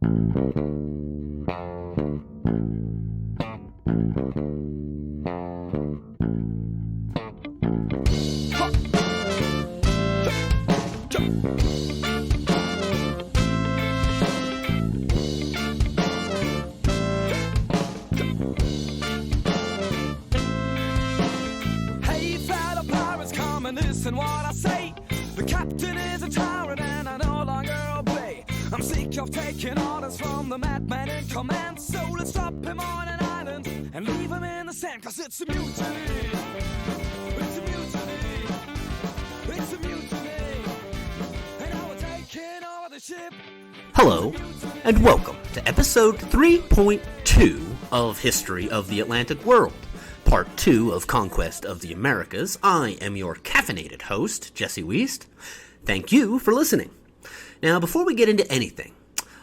Listen what I say. The captain is a tyrant and I no longer obey. I'm sick of taking orders from the madman in command. So let's drop him on an island and leave him in the sand. Cause it's a mutiny. It's a mutiny. It's a mutiny. And now we're taking over the ship. Hello, and welcome to episode 3.2 of History of the Atlantic World. Part 2 of Conquest of the Americas. I am your caffeinated host, Jesse Wiest. Thank you for listening. Now, before we get into anything,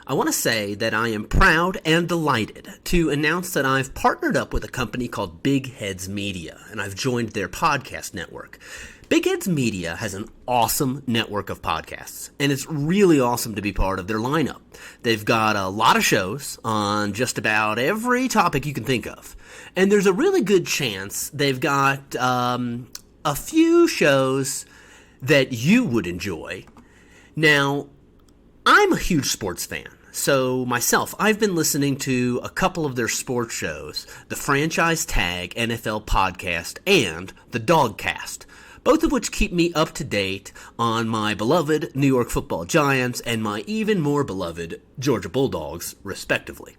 I want to say that I am proud and delighted to announce that I've partnered up with a company called Big Heads Media, and I've joined their podcast network. Big Heads Media has an awesome network of podcasts, and it's really awesome to be part of their lineup. They've got a lot of shows on just about every topic you can think of. And there's a really good chance they've got a few shows that you would enjoy. Now, I'm a huge sports fan. So myself, I've been listening to a couple of their sports shows, the Franchise Tag NFL Podcast and the Dogcast, both of which keep me up to date on my beloved New York Football Giants and my even more beloved Georgia Bulldogs, respectively.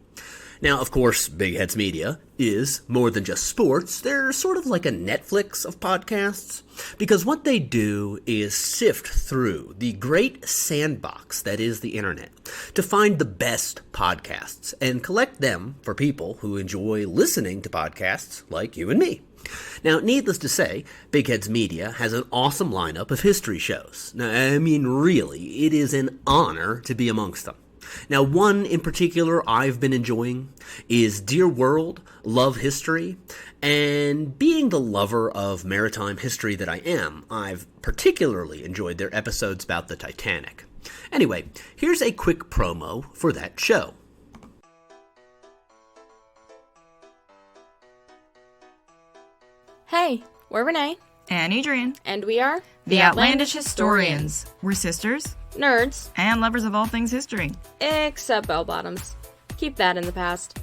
Now, of course, Big Heads Media is more than just sports. They're sort of like a Netflix of podcasts, because what they do is sift through the great sandbox that is the internet to find the best podcasts and collect them for people who enjoy listening to podcasts like you and me. Now, needless to say, Big Heads Media has an awesome lineup of history shows. Now, I mean, really, it is an honor to be amongst them. Now, one in particular I've been enjoying is Dear World, Love History, and being the lover of maritime history that I am, I've particularly enjoyed their episodes about the Titanic. Anyway, here's a quick promo for that show. Hey, we're Renee. And Adrian. And we are The Outlandish Historians. We're sisters. Nerds. And lovers of all things history. Except bell-bottoms. Keep that in the past.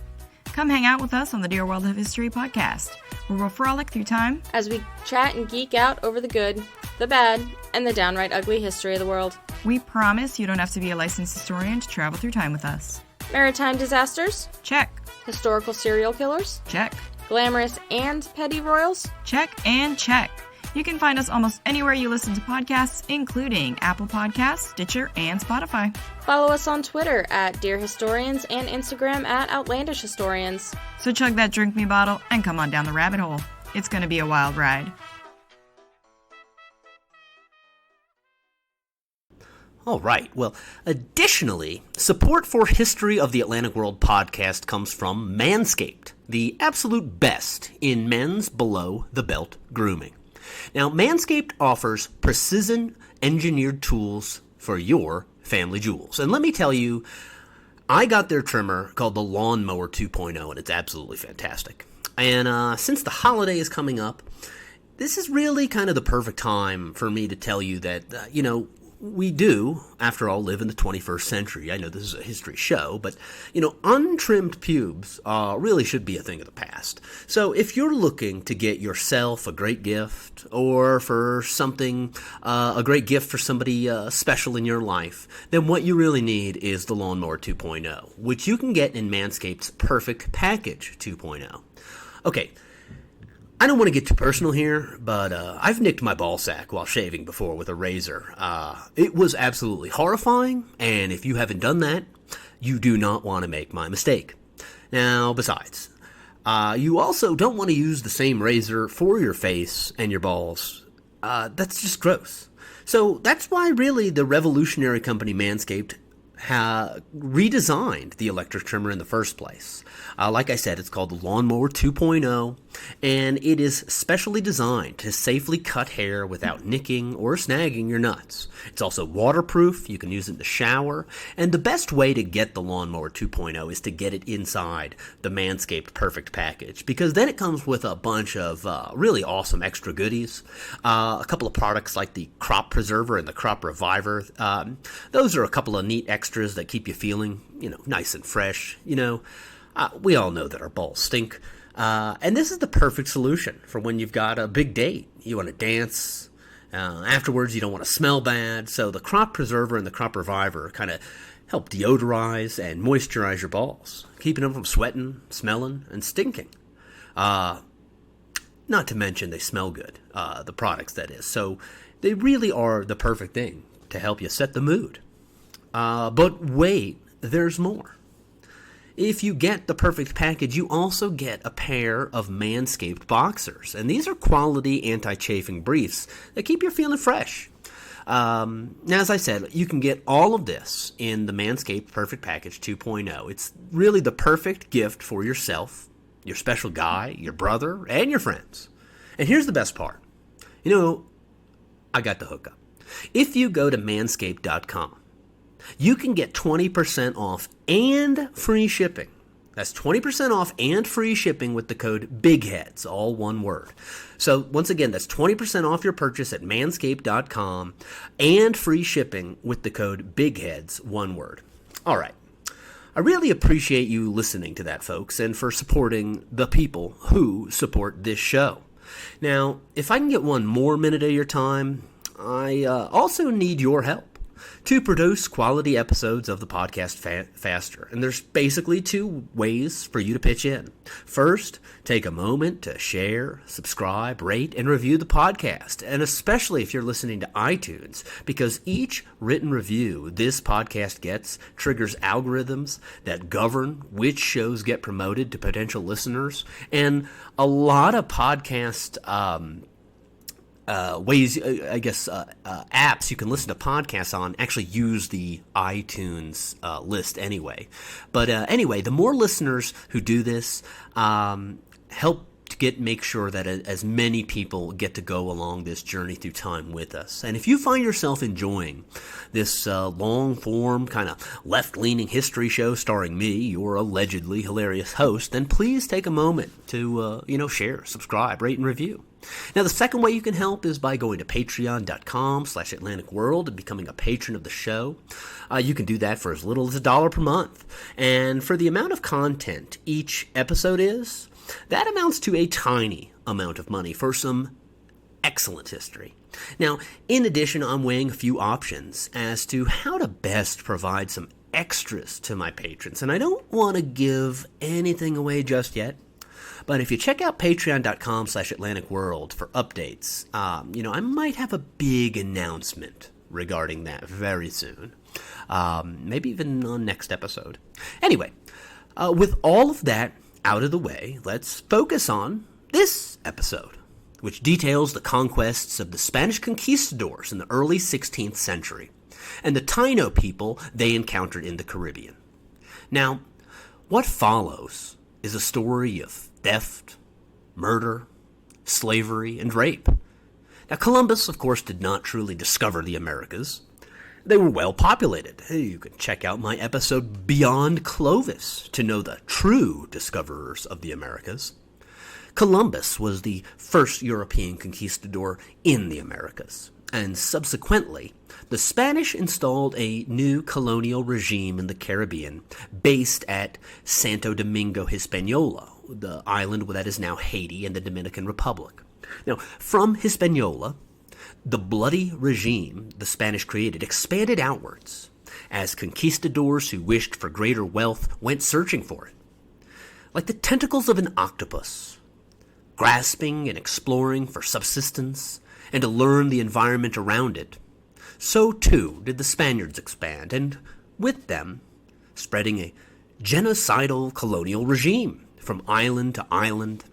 Come hang out with us on the Dear World of History podcast, where we'll frolic through time as we chat and geek out over the good, the bad, and the downright ugly history of the world. We promise you don't have to be a licensed historian to travel through time with us. Maritime disasters? Check. Historical serial killers? Check. Glamorous and petty royals? Check and check. You can find us almost anywhere you listen to podcasts, including Apple Podcasts, Stitcher, and Spotify. Follow us on Twitter at Dear Historians and Instagram at Outlandish Historians. So chug that drink me bottle and come on down the rabbit hole. It's going to be a wild ride. All right. Well, additionally, support for History of the Atlantic World podcast comes from Manscaped, the absolute best in men's below-the-belt grooming. Now, Manscaped offers precision-engineered tools for your family jewels. And let me tell you, I got their trimmer called the Lawnmower 2.0, and it's absolutely fantastic. And since the holiday is coming up, this is really kind of the perfect time for me to tell you that, we do, after all, live in the 21st century. I know this is a history show, but, untrimmed pubes really should be a thing of the past. So if you're looking to get yourself a great gift, or for something, a great gift for somebody special in your life, then what you really need is the Lawnmower 2.0, which you can get in Manscaped's Perfect Package 2.0. Okay. I don't want to get too personal here, but I've nicked my ball sack while shaving before with a razor. It was absolutely horrifying, and if you haven't done that, you do not want to make my mistake. Now, besides, you also don't want to use the same razor for your face and your balls. That's just gross. So that's why really the revolutionary company Manscaped redesigned the electric trimmer in the first place. Like I said, it's called the Lawnmower 2.0, and it is specially designed to safely cut hair without nicking or snagging your nuts. It's also waterproof, you can use it in the shower, and the best way to get the Lawnmower 2.0 is to get it inside the Manscaped Perfect Package, because then it comes with a bunch of really awesome extra goodies. A couple of products like the Crop Preserver and the Crop Reviver. Those are a couple of neat extras that keep you feeling, nice and fresh. We all know that our balls stink. And this is the perfect solution for when you've got a big date. You want to dance. Afterwards, you don't want to smell bad. So the Crop Preserver and the Crop Reviver kind of help deodorize and moisturize your balls, keeping them from sweating, smelling, and stinking. Not to mention they smell good, the products that is. So they really are the perfect thing to help you set the mood. But wait, there's more. If you get the perfect package, you also get a pair of Manscaped boxers. And these are quality anti-chafing briefs that keep you feeling fresh. Now, as I said, you can get all of this in the Manscaped Perfect Package 2.0. It's really the perfect gift for yourself, your special guy, your brother, and your friends. And here's the best part. I got the hookup. If you go to manscaped.com, you can get 20% off and free shipping. That's 20% off and free shipping with the code BIGHEADS, all one word. So once again, that's 20% off your purchase at manscaped.com and free shipping with the code BIGHEADS, one word. All right. I really appreciate you listening to that, folks, and for supporting the people who support this show. Now, if I can get one more minute of your time, I also need your help to produce quality episodes of the podcast faster. And there's basically two ways for you to pitch in. First, take a moment to share, subscribe, rate, and review the podcast. And especially if you're listening to iTunes, because each written review this podcast gets triggers algorithms that govern which shows get promoted to potential listeners. And a lot of podcast apps you can listen to podcasts on actually use the iTunes list anyway. But anyway, the more listeners who do this help to make sure that as many people get to go along this journey through time with us. And if you find yourself enjoying this long-form, kind of left-leaning history show starring me, your allegedly hilarious host, then please take a moment to, share, subscribe, rate, and review. Now, the second way you can help is by going to patreon.com/Atlantic World and becoming a patron of the show. You can do that for as little as $1 per month. And for the amount of content each episode is, that amounts to a tiny amount of money for some excellent history. Now, in addition, I'm weighing a few options as to how to best provide some extras to my patrons. And I don't want to give anything away just yet. But if you check out patreon.com/Atlantic World for updates, I might have a big announcement regarding that very soon. Maybe even on next episode. Anyway, with all of that out of the way, let's focus on this episode, which details the conquests of the Spanish conquistadors in the early 16th century and the Taino people they encountered in the Caribbean. Now, what follows is a story of theft, murder, slavery, and rape. Now, Columbus, of course, did not truly discover the Americas. They were well populated. You can check out my episode Beyond Clovis to know the true discoverers of the Americas. Columbus was the first European conquistador in the Americas, and subsequently, the Spanish installed a new colonial regime in the Caribbean based at Santo Domingo, Hispaniola, the island that is now Haiti and the Dominican Republic. Now, from Hispaniola, the bloody regime the Spanish created expanded outwards as conquistadors who wished for greater wealth went searching for it. Like the tentacles of an octopus, grasping and exploring for subsistence and to learn the environment around it, so too did the Spaniards expand, and with them, spreading a genocidal colonial regime from island to island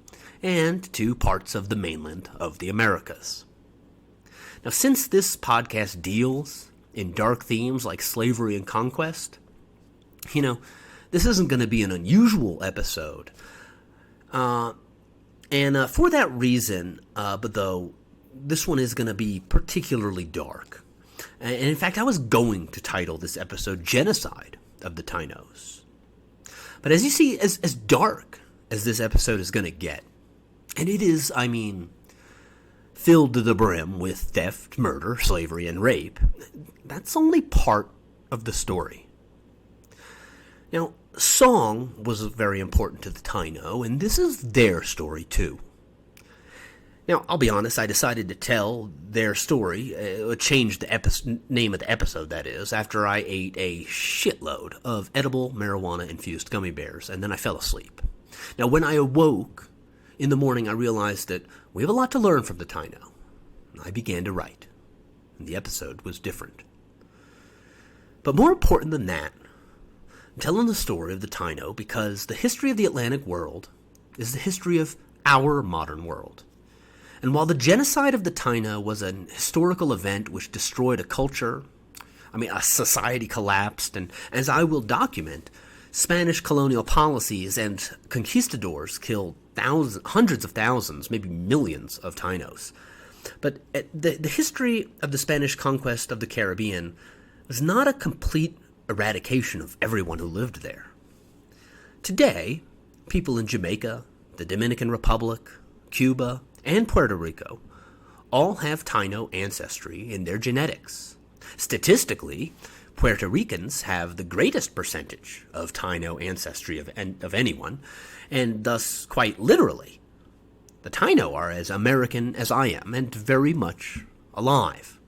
and to parts of the mainland of the Americas. Now, since this podcast deals in dark themes like slavery and conquest, This isn't going to be an unusual episode. And for that reason, but though, this one is going to be particularly dark. And in fact, I was going to title this episode Genocide of the Tainos. But as you see, as dark as this episode is going to get, and it is, filled to the brim with theft, murder, slavery, and rape, that's only part of the story. Now, song was very important to the Taino, and this is their story too. Now, I'll be honest, I decided to tell their story, change the name of the episode, that is, after I ate a shitload of edible marijuana-infused gummy bears, and then I fell asleep. Now, when I awoke in the morning, I realized that we have a lot to learn from the Taino. I began to write, and the episode was different. But more important than that, I'm telling the story of the Taino because the history of the Atlantic world is the history of our modern world. And while the genocide of the Taino was an historical event which destroyed a culture, a society collapsed, and as I will document, Spanish colonial policies and conquistadors killed hundreds of thousands, maybe millions of Tainos. But the history of the Spanish conquest of the Caribbean was not a complete eradication of everyone who lived there. Today, people in Jamaica, the Dominican Republic, Cuba, and Puerto Rico all have Taino ancestry in their genetics. Statistically, Puerto Ricans have the greatest percentage of Taino ancestry of anyone, and thus, quite literally, the Taino are as American as I am, and very much alive.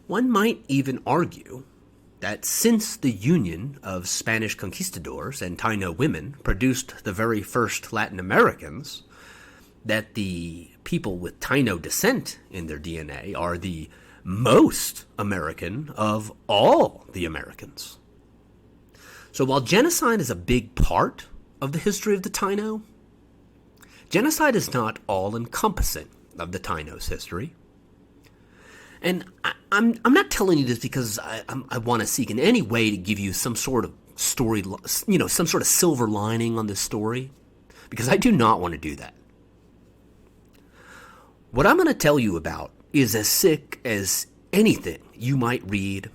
One might even argue that since the union of Spanish conquistadors and Taino women produced the very first Latin Americans, that the people with Taino descent in their DNA are the most American of all the Americans. So while genocide is a big part of the history of the Taino, genocide is not all-encompassing of the Taino's history. And I'm not telling you this because I want to seek in any way to give you some sort of story, some sort of silver lining on this story, because I do not want to do that. What I'm going to tell you about is as sick as anything you might read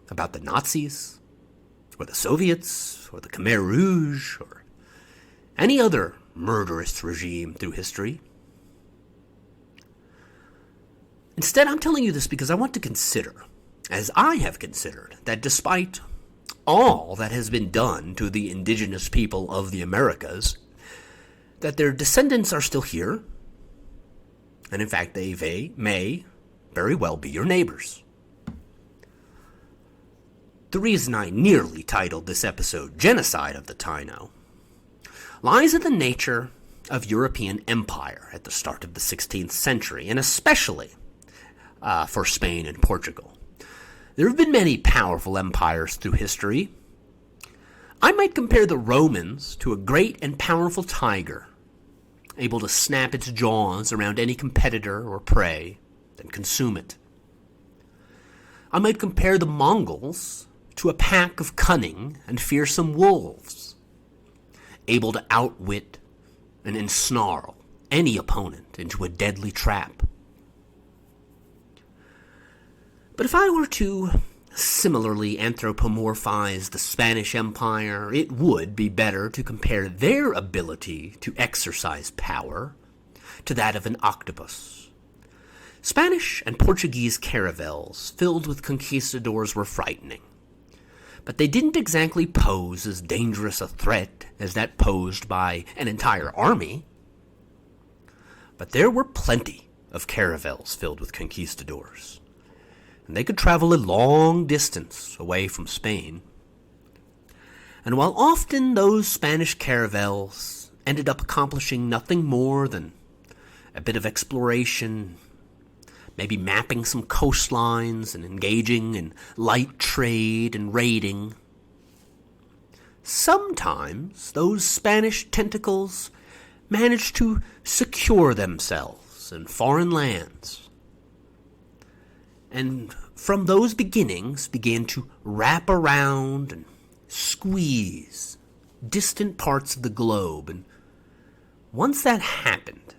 about the Nazis, or the Soviets, or the Khmer Rouge, or any other murderous regime through history. Instead, I'm telling you this because I want to consider, as I have considered, that despite all that has been done to the indigenous people of the Americas, that their descendants are still here, and in fact they may very well be your neighbors. The reason I nearly titled this episode Genocide of the Taino lies in the nature of European empire at the start of the 16th century, and especially for Spain and Portugal. There have been many powerful empires through history. I might compare the Romans to a great and powerful tiger, able to snap its jaws around any competitor or prey, then consume it. I might compare the Mongols to a pack of cunning and fearsome wolves, able to outwit and ensnarl any opponent into a deadly trap. But if I were to similarly anthropomorphize the Spanish Empire, it would be better to compare their ability to exercise power to that of an octopus. Spanish and Portuguese caravels filled with conquistadors were frightening, but they didn't exactly pose as dangerous a threat as that posed by an entire army. But there were plenty of caravels filled with conquistadors, and they could travel a long distance away from Spain. And while often those Spanish caravels ended up accomplishing nothing more than a bit of exploration, maybe mapping some coastlines and engaging in light trade and raiding, sometimes those Spanish tentacles managed to secure themselves in foreign lands, and from those beginnings began to wrap around and squeeze distant parts of the globe, and once that happened,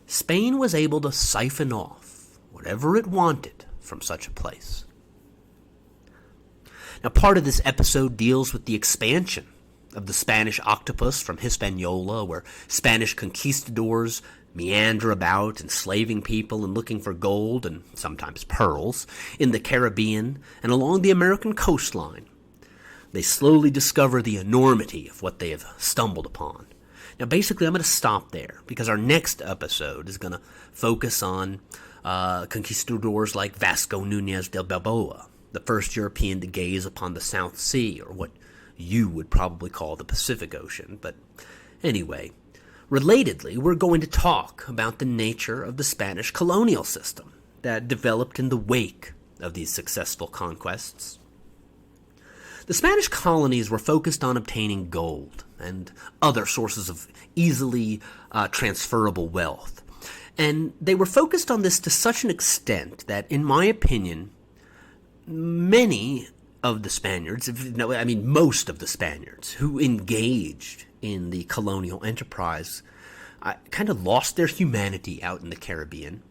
Spain was able to siphon off whatever it wanted from such a place. Now, part of this episode deals with the expansion of the Spanish octopus from Hispaniola, where Spanish conquistadors meander about, enslaving people and looking for gold, and sometimes pearls, in the Caribbean and along the American coastline. They slowly discover the enormity of what they have stumbled upon. Now, basically, I'm going to stop there, because our next episode is going to focus on conquistadors like Vasco Núñez de Balboa, the first European to gaze upon the South Sea, or what you would probably call the Pacific Ocean. But anyway, relatedly, we're going to talk about the nature of the Spanish colonial system that developed in the wake of these successful conquests. The Spanish colonies were focused on obtaining gold and other sources of easily transferable wealth. And they were focused on this to such an extent that, in my opinion, many of the Spaniards, most of the Spaniards who engaged in the colonial enterprise kind of lost their humanity out in the Caribbean.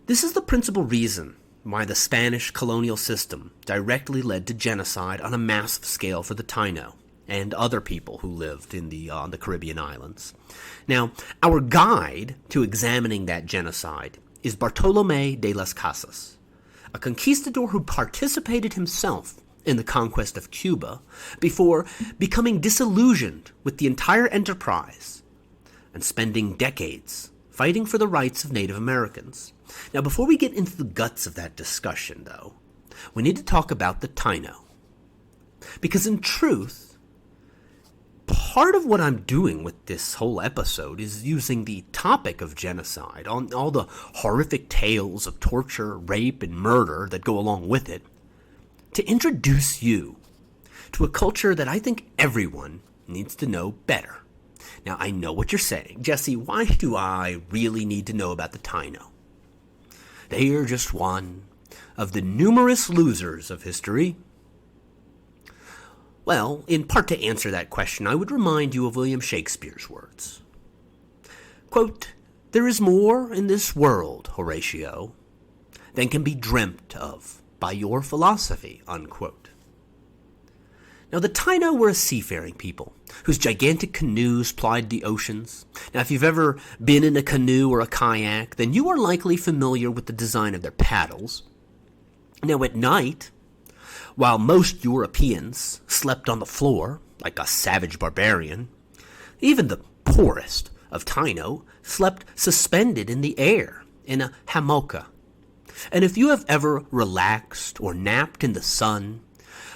This is the principal reason why the Spanish colonial system directly led to genocide on a massive scale for the Taino and other people who lived in on the Caribbean islands. Now, our guide to examining that genocide is Bartolomé de las Casas, a conquistador who participated himself in the conquest of Cuba before becoming disillusioned with the entire enterprise and spending decades fighting for the rights of Native Americans. Now, before we get into the guts of that discussion, though, we need to talk about the Taino. Because in truth, part of what I'm doing with this whole episode is using the topic of genocide, on all the horrific tales of torture, rape, and murder that go along with it, to introduce you to a culture that I think everyone needs to know better. Now, I know what you're saying. Jesse, why do I really need to know about the Taino? They are just one of the numerous losers of history. Well, in part to answer that question, I would remind you of William Shakespeare's words. Quote, "There is more in this world, Horatio, than can be dreamt of by your philosophy," unquote. Now, the Taino were a seafaring people whose gigantic canoes plied the oceans. Now, if you've ever been in a canoe or a kayak, then you are likely familiar with the design of their paddles. Now, at night, while most Europeans slept on the floor like a savage barbarian, even the poorest of Taino slept suspended in the air in a hammock. And if you have ever relaxed or napped in the sun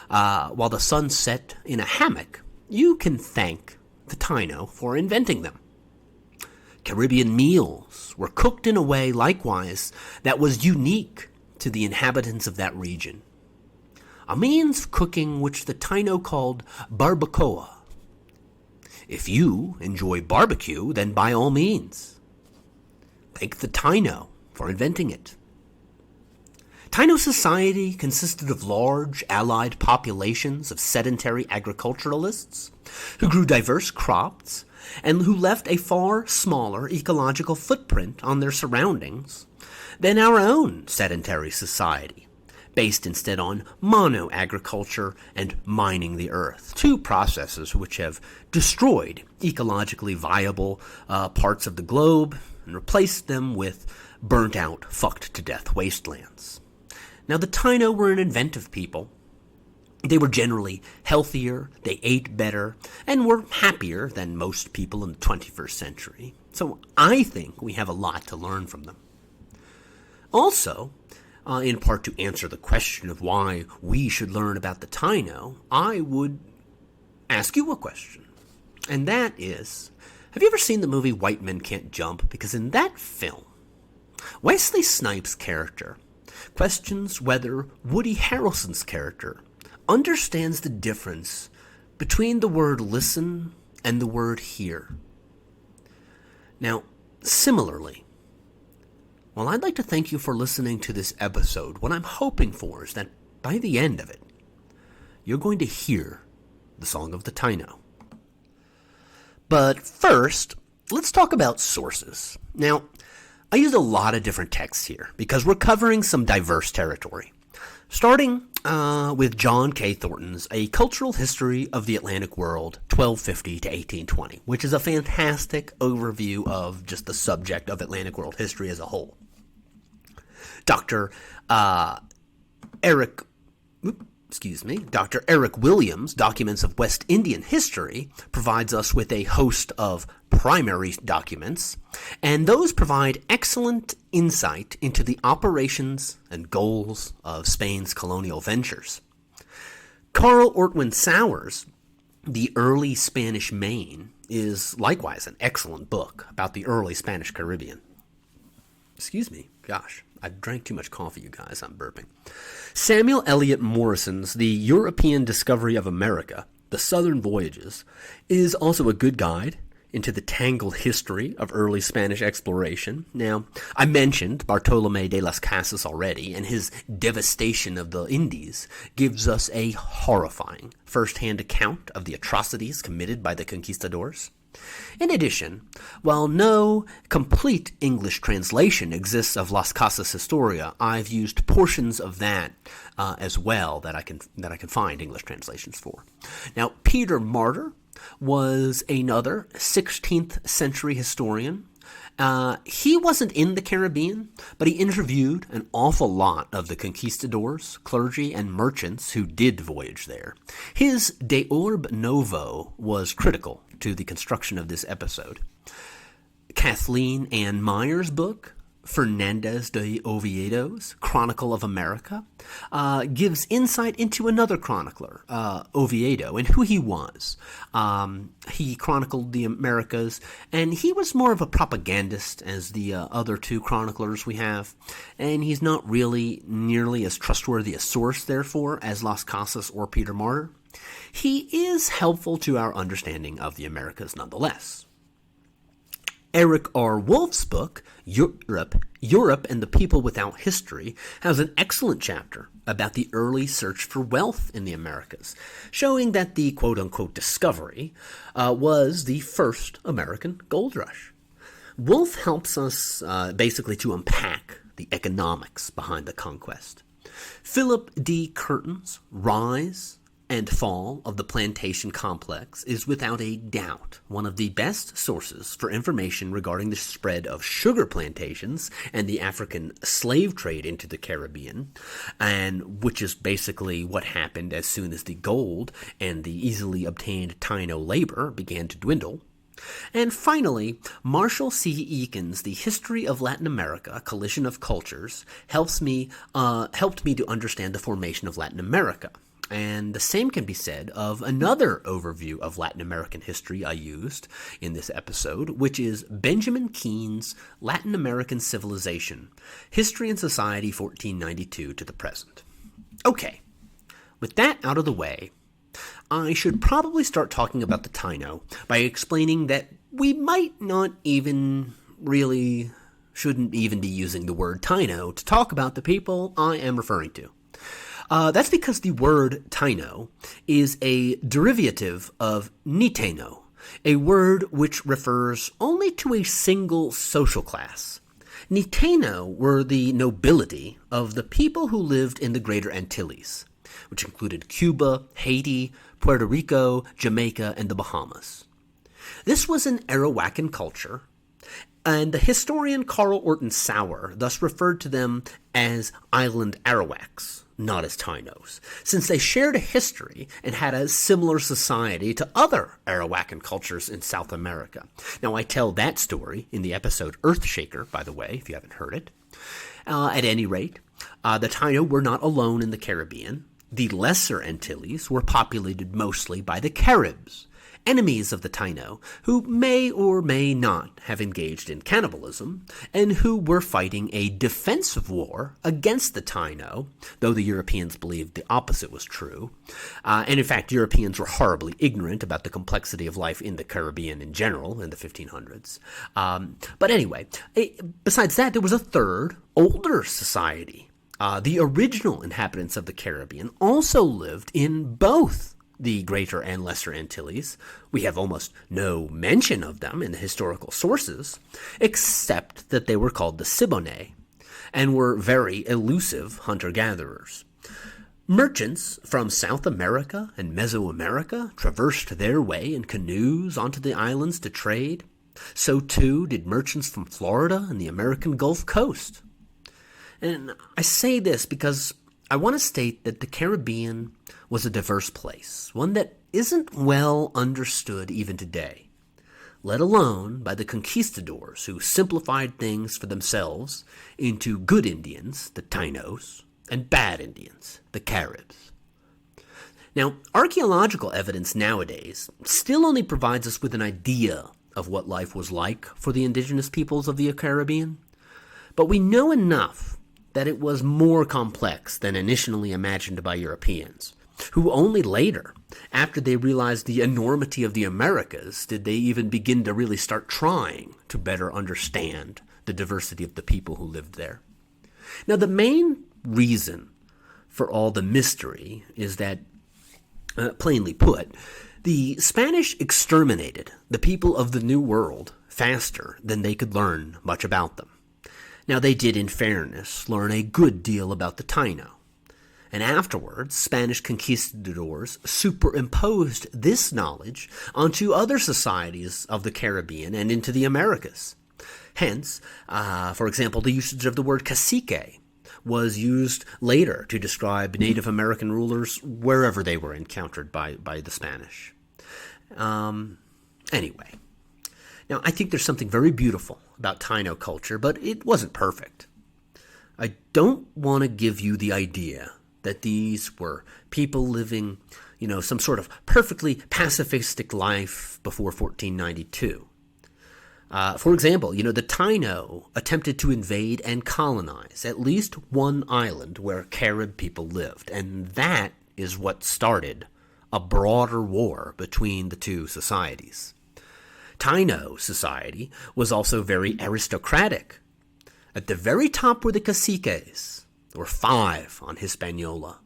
while the sun set in a hammock, you can thank the Taino for inventing them. Caribbean meals were cooked in a way, likewise, that was unique to the inhabitants of that region. A means of cooking which the Taino called barbacoa. If you enjoy barbecue, then by all means, thank the Taino for inventing it. Taino society consisted of large allied populations of sedentary agriculturalists who grew diverse crops and who left a far smaller ecological footprint on their surroundings than our own sedentary society, based instead on mono-agriculture and mining the earth, two processes which have destroyed ecologically viable parts of the globe and replaced them with burnt-out, fucked-to-death wastelands. Now, the Taino were an inventive people. They were generally healthier, they ate better, and were happier than most people in the 21st century. So I think we have a lot to learn from them. Also, in part to answer the question of why we should learn about the Taino, I would ask you a question. And that is, have you ever seen the movie White Men Can't Jump? Because in that film, Wesley Snipes' character questions whether Woody Harrelson's character understands the difference between the word listen and the word hear. Now, similarly, while I'd like to thank you for listening to this episode, what I'm hoping for is that by the end of it, you're going to hear the Song of the Taino. But first, let's talk about sources. Now, I use a lot of different texts here because we're covering some diverse territory. Starting with John K. Thornton's A Cultural History of the Atlantic World, 1250 to 1820, which is a fantastic overview of just the subject of Atlantic world history as a whole. Dr. Eric Williams' Documents of West Indian History provides us with a host of primary documents, and those provide excellent insight into the operations and goals of Spain's colonial ventures. Carl Ortwin Sauer's The Early Spanish Main is likewise an excellent book about the early Spanish Caribbean. Excuse me, gosh, I drank too much coffee, you guys, I'm burping. Samuel Eliot Morrison's The European Discovery of America, The Southern Voyages, is also a good guide into the tangled history of early Spanish exploration. Now, I mentioned Bartolomé de las Casas already, and his devastation of the Indies gives us a horrifying first-hand account of the atrocities committed by the conquistadors. In addition, while no complete English translation exists of Las Casas Historia, I've used portions of that as well that I can find English translations for. Now, Peter Martyr was another 16th century historian. He wasn't in the Caribbean, but he interviewed an awful lot of the conquistadors, clergy, and merchants who did voyage there. His De Orbe Novo was critical to the construction of this episode. Kathleen Ann Meyer's book, Fernandez de Oviedo's Chronicle of America, gives insight into another chronicler, Oviedo, and who he was. He chronicled the Americas, and he was more of a propagandist as the other two chroniclers we have, and he's not really nearly as trustworthy a source, therefore, as Las Casas or Peter Martyr. He is helpful to our understanding of the Americas nonetheless. Eric R. Wolf's book, Europe and the People Without History, has an excellent chapter about the early search for wealth in the Americas, showing that the quote-unquote discovery was the first American gold rush. Wolf helps us basically to unpack the economics behind the conquest. Philip D. Curtin's Rise and Fall of the Plantation Complex is without a doubt one of the best sources for information regarding the spread of sugar plantations and the African slave trade into the Caribbean, and which is basically what happened as soon as the gold and the easily obtained Taino labor began to dwindle. And finally, Marshall C. Eakin's The History of Latin America, A Collision of Cultures, helped me to understand the formation of Latin America. And the same can be said of another overview of Latin American history I used in this episode, which is Benjamin Keene's Latin American Civilization, History and Society 1492 to the present. Okay, with that out of the way, I should probably start talking about the Taino by explaining that we might not even really shouldn't even be using the word Taino to talk about the people I am referring to. That's because the word Taino is a derivative of Nitaino, a word which refers only to a single social class. Nitaino were the nobility of the people who lived in the Greater Antilles, which included Cuba, Haiti, Puerto Rico, Jamaica, and the Bahamas. This was an Arawakan culture, and the historian Carl Orton Sauer thus referred to them as Island Arawaks, not as Tainos, since they shared a history and had a similar society to other Arawakan cultures in South America. Now, I tell that story in the episode Earthshaker, by the way, if you haven't heard it. At any rate, the Taino were not alone in the Caribbean. The Lesser Antilles were populated mostly by the Caribs, enemies of the Taino, who may or may not have engaged in cannibalism, and who were fighting a defensive war against the Taino, though the Europeans believed the opposite was true. And in fact, Europeans were horribly ignorant about the complexity of life in the Caribbean in general in the 1500s. But anyway, besides that, there was a third, older society The original inhabitants of the Caribbean also lived in both the Greater and Lesser Antilles. We have almost no mention of them in the historical sources, except that they were called the Siboney, and were very elusive hunter-gatherers. Merchants from South America and Mesoamerica traversed their way in canoes onto the islands to trade. So too did merchants from Florida and the American Gulf Coast. And I say this because I want to state that the Caribbean was a diverse place, one that isn't well understood even today, let alone by the conquistadors who simplified things for themselves into good Indians, the Tainos, and bad Indians, the Caribs. Now, archaeological evidence nowadays still only provides us with an idea of what life was like for the indigenous peoples of the Caribbean, but we know enough that it was more complex than initially imagined by Europeans, who only later, after they realized the enormity of the Americas, did they even begin to really start trying to better understand the diversity of the people who lived there. Now, the main reason for all the mystery is that, plainly put, the Spanish exterminated the people of the New World faster than they could learn much about them. Now, they did, in fairness, learn a good deal about the Taino, and afterwards, Spanish conquistadors superimposed this knowledge onto other societies of the Caribbean and into the Americas. Hence, for example, the usage of the word cacique was used later to describe Native American rulers wherever they were encountered by the Spanish. Anyway, now I think there's something very beautiful about Taino culture, but it wasn't perfect. I don't want to give you the idea that these were people living, some sort of perfectly pacifistic life before 1492. For example, the Taino attempted to invade and colonize at least one island where Carib people lived, and that is what started a broader war between the two societies. Taino society was also very aristocratic. At the very top were the caciques. There were 5 on Hispaniola,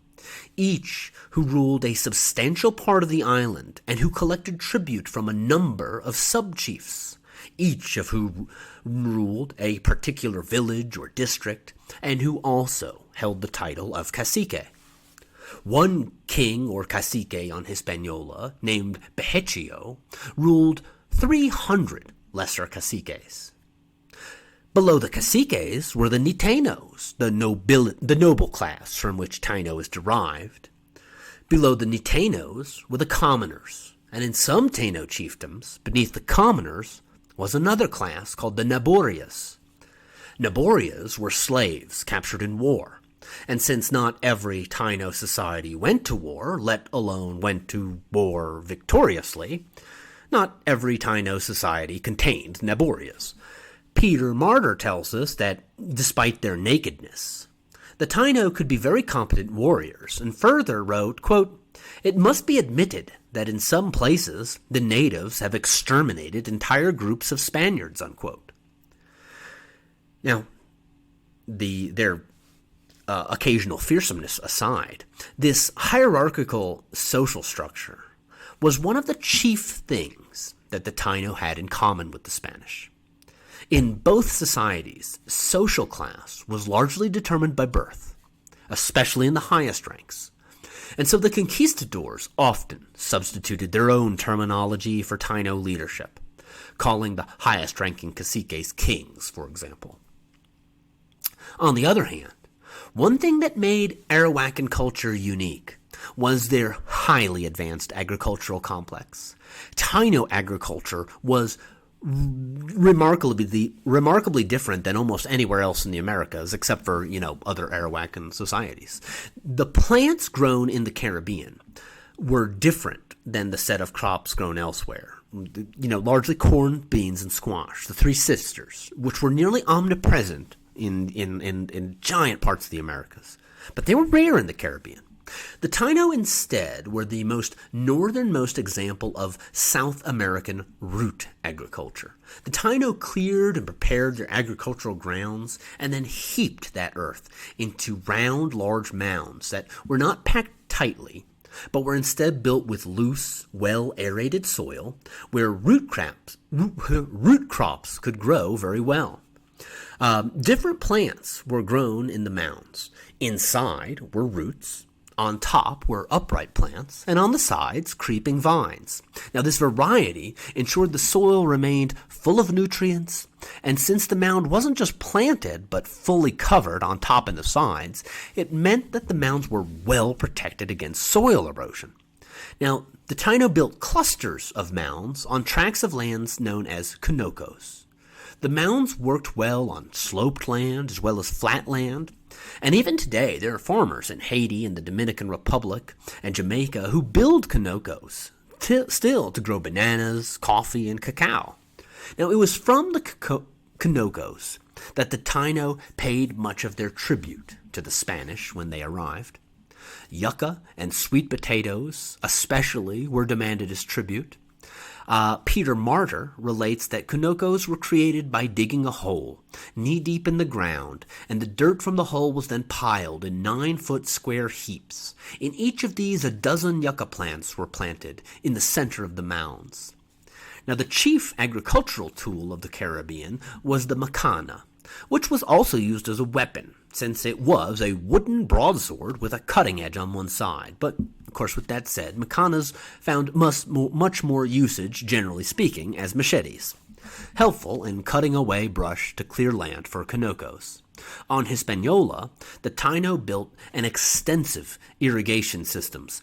each who ruled a substantial part of the island and who collected tribute from a number of sub-chiefs, each of whom ruled a particular village or district, and who also held the title of cacique. One king or cacique on Hispaniola, named Behechio, ruled 300 lesser caciques. Below the caciques were the Nitanos, the noble class from which Taino is derived. Below the Nitanos were the commoners, and in some Taino chiefdoms, beneath the commoners, was another class called the Naborias. Naborias were slaves captured in war, and since not every Taino society went to war, let alone went to war victoriously, not every Taino society contained Naborias. Peter Martyr tells us that, despite their nakedness, the Taino could be very competent warriors, and further wrote, quote, "It must be admitted that in some places the natives have exterminated entire groups of Spaniards," unquote. Now, their occasional fearsomeness aside, this hierarchical social structure was one of the chief things that the Taino had in common with the Spanish. In both societies, social class was largely determined by birth, especially in the highest ranks. And so the conquistadors often substituted their own terminology for Taino leadership, calling the highest-ranking caciques kings, for example. On the other hand, one thing that made Arawakan culture unique was their highly advanced agricultural complex. Taino agriculture was remarkably different than almost anywhere else in the Americas, except for, other Arawakan societies. The plants grown in the Caribbean were different than the set of crops grown elsewhere. Largely corn, beans, and squash, the 3 sisters, which were nearly omnipresent in giant parts of the Americas. But they were rare in the Caribbean. The Taino instead were the most northernmost example of South American root agriculture. The Taino cleared and prepared their agricultural grounds and then heaped that earth into round, large mounds that were not packed tightly, but were instead built with loose, well-aerated soil where root crops could grow very well. Different plants were grown in the mounds. Inside were roots, on top were upright plants, and on the sides, creeping vines. Now, this variety ensured the soil remained full of nutrients, and since the mound wasn't just planted, but fully covered on top and the sides, it meant that the mounds were well protected against soil erosion. Now, the Taino built clusters of mounds on tracts of lands known as conocos. The mounds worked well on sloped land as well as flat land, and even today there are farmers in Haiti and the Dominican Republic and Jamaica who build conocos still to grow bananas, coffee, and cacao. Now, it was from the conocos that the Taino paid much of their tribute to the Spanish when they arrived. Yucca and sweet potatoes especially were demanded as tribute. Peter Martyr relates that conocos were created by digging a hole, knee-deep in the ground, and the dirt from the hole was then piled in 9-foot square heaps. In each of these, a dozen yucca plants were planted in the center of the mounds. Now, the chief agricultural tool of the Caribbean was the macana, which was also used as a weapon, since it was a wooden broadsword with a cutting edge on one side. But, of course, with that said, macanas found much more usage, generally speaking, as machetes, helpful in cutting away brush to clear land for conocos. On Hispaniola, the Taino built an extensive irrigation systems,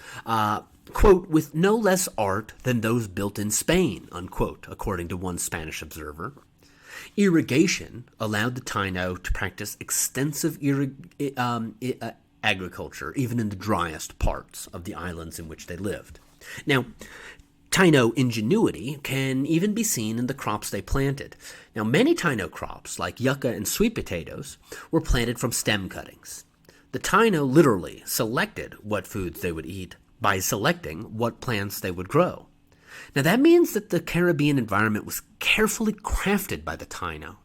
quote, with no less art than those built in Spain, unquote, according to one Spanish observer. Irrigation allowed the Taino to practice extensive agriculture, even in the driest parts of the islands in which they lived. Now, Taino ingenuity can even be seen in the crops they planted. Now, many Taino crops, like yucca and sweet potatoes, were planted from stem cuttings. The Taino literally selected what foods they would eat by selecting what plants they would grow. Now, that means that the Caribbean environment was carefully crafted by the Taino.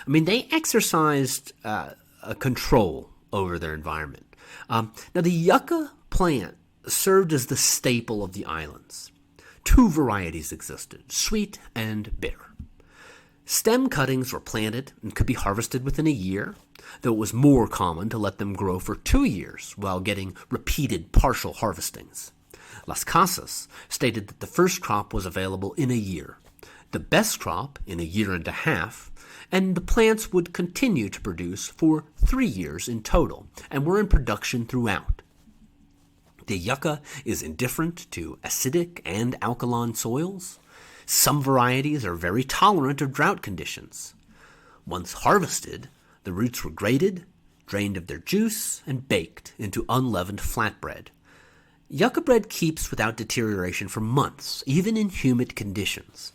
I mean, they exercised a control over their environment. Now, the yucca plant served as the staple of the islands. Two varieties existed, sweet and bitter. Stem cuttings were planted and could be harvested within a year, though it was more common to let them grow for 2 years while getting repeated partial harvestings. Las Casas stated that the first crop was available in a year, the best crop in a year and a half, and the plants would continue to produce for 3 years in total, and were in production throughout. The yucca is indifferent to acidic and alkaline soils. Some varieties are very tolerant of drought conditions. Once harvested, the roots were grated, drained of their juice, and baked into unleavened flatbread. Yucca bread keeps without deterioration for months, even in humid conditions,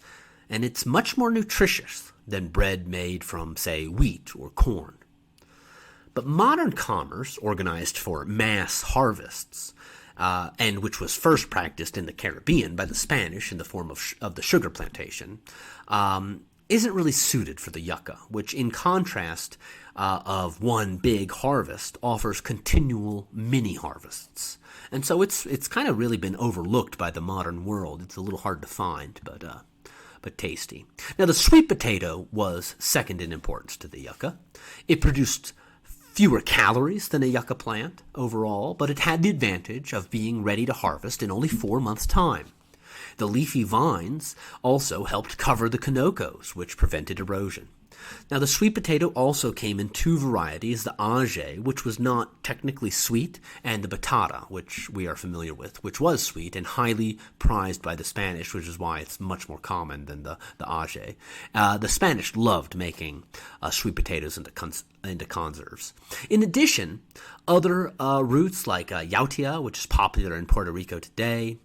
and it's much more nutritious than bread made from, say, wheat or corn. But modern commerce, organized for mass harvests, and which was first practiced in the Caribbean by the Spanish in the form of the sugar plantation, isn't really suited for the yucca, which in contrast of one big harvest offers continual mini harvests. And so it's kind of really been overlooked by the modern world. It's a little hard to find, but tasty. Now, the sweet potato was second in importance to the yucca. It produced fewer calories than a yucca plant overall, but it had the advantage of being ready to harvest in only 4 months' time. The leafy vines also helped cover the conocos, which prevented erosion. Now, the sweet potato also came in 2 varieties, the age, which was not technically sweet, and the batata, which we are familiar with, which was sweet and highly prized by the Spanish, which is why it's much more common than the age. The Spanish loved making sweet potatoes into conserves. In addition, other roots like yautia, which is popular in Puerto Rico today,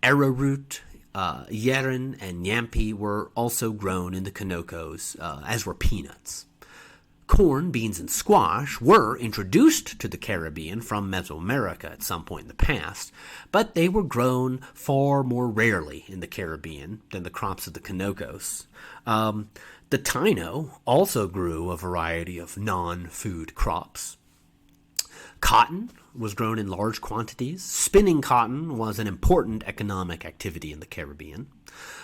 arrowroot, yeren, and yampi were also grown in the conocos, as were peanuts. Corn, beans, and squash were introduced to the Caribbean from Mesoamerica at some point in the past, but they were grown far more rarely in the Caribbean than the crops of the Conocos. The Taino also grew a variety of non-food crops. Cotton was grown in large quantities. Spinning cotton was an important economic activity in the Caribbean.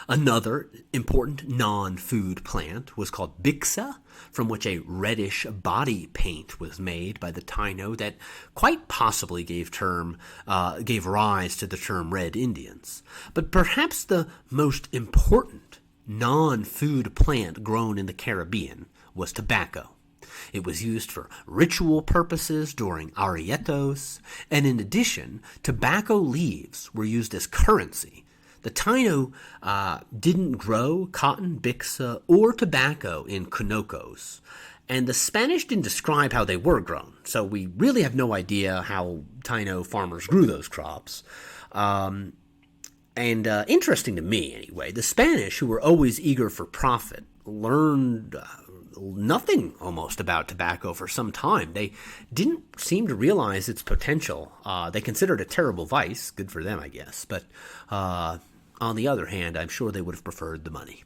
Another important non-food plant was called bixa, from which a reddish body paint was made by the Taino that quite possibly gave rise to the term Red Indians. But perhaps the most important non-food plant grown in the Caribbean was tobacco. It was used for ritual purposes during arrietos, and in addition, tobacco leaves were used as currency. The Taino didn't grow cotton, bixa, or tobacco in Conocos, and the Spanish didn't describe how they were grown, so we really have no idea how Taino farmers grew those crops. Interesting to me, anyway, the Spanish, who were always eager for profit, learned nothing almost about tobacco for some time. They didn't seem to realize its potential. They considered it a terrible vice. Good for them, I guess. But on the other hand, I'm sure they would have preferred the money.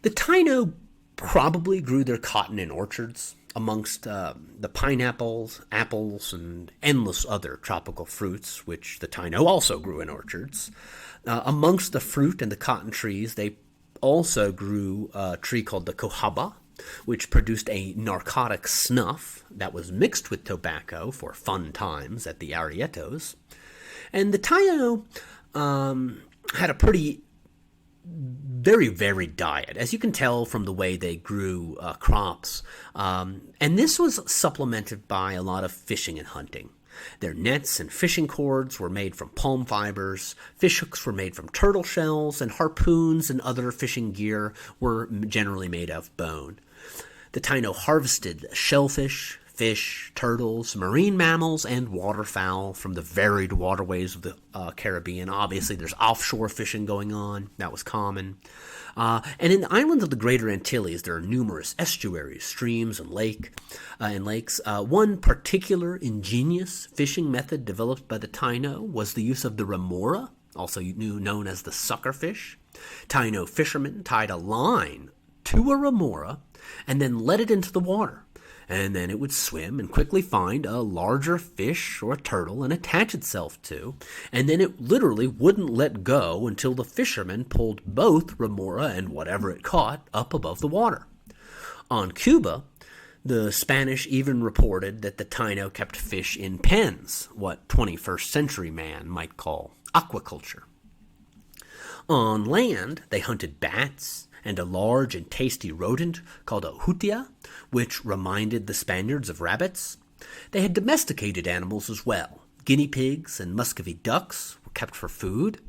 The Taino probably grew their cotton in orchards amongst the pineapples, apples, and endless other tropical fruits, which the Taino also grew in orchards. Amongst the fruit and the cotton trees, they also grew a tree called the cohaba, which produced a narcotic snuff that was mixed with tobacco for fun times at the arrietos. And the Taino had a pretty very varied diet, as you can tell from the way they grew crops. And this was supplemented by a lot of fishing and hunting. Their nets and fishing cords were made from palm fibers, fish hooks were made from turtle shells, and harpoons and other fishing gear were generally made of bone. The Taino harvested shellfish, fish, turtles, marine mammals, and waterfowl from the varied waterways of the Caribbean. Obviously, there's offshore fishing going on. That was common. And in the islands of the Greater Antilles, there are numerous estuaries, streams, and lakes. One particular ingenious fishing method developed by the Taino was the use of the remora, also known as the suckerfish. Taino fishermen tied a line to a remora and then let it into the water. And then it would swim and quickly find a larger fish or a turtle and attach itself to, and then it literally wouldn't let go until the fisherman pulled both remora and whatever it caught up above the water. On Cuba, the Spanish even reported that the Taino kept fish in pens, what 21st century man might call aquaculture. On land, they hunted bats and a large and tasty rodent called a hutia, which reminded the Spaniards of rabbits. They had domesticated animals as well. Guinea pigs and Muscovy ducks were kept for food,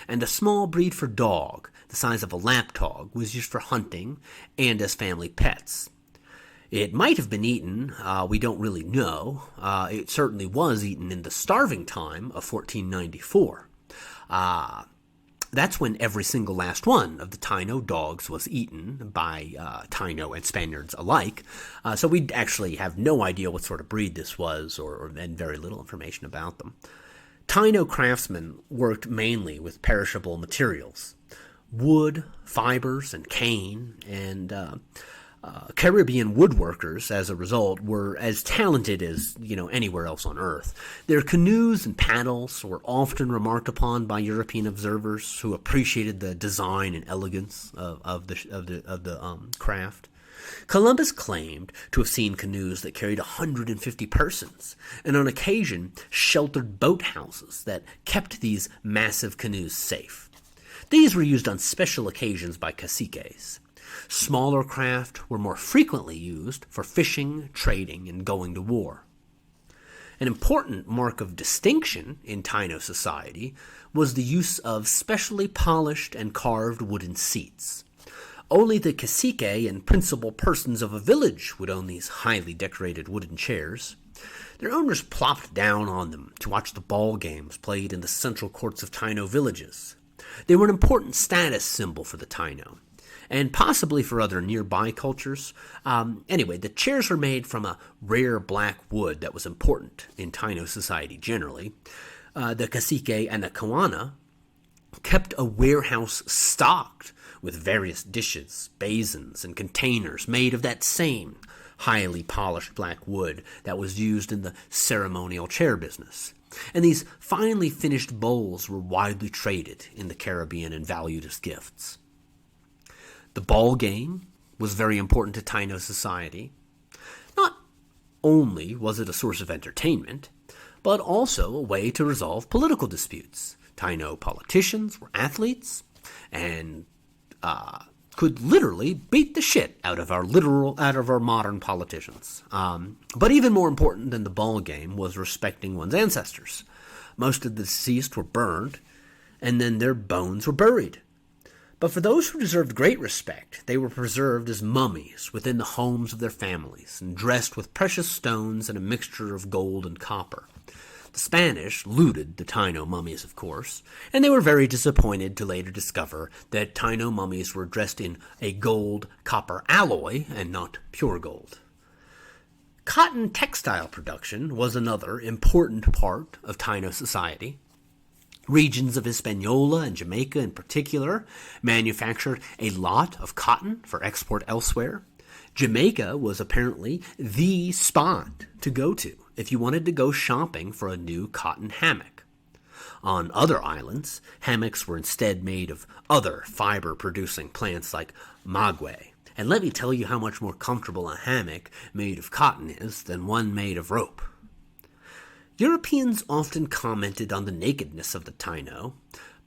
and a small breed for dog, the size of a lapdog, was used for hunting and as family pets. It might have been eaten, we don't really know. It certainly was eaten in the starving time of 1494. That's when every single last one of the Taino dogs was eaten by Taino and Spaniards alike. So we actually have no idea what sort of breed this was, and very little information about them. Taino craftsmen worked mainly with perishable materials, wood, fibers, and cane, and Caribbean woodworkers, as a result, were as talented as, anywhere else on Earth. Their canoes and paddles were often remarked upon by European observers who appreciated the design and elegance of the craft. Columbus claimed to have seen canoes that carried 150 persons, and on occasion sheltered boathouses that kept these massive canoes safe. These were used on special occasions by caciques. Smaller craft were more frequently used for fishing, trading, and going to war. An important mark of distinction in Taino society was the use of specially polished and carved wooden seats. Only the cacique and principal persons of a village would own these highly decorated wooden chairs. Their owners plopped down on them to watch the ball games played in the central courts of Taino villages. They were an important status symbol for the Taino, and possibly for other nearby cultures. Anyway, the chairs were made from a rare black wood that was important in Taino society generally. The cacique and the Kawana kept a warehouse stocked with various dishes, basins, and containers made of that same highly polished black wood that was used in the ceremonial chair business. And these finely finished bowls were widely traded in the Caribbean and valued as gifts. The ball game was very important to Taino society. Not only was it a source of entertainment, but also a way to resolve political disputes. Taino politicians were athletes and could literally beat the shit out of our modern politicians. But even more important than the ball game was respecting one's ancestors. Most of the deceased were burned, and then their bones were buried. But for those who deserved great respect, they were preserved as mummies within the homes of their families, and dressed with precious stones and a mixture of gold and copper. The Spanish looted the Taino mummies, of course, and they were very disappointed to later discover that Taino mummies were dressed in a gold-copper alloy and not pure gold. Cotton textile production was another important part of Taino society. Regions of Hispaniola and Jamaica in particular manufactured a lot of cotton for export elsewhere. Jamaica was apparently the spot to go to if you wanted to go shopping for a new cotton hammock. On other islands, hammocks were instead made of other fiber-producing plants like maguey. And let me tell you how much more comfortable a hammock made of cotton is than one made of rope. Europeans often commented on the nakedness of the Taino,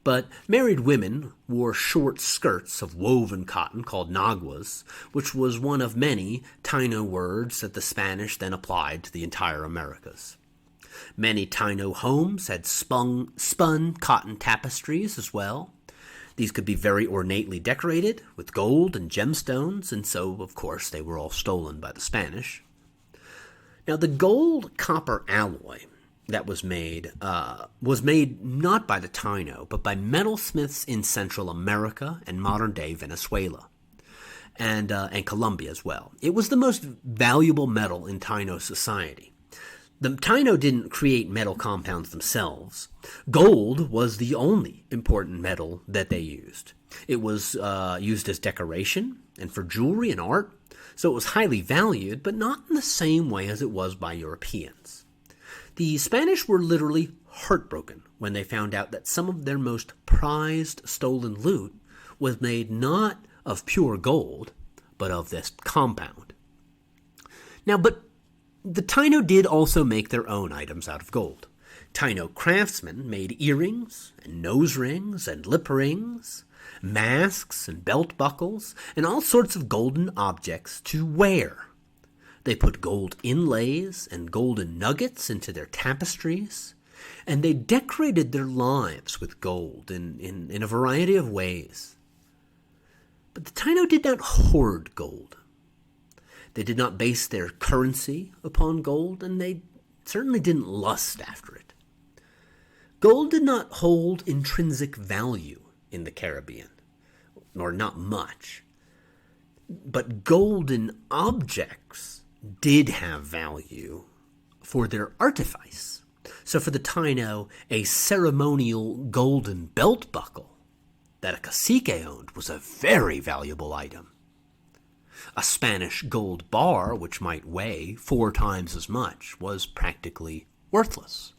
but married women wore short skirts of woven cotton called naguas, which was one of many Taino words that the Spanish then applied to the entire Americas. Many Taino homes had spun cotton tapestries as well. These could be very ornately decorated with gold and gemstones, and so, of course, they were all stolen by the Spanish. Now, the gold-copper alloy that was made not by the Taino, but by metalsmiths in Central America and modern-day Venezuela, and Colombia as well. It was the most valuable metal in Taino society. The Taino didn't create metal compounds themselves. Gold was the only important metal that they used. It was used as decoration and for jewelry and art, so it was highly valued, but not in the same way as it was by Europeans. The Spanish were literally heartbroken when they found out that some of their most prized stolen loot was made not of pure gold, but of this compound. Now, but the Taino did also make their own items out of gold. Taino craftsmen made earrings and nose rings and lip rings, masks and belt buckles, and all sorts of golden objects to wear. They put gold inlays and golden nuggets into their tapestries, and they decorated their lives with gold in a variety of ways. But the Taino did not hoard gold. They did not base their currency upon gold, and they certainly didn't lust after it. Gold did not hold intrinsic value in the Caribbean, nor not much. But golden objects did have value for their artifice. So for the Taino, a ceremonial golden belt buckle that a cacique owned was a very valuable item. A Spanish gold bar, which might weigh 4 times as much, was practically worthless.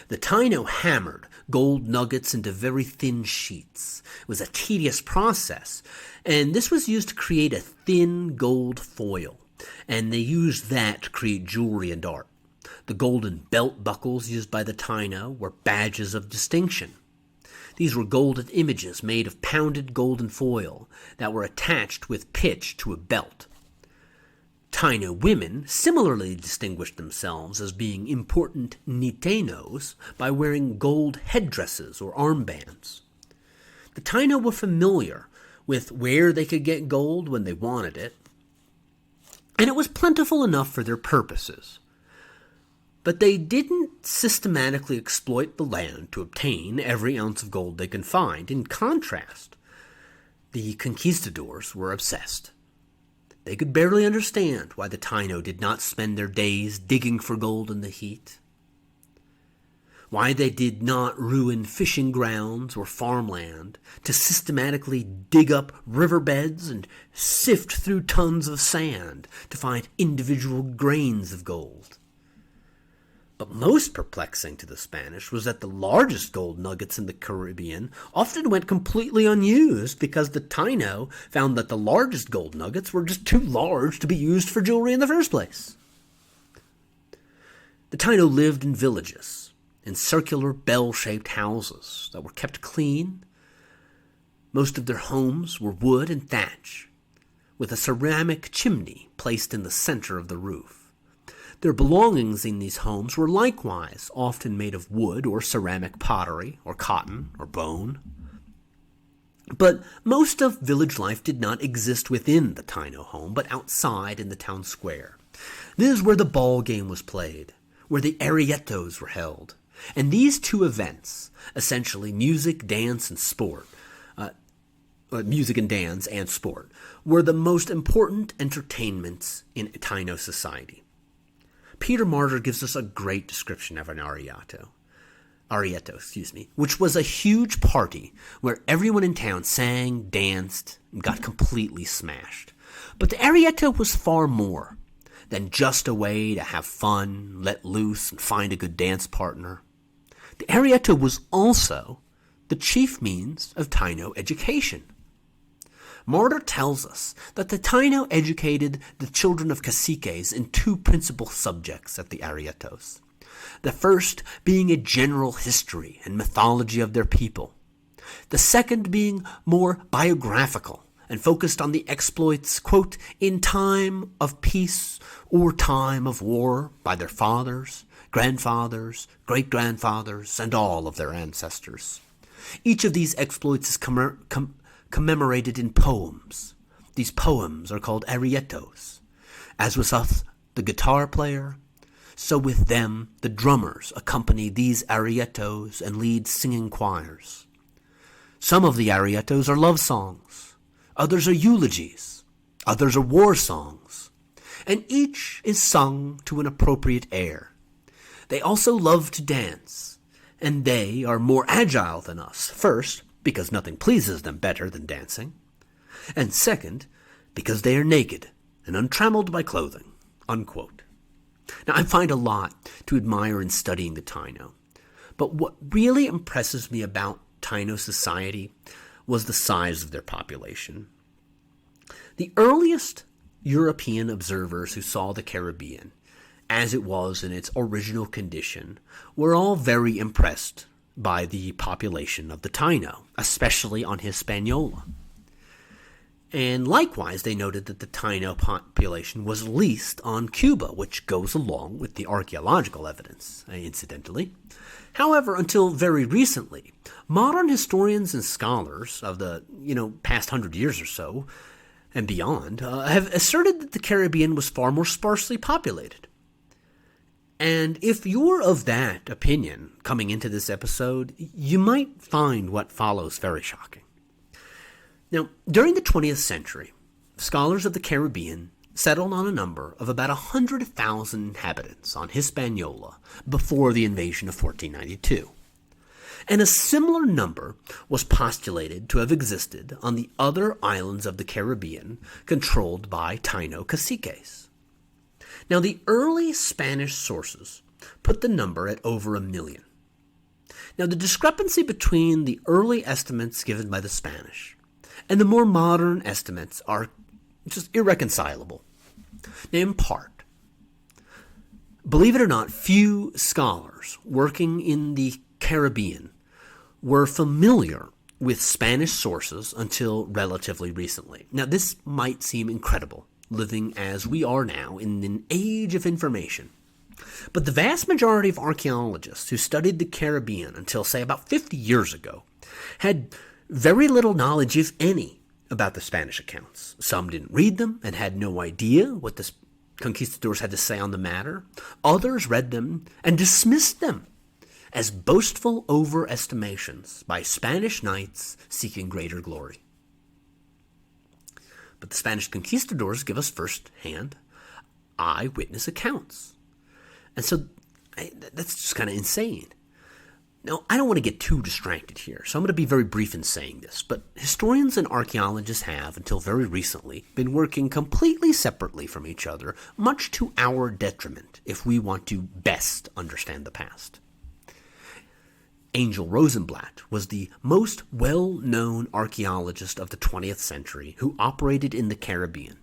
The Taino hammered gold nuggets into very thin sheets. It was a tedious process, and this was used to create a thin gold foil, and they used that to create jewelry and art. The golden belt buckles used by the Taino were badges of distinction. These were golden images made of pounded golden foil that were attached with pitch to a belt. Taino women similarly distinguished themselves as being important nitenos by wearing gold headdresses or armbands. The Taino were familiar with where they could get gold when they wanted it, and it was plentiful enough for their purposes. But they didn't systematically exploit the land to obtain every ounce of gold they could find. In contrast, The conquistadors were obsessed. They could barely understand why the Taino did not spend their days digging for gold in the heat, why they did not ruin fishing grounds or farmland to systematically dig up riverbeds and sift through tons of sand to find individual grains of gold. But most perplexing to the Spanish was that the largest gold nuggets in the Caribbean often went completely unused because the Taino found that the largest gold nuggets were just too large to be used for jewelry in the first place. The Taino lived in villages, in circular bell-shaped houses that were kept clean. Most of their homes were wood and thatch, with a ceramic chimney placed in the center of the roof. Their belongings in these homes were likewise often made of wood or ceramic pottery or cotton or bone. But most of village life did not exist within the Taino home, but outside in the town square. This is where the ball game was played, where the arrietos were held. And these two events, essentially music, dance, and sport, were the most important entertainments in Taino society. Peter Martyr gives us a great description of an arrieto, which was a huge party where everyone in town sang, danced, and got completely smashed. But the arrieto was far more than just a way to have fun, let loose, and find a good dance partner. The arrieto was also the chief means of Taino education. Martyr tells us that the Taino educated the children of caciques in two principal subjects at the arrietos. The first being a general history and mythology of their people. The second being more biographical and focused on the exploits, quote, in time of peace or time of war by their fathers, grandfathers, great-grandfathers, and all of their ancestors. Each of these exploits is commemorated in poems. These poems are called arrietos. As with us, the guitar player, so with them the drummers accompany these arrietos and lead singing choirs. Some of the arrietos are love songs, others are eulogies, others are war songs, and each is sung to an appropriate air. They also love to dance, and they are more agile than us, first, because nothing pleases them better than dancing, and second, because they are naked and untrammeled by clothing, unquote. Now, I find a lot to admire in studying the Taino, but what really impresses me about Taino society was the size of their population. The earliest European observers who saw the Caribbean, as it was in its original condition, were all very impressed by the population of the Taino, especially on Hispaniola. And likewise, they noted that the Taino population was least on Cuba, which goes along with the archaeological evidence, incidentally. However, until very recently, modern historians and scholars of the, past 100 years or so, and beyond, have asserted that the Caribbean was far more sparsely populated. And if you're of that opinion coming into this episode, you might find what follows very shocking. Now, during the 20th century, scholars of the Caribbean settled on a number of about 100,000 inhabitants on Hispaniola before the invasion of 1492. And a similar number was postulated to have existed on the other islands of the Caribbean controlled by Taino caciques. Now, the early Spanish sources put the number at over 1 million. Now, the discrepancy between the early estimates given by the Spanish and the more modern estimates are just irreconcilable. Now, in part, believe it or not, few scholars working in the Caribbean were familiar with Spanish sources until relatively recently. Now, this might seem incredible, living as we are now in an age of information. But the vast majority of archaeologists who studied the Caribbean until, say, about 50 years ago had very little knowledge, if any, about the Spanish accounts. Some didn't read them and had no idea what the conquistadors had to say on the matter. Others read them and dismissed them as boastful overestimations by Spanish knights seeking greater glory. But the Spanish conquistadors give us first-hand eyewitness accounts. And so that's just kind of insane. Now, I don't want to get too distracted here, so I'm going to be very brief in saying this, but historians and archaeologists have, until very recently, been working completely separately from each other, much to our detriment, if we want to best understand the past. Angel Rosenblatt was the most well-known archaeologist of the 20th century who operated in the Caribbean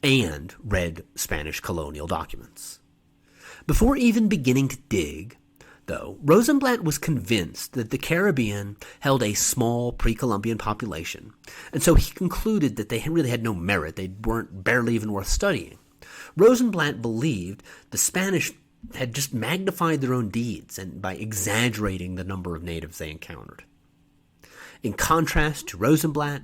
and read Spanish colonial documents. Before even beginning to dig, though, Rosenblatt was convinced that the Caribbean held a small pre-Columbian population, and so he concluded that they really had no merit, they weren't barely even worth studying. Rosenblatt believed the Spanish had just magnified their own deeds and by exaggerating the number of natives they encountered. In contrast to Rosenblatt,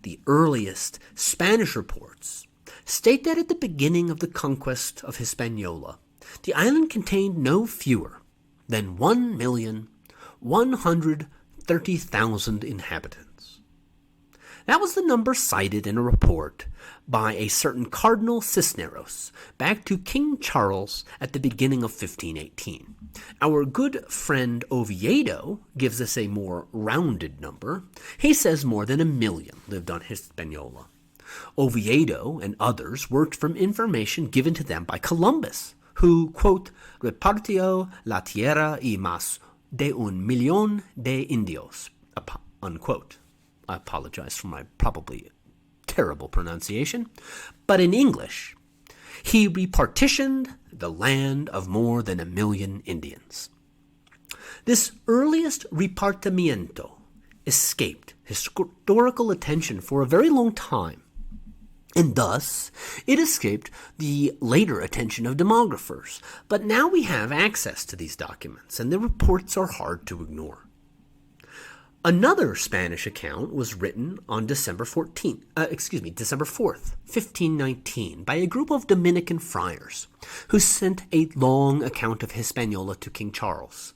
the earliest Spanish reports state that at the beginning of the conquest of Hispaniola, the island contained no fewer than 1,130,000 inhabitants. That was the number cited in a report by a certain Cardinal Cisneros back to King Charles at the beginning of 1518. Our good friend Oviedo gives us a more rounded number. He says more than 1 million lived on Hispaniola. Oviedo and others worked from information given to them by Columbus, who, quote, repartió la tierra y más de 1 millón de indios, unquote. I apologize for my probably terrible pronunciation, but in English, he repartitioned the land of more than 1 million Indians. This earliest repartimiento escaped historical attention for a very long time, and thus it escaped the later attention of demographers. But now we have access to these documents, and the reports are hard to ignore. Another Spanish account was written on December 4th, 1519, by a group of Dominican friars who sent a long account of Hispaniola to King Charles.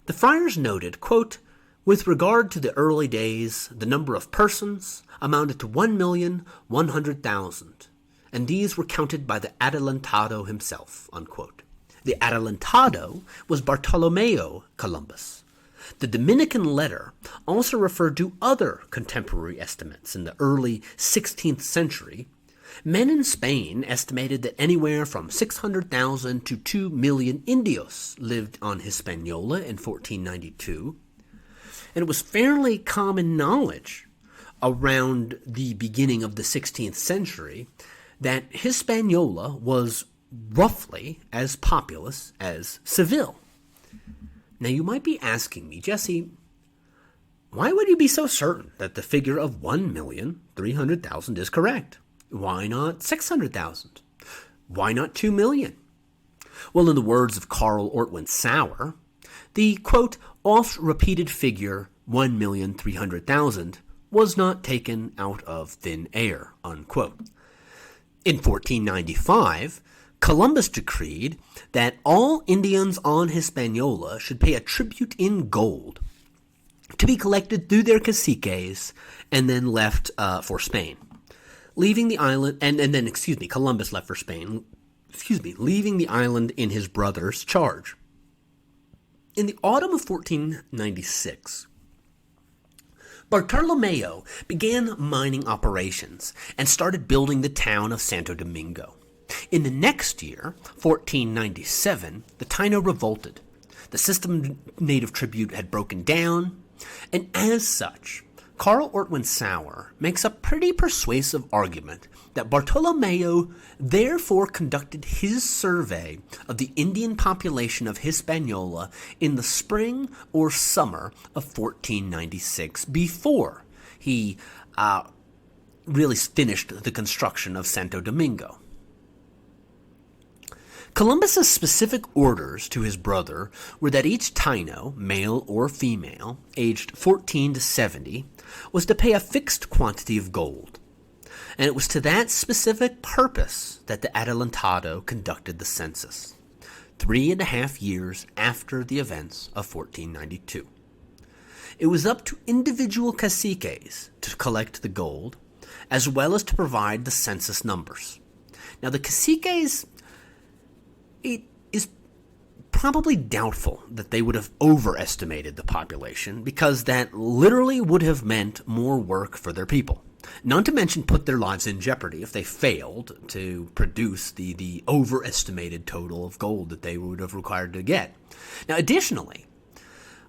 The friars noted, quote, with regard to the early days, the number of persons amounted to 1,100,000, and these were counted by the Adelantado himself, unquote. The Adelantado was Bartolomeo Columbus. The Dominican letter also referred to other contemporary estimates in the early 16th century. Men in Spain estimated that anywhere from 600,000 to 2 million Indios lived on Hispaniola in 1492, and it was fairly common knowledge around the beginning of the 16th century that Hispaniola was roughly as populous as Seville. Now, you might be asking me, Jesse, why would you be so certain that the figure of 1,300,000 is correct? Why not 600,000? Why not 2 million? Well, in the words of Carl Ortwin Sauer, the, quote, oft-repeated figure 1,300,000 was not taken out of thin air, unquote. In 1495, Columbus decreed that all Indians on Hispaniola should pay a tribute in gold to be collected through their caciques and then left for Spain. Leaving the island, Columbus left for Spain, leaving the island in his brother's charge. In the autumn of 1496, Bartolomeo began mining operations and started building the town of Santo Domingo. In the next year, 1497, the Taino revolted. The system of native tribute had broken down, and as such, Carl Ortwin Sauer makes a pretty persuasive argument that Bartolomeo therefore conducted his survey of the Indian population of Hispaniola in the spring or summer of 1496 before he really finished the construction of Santo Domingo. Columbus's specific orders to his brother were that each Taino, male or female, aged 14 to 70, was to pay a fixed quantity of gold. And it was to that specific purpose that the Adelantado conducted the census, 3.5 years after the events of 1492. It was up to individual caciques to collect the gold, as well as to provide the census numbers. Now, the caciques, it is probably doubtful that they would have overestimated the population, because that literally would have meant more work for their people. Not to mention put their lives in jeopardy if they failed to produce the overestimated total of gold that they would have required to get. Now, additionally,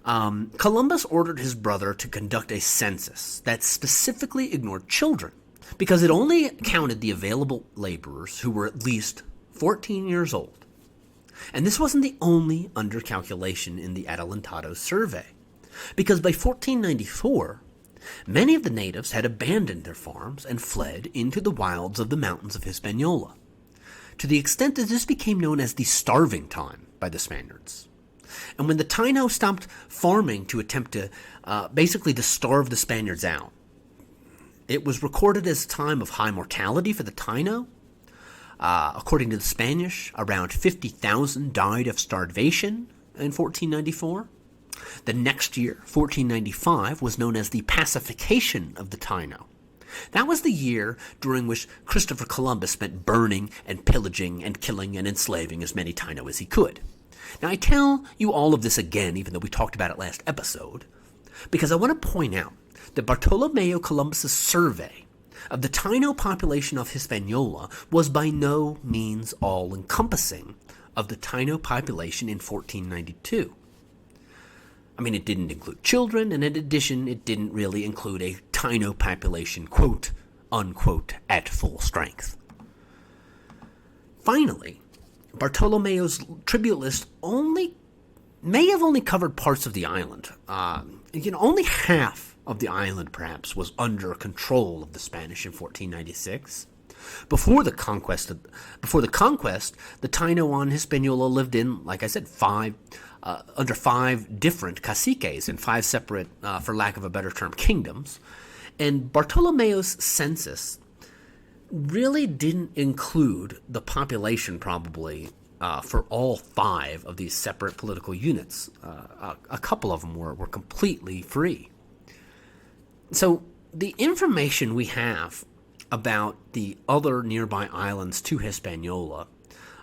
Columbus ordered his brother to conduct a census that specifically ignored children, because it only counted the available laborers who were at least 14 years old. And this wasn't the only undercalculation in the Adelantado survey, because by 1494, many of the natives had abandoned their farms and fled into the wilds of the mountains of Hispaniola, to the extent that this became known as the starving time by the Spaniards. And when the Taino stopped farming to attempt to basically to starve the Spaniards out, it was recorded as a time of high mortality for the Taino. According to the Spanish, around 50,000 died of starvation in 1494. The next year, 1495, was known as the pacification of the Taino. That was the year during which Christopher Columbus spent burning and pillaging and killing and enslaving as many Taino as he could. Now, I tell you all of this again, even though we talked about it last episode, because I want to point out that Bartolomeo Columbus's survey of the Taino population of Hispaniola was by no means all-encompassing of the Taino population in 1492. I mean, it didn't include children, and in addition, it didn't really include a Taino population, quote, unquote, at full strength. Finally, Bartolomeo's tribute list may have only covered parts of the island. Only half of the island, perhaps, was under control of the Spanish in 1496. Before the conquest, the Taino on Hispaniola lived in, like I said, under 5 different caciques and 5 separate, for lack of a better term, kingdoms. And Bartolomeo's census really didn't include the population, probably, for all 5 of these separate political units. A couple of them were completely free. So the information we have about the other nearby islands to Hispaniola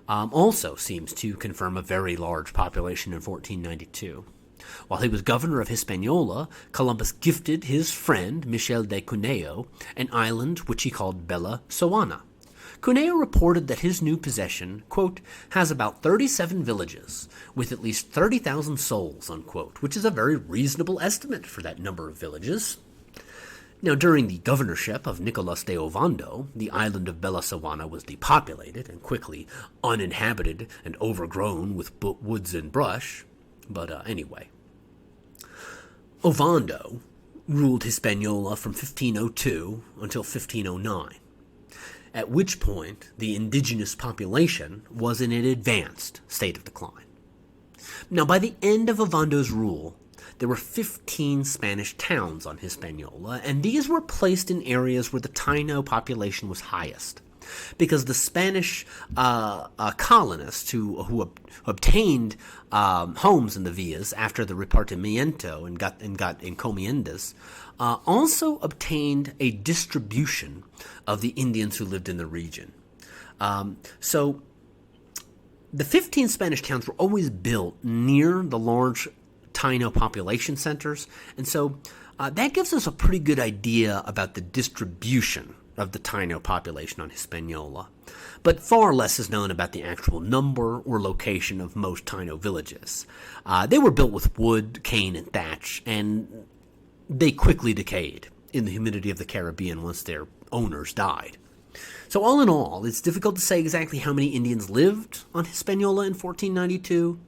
also seems to confirm a very large population in 1492. While he was governor of Hispaniola, Columbus gifted his friend Michel de Cuneo an island which he called Bella Soana. Cuneo reported that his new possession, quote, has about 37 villages with at least 30,000 souls, unquote, which is a very reasonable estimate for that number of villages. Now, during the governorship of Nicolas de Ovando, the island of Bella Soana was depopulated and quickly uninhabited and overgrown with woods and brush. But anyway, Ovando ruled Hispaniola from 1502 until 1509, at which point the indigenous population was in an advanced state of decline. Now, by the end of Ovando's rule, there were 15 Spanish towns on Hispaniola, and these were placed in areas where the Taino population was highest, because the Spanish colonists who obtained homes in the villas after the repartimiento and got encomiendas also obtained a distribution of the Indians who lived in the region. So the 15 Spanish towns were always built near the large Taino population centers, and so that gives us a pretty good idea about the distribution of the Taino population on Hispaniola, but far less is known about the actual number or location of most Taino villages. They were built with wood, cane, and thatch, and they quickly decayed in the humidity of the Caribbean once their owners died. So all in all, it's difficult to say exactly how many Indians lived on Hispaniola in 1492,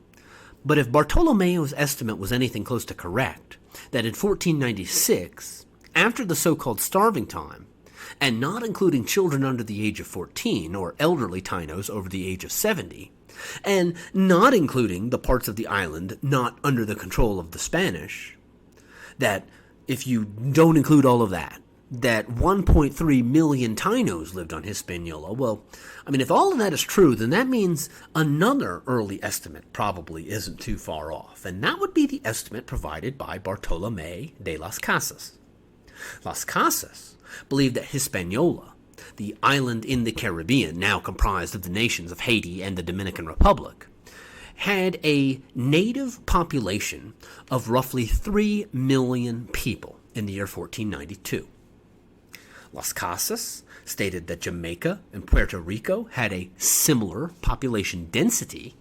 but if Bartolomeo's estimate was anything close to correct, that in 1496, after the so-called starving time, and not including children under the age of 14 or elderly Tainos over the age of 70, and not including the parts of the island not under the control of the Spanish, that if you don't include all of that 1.3 million Tainos lived on Hispaniola. Well, I mean, if all of that is true, then that means another early estimate probably isn't too far off, and that would be the estimate provided by Bartolomé de las Casas. Las Casas believed that Hispaniola, the island in the Caribbean now comprised of the nations of Haiti and the Dominican Republic, had a native population of roughly 3 million people in the year 1492. Las Casas stated that Jamaica and Puerto Rico had a similar population density,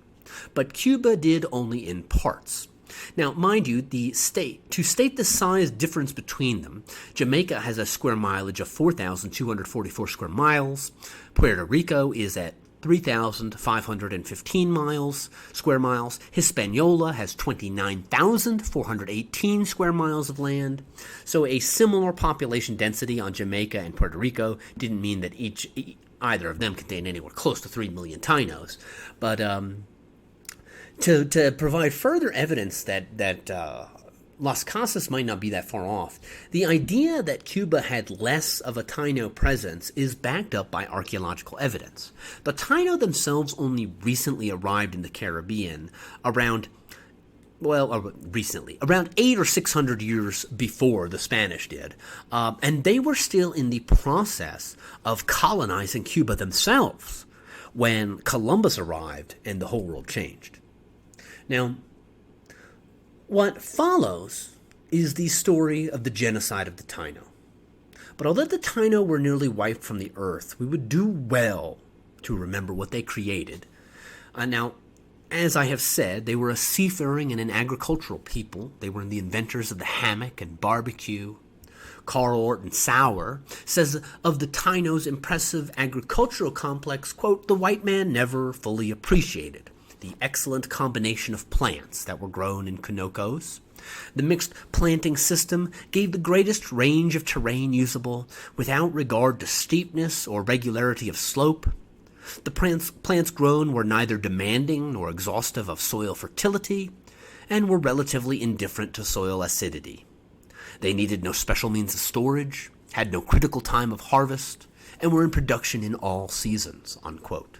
but Cuba did only in parts. Now, mind you, to state the size difference between them, Jamaica has a square mileage of 4,244 square miles. Puerto Rico is at 3,515 square miles. Hispaniola has 29,418 square miles of land. So a similar population density on Jamaica and Puerto Rico didn't mean that either of them contained anywhere close to 3 million Tainos. But to provide further evidence that Las Casas might not be that far off, the idea that Cuba had less of a Taino presence is backed up by archaeological evidence. The Taino themselves only recently arrived in the Caribbean around 800 or 600 years before the Spanish did, and they were still in the process of colonizing Cuba themselves when Columbus arrived and the whole world changed. Now, what follows is the story of the genocide of the Taino. But although the Taino were nearly wiped from the earth, we would do well to remember what they created. Now, as I have said, they were a seafaring and an agricultural people. They were the inventors of the hammock and barbecue. Carl Orton Sauer says of the Taino's impressive agricultural complex, quote, "The white man never fully appreciated the excellent combination of plants that were grown in Conocos. The mixed planting system gave the greatest range of terrain usable without regard to steepness or regularity of slope. The plants grown were neither demanding nor exhaustive of soil fertility and were relatively indifferent to soil acidity. They needed no special means of storage, had no critical time of harvest, and were in production in all seasons," unquote.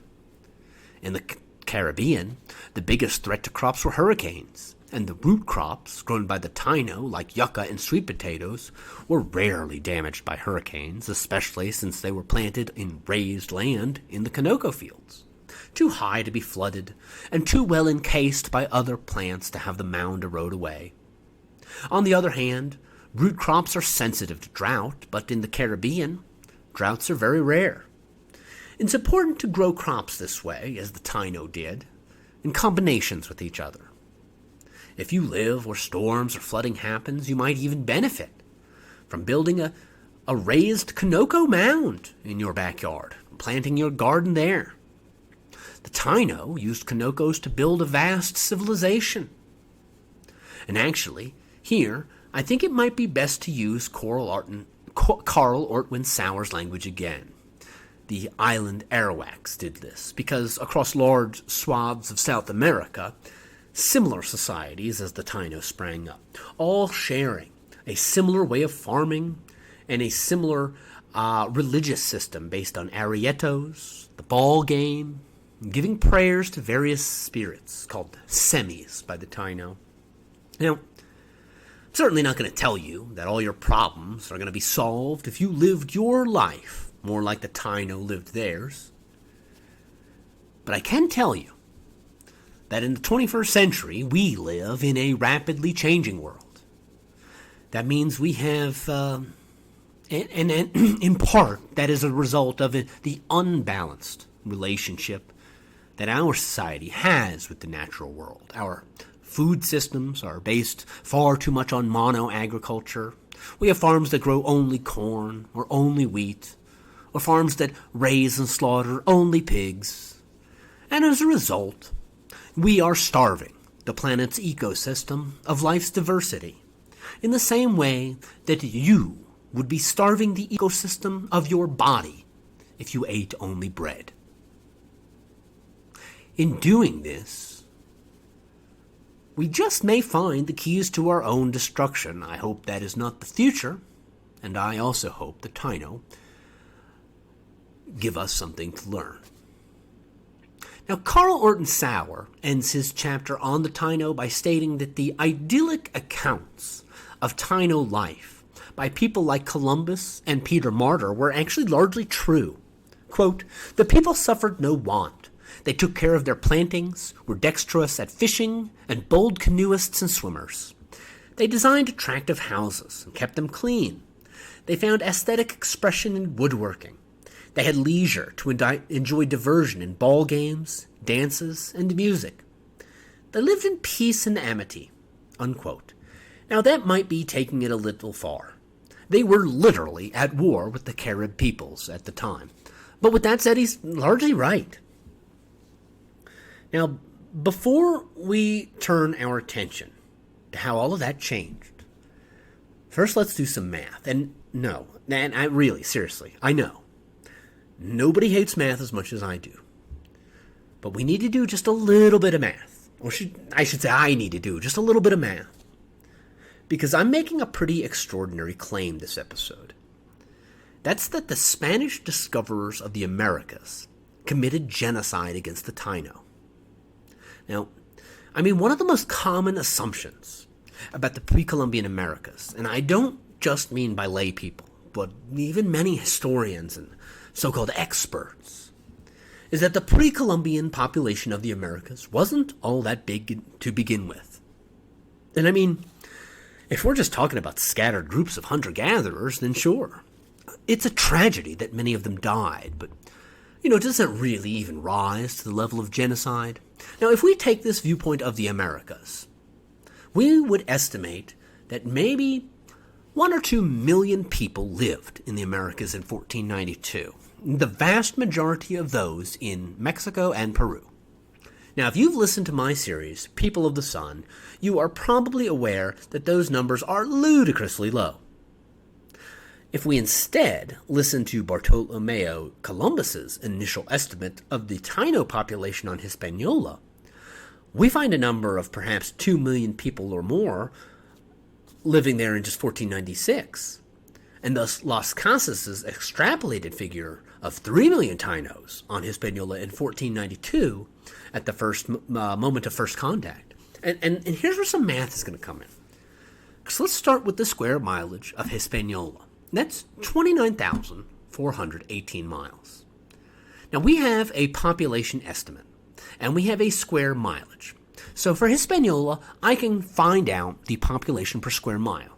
In the Caribbean, the biggest threat to crops were hurricanes, and the root crops grown by the Taino, like yucca and sweet potatoes, were rarely damaged by hurricanes, especially since they were planted in raised land in the Conoco fields, too high to be flooded, and too well encased by other plants to have the mound erode away. On the other hand, root crops are sensitive to drought, but in the Caribbean, droughts are very rare. It's important to grow crops this way, as the Taino did, in combinations with each other. If you live where storms or flooding happens, you might even benefit from building a raised Conoco mound in your backyard, planting your garden there. The Taino used Conocos to build a vast civilization. And actually, here, I think it might be best to use Carl Ortwin Sauer's language again. The island Arawaks did this, because across large swaths of South America, similar societies as the Taino sprang up, all sharing a similar way of farming and a similar religious system based on arietos, the ball game, giving prayers to various spirits called semis by the Taino. Now, I'm certainly not going to tell you that all your problems are going to be solved if you lived your life more like the Taino lived theirs. But I can tell you that in the 21st century, we live in a rapidly changing world. That means we have, and in part, that is a result of the unbalanced relationship that our society has with the natural world. Our food systems are based far too much on mono-agriculture. We have farms that grow only corn or only wheat, or farms that raise and slaughter only pigs. And as a result, we are starving the planet's ecosystem of life's diversity, in the same way that you would be starving the ecosystem of your body if you ate only bread. In doing this, we just may find the keys to our own destruction. I hope that is not the future, and I also hope the Taino give us something to learn. Now, Carl Orton Sauer ends his chapter on the Taino by stating that the idyllic accounts of Taino life by people like Columbus and Peter Martyr were actually largely true. Quote, "The people suffered no want. They took care of their plantings, were dexterous at fishing, and bold canoeists and swimmers. They designed attractive houses and kept them clean. They found aesthetic expression in woodworking. They had leisure to enjoy diversion in ball games, dances, and music. They lived in peace and amity." Unquote. Now that might be taking it a little far. They were literally at war with the Carib peoples at the time. But with that said, he's largely right. Now, before we turn our attention to how all of that changed, first let's do some math. And I really, seriously, I know, nobody hates math as much as I do. But we need to do just a little bit of math. I should say I need to do just a little bit of math. Because I'm making a pretty extraordinary claim this episode. That's that the Spanish discoverers of the Americas committed genocide against the Taino. Now, one of the most common assumptions about the pre-Columbian Americas, and I don't just mean by lay people, but even many historians and so-called experts, is that the pre-Columbian population of the Americas wasn't all that big to begin with. And if we're just talking about scattered groups of hunter-gatherers, then sure. It's a tragedy that many of them died, but, does that really even rise to the level of genocide? Now, if we take this viewpoint of the Americas, we would estimate that maybe 1 or 2 million people lived in the Americas in 1492. The vast majority of those in Mexico and Peru. Now, if you've listened to my series, People of the Sun, you are probably aware that those numbers are ludicrously low. If we instead listen to Bartolomeo Columbus's initial estimate of the Taino population on Hispaniola, we find a number of perhaps 2 million people or more living there in just 1496. And thus Las Casas' extrapolated figure of 3 million Tainos on Hispaniola in 1492 at the first moment of first contact. And here's where some math is going to come in. So let's start with the square mileage of Hispaniola. That's 29,418 miles. Now we have a population estimate, and we have a square mileage. So for Hispaniola, I can find out the population per square mile.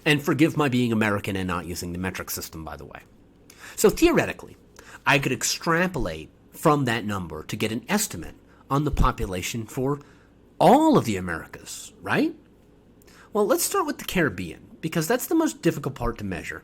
And forgive my being American and not using the metric system, by the way. So theoretically, I could extrapolate from that number to get an estimate on the population for all of the Americas, right? Well, let's start with the Caribbean, because that's the most difficult part to measure.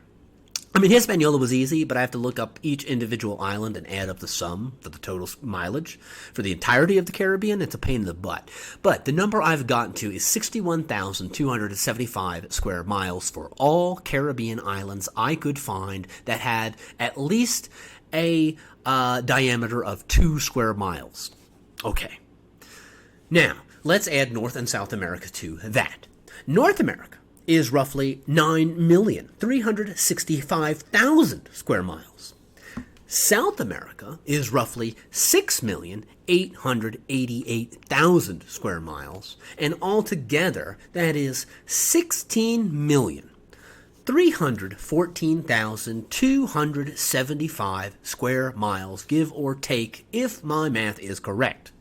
Hispaniola was easy, but I have to look up each individual island and add up the sum for the total mileage. For the entirety of the Caribbean, it's a pain in the butt. But the number I've gotten to is 61,275 square miles for all Caribbean islands I could find that had at least a diameter of 2 square miles. Okay. Now, let's add North and South America to that. North America is roughly 9,365,000 square miles. South America is roughly 6,888,000 square miles, and altogether that is 16,314,275 square miles, give or take, if my math is correct.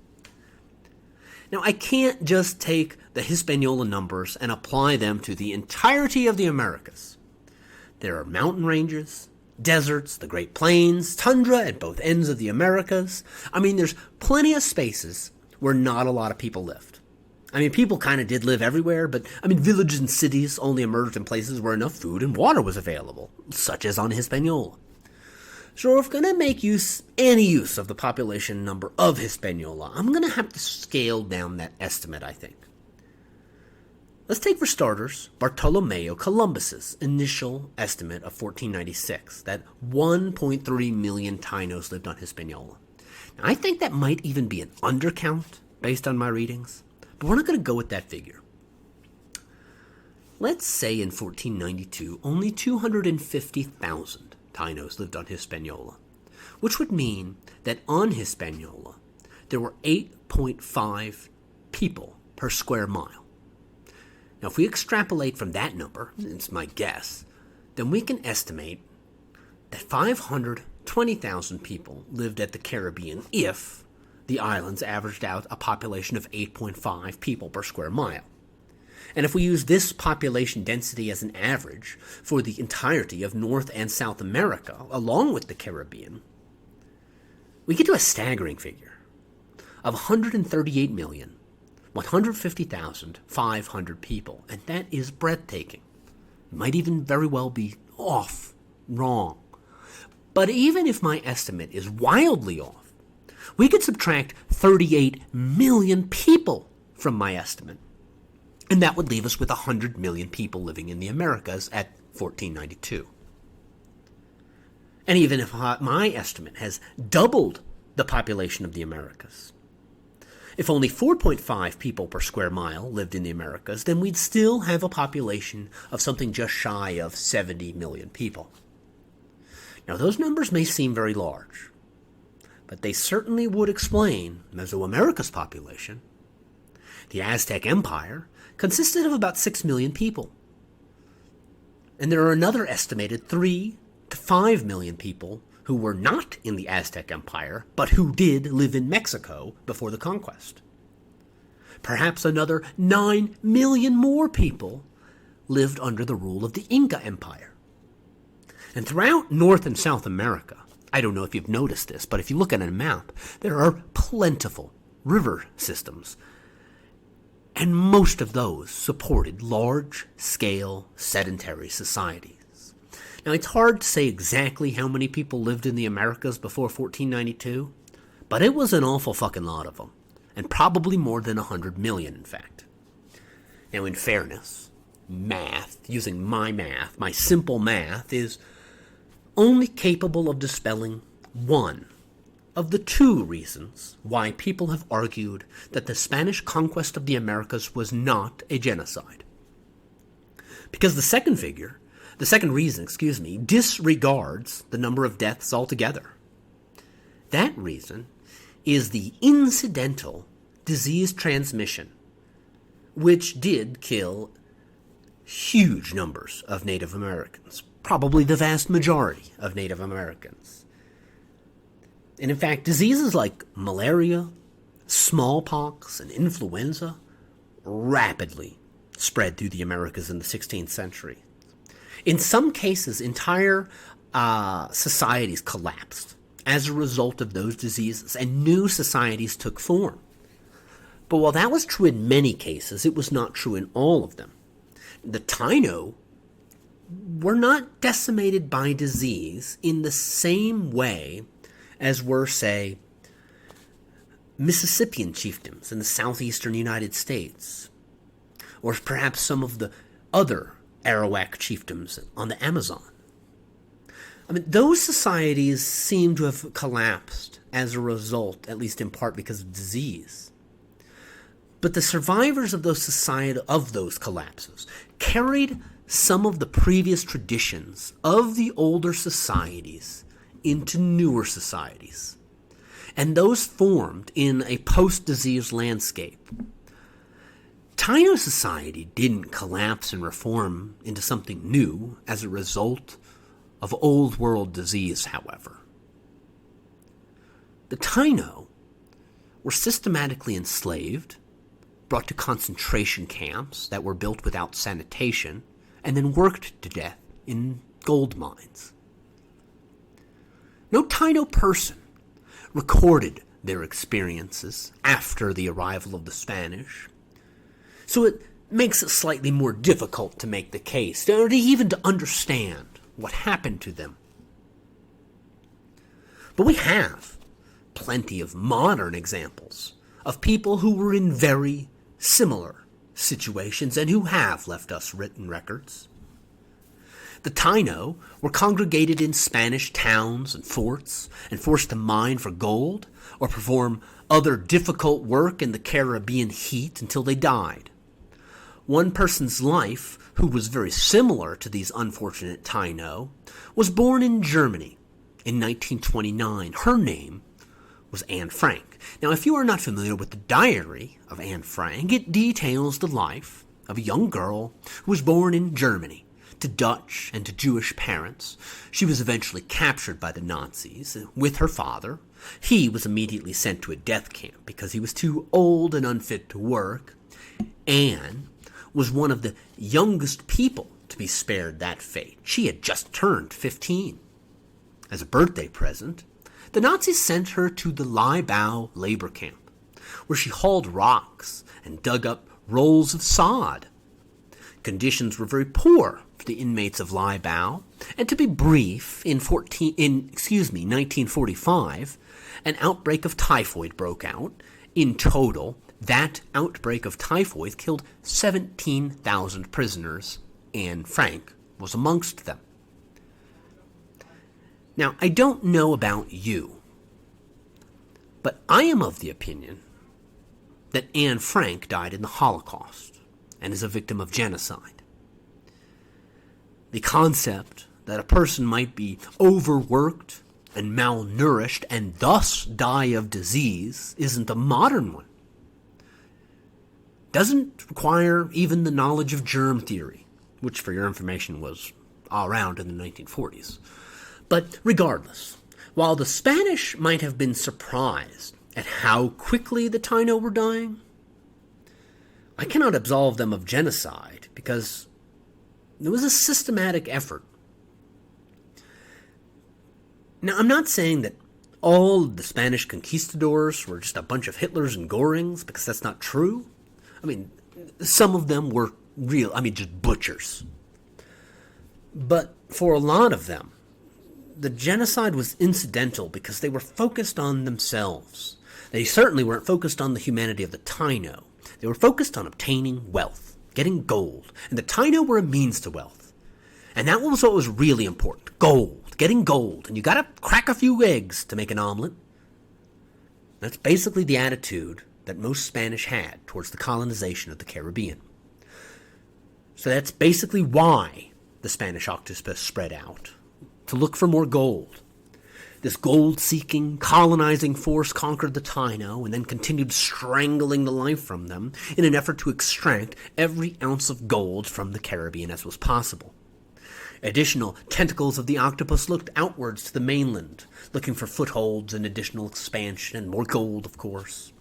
Now, I can't just take the Hispaniola numbers and apply them to the entirety of the Americas. There are mountain ranges, deserts, the Great Plains, tundra at both ends of the Americas. There's plenty of spaces where not a lot of people lived. People kind of did live everywhere, but, villages and cities only emerged in places where enough food and water was available, such as on Hispaniola. So if we're going to make any use of the population number of Hispaniola, I'm going to have to scale down that estimate, I think. Let's take for starters Bartolomeo Columbus's initial estimate of 1496, that 1.3 million Tainos lived on Hispaniola. Now, I think that might even be an undercount based on my readings, but we're not going to go with that figure. Let's say in 1492 only 250,000 Tainos lived on Hispaniola, which would mean that on Hispaniola there were 8.5 people per square mile. Now, if we extrapolate from that number, it's my guess, then we can estimate that 520,000 people lived at the Caribbean if the islands averaged out a population of 8.5 people per square mile. And if we use this population density as an average for the entirety of North and South America, along with the Caribbean, we get to a staggering figure of 138,150,500 people, and that is breathtaking. It might even very well be wrong. But even if my estimate is wildly off, we could subtract 38 million people from my estimate, and that would leave us with 100 million people living in the Americas at 1492. And even if my estimate has doubled the population of the Americas, if only 4.5 people per square mile lived in the Americas, then we'd still have a population of something just shy of 70 million people. Now, those numbers may seem very large, but they certainly would explain Mesoamerica's population. The Aztec Empire consisted of about 6 million people, and there are another estimated 3 to 5 million people who were not in the Aztec Empire, but who did live in Mexico before the conquest. Perhaps another 9 million more people lived under the rule of the Inca Empire. And throughout North and South America, I don't know if you've noticed this, but if you look at a map, there are plentiful river systems, and most of those supported large-scale sedentary societies. Now, it's hard to say exactly how many people lived in the Americas before 1492, but it was an awful fucking lot of them, and probably more than 100 million, in fact. Now, in fairness, using my simple math, is only capable of dispelling one of the two reasons why people have argued that the Spanish conquest of the Americas was not a genocide. Because the second reason, disregards the number of deaths altogether. That reason is the incidental disease transmission, which did kill huge numbers of Native Americans, probably the vast majority of Native Americans. And in fact, diseases like malaria, smallpox, and influenza rapidly spread through the Americas in the 16th century. In some cases, entire societies collapsed as a result of those diseases, and new societies took form. But while that was true in many cases, it was not true in all of them. The Taino were not decimated by disease in the same way as were, say, Mississippian chiefdoms in the southeastern United States, or perhaps some of the other Arawak chiefdoms on the Amazon. I mean, those societies seem to have collapsed as a result, at least in part because of disease. But the survivors of those collapses carried some of the previous traditions of the older societies into newer societies, and those formed in a post-disease landscape. Taino society didn't collapse and reform into something new as a result of old world disease, however. The Taino were systematically enslaved, brought to concentration camps that were built without sanitation, and then worked to death in gold mines. No Taino person recorded their experiences after the arrival of the Spanish, so it makes it slightly more difficult to make the case, or even to understand what happened to them. But we have plenty of modern examples of people who were in very similar situations and who have left us written records. The Taino were congregated in Spanish towns and forts and forced to mine for gold or perform other difficult work in the Caribbean heat until they died. One person's life, who was very similar to these unfortunate Taino, was born in Germany in 1929. Her name was Anne Frank. Now, if you are not familiar with the diary of Anne Frank, it details the life of a young girl who was born in Germany to Dutch and to Jewish parents, she was eventually captured by the Nazis with her father. He was immediately sent to a death camp because he was too old and unfit to work. Anne was one of the youngest people to be spared that fate. She had just turned 15. As a birthday present, the Nazis sent her to the Liebau labor camp, where she hauled rocks and dug up rolls of sod. Conditions were very poor for the inmates of Liebau, and to be brief, in 1945, an outbreak of typhoid broke out. In total, that outbreak of typhoid killed 17,000 prisoners, and Frank was amongst them. Now, I don't know about you, but I am of the opinion that Anne Frank died in the Holocaust and is a victim of genocide. The concept that a person might be overworked and malnourished and thus die of disease isn't a modern one. Doesn't require even the knowledge of germ theory, which for your information was around in the 1940s. But regardless, while the Spanish might have been surprised at how quickly the Taino were dying, I cannot absolve them of genocide because it was a systematic effort. Now, I'm not saying that all the Spanish conquistadors were just a bunch of Hitlers and Gorings, because that's not true. I mean, some of them were just butchers. But for a lot of them, the genocide was incidental because they were focused on themselves. They certainly weren't focused on the humanity of the Taino. They were focused on obtaining wealth, getting gold, and the Taino were a means to wealth. And that was what was really important, gold, getting gold. And you gotta crack a few eggs to make an omelet. That's basically the attitude that most Spanish had towards the colonization of the Caribbean. So that's basically why the Spanish octopus spread out, to look for more gold. This gold-seeking, colonizing force conquered the Taino and then continued strangling the life from them in an effort to extract every ounce of gold from the Caribbean as was possible. Additional tentacles of the octopus looked outwards to the mainland, looking for footholds and additional expansion and more gold, of course.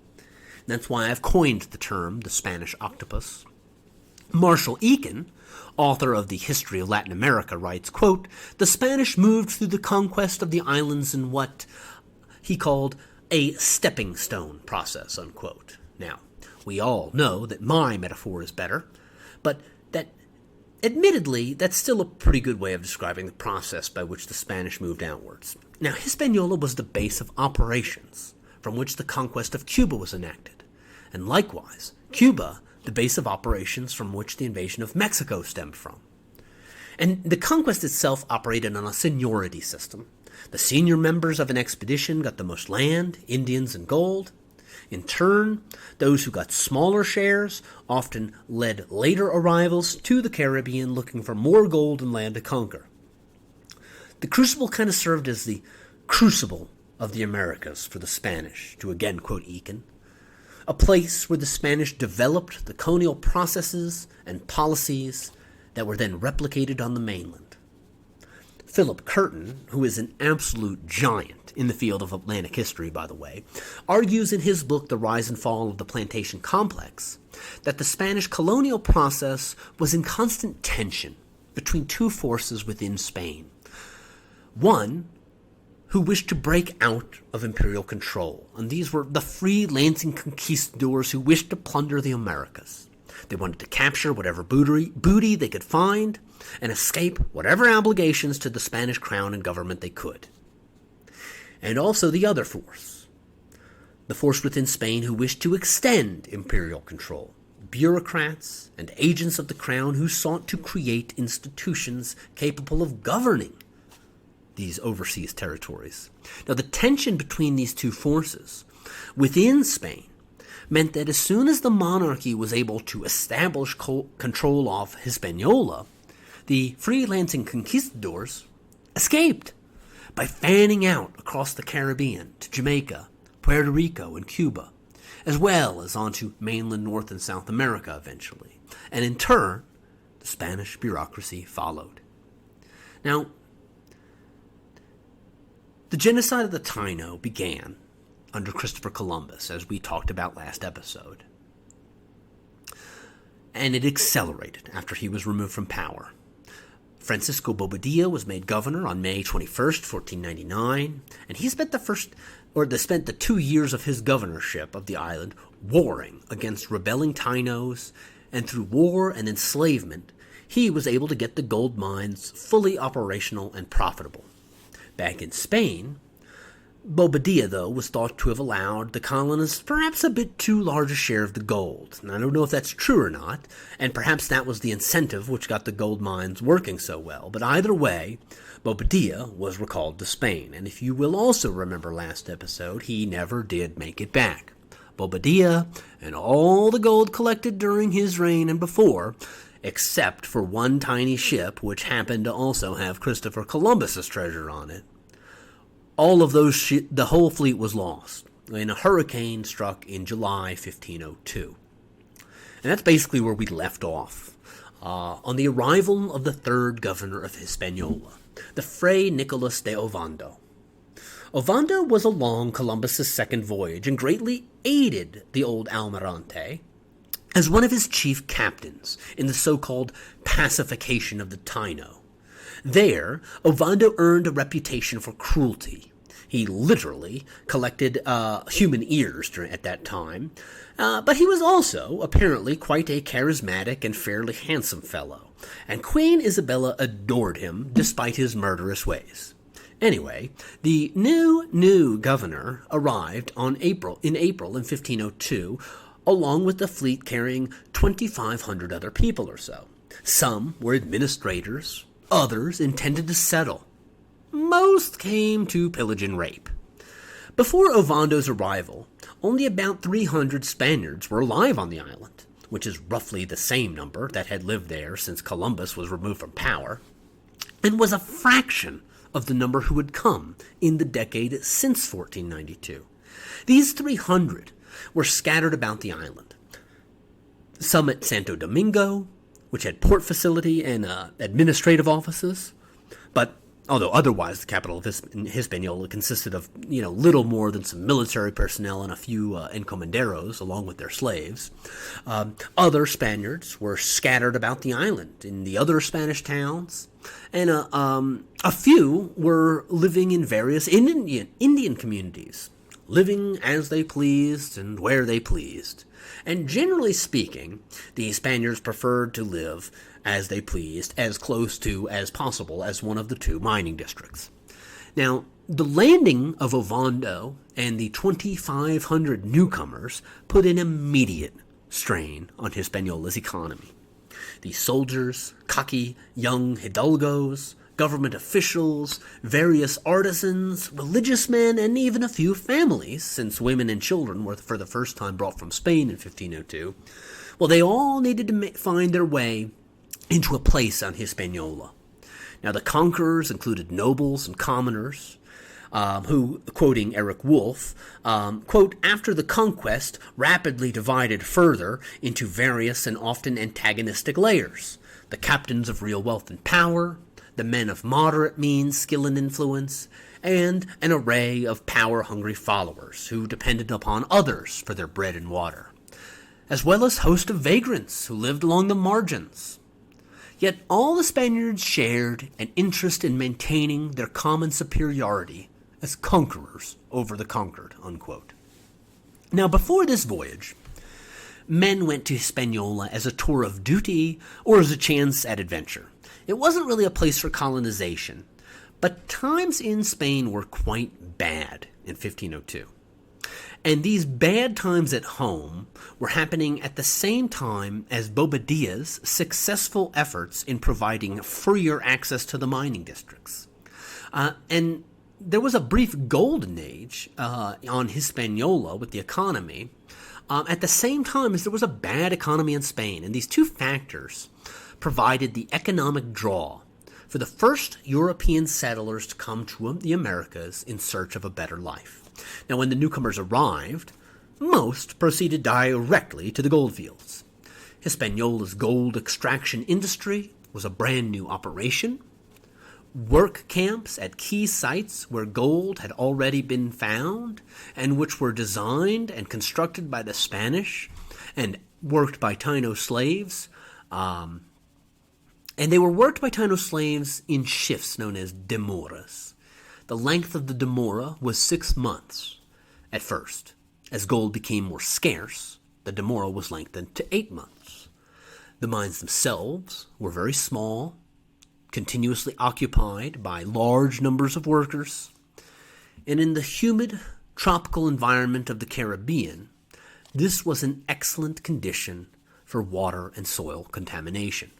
That's why I've coined the term the Spanish octopus. Marshall Eakin, author of the History of Latin America, writes, quote, "The Spanish moved through the conquest of the islands in what he called a stepping stone process," unquote. Now, we all know that my metaphor is better, but that, admittedly, that's still a pretty good way of describing the process by which the Spanish moved outwards. Now, Hispaniola was the base of operations from which the conquest of Cuba was enacted, and likewise, Cuba the base of operations from which the invasion of Mexico stemmed from. And the conquest itself operated on a seniority system. The senior members of an expedition got the most land, Indians, and gold. In turn, those who got smaller shares often led later arrivals to the Caribbean looking for more gold and land to conquer. The crucible kind of served as the crucible of the Americas for the Spanish, to again quote Eakin, a place where the Spanish developed the colonial processes and policies that were then replicated on the mainland. Philip Curtin, who is an absolute giant in the field of Atlantic history, by the way, argues in his book The Rise and Fall of the Plantation Complex that the Spanish colonial process was in constant tension between two forces within Spain. One, who wished to break out of imperial control, and these were the freelancing conquistadors who wished to plunder the Americas. They wanted to capture whatever booty they could find and escape whatever obligations to the Spanish crown and government they could. And also the other force, the force within Spain who wished to extend imperial control, bureaucrats and agents of the crown who sought to create institutions capable of governing these overseas territories. Now, the tension between these two forces within Spain meant that as soon as the monarchy was able to establish control of Hispaniola, the freelancing conquistadors escaped by fanning out across the Caribbean to Jamaica, Puerto Rico, and Cuba, as well as onto mainland North and South America eventually. And in turn, the Spanish bureaucracy followed. Now, the genocide of the Taino began under Christopher Columbus, as we talked about last episode. And it accelerated after he was removed from power. Francisco Bobadilla was made governor on May 21st, 1499, and he spent the 2 years of his governorship of the island warring against rebelling Tainos, and through war and enslavement, he was able to get the gold mines fully operational and profitable. Back in Spain, Bobadilla, though, was thought to have allowed the colonists perhaps a bit too large a share of the gold. And I don't know if that's true or not, and perhaps that was the incentive which got the gold mines working so well. But either way, Bobadilla was recalled to Spain, and if you will also remember last episode, he never did make it back. Bobadilla and all the gold collected during his reign and before, except for one tiny ship which happened to also have Christopher Columbus's treasure on it. All of those the whole fleet was lost when a hurricane struck in July 1502. And that's basically where we left off. On the arrival of the third governor of Hispaniola, the Fray Nicolas de Ovando. Ovando was along Columbus's second voyage and greatly aided the old Almirante as one of his chief captains in the so-called pacification of the Taino. There, Ovando earned a reputation for cruelty. He literally collected human ears at that time, but he was also apparently quite a charismatic and fairly handsome fellow, and Queen Isabella adored him despite his murderous ways. Anyway, the new governor arrived in April in 1502, along with the fleet carrying 2,500 other people or so. Some were administrators, others intended to settle. Most came to pillage and rape. Before Ovando's arrival, only about 300 Spaniards were alive on the island, which is roughly the same number that had lived there since Columbus was removed from power, and was a fraction of the number who had come in the decade since 1492. These 300 were scattered about the island, some at Santo Domingo, which had port facility and administrative offices, but although otherwise the capital of Hispaniola consisted of little more than some military personnel and a few encomenderos along with their slaves, other Spaniards were scattered about the island in the other Spanish towns, and a few were living in various Indian communities, living as they pleased and where they pleased. And generally speaking, the Spaniards preferred to live as they pleased, as close to as possible as one of the two mining districts. Now, the landing of Ovando and the 2,500 newcomers put an immediate strain on Hispaniola's economy. The soldiers, cocky young hidalgos, government officials, various artisans, religious men, and even a few families, since women and children were for the first time brought from Spain in 1502, well, they all needed to find their way into a place on Hispaniola. Now, the conquerors included nobles and commoners, who, quoting Eric Wolfe, quote, after the conquest rapidly divided further into various and often antagonistic layers, the captains of real wealth and power, the men of moderate means, skill, and influence, and an array of power-hungry followers who depended upon others for their bread and water, as well as hosts of vagrants who lived along the margins. Yet all the Spaniards shared an interest in maintaining their common superiority as conquerors over the conquered, unquote. Now, before this voyage, men went to Hispaniola as a tour of duty or as a chance at adventure. It wasn't really a place for colonization, but times in Spain were quite bad in 1502. And these bad times at home were happening at the same time as Bobadilla's successful efforts in providing freer access to the mining districts. And there was a brief golden age on Hispaniola with the economy at the same time as there was a bad economy in Spain. And these two factors provided the economic draw for the first European settlers to come to the Americas in search of a better life. Now, when the newcomers arrived, most proceeded directly to the goldfields. Hispaniola's gold extraction industry was a brand new operation. Work camps at key sites where gold had already been found and which were designed and constructed by the Spanish and worked by Taino slaves. And they were worked by Taino slaves in shifts known as demoras. The length of the demora was 6 months at first. As gold became more scarce, the demora was lengthened to 8 months. The mines themselves were very small, continuously occupied by large numbers of workers, and in the humid, tropical environment of the Caribbean, this was an excellent condition for water and soil contamination.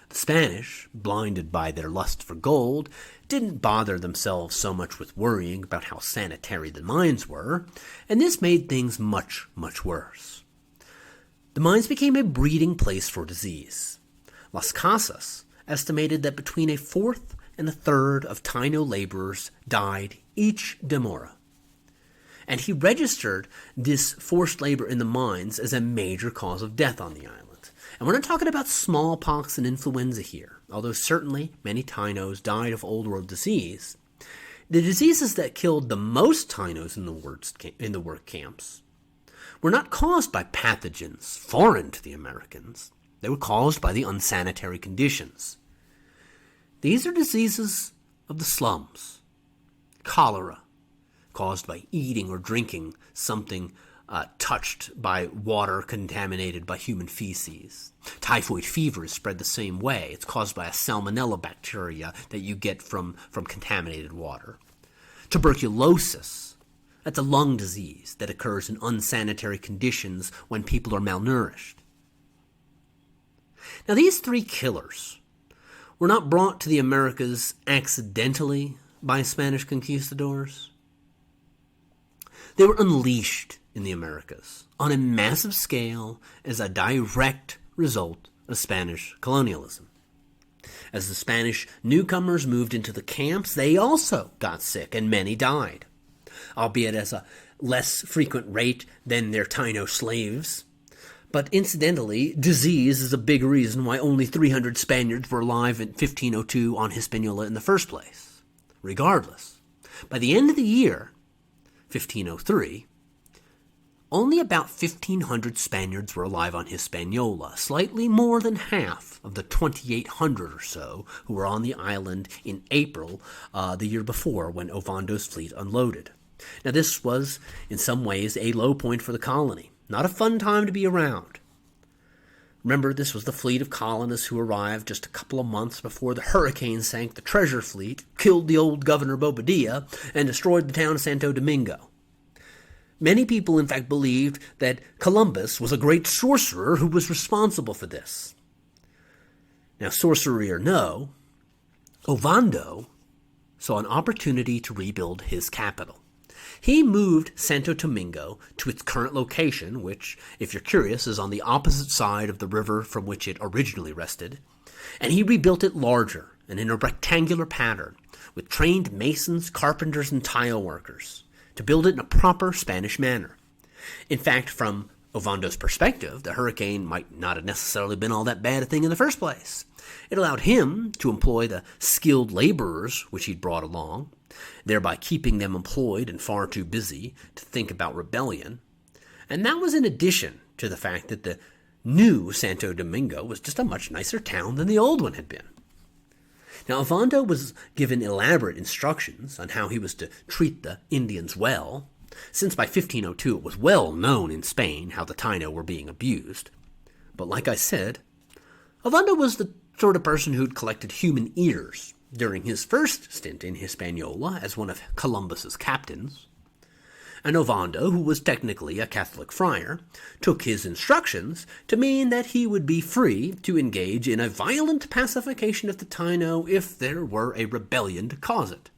The Spanish, blinded by their lust for gold, didn't bother themselves so much with worrying about how sanitary the mines were, and this made things much, much worse. The mines became a breeding place for disease. Las Casas estimated that between a fourth and a third of Taino laborers died each demora. And he registered this forced labor in the mines as a major cause of death on the island. And we're not talking about smallpox and influenza here, although certainly many Tainos died of Old World disease. The diseases that killed the most Tainos in the work camps were not caused by pathogens foreign to the Americans. They were caused by the unsanitary conditions. These are diseases of the slums. Cholera, caused by eating or drinking something touched by water contaminated by human feces. Typhoid fever is spread the same way. It's caused by a salmonella bacteria that you get from contaminated water. Tuberculosis, that's a lung disease that occurs in unsanitary conditions when people are malnourished. Now, these three killers were not brought to the Americas accidentally by Spanish conquistadors. They were unleashed in the Americas on a massive scale as a direct result of Spanish colonialism. As the Spanish newcomers moved into the camps, they also got sick and many died, albeit at a less frequent rate than their Taino slaves. But incidentally, disease is a big reason why only 300 Spaniards were alive in 1502 on Hispaniola in the first place. Regardless, by the end of the year, 1503, only about 1,500 Spaniards were alive on Hispaniola, slightly more than half of the 2,800 or so who were on the island in April the year before when Ovondo's fleet unloaded. Now this was, in some ways, a low point for the colony. Not a fun time to be around. Remember, this was the fleet of colonists who arrived just a couple of months before the hurricane sank the treasure fleet, killed the old Governor Bobadilla, and destroyed the town of Santo Domingo. Many people, in fact, believed that Columbus was a great sorcerer who was responsible for this. Now, sorcery or no, Ovando saw an opportunity to rebuild his capital. He moved Santo Domingo to its current location, which, if you're curious, is on the opposite side of the river from which it originally rested, and he rebuilt it larger and in a rectangular pattern, with trained masons, carpenters, and tile workers, to build it in a proper Spanish manner. In fact, from Ovondo's perspective, the hurricane might not have necessarily been all that bad a thing in the first place. It allowed him to employ the skilled laborers which he'd brought along, thereby keeping them employed and far too busy to think about rebellion. And that was in addition to the fact that the new Santo Domingo was just a much nicer town than the old one had been. Now, Ovando was given elaborate instructions on how he was to treat the Indians well, since by 1502 it was well known in Spain how the Taino were being abused. But like I said, Ovando was the sort of person who'd collected human ears during his first stint in Hispaniola as one of Columbus's captains. And Ovando, who was technically a Catholic friar, took his instructions to mean that he would be free to engage in a violent pacification of the Taino if there were a rebellion to cause it,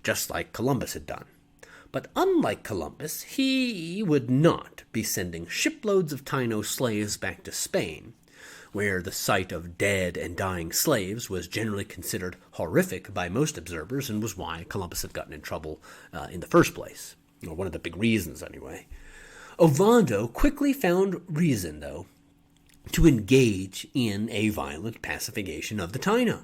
just like Columbus had done. But unlike Columbus, he would not be sending shiploads of Taino slaves back to Spain, where the sight of dead and dying slaves was generally considered horrific by most observers and was why Columbus had gotten in trouble in the first place. Or one of the big reasons, anyway. Ovando quickly found reason, though, to engage in a violent pacification of the Taino.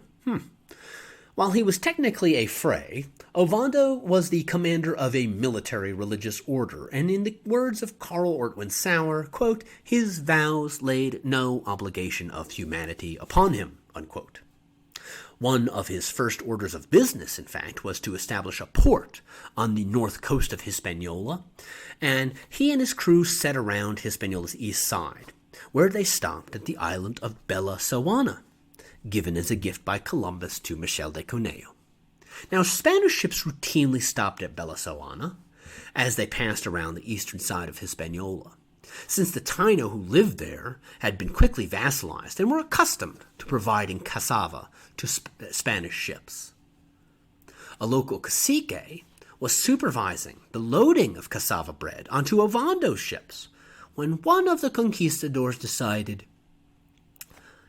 While he was technically a Frey, Ovando was the commander of a military religious order, and in the words of Karl Ortwin Sauer, quote, his vows laid no obligation of humanity upon him, unquote. One of his first orders of business, in fact, was to establish a port on the north coast of Hispaniola, and he and his crew set around Hispaniola's east side, where they stopped at the island of Bella Soana, given as a gift by Columbus to Michel de Cornejo. Now, Spanish ships routinely stopped at Bella Soana as they passed around the eastern side of Hispaniola, since the Taino who lived there had been quickly vassalized and were accustomed to providing cassava to Spanish ships. A local cacique was supervising the loading of cassava bread onto Ovando's ships when one of the conquistadors decided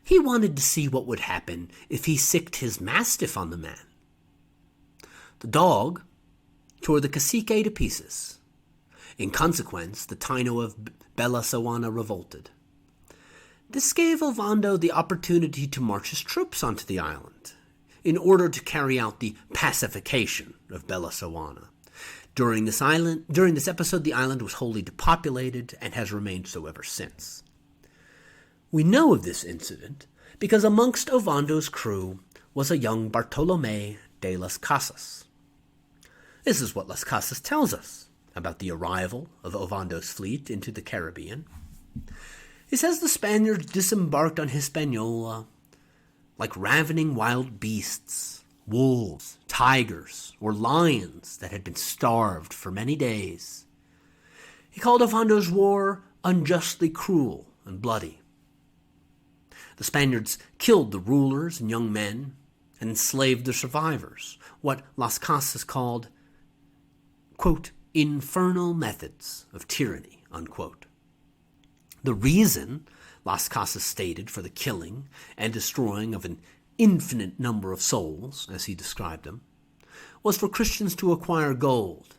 he wanted to see what would happen if he sicked his mastiff on the man. The dog tore the cacique to pieces. In consequence, the Taino of Bella Soana revolted. This gave Ovando the opportunity to march his troops onto the island in order to carry out the pacification of Bella Soana. During this episode, the island was wholly depopulated and has remained so ever since. We know of this incident because amongst Ovando's crew was a young Bartolomé de las Casas. This is what Las Casas tells us about the arrival of Ovando's fleet into the Caribbean. He says the Spaniards disembarked on Hispaniola like ravening wild beasts, wolves, tigers, or lions that had been starved for many days. He called Ovando's war unjustly cruel and bloody. The Spaniards killed the rulers and young men and enslaved the survivors, what Las Casas called, quote, infernal methods of tyranny, unquote. The reason, Las Casas stated, for the killing and destroying of an infinite number of souls, as he described them, was for Christians to acquire gold,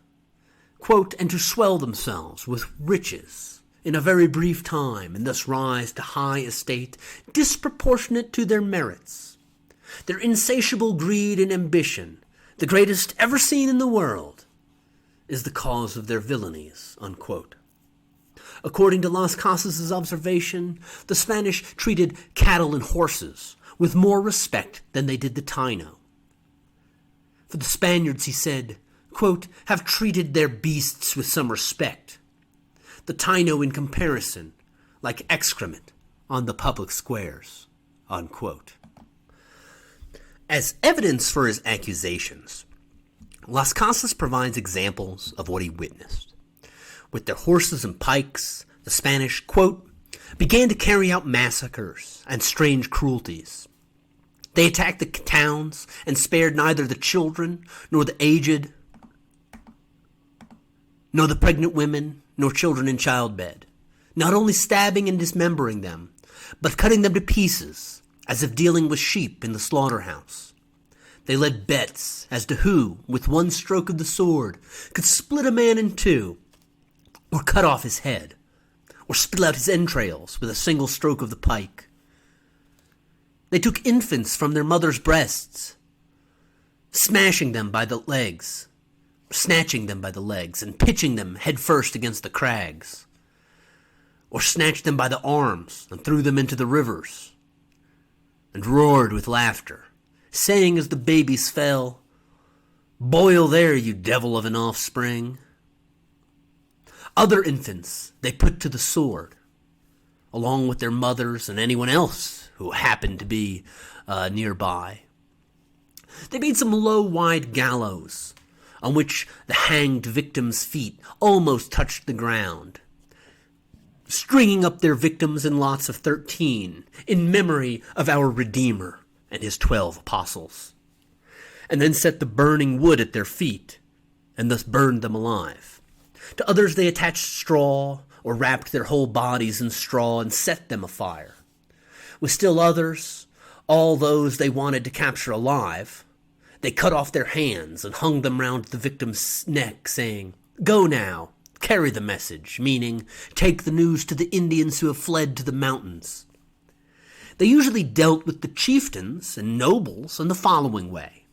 quote, and to swell themselves with riches in a very brief time, and thus rise to high estate disproportionate to their merits. Their insatiable greed and ambition, the greatest ever seen in the world, is the cause of their villainies, unquote. According to Las Casas' observation, the Spanish treated cattle and horses with more respect than they did the Taino. For the Spaniards, he said, quote, have treated their beasts with some respect. The Taino, in comparison, like excrement on the public squares, unquote. As evidence for his accusations, Las Casas provides examples of what he witnessed. With their horses and pikes, the Spanish, quote, began to carry out massacres and strange cruelties. They attacked the towns and spared neither the children, nor the aged, nor the pregnant women, nor children in childbed, not only stabbing and dismembering them, but cutting them to pieces, as if dealing with sheep in the slaughterhouse. They led bets as to who, with one stroke of the sword, could split a man in two, or cut off his head, or split out his entrails with a single stroke of the pike. They took infants from their mothers' breasts, smashing them by the legs, snatching them by the legs, and pitching them headfirst against the crags, or snatched them by the arms and threw them into the rivers, and roared with laughter, saying as the babies fell, "Boil there, you devil of an offspring." Other infants they put to the sword, along with their mothers and anyone else who happened to be nearby. They made some low, wide gallows, on which the hanged victims' feet almost touched the ground, stringing up their victims in lots of 13, in memory of our Redeemer and his 12 apostles, and then set the burning wood at their feet, and thus burned them alive. To others they attached straw, or wrapped their whole bodies in straw and set them afire. With still others, all those they wanted to capture alive, they cut off their hands and hung them round the victim's neck, saying, "Go now, carry the message," meaning, take the news to the Indians who have fled to the mountains. They usually dealt with the chieftains and nobles in the following way.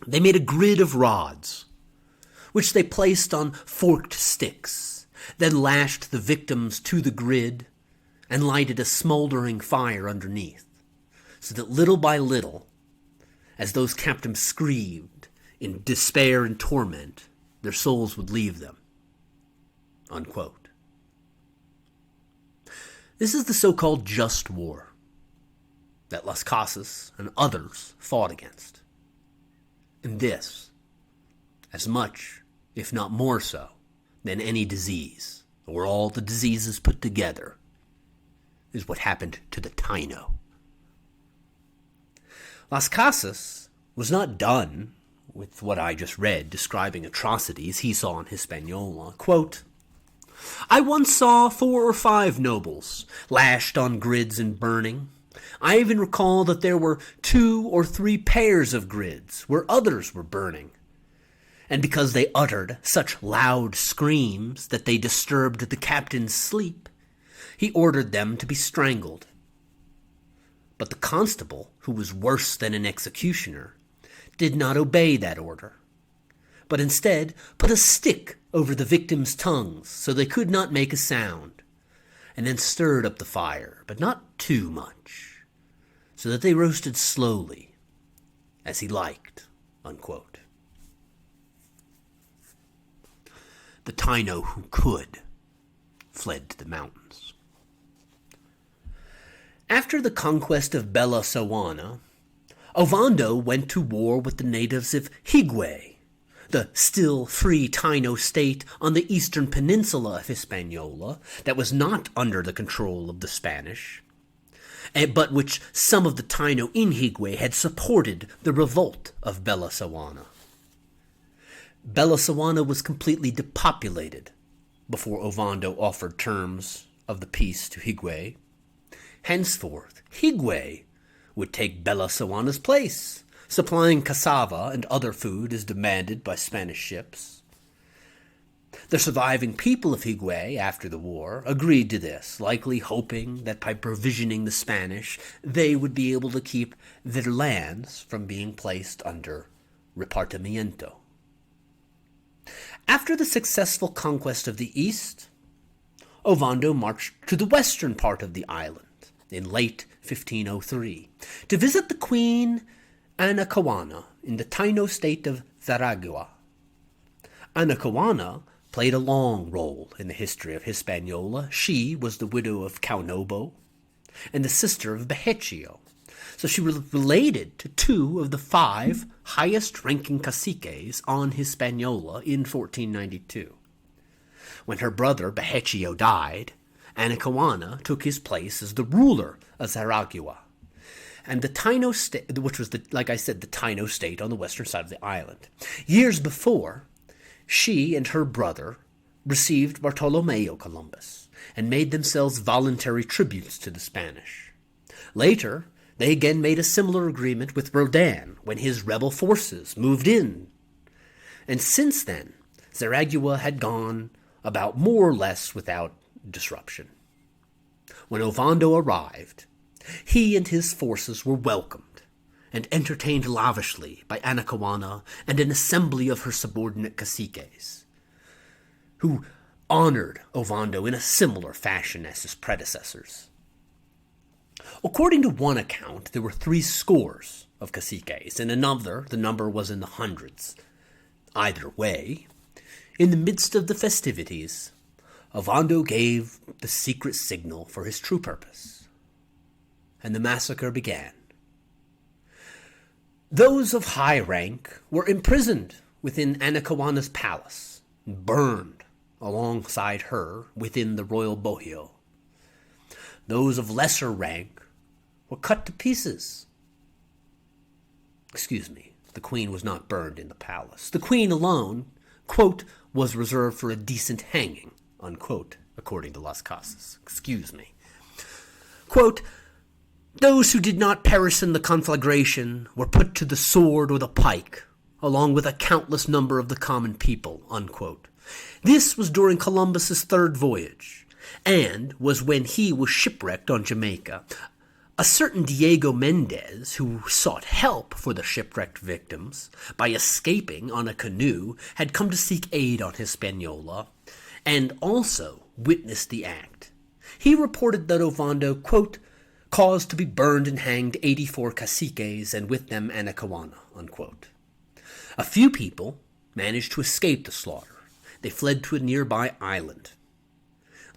They made a grid of rods, which they placed on forked sticks, then lashed the victims to the grid and lighted a smoldering fire underneath, so that little by little, as those captives screamed in despair and torment, their souls would leave them. Unquote. This is the so-called just war that Las Casas and others fought against. And this, as much, if not more so, than any disease, or all the diseases put together, is what happened to the Taino. Las Casas was not done with what I just read describing atrocities he saw in Hispaniola. Quote, I once saw 4 or 5 nobles lashed on grids and burning. I even recall that there were 2 or 3 pairs of grids where others were burning. And because they uttered such loud screams that they disturbed the captain's sleep, he ordered them to be strangled. But the constable, who was worse than an executioner, did not obey that order, but instead put a stick over the victims' tongues so they could not make a sound, and then stirred up the fire, but not too much, so that they roasted slowly, as he liked. Unquote. The Taino who could fled to the mountains. After the conquest of Bella Sawana, Ovando went to war with the natives of Higüey, the still free Taino state on the eastern peninsula of Hispaniola that was not under the control of the Spanish, but which some of the Taino in Higüey had supported the revolt of Bella Sawana. Bella Sawana was completely depopulated before Ovando offered terms of the peace to Higüey. Henceforth, Higüey would take Bella Sawana's place, supplying cassava and other food as demanded by Spanish ships. The surviving people of Higüey after the war agreed to this, likely hoping that by provisioning the Spanish, they would be able to keep their lands from being placed under repartimiento. After the successful conquest of the East, Ovando marched to the western part of the island in late 1503 to visit the Queen Anacawana in the Taino state of Zaragua. Anacawana played a long role in the history of Hispaniola. She was the widow of Kaunobo and the sister of Behechio, so she was related to 2 of the 5 highest-ranking caciques on Hispaniola in 1492. When her brother Behechio died, Anacawana took his place as the ruler of Zaragua, and the Taino state, which was, like I said, the Taino state on the western side of the island. Years before, she and her brother received Bartolomeo Columbus and made themselves voluntary tributes to the Spanish. Later, they again made a similar agreement with Rodan when his rebel forces moved in. And since then, Zaragua had gone about more or less without disruption. When Ovando arrived, he and his forces were welcomed and entertained lavishly by Anacawana and an assembly of her subordinate caciques, who honored Ovando in a similar fashion as his predecessors. According to one account, there were 3 scores of caciques, and another, the number was in the hundreds. Either way, in the midst of the festivities, Ovando gave the secret signal for his true purpose, and the massacre began. Those of high rank were imprisoned within Anacawana's palace, and burned alongside her within the royal bohio. Those of lesser rank were cut to pieces. The queen was not burned in the palace. The queen alone, quote, was reserved for a decent hanging, unquote, according to Las Casas. Quote, those who did not perish in the conflagration were put to the sword or the pike, along with a countless number of the common people, unquote. This was during Columbus's 3rd voyage, and was when he was shipwrecked on Jamaica. A certain Diego Mendez, who sought help for the shipwrecked victims by escaping on a canoe, had come to seek aid on Hispaniola, and also witnessed the act. He reported that Ovando, quote, caused to be burned and hanged 84 caciques, and with them Anacawana, unquote. A few people managed to escape the slaughter. They fled to a nearby island.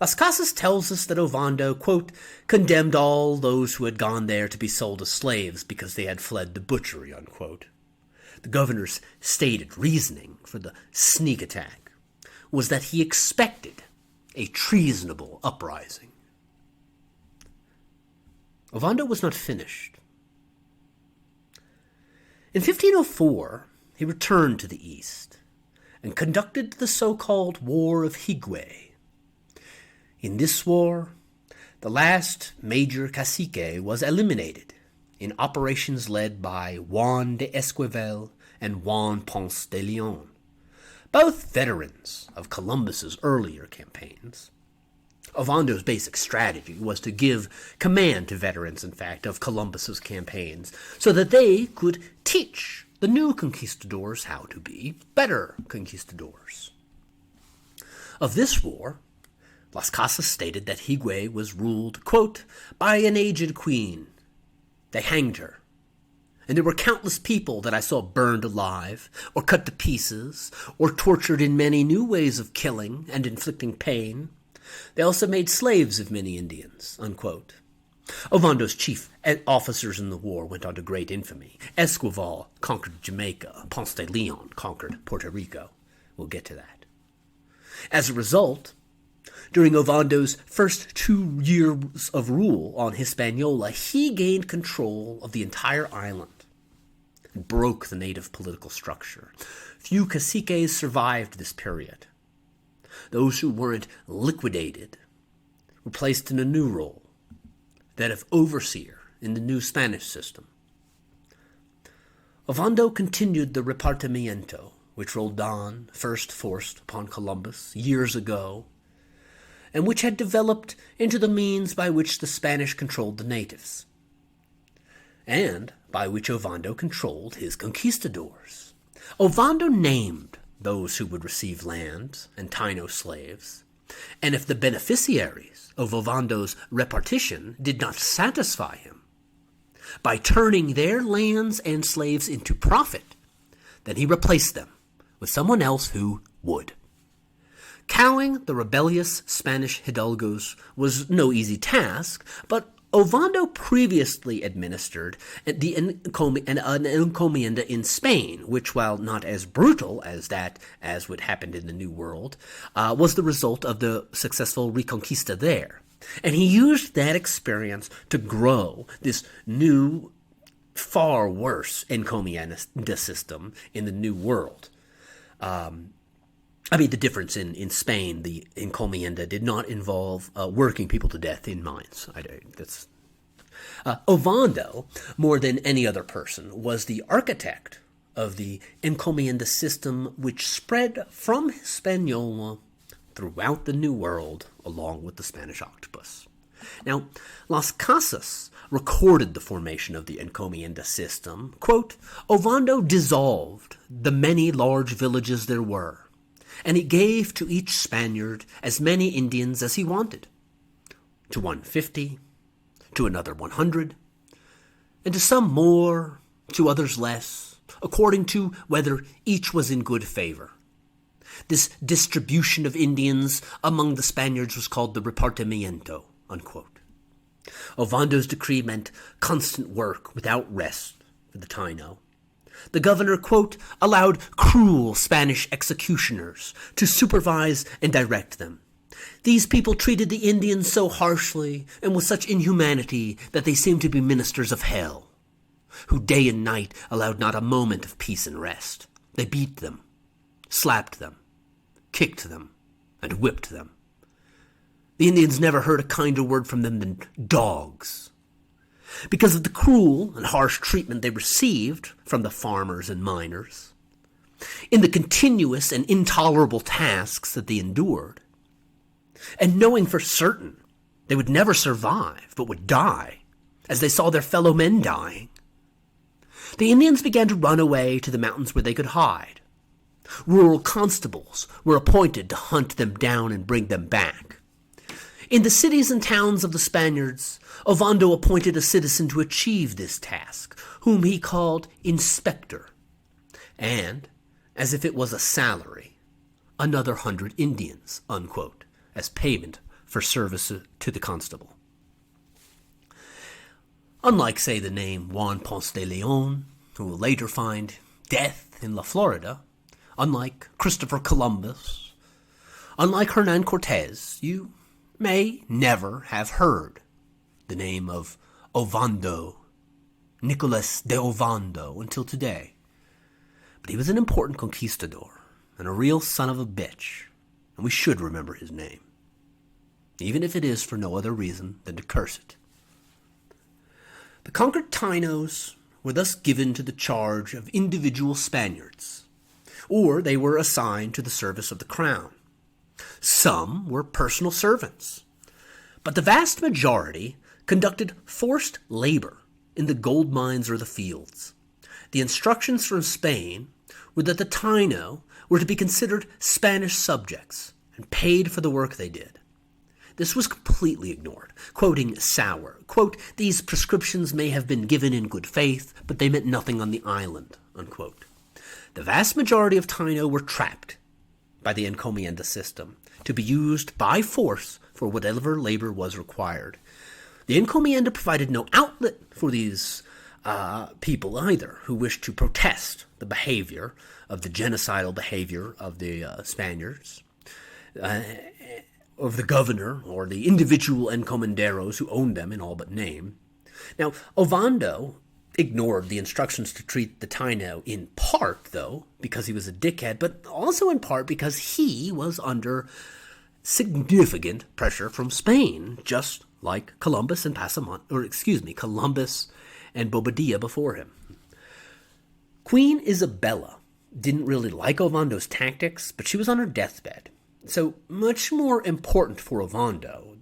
Las Casas tells us that Ovando, quote, condemned all those who had gone there to be sold as slaves because they had fled the butchery, unquote. The governor's stated reasoning for the sneak attack was that he expected a treasonable uprising. Ovando was not finished. In 1504, he returned to the east and conducted the so-called War of Higüey. In this war, the last major cacique was eliminated in operations led by Juan de Esquivel and Juan Ponce de Leon, both veterans of Columbus's earlier campaigns. Ovando's basic strategy was to give command to veterans, in fact, of Columbus's campaigns, so that they could teach the new conquistadors how to be better conquistadors. Of this war, Las Casas stated that Higüey was ruled, quote, by an aged queen. They hanged her. And there were countless people that I saw burned alive, or cut to pieces, or tortured in many new ways of killing and inflicting pain. They also made slaves of many Indians, unquote. Ovando's chief officers in the war went on to great infamy. Esquivel conquered Jamaica. Ponce de Leon conquered Puerto Rico. We'll get to that. As a result, during Ovando's first 2 years of rule on Hispaniola, he gained control of the entire island and broke the native political structure. Few caciques survived this period. Those who weren't liquidated were placed in a new role, that of overseer in the new Spanish system. Ovando continued the repartimiento, which Roldan first forced upon Columbus years ago, and which had developed into the means by which the Spanish controlled the natives, and by which Ovando controlled his conquistadors. Ovando named those who would receive land and Taino slaves, and if the beneficiaries of Ovando's repartition did not satisfy him, by turning their lands and slaves into profit, then he replaced them with someone else who would. Cowing the rebellious Spanish hidalgos was no easy task, but Ovando previously administered an encomienda in Spain, which, while not as brutal as would happen in the New World, was the result of the successful Reconquista there. And he used that experience to grow this new, far worse encomienda system in the New World. The difference in Spain, the encomienda did not involve working people to death in mines. Ovando, more than any other person, was the architect of the encomienda system, which spread from Hispaniola throughout the New World, along with the Spanish octopus. Now, Las Casas recorded the formation of the encomienda system. Quote, Ovando dissolved the many large villages there were, and he gave to each Spaniard as many Indians as he wanted. To one 50, to another 100, and to some more, to others less, according to whether each was in good favor. This distribution of Indians among the Spaniards was called the repartimiento, unquote. Ovando's decree meant constant work without rest for the Taino. The governor, quote, allowed cruel Spanish executioners to supervise and direct them. These people treated the Indians so harshly and with such inhumanity that they seemed to be ministers of hell, who day and night allowed not a moment of peace and rest. They beat them, slapped them, kicked them, and whipped them. The Indians never heard a kinder word from them than dogs. Because of the cruel and harsh treatment they received from the farmers and miners, in the continuous and intolerable tasks that they endured, and knowing for certain they would never survive but would die, as they saw their fellow men dying. The Indians began to run away to the mountains where they could hide. Rural constables were appointed to hunt them down and bring them back. In the cities and towns of the Spaniards, Ovando appointed a citizen to achieve this task, whom he called inspector, and, as if it was a salary, another 100 Indians, unquote, as payment for service to the constable. Unlike, say, the name Juan Ponce de Leon, who will later find death in La Florida, unlike Christopher Columbus, unlike Hernan Cortez, you may never have heard the name of Ovando, Nicolas de Ovando, until today. But he was an important conquistador and a real son of a bitch, and we should remember his name, even if it is for no other reason than to curse it. The conquered Tainos were thus given to the charge of individual Spaniards, or they were assigned to the service of the crown. Some were personal servants, but the vast majority conducted forced labor in the gold mines or the fields. The instructions from Spain were that the Taino were to be considered Spanish subjects and paid for the work they did. This was completely ignored. Quoting Sauer, quote, "These prescriptions may have been given in good faith, but they meant nothing on the island," unquote. The vast majority of Taino were trapped by the encomienda system to be used by force for whatever labor was required. The encomienda provided no outlet for these people either, who wished to protest the behavior of the genocidal behavior of the Spaniards, of the governor or the individual encomenderos who owned them in all but name. Now, Ovando ignored the instructions to treat the Taino in part, though, because he was a dickhead, but also in part because he was under significant pressure from Spain, just like Columbus and Columbus and Bobadilla before him. Queen Isabella didn't really like Ovando's tactics, but she was on her deathbed. So much more important for Ovando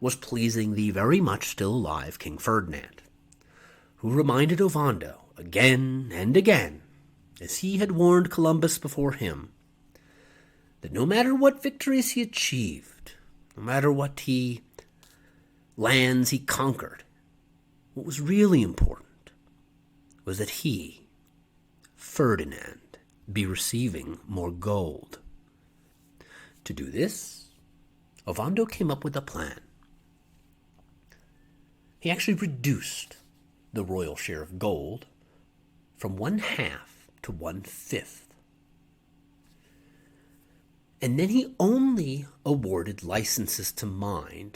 was pleasing the very much still alive King Ferdinand, who reminded Ovando again and again, as he had warned Columbus before him, that no matter what victories he achieved, no matter what lands he conquered, what was really important was that he, Ferdinand, be receiving more gold. To do this, Ovando came up with a plan. He actually reduced the royal share of gold from 1/2 to 1/5. And then he only awarded licenses to mine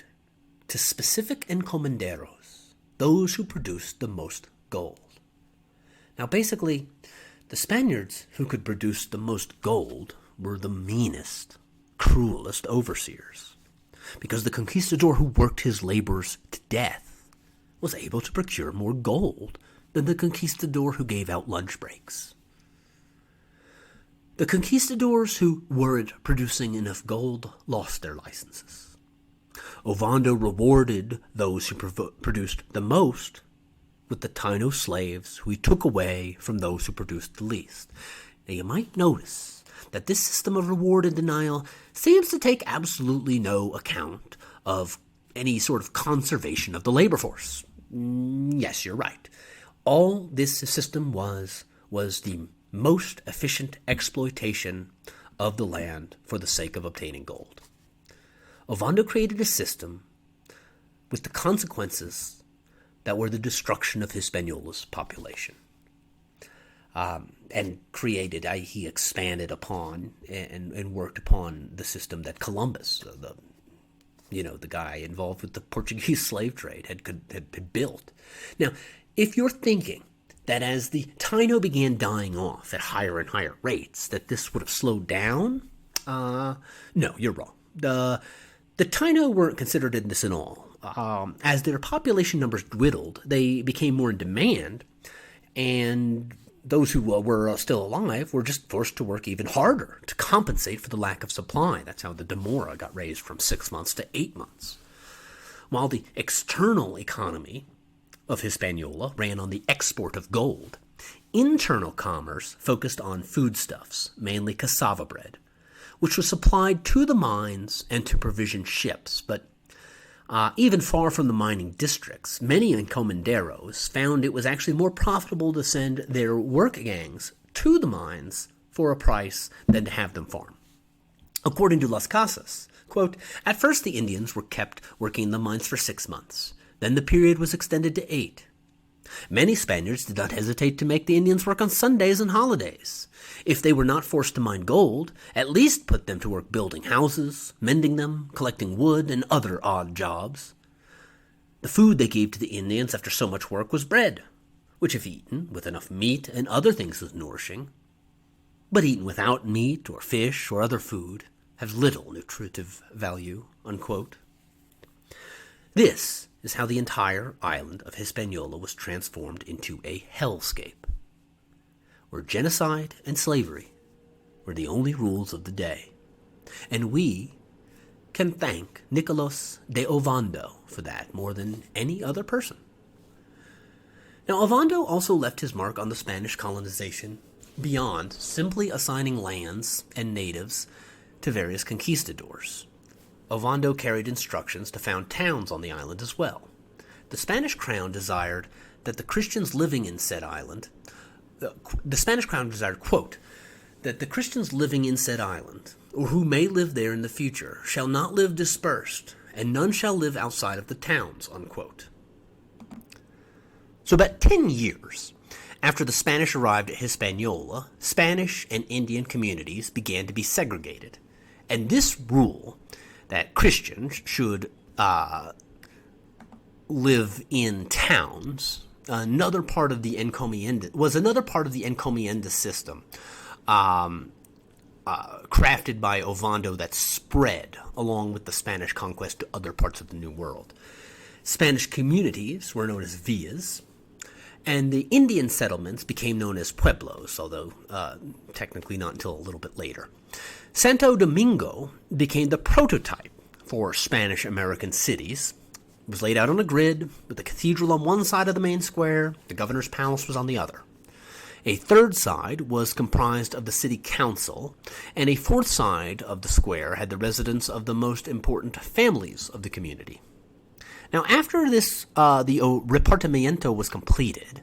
to specific encomenderos, those who produced the most gold. Now basically, the Spaniards who could produce the most gold were the meanest, cruelest overseers, because the conquistador who worked his labors to death was able to procure more gold than the conquistador who gave out lunch breaks. The conquistadors who weren't producing enough gold lost their licenses. Ovando rewarded those who produced the most with the Taino slaves who he took away from those who produced the least. Now you might notice that this system of reward and denial seems to take absolutely no account of any sort of conservation of the labor force. Yes, you're right. All this system was the most efficient exploitation of the land for the sake of obtaining gold. Ovando created a system with the consequences that were the destruction of Hispaniola's population. And he expanded upon and worked upon the system that Columbus, the guy involved with the Portuguese slave trade, had built. Now, if you're thinking that as the Taino began dying off at higher and higher rates, that this would have slowed down, no, you're wrong. The Taino weren't considered in this at all. As their population numbers dwindled, they became more in demand, and those who were still alive were just forced to work even harder to compensate for the lack of supply. That's how the demora got raised from 6 months to 8 months. While the external economy of Hispaniola ran on the export of gold. Internal commerce focused on foodstuffs, mainly cassava bread, which was supplied to the mines and to provision ships. But even far from the mining districts, many encomenderos found it was actually more profitable to send their work gangs to the mines for a price than to have them farm. According to Las Casas, quote, "At first the Indians were kept working in the mines for 6 months. Then the period was extended to 8. Many Spaniards did not hesitate to make the Indians work on Sundays and holidays. If they were not forced to mine gold, at least put them to work building houses, mending them, collecting wood, and other odd jobs. The food they gave to the Indians after so much work was bread, which if eaten with enough meat and other things was nourishing, but eaten without meat or fish or other food has little nutritive value," unquote. This is how the entire island of Hispaniola was transformed into a hellscape, where genocide and slavery were the only rules of the day. And we can thank Nicolas de Ovando for that more than any other person. Now, Ovando also left his mark on the Spanish colonization beyond simply assigning lands and natives to various conquistadors. Ovando carried instructions to found towns on the island as well. The Spanish crown desired that the Christians living in said island, quote, "that the Christians living in said island, or who may live there in the future, shall not live dispersed, and none shall live outside of the towns," unquote. So about 10 years after the Spanish arrived at Hispaniola, Spanish and Indian communities began to be segregated. And this rule that Christians should live in towns, another part of the encomienda system crafted by Ovando that spread along with the Spanish conquest to other parts of the New World. Spanish communities were known as villas, and the Indian settlements became known as pueblos, although technically not until a little bit later. Santo Domingo became the prototype for Spanish-American cities. It was laid out on a grid, with the cathedral on one side of the main square, the governor's palace was on the other. A third side was comprised of the city council, and a fourth side of the square had the residence of the most important families of the community. Now, after this, the repartimiento was completed,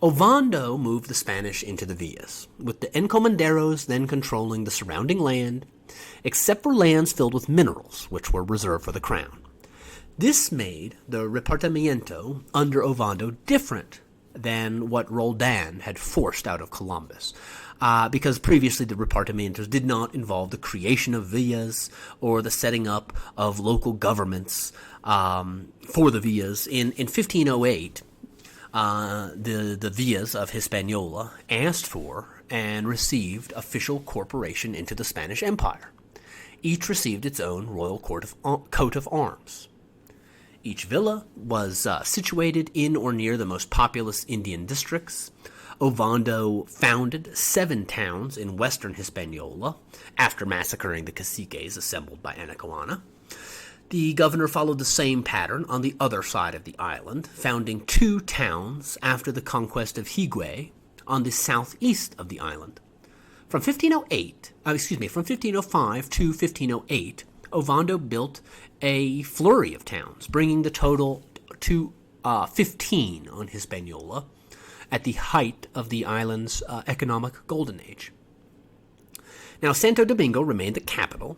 Ovando moved the Spanish into the villas, with the encomenderos then controlling the surrounding land, except for lands filled with minerals, which were reserved for the crown. This made the repartimiento under Ovando different than what Roldan had forced out of Columbus, because previously the repartimientos did not involve the creation of villas or the setting up of local governments for the villas. In 1508, the villas of Hispaniola asked for and received official corporation into the Spanish Empire. Each received its own royal coat of arms. Each villa was situated in or near the most populous Indian districts. Ovando founded 7 towns in western Hispaniola after massacring the caciques assembled by Anacaona. The governor followed the same pattern on the other side of the island, founding 2 towns after the conquest of Higüey on the southeast of the island. From 1505 to 1508, Ovando built a flurry of towns, bringing the total to 15 on Hispaniola at the height of the island's economic golden age. Now, Santo Domingo remained the capital,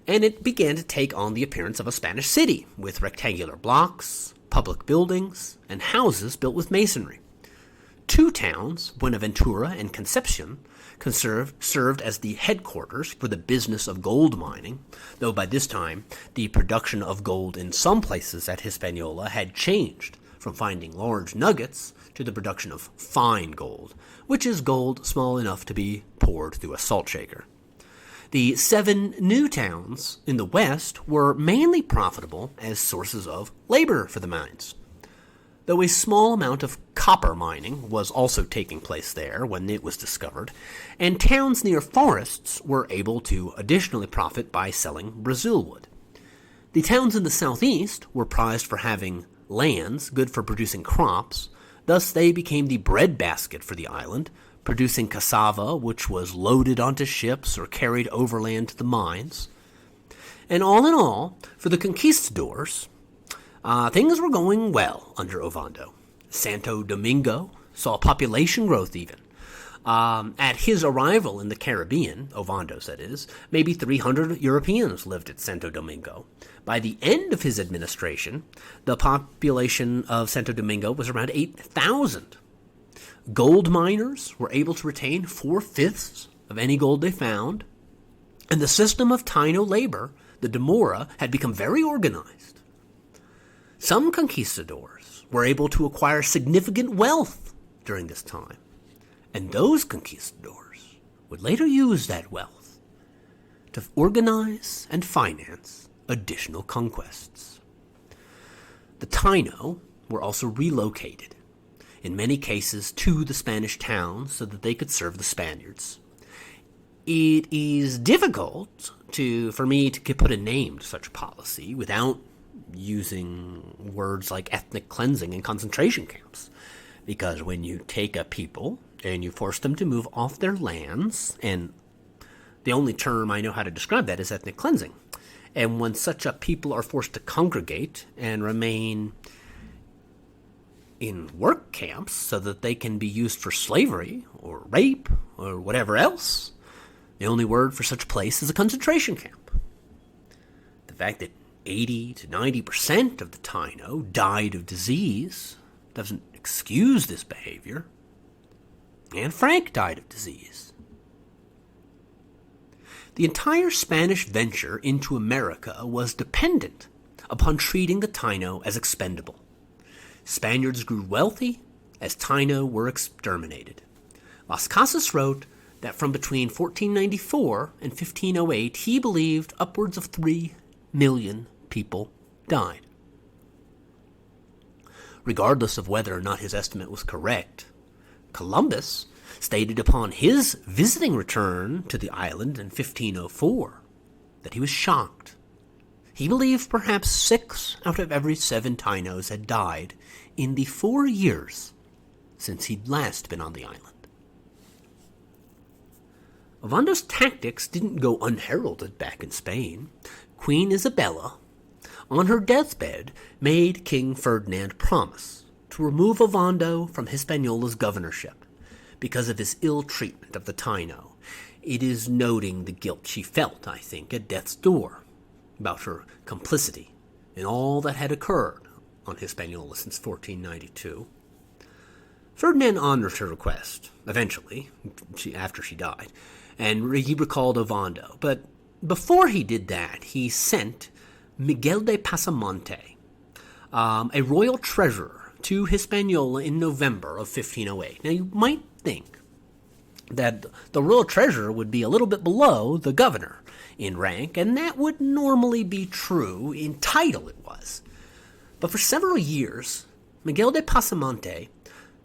and it began to take on the appearance of a Spanish city, with rectangular blocks, public buildings, and houses built with masonry. 2 towns, Buenaventura and Concepcion, served as the headquarters for the business of gold mining, though by this time the production of gold in some places at Hispaniola had changed from finding large nuggets to the production of fine gold, which is gold small enough to be poured through a salt shaker. The 7 new towns in the west were mainly profitable as sources of labor for the mines, though a small amount of copper mining was also taking place there when it was discovered, and towns near forests were able to additionally profit by selling Brazil wood. The towns in the southeast were prized for having lands good for producing crops, thus they became the breadbasket for the island, producing cassava, which was loaded onto ships or carried overland to the mines. And all in all, for the conquistadors, things were going well under Ovando. Santo Domingo saw population growth even. At his arrival in the Caribbean, Ovando's that is, maybe 300 Europeans lived at Santo Domingo. By the end of his administration, the population of Santo Domingo was around 8,000. Gold miners were able to retain 4/5 of any gold they found, and the system of Taino labor, the demora, had become very organized. Some conquistadors were able to acquire significant wealth during this time, and those conquistadors would later use that wealth to organize and finance additional conquests. The Taino were also relocated, in many cases to the Spanish towns so that they could serve the Spaniards. It is difficult for me to put a name to such policy without using words like ethnic cleansing and concentration camps, because when you take a people and you force them to move off their lands, and the only term I know how to describe that is ethnic cleansing, and when such a people are forced to congregate and remain in work camps so that they can be used for slavery or rape or whatever else, the only word for such a place is a concentration camp. The fact that 80 to 90% of the Taino died of disease doesn't excuse this behavior. Anne Frank died of disease. The entire Spanish venture into America was dependent upon treating the Taino as expendable. Spaniards grew wealthy as Taino were exterminated. Las Casas wrote that from between 1494 and 1508, he believed upwards of 3 million people died. Regardless of whether or not his estimate was correct, Columbus stated upon his visiting return to the island in 1504 that he was shocked. He believed perhaps 6 out of every 7 Tainos had died in the 4 years since he'd last been on the island. Ovando's tactics didn't go unheralded back in Spain. Queen Isabella, on her deathbed, made King Ferdinand promise to remove Ovando from Hispaniola's governorship because of his ill treatment of the Taino. It is noting the guilt she felt, I think, at death's door about her complicity in all that had occurred on Hispaniola since 1492. Ferdinand honored her request, eventually, after she died, and he recalled Ovando. But before he did that, he sent Miguel de Pasamonte, a royal treasurer, to Hispaniola in November of 1508. Now, you might think that the royal treasurer would be a little bit below the governor in rank, and that would normally be true. In title it was. But for several years, Miguel de Pasamonte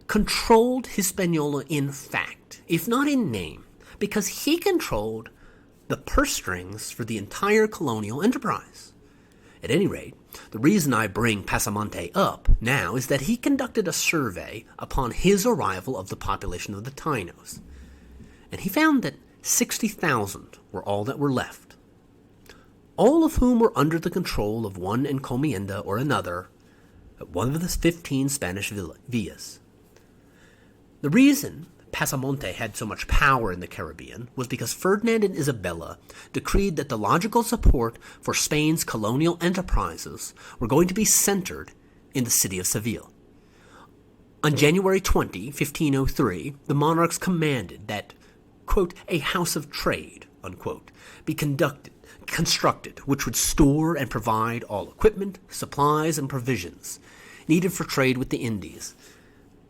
controlled Hispaniola in fact, if not in name, because he controlled the purse strings for the entire colonial enterprise. At any rate, the reason I bring Pasamonte up now is that he conducted a survey upon his arrival of the population of the Tainos, and he found that 60,000 were all that were left, all of whom were under the control of one encomienda or another at one of the 15 Spanish villas. The reason Pasamonte had so much power in the Caribbean was because Ferdinand and Isabella decreed that the logical support for Spain's colonial enterprises were going to be centered in the city of Seville. On January 20, 1503, the monarchs commanded that, quote, a house of trade, unquote, be constructed, which would store and provide all equipment, supplies, and provisions needed for trade with the Indies,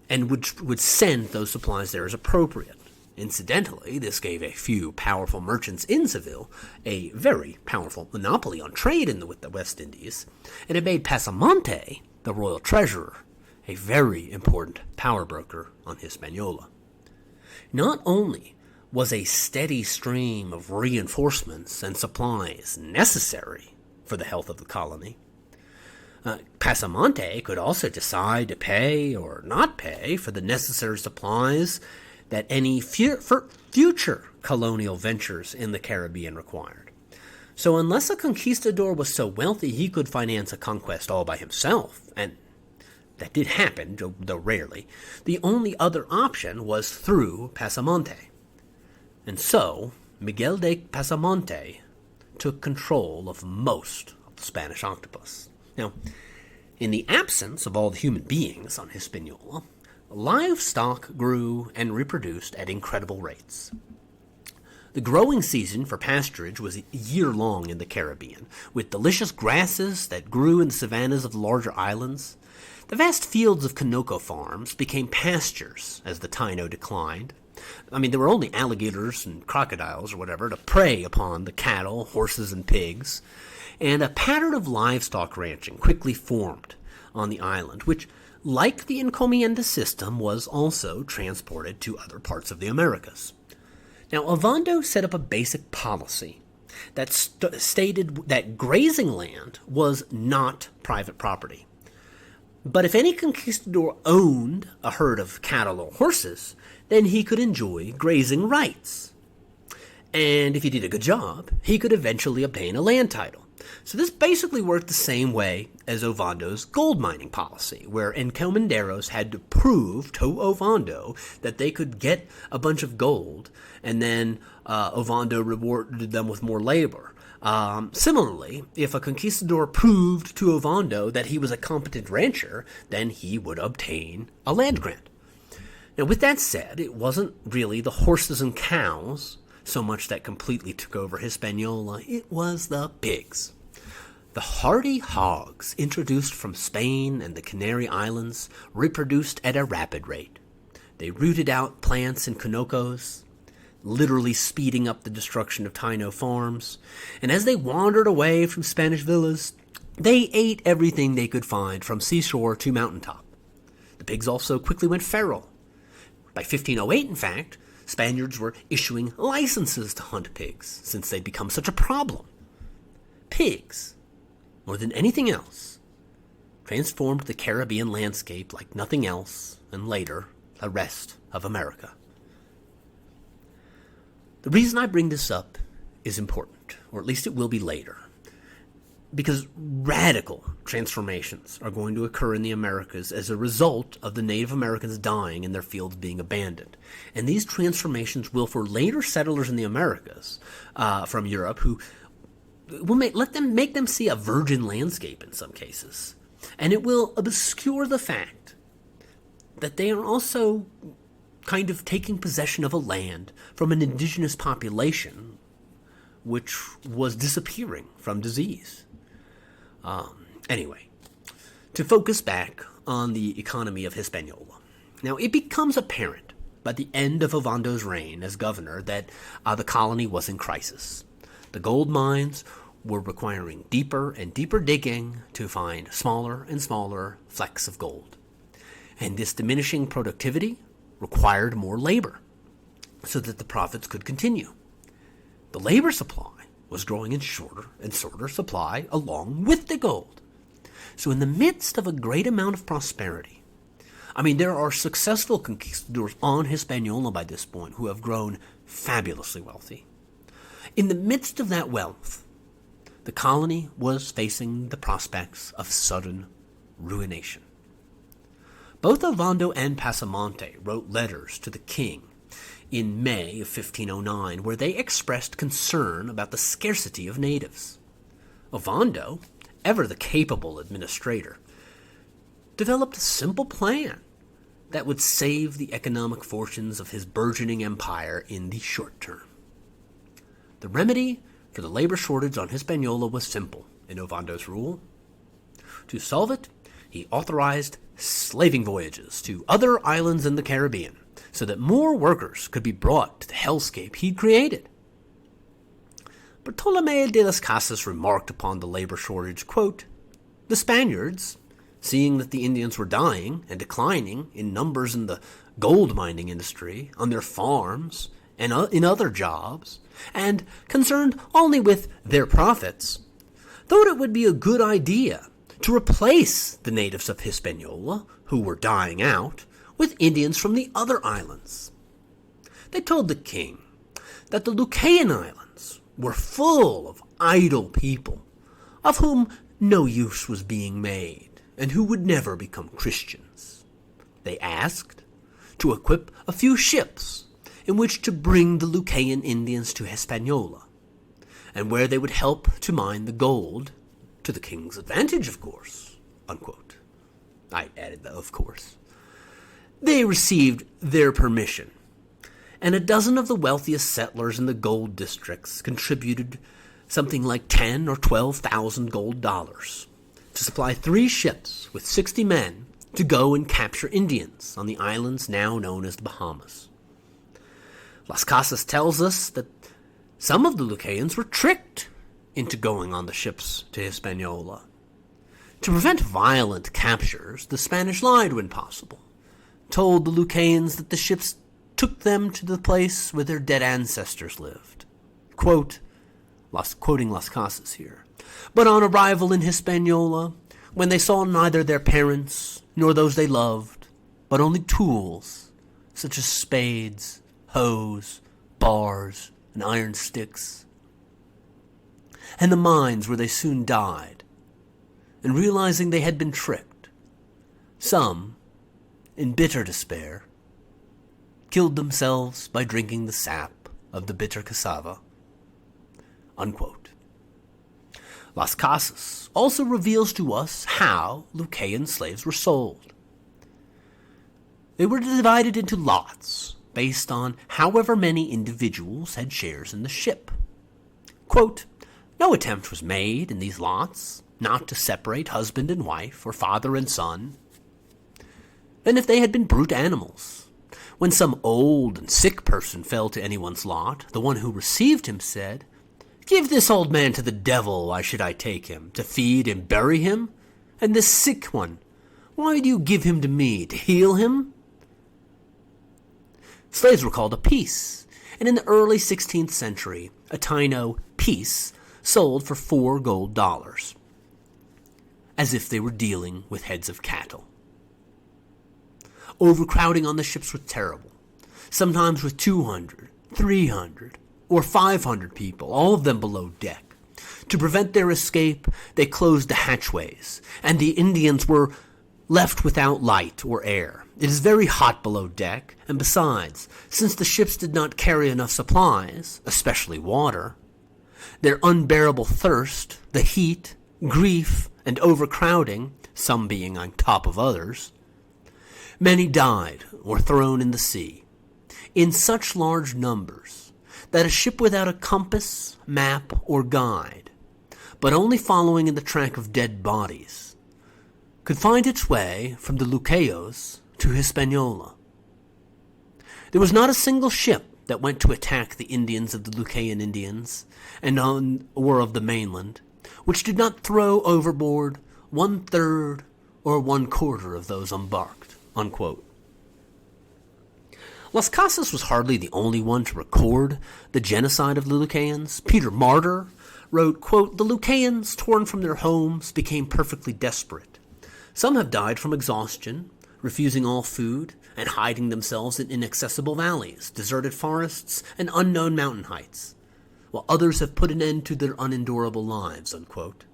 and which would send those supplies there as appropriate. Incidentally, this gave a few powerful merchants in Seville a very powerful monopoly on trade with the West Indies, and it made Pasamonte, the royal treasurer, a very important power broker on Hispaniola. Not only was a steady stream of reinforcements and supplies necessary for the health of the colony, Pasamonte could also decide to pay or not pay for the necessary supplies that any future colonial ventures in the Caribbean required. So unless a conquistador was so wealthy he could finance a conquest all by himself, and that did happen, though rarely, the only other option was through Pasamonte. And so, Miguel de Pasamonte took control of most of the Spanish octopus. Now, in the absence of all the human beings on Hispaniola, livestock grew and reproduced at incredible rates. The growing season for pasturage was year-long in the Caribbean, with delicious grasses that grew in the savannas of the larger islands. The vast fields of Conoco farms became pastures as the Taino declined. There were only alligators and crocodiles or whatever to prey upon the cattle, horses, and pigs, and a pattern of livestock ranching quickly formed on the island, which, like the encomienda system, was also transported to other parts of the Americas. Now, Ovando set up a basic policy that stated that grazing land was not private property. But if any conquistador owned a herd of cattle or horses, then he could enjoy grazing rights. And if he did a good job, he could eventually obtain a land title. So this basically worked the same way as Ovando's gold mining policy, where encomenderos had to prove to Ovando that they could get a bunch of gold, and then Ovando rewarded them with more labor. Similarly, if a conquistador proved to Ovando that he was a competent rancher, then he would obtain a land grant. Now, with that said, it wasn't really the horses and cows so much that completely took over Hispaniola. It was the pigs. The hardy hogs introduced from Spain and the Canary Islands reproduced at a rapid rate. They rooted out plants and conocos, literally speeding up the destruction of Taino farms, and as they wandered away from Spanish villas, they ate everything they could find from seashore to mountaintop. The pigs also quickly went feral. By 1508, in fact, Spaniards were issuing licenses to hunt pigs, since they'd become such a problem. Pigs, more than anything else, transformed the Caribbean landscape like nothing else, and later, the rest of America. The reason I bring this up is important, or at least it will be later, because radical transformations are going to occur in the Americas as a result of the Native Americans dying and their fields being abandoned. And these transformations will, for later settlers in the Americas from Europe, who will make them see a virgin landscape in some cases. And it will obscure the fact that they are also kind of taking possession of a land from an indigenous population which was disappearing from disease. Anyway, to focus back on the economy of Hispaniola. Now, it becomes apparent by the end of Ovando's reign as governor that the colony was in crisis. The gold mines were requiring deeper and deeper digging to find smaller and smaller flecks of gold. And this diminishing productivity required more labor so that the profits could continue. The labor supply was growing in shorter and shorter supply along with the gold. So in the midst of a great amount of prosperity, there are successful conquistadors on Hispaniola by this point who have grown fabulously wealthy. In the midst of that wealth, the colony was facing the prospects of sudden ruination. Both Ovando and Pasamonte wrote letters to the king in May of 1509, where they expressed concern about the scarcity of natives. Ovando, ever the capable administrator, developed a simple plan that would save the economic fortunes of his burgeoning empire in the short term. The remedy for the labor shortage on Hispaniola was simple in Ovando's rule. To solve it, he authorized slaving voyages to other islands in the Caribbean, so that more workers could be brought to the hellscape he'd created. Bartolomé de las Casas remarked upon the labor shortage, quote, "The Spaniards, seeing that the Indians were dying and declining in numbers in the gold mining industry, on their farms, and in other jobs, and concerned only with their profits, thought it would be a good idea to replace the natives of Hispaniola, who were dying out, with Indians from the other islands. They told the king that the Lucayan Islands were full of idle people, of whom no use was being made, and who would never become Christians. They asked to equip a few ships in which to bring the Lucayan Indians to Hispaniola, and where they would help to mine the gold, to the king's advantage, of course, unquote. I added the of course. They received their permission, and a dozen of the wealthiest settlers in the gold districts contributed something like 10 or 12,000 gold dollars to supply 3 ships with 60 men to go and capture Indians on the islands now known as the Bahamas. Las Casas tells us that some of the Lucayans were tricked into going on the ships to Hispaniola. To prevent violent captures, the Spanish lied when possible, told the Lucayans that the ships took them to the place where their dead ancestors lived. Quoting Las Casas here. But on arrival in Hispaniola, when they saw neither their parents nor those they loved, but only tools, such as spades, hoes, bars, and iron sticks, and the mines where they soon died, and realizing they had been tricked, some, in bitter despair, killed themselves by drinking the sap of the bitter cassava. Unquote. Las Casas also reveals to us how Lucayan slaves were sold. They were divided into lots based on however many individuals had shares in the ship. Quote, no attempt was made in these lots not to separate husband and wife or father and son. Then if they had been brute animals, when some old and sick person fell to anyone's lot, the one who received him said, give this old man to the devil, why should I take him? To feed and bury him? And this sick one, why do you give him to me? To heal him? Slaves were called a piece, and in the early 16th century, a Taino piece sold for $4 as if they were dealing with heads of cattle. Overcrowding on the ships was terrible, sometimes with 200, 300, or 500 people, all of them below deck. To prevent their escape, they closed the hatchways, and the Indians were left without light or air. It is very hot below deck, and besides, since the ships did not carry enough supplies, especially water, their unbearable thirst, the heat, grief, and overcrowding, some being on top of others, many died or thrown in the sea, in such large numbers that a ship without a compass, map, or guide, but only following in the track of dead bodies, could find its way from the Lucayos to Hispaniola. There was not a single ship that went to attack the Indians of the Lucayan Indians or of the mainland, which did not throw overboard 1/3 or 1/4 of those embarked. Unquote. Las Casas was hardly the only one to record the genocide of the Lucayans. Peter Martyr wrote, quote, the Lucayans, torn from their homes, became perfectly desperate. Some have died from exhaustion, refusing all food, and hiding themselves in inaccessible valleys, deserted forests, and unknown mountain heights, while others have put an end to their unendurable lives, unquote.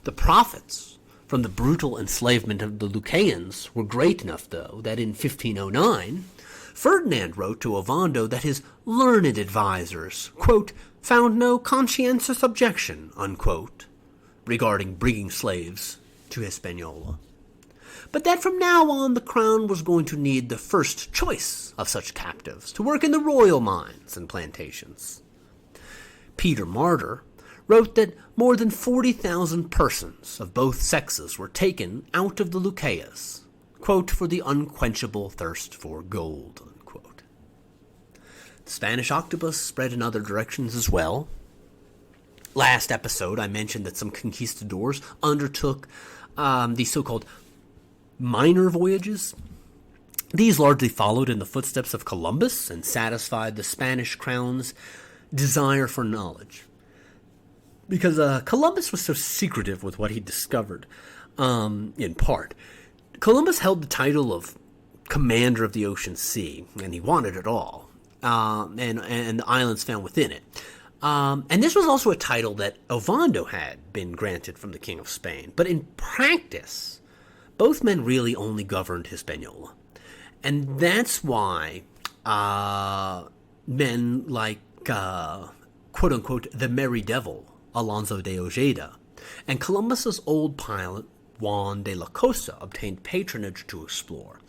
The profits from the brutal enslavement of the Lucayans were great enough, though, that in 1509, Ferdinand wrote to Ovando that his learned advisers, quote, found no conscientious objection, unquote, regarding bringing slaves to Hispaniola, but that from now on the crown was going to need the first choice of such captives to work in the royal mines and plantations. Peter Martyr wrote that more than 40,000 persons of both sexes were taken out of the Lucayas, quote, for the unquenchable thirst for gold, unquote. The Spanish octopus spread in other directions as well. Last episode, I mentioned that some conquistadors undertook the so-called minor voyages. These largely followed in the footsteps of Columbus and satisfied the Spanish crown's desire for knowledge. because Columbus was so secretive with what he discovered, in part. Columbus held the title of commander of the ocean sea, and he wanted it all, and the islands found within it. And this was also a title that Ovando had been granted from the King of Spain. But in practice, both men really only governed Hispaniola. And that's why men like, quote-unquote, the Merry Devil, Alonso de Ojeda, and Columbus's old pilot, Juan de la Cosa, obtained patronage to explore.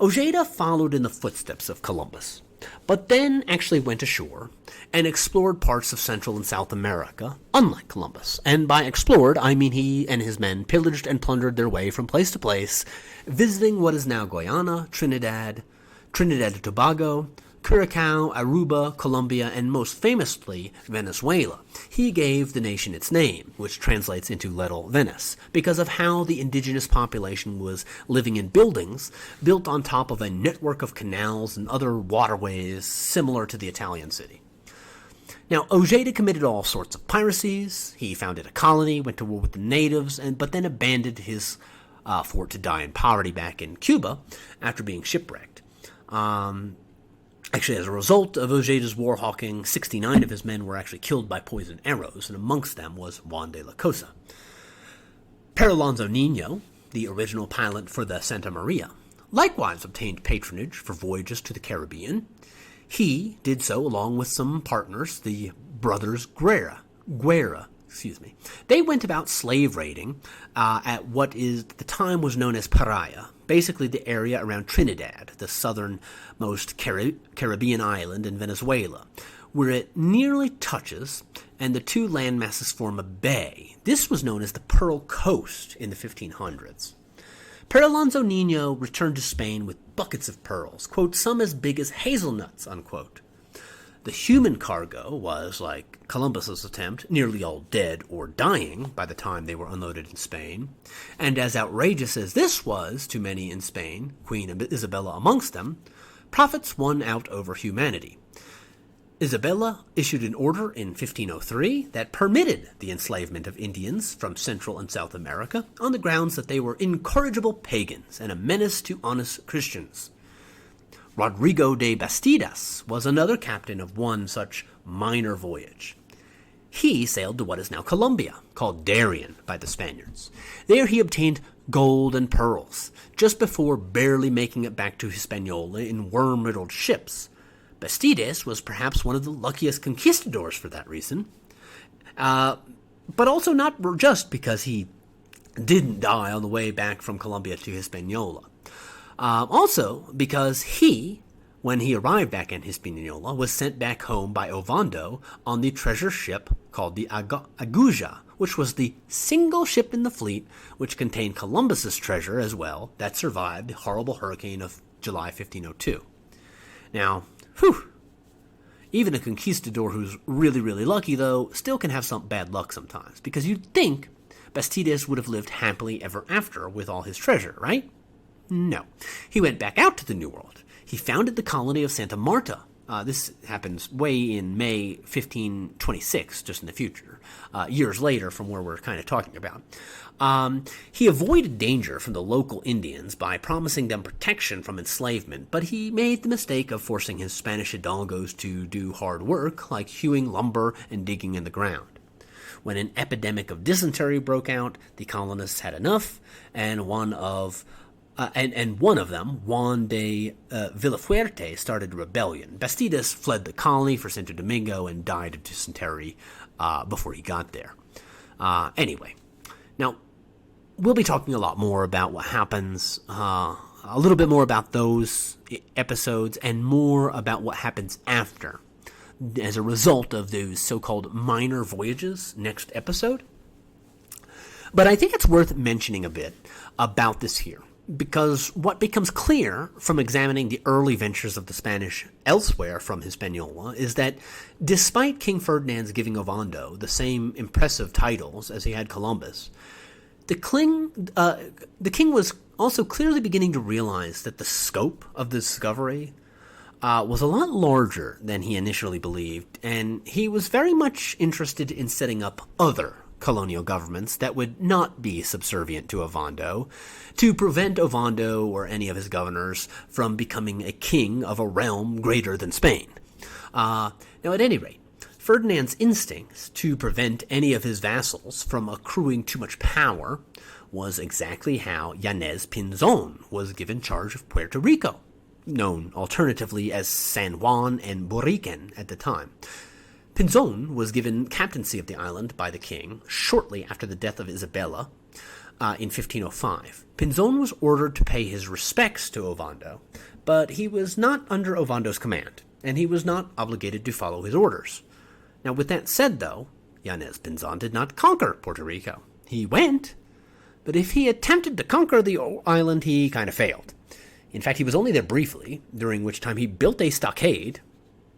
Ojeda followed in the footsteps of Columbus, but then actually went ashore and explored parts of Central and South America, unlike Columbus. And by explored, I mean he and his men pillaged and plundered their way from place to place, visiting what is now Guyana, Trinidad and Tobago, Curacao, Aruba, Colombia, and most famously, Venezuela. He gave the nation its name, which translates into Little Venice, because of how the indigenous population was living in buildings built on top of a network of canals and other waterways similar to the Italian city. Now, Ojeda committed all sorts of piracies. He founded a colony, went to war with the natives, but then abandoned his fort to die in poverty back in Cuba after being shipwrecked. Actually, as a result of Ojeda's war hawking, 69 of his men were actually killed by poisoned arrows, and amongst them was Juan de la Cosa. Alonso Nino, the original pilot for the Santa Maria, likewise obtained patronage for voyages to the Caribbean. He did so along with some partners, the brothers Guerra. They went about slave raiding at what at the time was known as Paria, basically the area around Trinidad, the southernmost Caribbean island in Venezuela, where it nearly touches, and the two landmasses form a bay. This was known as the Pearl Coast in the 1500s. Alonso Nino returned to Spain with buckets of pearls, quote, some as big as hazelnuts, unquote. The human cargo was, like Columbus's attempt, nearly all dead or dying by the time they were unloaded in Spain. And as outrageous as this was to many in Spain, Queen Isabella amongst them, profits won out over humanity. Isabella issued an order in 1503 that permitted the enslavement of Indians from Central and South America on the grounds that they were incorrigible pagans and a menace to honest Christians. Rodrigo de Bastidas was another captain of one such minor voyage. He sailed to what is now Colombia, called Darien by the Spaniards. There he obtained gold and pearls, just before barely making it back to Hispaniola in worm-riddled ships. Bastidas was perhaps one of the luckiest conquistadors for that reason, but also not just because he didn't die on the way back from Colombia to Hispaniola. Also because he, when he arrived back in Hispaniola, was sent back home by Ovando on the treasure ship called the Aguja, which was the single ship in the fleet which contained Columbus's treasure as well that survived the horrible hurricane of July 1502. Now, even a conquistador who's really, really lucky, though, still can have some bad luck sometimes, because you'd think Bastidas would have lived happily ever after with all his treasure, right? No. He went back out to the New World. He founded the colony of Santa Marta. This happens way in May 1526, just in the future, years later from where we're kind of talking about. He avoided danger from the local Indians by promising them protection from enslavement, but he made the mistake of forcing his Spanish hidalgos to do hard work, like hewing lumber and digging in the ground. When an epidemic of dysentery broke out, the colonists had enough, and one of them, Juan de Villafuerte, started a rebellion. Bastidas fled the colony for Santo Domingo and died of dysentery before he got there. Anyway, now, we'll be talking a lot more about what happens, a little bit more about those episodes, and more about what happens after, as a result of those so-called minor voyages next episode. But I think it's worth mentioning a bit about this here, because what becomes clear from examining the early ventures of the Spanish elsewhere from Hispaniola is that despite King Ferdinand's giving Ovando the same impressive titles as he had Columbus, the king was also clearly beginning to realize that the scope of the discovery was a lot larger than he initially believed, and he was very much interested in setting up other colonial governments that would not be subservient to Ovando, to prevent Ovando or any of his governors from becoming a king of a realm greater than Spain. Now, at any rate, Ferdinand's instincts to prevent any of his vassals from accruing too much power was exactly how Yanez Pinzon was given charge of Puerto Rico, known alternatively as San Juan and Boriken at the time. Pinzon was given captaincy of the island by the king shortly after the death of Isabella in 1505. Pinzon was ordered to pay his respects to Ovando, but he was not under Ovando's command, and he was not obligated to follow his orders. Now, with that said, though, Yanez Pinzon did not conquer Puerto Rico. He went, but if he attempted to conquer the island, he kind of failed. In fact, he was only there briefly, during which time he built a stockade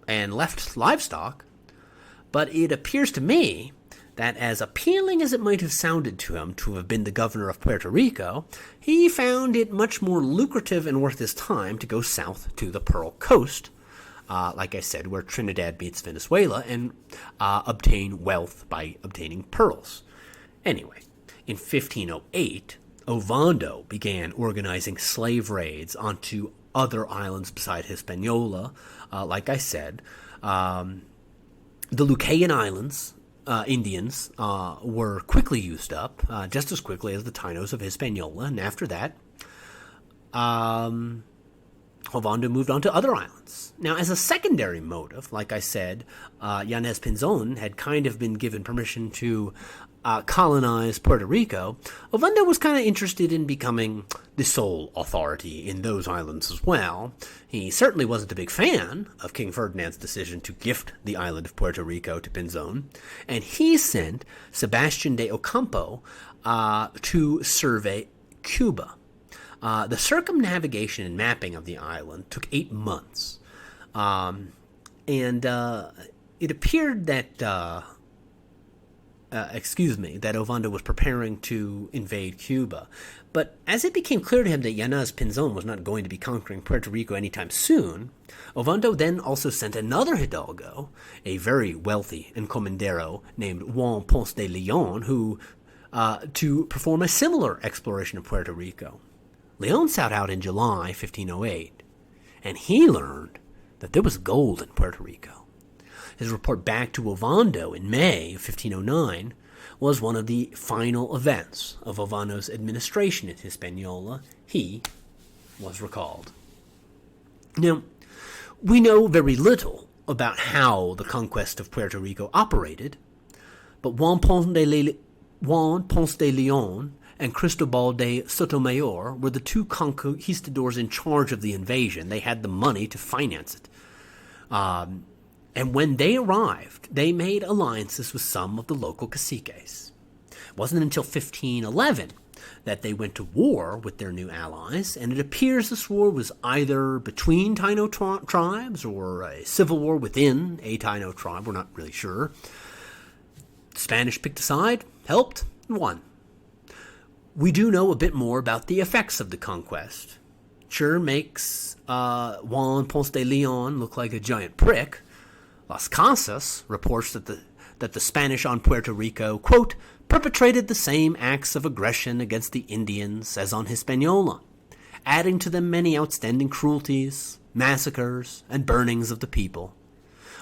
and left livestock. But it appears to me that as appealing as it might have sounded to him to have been the governor of Puerto Rico, he found it much more lucrative and worth his time to go south to the Pearl Coast, like I said, where Trinidad meets Venezuela, and obtain wealth by obtaining pearls. Anyway, in 1508, Ovando began organizing slave raids onto other islands beside Hispaniola, like I said. The Lucayan Islands, Indians, were quickly used up, just as quickly as the Tainos of Hispaniola, and after that, Ovando moved on to other islands. Now, as a secondary motive, like I said, Yanez Pinzon had kind of been given permission to colonize Puerto Rico. Ovando was kind of interested in becoming the sole authority in those islands as well. He certainly wasn't a big fan of King Ferdinand's decision to gift the island of Puerto Rico to Pinzon, and he sent Sebastian de Ocampo to survey Cuba. The circumnavigation and mapping of the island took 8 months, and it appeared that that Ovando was preparing to invade Cuba. But as it became clear to him that Yanez Pinzon was not going to be conquering Puerto Rico anytime soon, Ovando then also sent another hidalgo, a very wealthy encomendero named Juan Ponce de Leon, who to perform a similar exploration of Puerto Rico. Leon set out in July 1508, and he learned that there was gold in Puerto Rico. His report back to Ovando in May of 1509 was one of the final events of Ovando's administration in Hispaniola. He was recalled. Now, we know very little about how the conquest of Puerto Rico operated, but Juan Ponce de Leon and Cristobal de Sotomayor were the two conquistadors in charge of the invasion. They had the money to finance it. And when they arrived, they made alliances with some of the local caciques. It wasn't until 1511 that they went to war with their new allies, and it appears this war was either between Taino tribes or a civil war within a Taino tribe. We're not really sure. The Spanish picked a side, helped, and won. We do know a bit more about the effects of the conquest. Sure makes Juan Ponce de Leon look like a giant prick. Las Casas reports that the Spanish on Puerto Rico, quote, perpetrated the same acts of aggression against the Indians as on Hispaniola, adding to them many outstanding cruelties, massacres, and burnings of the people,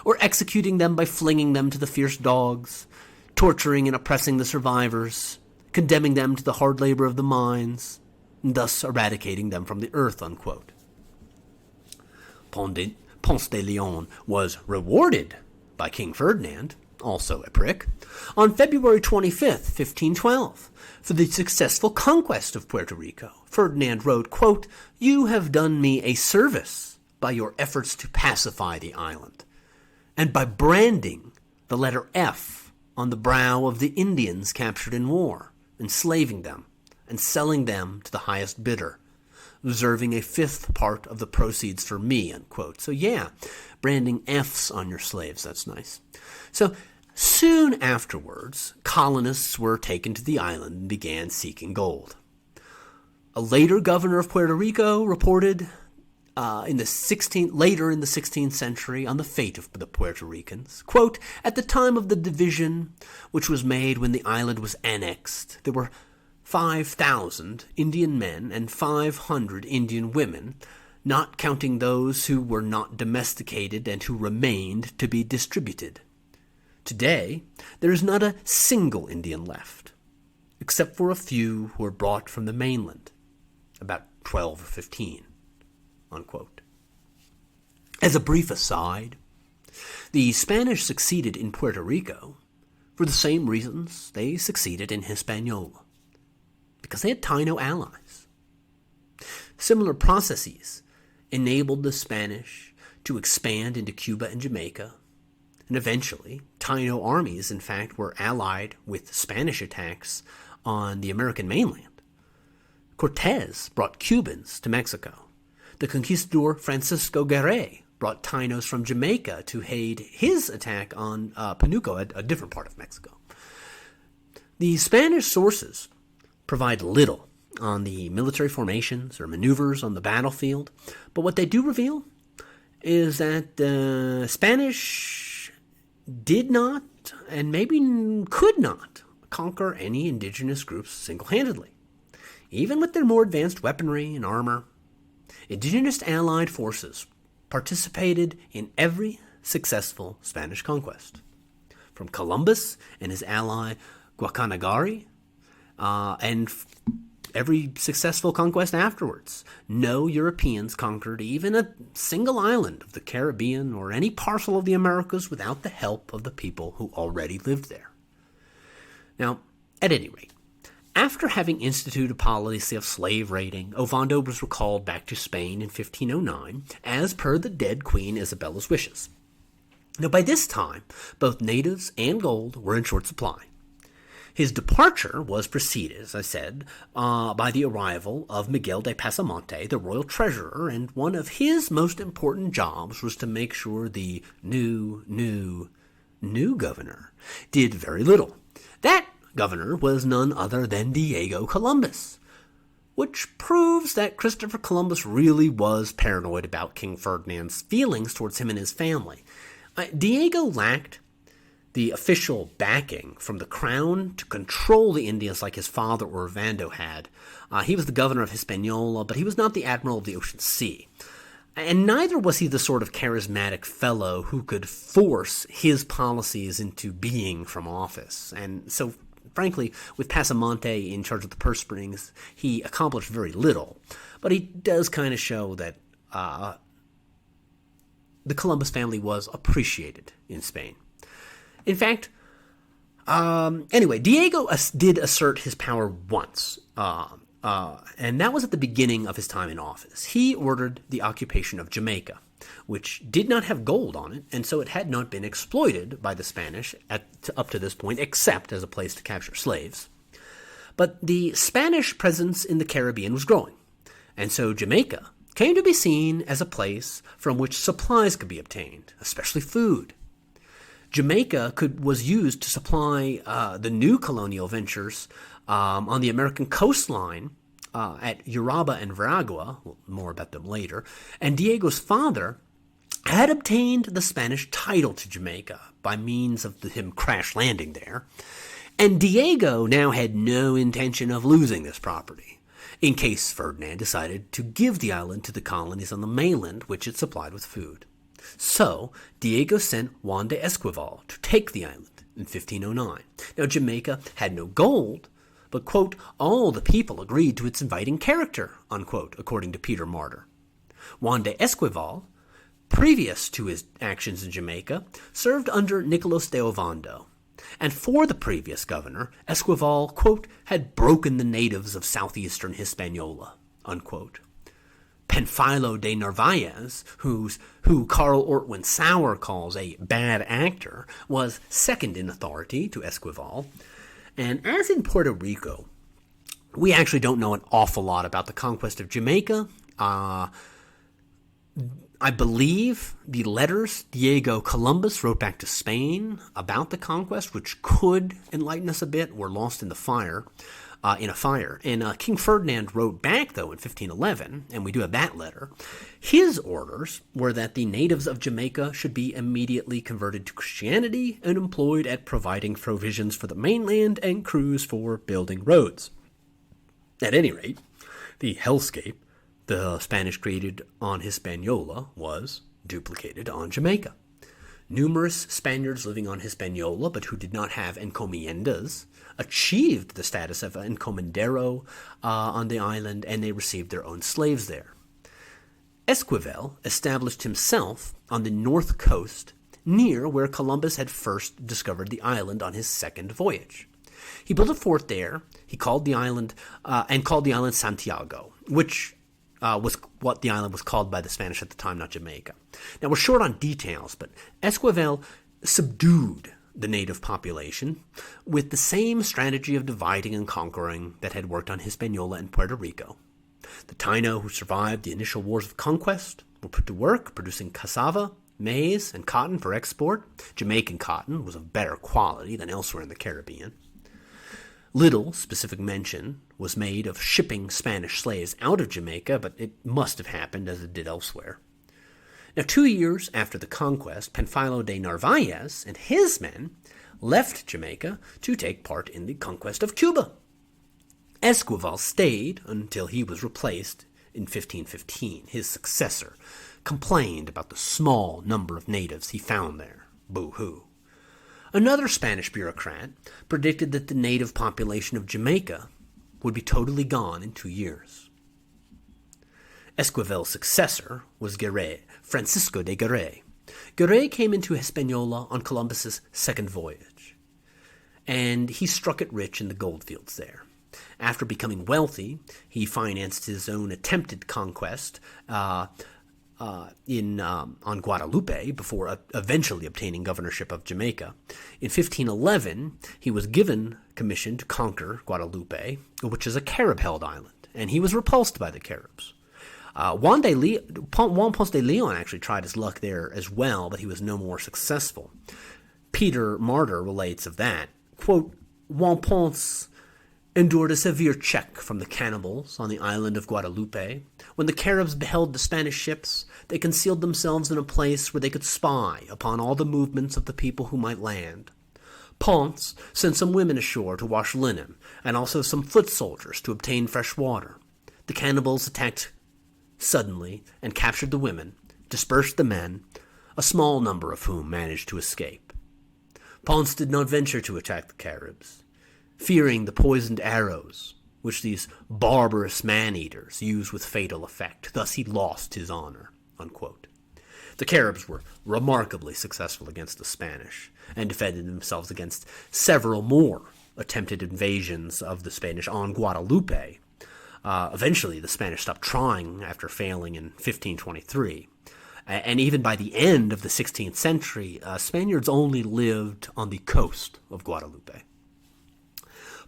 or executing them by flinging them to the fierce dogs, torturing and oppressing the survivors, condemning them to the hard labor of the mines, and thus eradicating them from the earth, unquote. Ponce de Leon was rewarded by King Ferdinand, also a prick, on February 25th, 1512, for the successful conquest of Puerto Rico. Ferdinand wrote, quote, "You have done me a service by your efforts to pacify the island, and by branding the letter F on the brow of the Indians captured in war, enslaving them, and selling them to the highest bidder, reserving a fifth part of the proceeds for me," unquote. So yeah, branding F's on your slaves, that's nice. So soon afterwards, colonists were taken to the island and began seeking gold. A later governor of Puerto Rico reported later in the 16th century on the fate of the Puerto Ricans. Quote, at the time of the division, which was made when the island was annexed, there were 5,000 Indian men and 500 Indian women, not counting those who were not domesticated and who remained to be distributed. Today, there is not a single Indian left, except for a few who were brought from the mainland, about 12 or 15. Unquote. As a brief aside, the Spanish succeeded in Puerto Rico for the same reasons they succeeded in Hispaniola, because they had Taino allies. Similar processes enabled the Spanish to expand into Cuba and Jamaica, and eventually Taino armies, in fact, were allied with Spanish attacks on the American mainland. Cortez brought Cubans to Mexico. The conquistador Francisco Garay brought Tainos from Jamaica to aid his attack on Panuco, a different part of Mexico. The Spanish sources provide little on the military formations or maneuvers on the battlefield, but what they do reveal is that the Spanish did not, and maybe could not, conquer any indigenous groups single-handedly. Even with their more advanced weaponry and armor, indigenous allied forces participated in every successful Spanish conquest, from Columbus and his ally Guacanagari, and every successful conquest afterwards. No Europeans conquered even a single island of the Caribbean or any parcel of the Americas without the help of the people who already lived there. Now, at any rate, after having instituted a policy of slave raiding, Ovando was recalled back to Spain in 1509, as per the dead Queen Isabella's wishes. Now, by this time, both natives and gold were in short supply. His departure was preceded, as I said, by the arrival of Miguel de Pasamonte, the royal treasurer, and one of his most important jobs was to make sure the new governor did very little. That governor was none other than Diego Columbus, which proves that Christopher Columbus really was paranoid about King Ferdinand's feelings towards him and his family. Diego lacked the official backing from the crown to control the Indians like his father Ovando had. He was the governor of Hispaniola, but he was not the admiral of the Ocean Sea. And neither was he the sort of charismatic fellow who could force his policies into being from office. And so, frankly, with Pasamonte in charge of the purse strings, he accomplished very little. But he does kind of show that the Columbus family was appreciated in Spain. In fact, anyway, Diego did assert his power once, and that was at the beginning of his time in office. He ordered the occupation of Jamaica, which did not have gold on it, and so it had not been exploited by the Spanish up to this point, except as a place to capture slaves. But the Spanish presence in the Caribbean was growing, and so Jamaica came to be seen as a place from which supplies could be obtained, especially food. Jamaica was used to supply the new colonial ventures on the American coastline at Uraba and Veragua, more about them later, and Diego's father had obtained the Spanish title to Jamaica by means of him crash landing there, and Diego now had no intention of losing this property, in case Ferdinand decided to give the island to the colonies on the mainland, which it supplied with food. So, Diego sent Juan de Esquivel to take the island in 1509. Now, Jamaica had no gold, but, quote, all the people agreed to its inviting character, unquote, according to Peter Martyr. Juan de Esquivel, previous to his actions in Jamaica, served under Nicolas de Ovando. And for the previous governor, Esquivel, quote, had broken the natives of southeastern Hispaniola, unquote. Panfilo de Narvaez, who Carl Ortwin Sauer calls a bad actor, was second in authority to Esquivel. And as in Puerto Rico, we actually don't know an awful lot about the conquest of Jamaica. I believe the letters Diego Columbus wrote back to Spain about the conquest, which could enlighten us a bit, were lost in the fire. And King Ferdinand wrote back, though, in 1511, and we do have that letter. His orders were that the natives of Jamaica should be immediately converted to Christianity and employed at providing provisions for the mainland and crews for building roads. At any rate, the hellscape the Spanish created on Hispaniola was duplicated on Jamaica. Numerous Spaniards living on Hispaniola, but who did not have encomiendas, achieved the status of encomendero on the island, and they received their own slaves there. Esquivel established himself on the north coast, near where Columbus had first discovered the island on his second voyage. He built a fort there. He called the island Santiago, which was what the island was called by the Spanish at the time, not Jamaica. Now, we're short on details, but Esquivel subdued the native population with the same strategy of dividing and conquering that had worked on Hispaniola and Puerto Rico. The Taino, who survived the initial wars of conquest, were put to work producing cassava, maize, and cotton for export. Jamaican cotton was of better quality than elsewhere in the Caribbean. Little specific mention was made of shipping Spanish slaves out of Jamaica, but it must have happened as it did elsewhere. Now, 2 years after the conquest, Panfilo de Narvaez and his men left Jamaica to take part in the conquest of Cuba. Esquivel stayed until he was replaced in 1515. His successor complained about the small number of natives he found there. Boo-hoo. Another Spanish bureaucrat predicted that the native population of Jamaica would be totally gone in 2 years. Esquivel's successor was Francisco de Garay. Garay came into Hispaniola on Columbus's second voyage, and he struck it rich in the goldfields there. After becoming wealthy, he financed his own attempted conquest on Guadalupe before eventually obtaining governorship of Jamaica. In 1511, he was given commission to conquer Guadalupe, which is a Carib-held island, and he was repulsed by the Caribs. Juan Ponce de Leon actually tried his luck there as well, but he was no more successful. Peter Martyr relates of that, quote, Juan Ponce endured a severe check from the cannibals on the island of Guadalupe. When the Caribs beheld the Spanish ships, they concealed themselves in a place where they could spy upon all the movements of the people who might land. Ponce sent some women ashore to wash linen, and also some foot soldiers to obtain fresh water. The cannibals attacked suddenly and captured the women, dispersed the men, a small number of whom managed to escape. Ponce did not venture to attack the Caribs, fearing the poisoned arrows which these barbarous man-eaters use with fatal effect. Thus he lost his honor, unquote. The Caribs were remarkably successful against the Spanish and defended themselves against several more attempted invasions of the Spanish on Guadalupe. Eventually, the Spanish stopped trying after failing in 1523. And even by the end of the 16th century, Spaniards only lived on the coast of Guadalupe.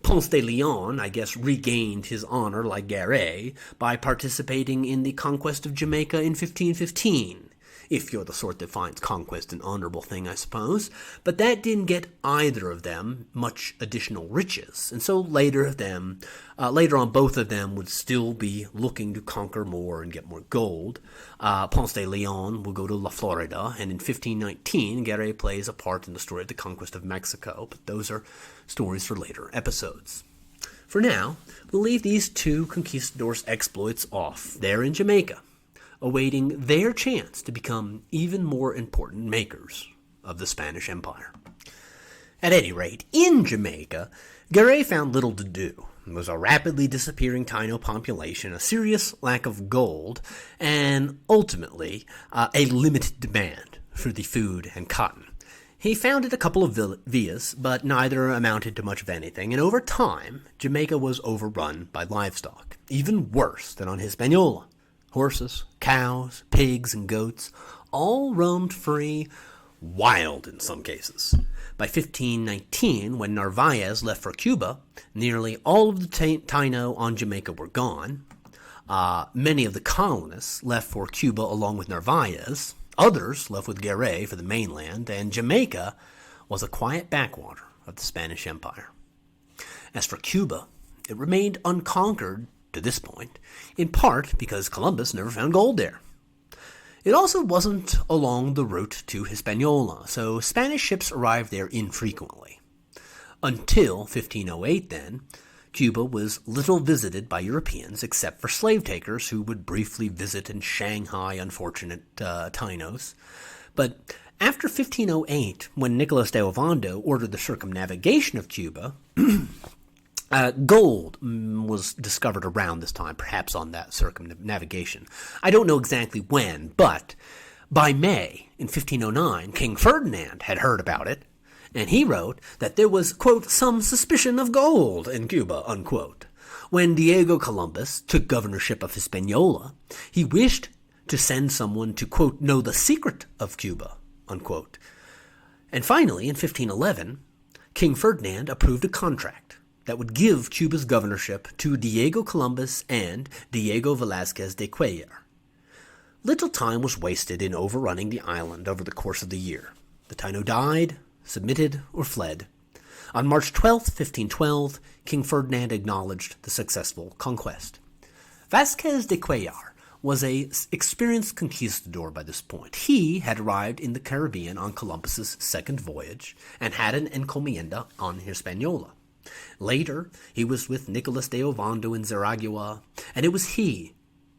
Ponce de Leon, I guess, regained his honor like Garay by participating in the conquest of Jamaica in 1515, if you're the sort that finds conquest an honorable thing, I suppose. But that didn't get either of them much additional riches, and so later on both of them would still be looking to conquer more and get more gold. Ponce de Leon will go to La Florida, and in 1519, Garay plays a part in the story of the conquest of Mexico, but those are stories for later episodes. For now, we'll leave these two conquistadors' exploits off there in Jamaica, awaiting their chance to become even more important makers of the Spanish Empire. At any rate, in Jamaica, Garay found little to do. There was a rapidly disappearing Taino population, a serious lack of gold, and ultimately a limited demand for the food and cotton. He founded a couple of villas, but neither amounted to much of anything, and over time, Jamaica was overrun by livestock, even worse than on Hispaniola. Horses, cows, pigs, and goats all roamed free, wild in some cases. By 1519, when Narvaez left for Cuba, nearly all of the Taino on Jamaica were gone. Many of the colonists left for Cuba along with Narvaez, others left with Garay for the mainland, and Jamaica was a quiet backwater of the Spanish Empire. As for Cuba, it remained unconquered to this point, in part because Columbus never found gold there. It also wasn't along the route to Hispaniola, so Spanish ships arrived there infrequently. Until 1508, then, Cuba was little visited by Europeans except for slave takers who would briefly visit and Shanghai unfortunate Tainos. But after 1508, when Nicolas de Ovando ordered the circumnavigation of Cuba, gold was discovered around this time, perhaps on that circumnavigation. I don't know exactly when, but by May in 1509, King Ferdinand had heard about it, and he wrote that there was, quote, some suspicion of gold in Cuba, unquote. When Diego Columbus took governorship of Hispaniola, he wished to send someone to, quote, know the secret of Cuba, unquote. And finally, in 1511, King Ferdinand approved a contract that would give Cuba's governorship to Diego Columbus and Diego Velázquez de Cuellar. Little time was wasted in overrunning the island over the course of the year. The Taino died, submitted, or fled. On March 12, 1512, King Ferdinand acknowledged the successful conquest. Velázquez de Cuellar was an experienced conquistador by this point. He had arrived in the Caribbean on Columbus's second voyage and had an encomienda on Hispaniola. Later, he was with Nicolas de Ovando in Zaragoza, and it was he,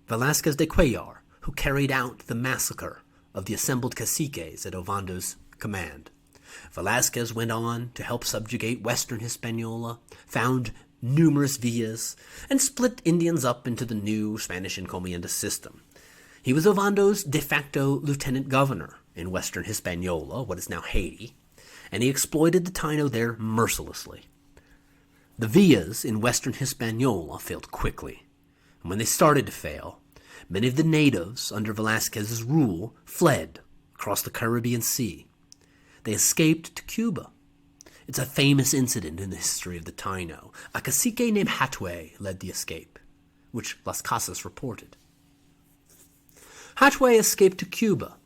Velázquez de Cuellar, who carried out the massacre of the assembled caciques at Ovando's command. Velázquez went on to help subjugate western Hispaniola, found numerous villas, and split Indians up into the new Spanish encomienda system. He was Ovando's de facto lieutenant governor in western Hispaniola, what is now Haiti, and he exploited the Taino there mercilessly. The villas in western Hispaniola failed quickly, and when they started to fail, many of the natives under Velázquez's rule fled across the Caribbean Sea. They escaped to Cuba. It's a famous incident in the history of the Taino. A cacique named Hatway led the escape, which Las Casas reported. Hatway escaped to Cuba,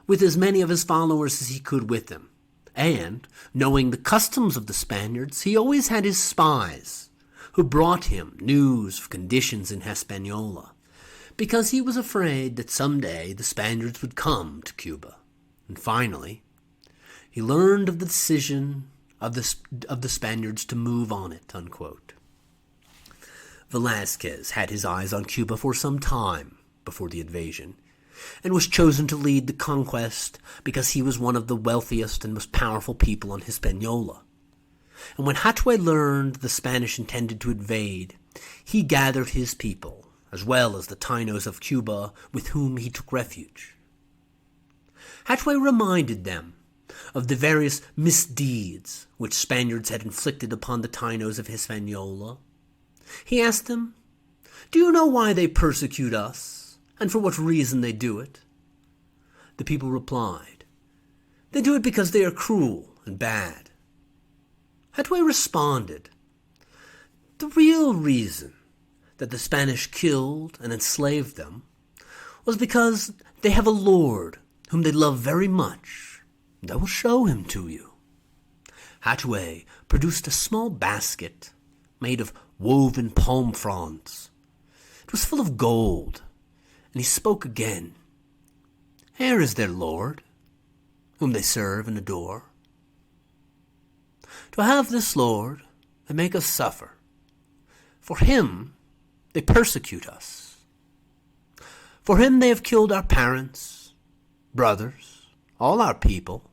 with as many of his followers as he could with him, and, knowing the customs of the Spaniards, he always had his spies, who brought him news of conditions in Hispaniola, because he was afraid that someday the Spaniards would come to Cuba. And finally, he learned of the decision of the Spaniards to move on it, unquote. Velázquez had his eyes on Cuba for some time before the invasion, and was chosen to lead the conquest because he was one of the wealthiest and most powerful people on Hispaniola. And when Hatway learned the Spanish intended to invade, he gathered his people, as well as the Tainos of Cuba with whom he took refuge. Hatway reminded them of the various misdeeds which Spaniards had inflicted upon the Tainos of Hispaniola. He asked them, "Do you know why they persecute us, and for what reason they do it?" The people replied, "They do it because they are cruel and bad." Hatway responded, "The real reason that the Spanish killed and enslaved them was because they have a lord whom they love very much. I will show him to you." Hatway produced a small basket made of woven palm fronds. It was full of gold, and he spoke again. "Here is their lord, whom they serve and adore. To have this lord, they make us suffer. For him, they persecute us. For him they have killed our parents, brothers, all our people,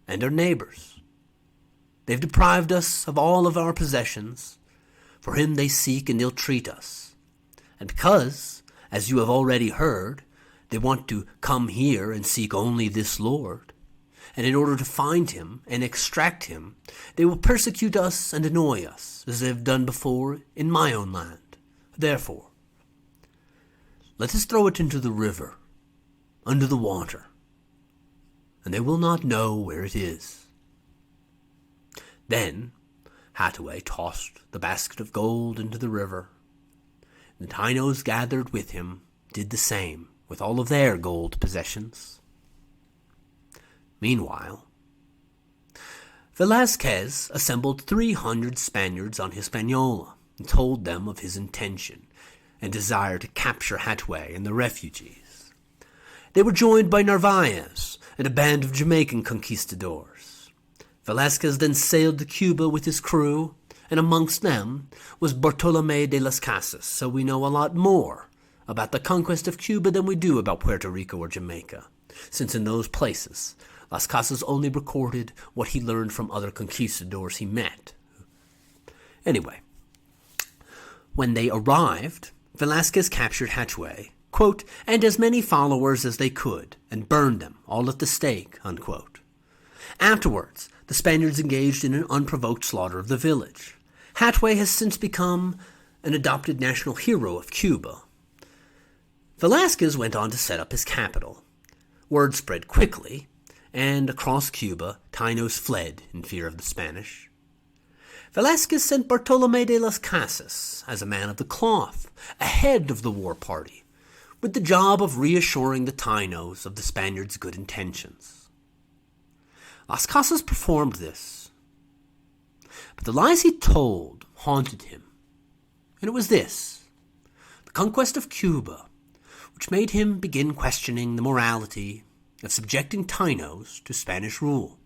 and our neighbors. They've deprived us of all of our possessions. For him they seek and ill-treat us. And because, as you have already heard, they want to come here and seek only this Lord, and in order to find him and extract him, they will persecute us and annoy us, as they have done before in my own land. Therefore, let us throw it into the river, under the water, and they will not know where it is." Then Hatway tossed the basket of gold into the river. The Tainos gathered with him did the same with all of their gold possessions. Meanwhile, Velázquez assembled 300 Spaniards on Hispaniola and told them of his intention and desire to capture Hatway and the refugees. They were joined by Narvaez and a band of Jamaican conquistadors. Velázquez then sailed to Cuba with his crew, and amongst them was Bartolomé de las Casas, so we know a lot more about the conquest of Cuba than we do about Puerto Rico or Jamaica, since in those places Las Casas only recorded what he learned from other conquistadors he met. Anyway, when they arrived, Velázquez captured Hatway, quote, and as many followers as they could, and burned them, all at the stake, unquote. Afterwards, the Spaniards engaged in an unprovoked slaughter of the village. Hatway has since become an adopted national hero of Cuba. Velázquez went on to set up his capital. Word spread quickly, and across Cuba, Tainos fled in fear of the Spanish. Velázquez sent Bartolomé de las Casas as a man of the cloth, ahead of the war party, with the job of reassuring the Tainos of the Spaniards' good intentions. Las Casas performed this, but the lies he told haunted him, and it was this: the conquest of Cuba, which made him begin questioning the morality of subjecting Tainos to Spanish rule.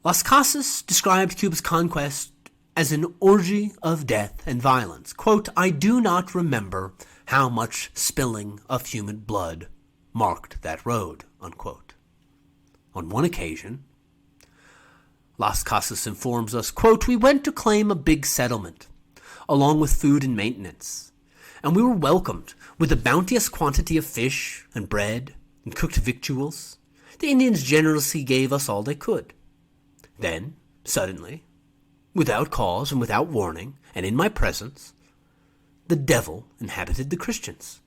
Las Casas described Cuba's conquest as an orgy of death and violence. Quote, I do not remember how much spilling of human blood marked that road, unquote. On one occasion, Las Casas informs us, quote, we went to claim a big settlement, along with food and maintenance, and we were welcomed with a bounteous quantity of fish and bread and cooked victuals. The Indians generously gave us all they could. Then, suddenly, without cause and without warning, and in my presence, the devil inhabited the Christians,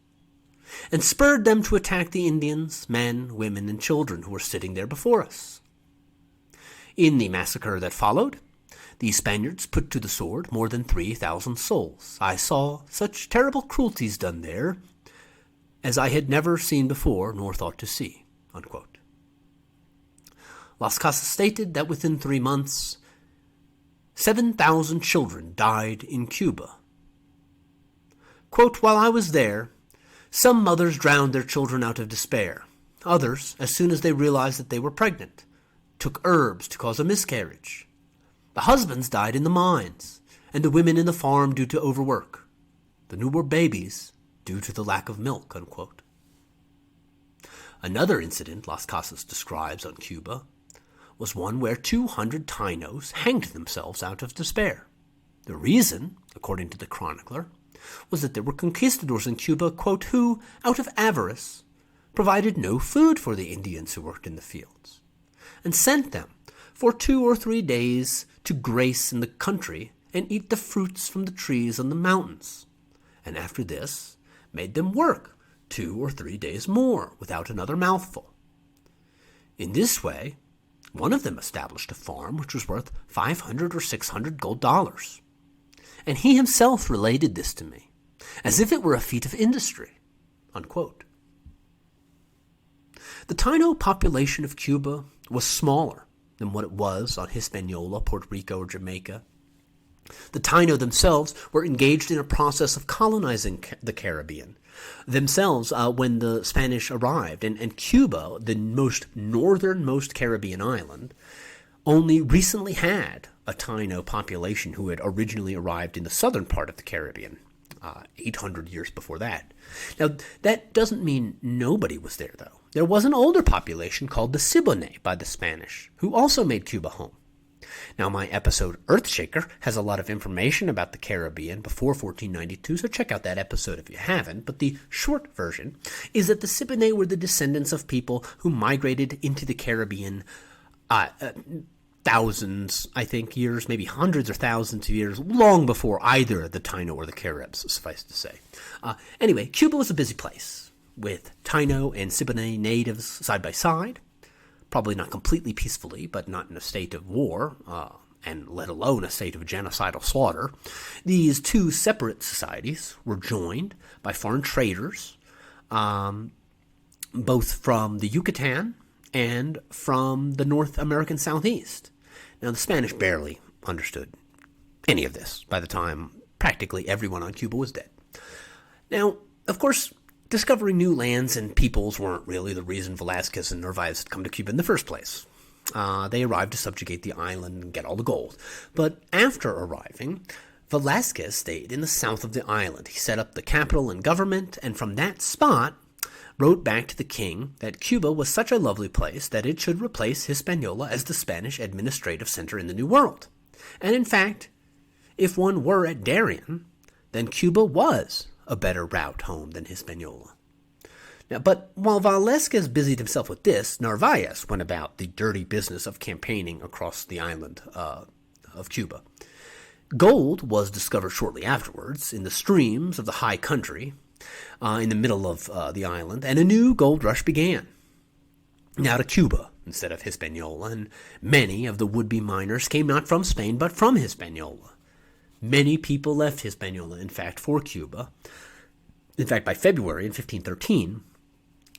and spurred them to attack the Indians, men, women, and children who were sitting there before us. In the massacre that followed, the Spaniards put to the sword more than 3,000 souls. I saw such terrible cruelties done there as I had never seen before nor thought to see, unquote. Las Casas stated that within 3 months, 7,000 children died in Cuba. Quote, while I was there, some mothers drowned their children out of despair. Others, as soon as they realized that they were pregnant, took herbs to cause a miscarriage. The husbands died in the mines, and the women in the farm due to overwork. The newborn babies due to the lack of milk, unquote. Another incident Las Casas describes on Cuba was one where 200 Tainos hanged themselves out of despair. The reason, according to the chronicler, was that there were conquistadors in Cuba, quote, who, out of avarice, provided no food for the Indians who worked in the fields, and sent them for 2 or 3 days to grace in the country and eat the fruits from the trees on the mountains, and after this made them work 2 or 3 days more without another mouthful. In this way, one of them established a farm which was worth 500 or 600 gold dollars, and he himself related this to me, as if it were a feat of industry, unquote. The Taino population of Cuba was smaller than what it was on Hispaniola, Puerto Rico, or Jamaica. The Taino themselves were engaged in a process of colonizing the Caribbean themselves when the Spanish arrived, and Cuba, the most northernmost Caribbean island, only recently had a Taino population who had originally arrived in the southern part of the Caribbean, 800 years before that. Now, that doesn't mean nobody was there, though. There was an older population called the Siboney by the Spanish, who also made Cuba home. Now, my episode Earthshaker has a lot of information about the Caribbean before 1492, so check out that episode if you haven't. But the short version is that the Siboney were the descendants of people who migrated into the Caribbean thousands, I think, years, maybe hundreds or thousands of years, long before either the Taino or the Caribs, suffice to say. Anyway, Cuba was a busy place, with Taino and Siboney natives side by side, probably not completely peacefully, but not in a state of war, and let alone a state of genocidal slaughter, these two separate societies were joined by foreign traders, both from the Yucatan and from the North American Southeast. Now, the Spanish barely understood any of this by the time practically everyone on Cuba was dead. Now, of course, discovering new lands and peoples weren't really the reason Velazquez and Narvaez had come to Cuba in the first place. They arrived to subjugate the island and get all the gold. But after arriving, Velazquez stayed in the south of the island. He set up the capital and government, and from that spot wrote back to the king that Cuba was such a lovely place that it should replace Hispaniola as the Spanish administrative center in the New World. And in fact, if one were at Darien, then Cuba was a better route home than Hispaniola. Now, but while Velazquez busied himself with this, Narvaez went about the dirty business of campaigning across the island of Cuba. Gold was discovered shortly afterwards in the streams of the high country in the middle of the island, and a new gold rush began. Now to Cuba instead of Hispaniola, and many of the would-be miners came not from Spain but from Hispaniola. Many people left Hispaniola, in fact, for Cuba. In fact, by February in 1513,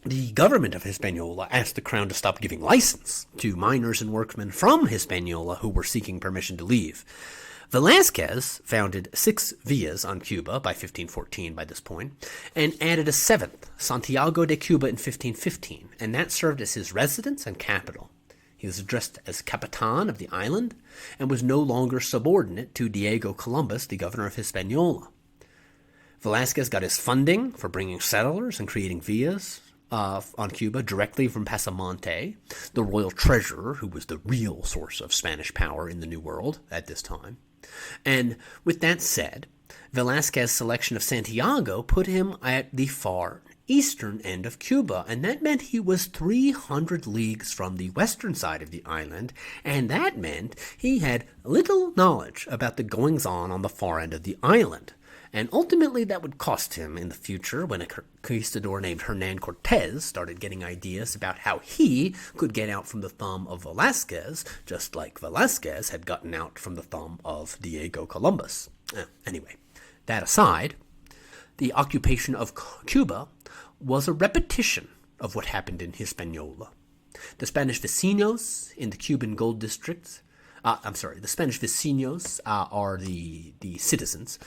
the government of Hispaniola asked the crown to stop giving license to miners and workmen from Hispaniola who were seeking permission to leave. Velazquez founded 6 villas on Cuba by 1514 by this point, and added a 7th, Santiago de Cuba, in 1515, and that served as his residence and capital. He was addressed as Capitan of the island, and was no longer subordinate to Diego Columbus, the governor of Hispaniola. Velazquez got his funding for bringing settlers and creating villas on Cuba directly from Pasamonte, the royal treasurer who was the real source of Spanish power in the New World at this time. And with that said, Velazquez's selection of Santiago put him at the far eastern end of Cuba, and that meant he was 300 leagues from the western side of the island, and that meant he had little knowledge about the goings-on on the far end of the island. And ultimately that would cost him in the future when a conquistador named Hernan Cortez started getting ideas about how he could get out from the thumb of Velazquez, just like Velazquez had gotten out from the thumb of Diego Columbus. Anyway, that aside, the occupation of Cuba was a repetition of what happened in Hispaniola. The Spanish vecinos in the Cuban gold districts the Spanish vecinos are the citizens,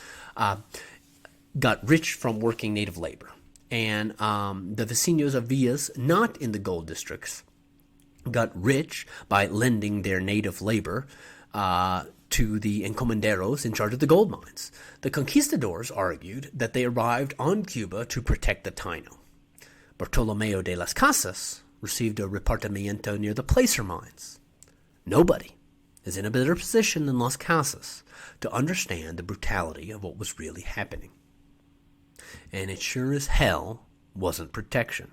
got rich from working native labor. And the vecinos of villas not in the gold districts got rich by lending their native labor to the encomenderos in charge of the gold mines. The conquistadors argued that they arrived on Cuba to protect the Taino. Bartolomeo de las Casas received a repartimiento near the placer mines. Nobody is in a better position than Las Casas to understand the brutality of what was really happening. And it sure as hell wasn't protection.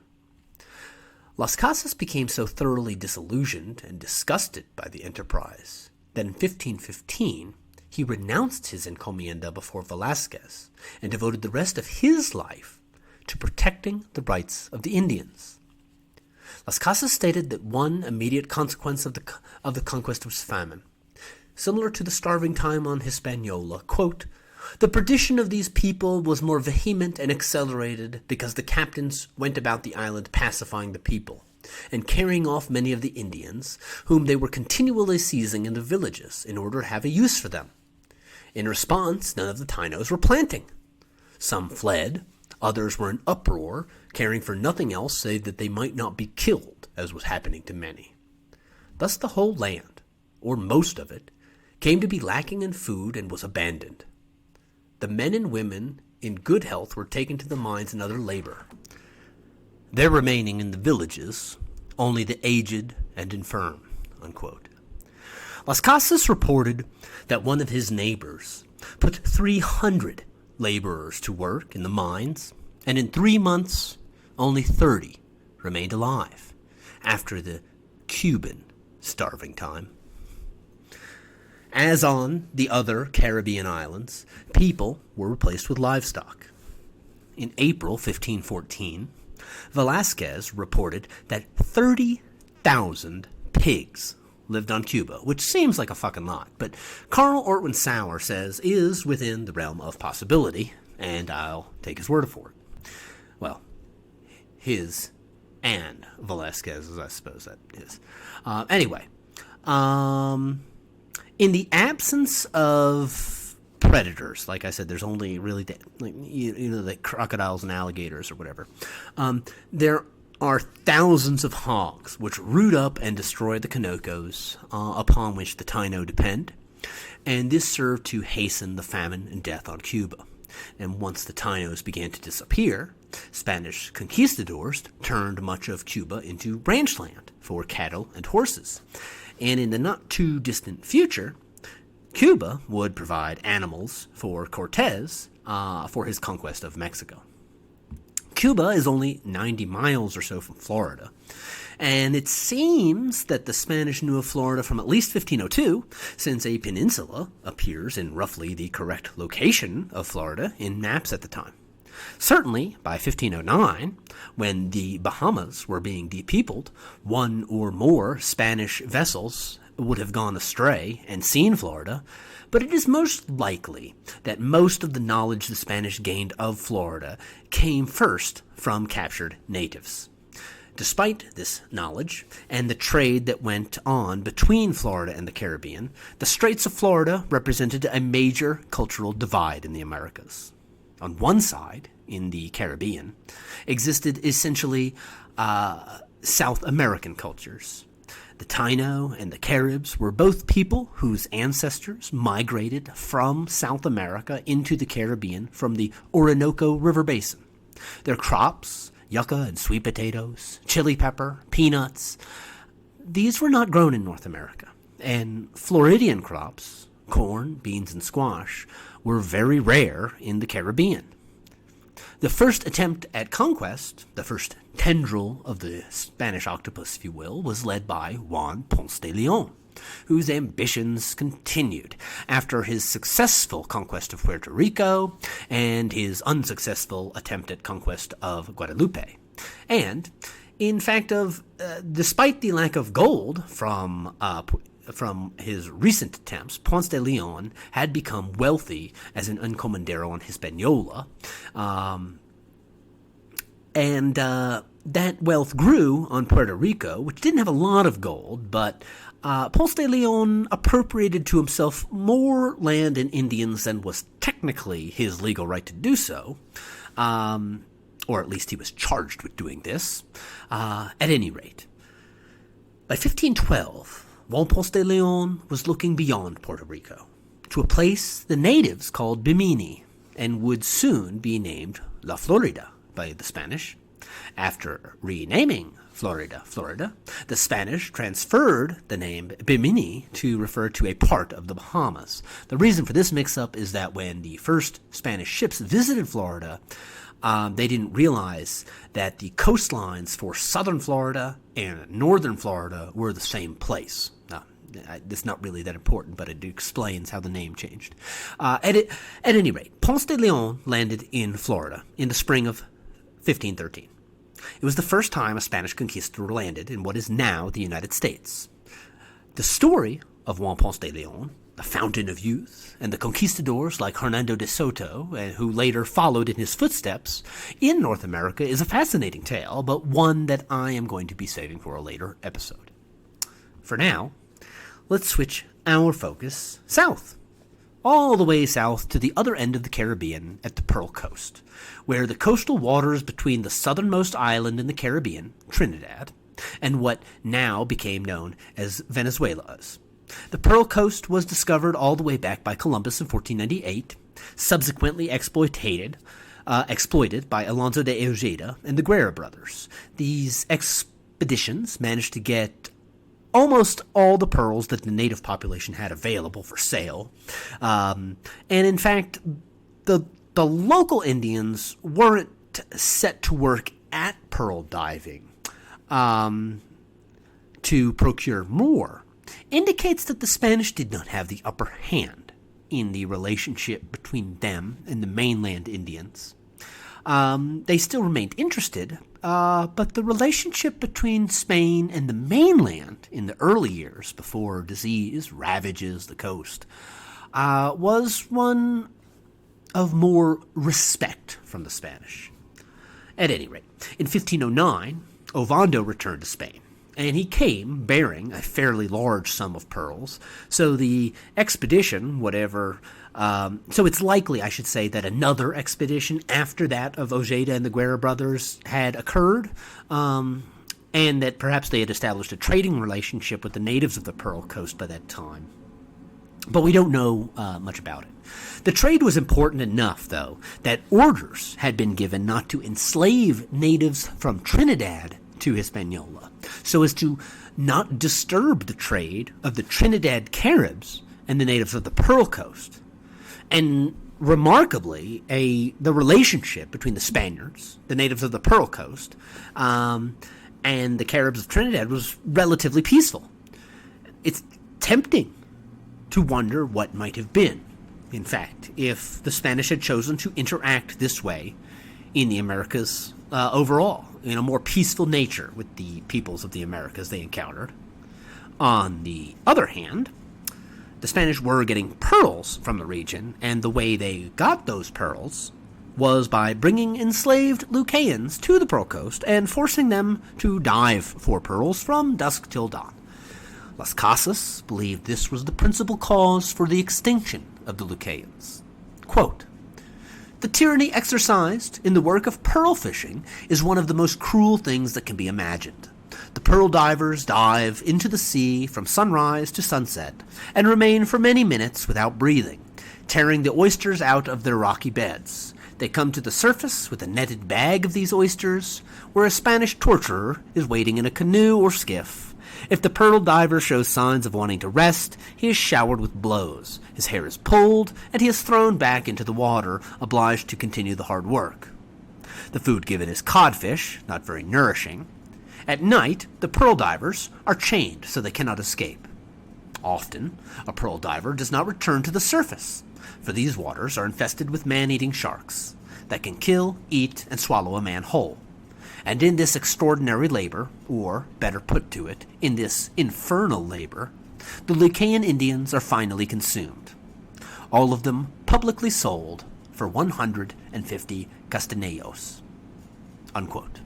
Las Casas became so thoroughly disillusioned and disgusted by the enterprise that in 1515 he renounced his encomienda before Velazquez and devoted the rest of his life to protecting the rights of the Indians. Las Casas stated that one immediate consequence of the conquest was famine. Similar to the starving time on Hispaniola, quote, "The perdition of these people was more vehement and accelerated because the captains went about the island pacifying the people, and carrying off many of the Indians, whom they were continually seizing in the villages in order to have a use for them. In response, none of the Tainos were planting. Some fled, others were in uproar, caring for nothing else save that they might not be killed, as was happening to many. Thus the whole land, or most of it, came to be lacking in food and was abandoned. The men and women in good health were taken to the mines and other labor, there remaining in the villages only the aged and infirm." Unquote. Las Casas reported that one of his neighbors put 300 laborers to work in the mines, and in 3 months only 30 remained alive after the Cuban starving time. As on the other Caribbean islands, people were replaced with livestock. In April 1514, Velazquez reported that 30,000 pigs lived on Cuba, which seems like a fucking lot, but Carl Ortwin Sauer says is within the realm of possibility, and I'll take his word for it. Well, his and Velasquez's, I suppose that is. Anyway, in the absence of predators, like I said, there's only really, like crocodiles and alligators or whatever. There are thousands of hogs which root up and destroy the Conocos upon which the Taino depend, and this served to hasten the famine and death on Cuba. And once the Tainos began to disappear, Spanish conquistadors turned much of Cuba into ranchland for cattle and horses. And in the not-too-distant future, Cuba would provide animals for Cortez for his conquest of Mexico. Cuba is only 90 miles or so from Florida, and it seems that the Spanish knew of Florida from at least 1502, since a peninsula appears in roughly the correct location of Florida in maps at the time. Certainly, by 1509, when the Bahamas were being depeopled, one or more Spanish vessels would have gone astray and seen Florida, but it is most likely that most of the knowledge the Spanish gained of Florida came first from captured natives. Despite this knowledge and the trade that went on between Florida and the Caribbean, the Straits of Florida represented a major cultural divide in the Americas. On one side, in the Caribbean, existed essentially South American cultures. The Taino and the Caribs were both people whose ancestors migrated from South America into the Caribbean from the Orinoco River Basin. Their crops, yucca and sweet potatoes, chili pepper, peanuts, these were not grown in North America. And Floridian crops, corn, beans, and squash, were very rare in the Caribbean. The first attempt at conquest, the first tendril of the Spanish octopus, if you will, was led by Juan Ponce de Leon, whose ambitions continued after his successful conquest of Puerto Rico and his unsuccessful attempt at conquest of Guadalupe. And, in fact, despite the lack of gold from his recent attempts, Ponce de Leon had become wealthy as an encomendero on Hispaniola, and that wealth grew on Puerto Rico, which didn't have a lot of gold, but Ponce de Leon appropriated to himself more land and Indians than was technically his legal right to do so, or at least he was charged with doing this. At any rate, by 1512, Juan Ponce de Leon was looking beyond Puerto Rico, to a place the natives called Bimini, and would soon be named La Florida by the Spanish. After renaming Florida, the Spanish transferred the name Bimini to refer to a part of the Bahamas. The reason for this mix-up is that when the first Spanish ships visited Florida, they didn't realize that the coastlines for southern Florida and northern Florida were the same place. Now, it's not really that important, but it explains how the name changed. At any rate, Ponce de Leon landed in Florida in the spring of 1513. It was the first time a Spanish conquistador landed in what is now the United States. The story of Juan Ponce de Leon, the fountain of youth, and the conquistadors like Hernando de Soto, who later followed in his footsteps in North America, is a fascinating tale, but one that I am going to be saving for a later episode. For now, let's switch our focus south, all the way south to the other end of the Caribbean at the Pearl Coast, where the coastal waters between the southernmost island in the Caribbean, Trinidad, and what now became known as Venezuela is. The Pearl Coast was discovered all the way back by Columbus in 1498, subsequently exploited by Alonso de Ojeda and the Guerra brothers. These expeditions managed to get almost all the pearls that the native population had available for sale. And in fact, the local Indians weren't set to work at pearl diving to procure more. Indicates that the Spanish did not have the upper hand in the relationship between them and the mainland Indians. They still remained interested, but the relationship between Spain and the mainland in the early years before disease ravages the coast was one of more respect from the Spanish. At any rate, in 1509, Ovando returned to Spain, and he came bearing a fairly large sum of pearls, so the expedition, so it's likely, I should say, that another expedition after that of Ojeda and the Guerra brothers had occurred, and that perhaps they had established a trading relationship with the natives of the Pearl Coast by that time. But we don't know much about it. The trade was important enough, though, that orders had been given not to enslave natives from Trinidad to Hispaniola, so as to not disturb the trade of the Trinidad Caribs and the natives of the Pearl Coast. And remarkably, the relationship between the Spaniards, the natives of the Pearl Coast, and the Caribs of Trinidad was relatively peaceful. It's tempting to wonder what might have been, in fact, if the Spanish had chosen to interact this way in the Americas overall, in a more peaceful nature with the peoples of the Americas they encountered. On the other hand, the Spanish were getting pearls from the region, and the way they got those pearls was by bringing enslaved Lucayans to the Pearl Coast and forcing them to dive for pearls from dusk till dawn. Las Casas believed this was the principal cause for the extinction of the Lucayans. Quote, "The tyranny exercised in the work of pearl fishing is one of the most cruel things that can be imagined. The pearl divers dive into the sea from sunrise to sunset and remain for many minutes without breathing, tearing the oysters out of their rocky beds. They come to the surface with a netted bag of these oysters, where a Spanish torturer is waiting in a canoe or skiff. If the pearl diver shows signs of wanting to rest, he is showered with blows. His hair is pulled, and he is thrown back into the water, obliged to continue the hard work. The food given is codfish, not very nourishing. At night, the pearl divers are chained so they cannot escape. Often, a pearl diver does not return to the surface, for these waters are infested with man-eating sharks that can kill, eat, and swallow a man whole. And in this extraordinary labor, or, better put to it, in this infernal labor, the Lucayan Indians are finally consumed. All of them publicly sold for 150 castaños." Unquote.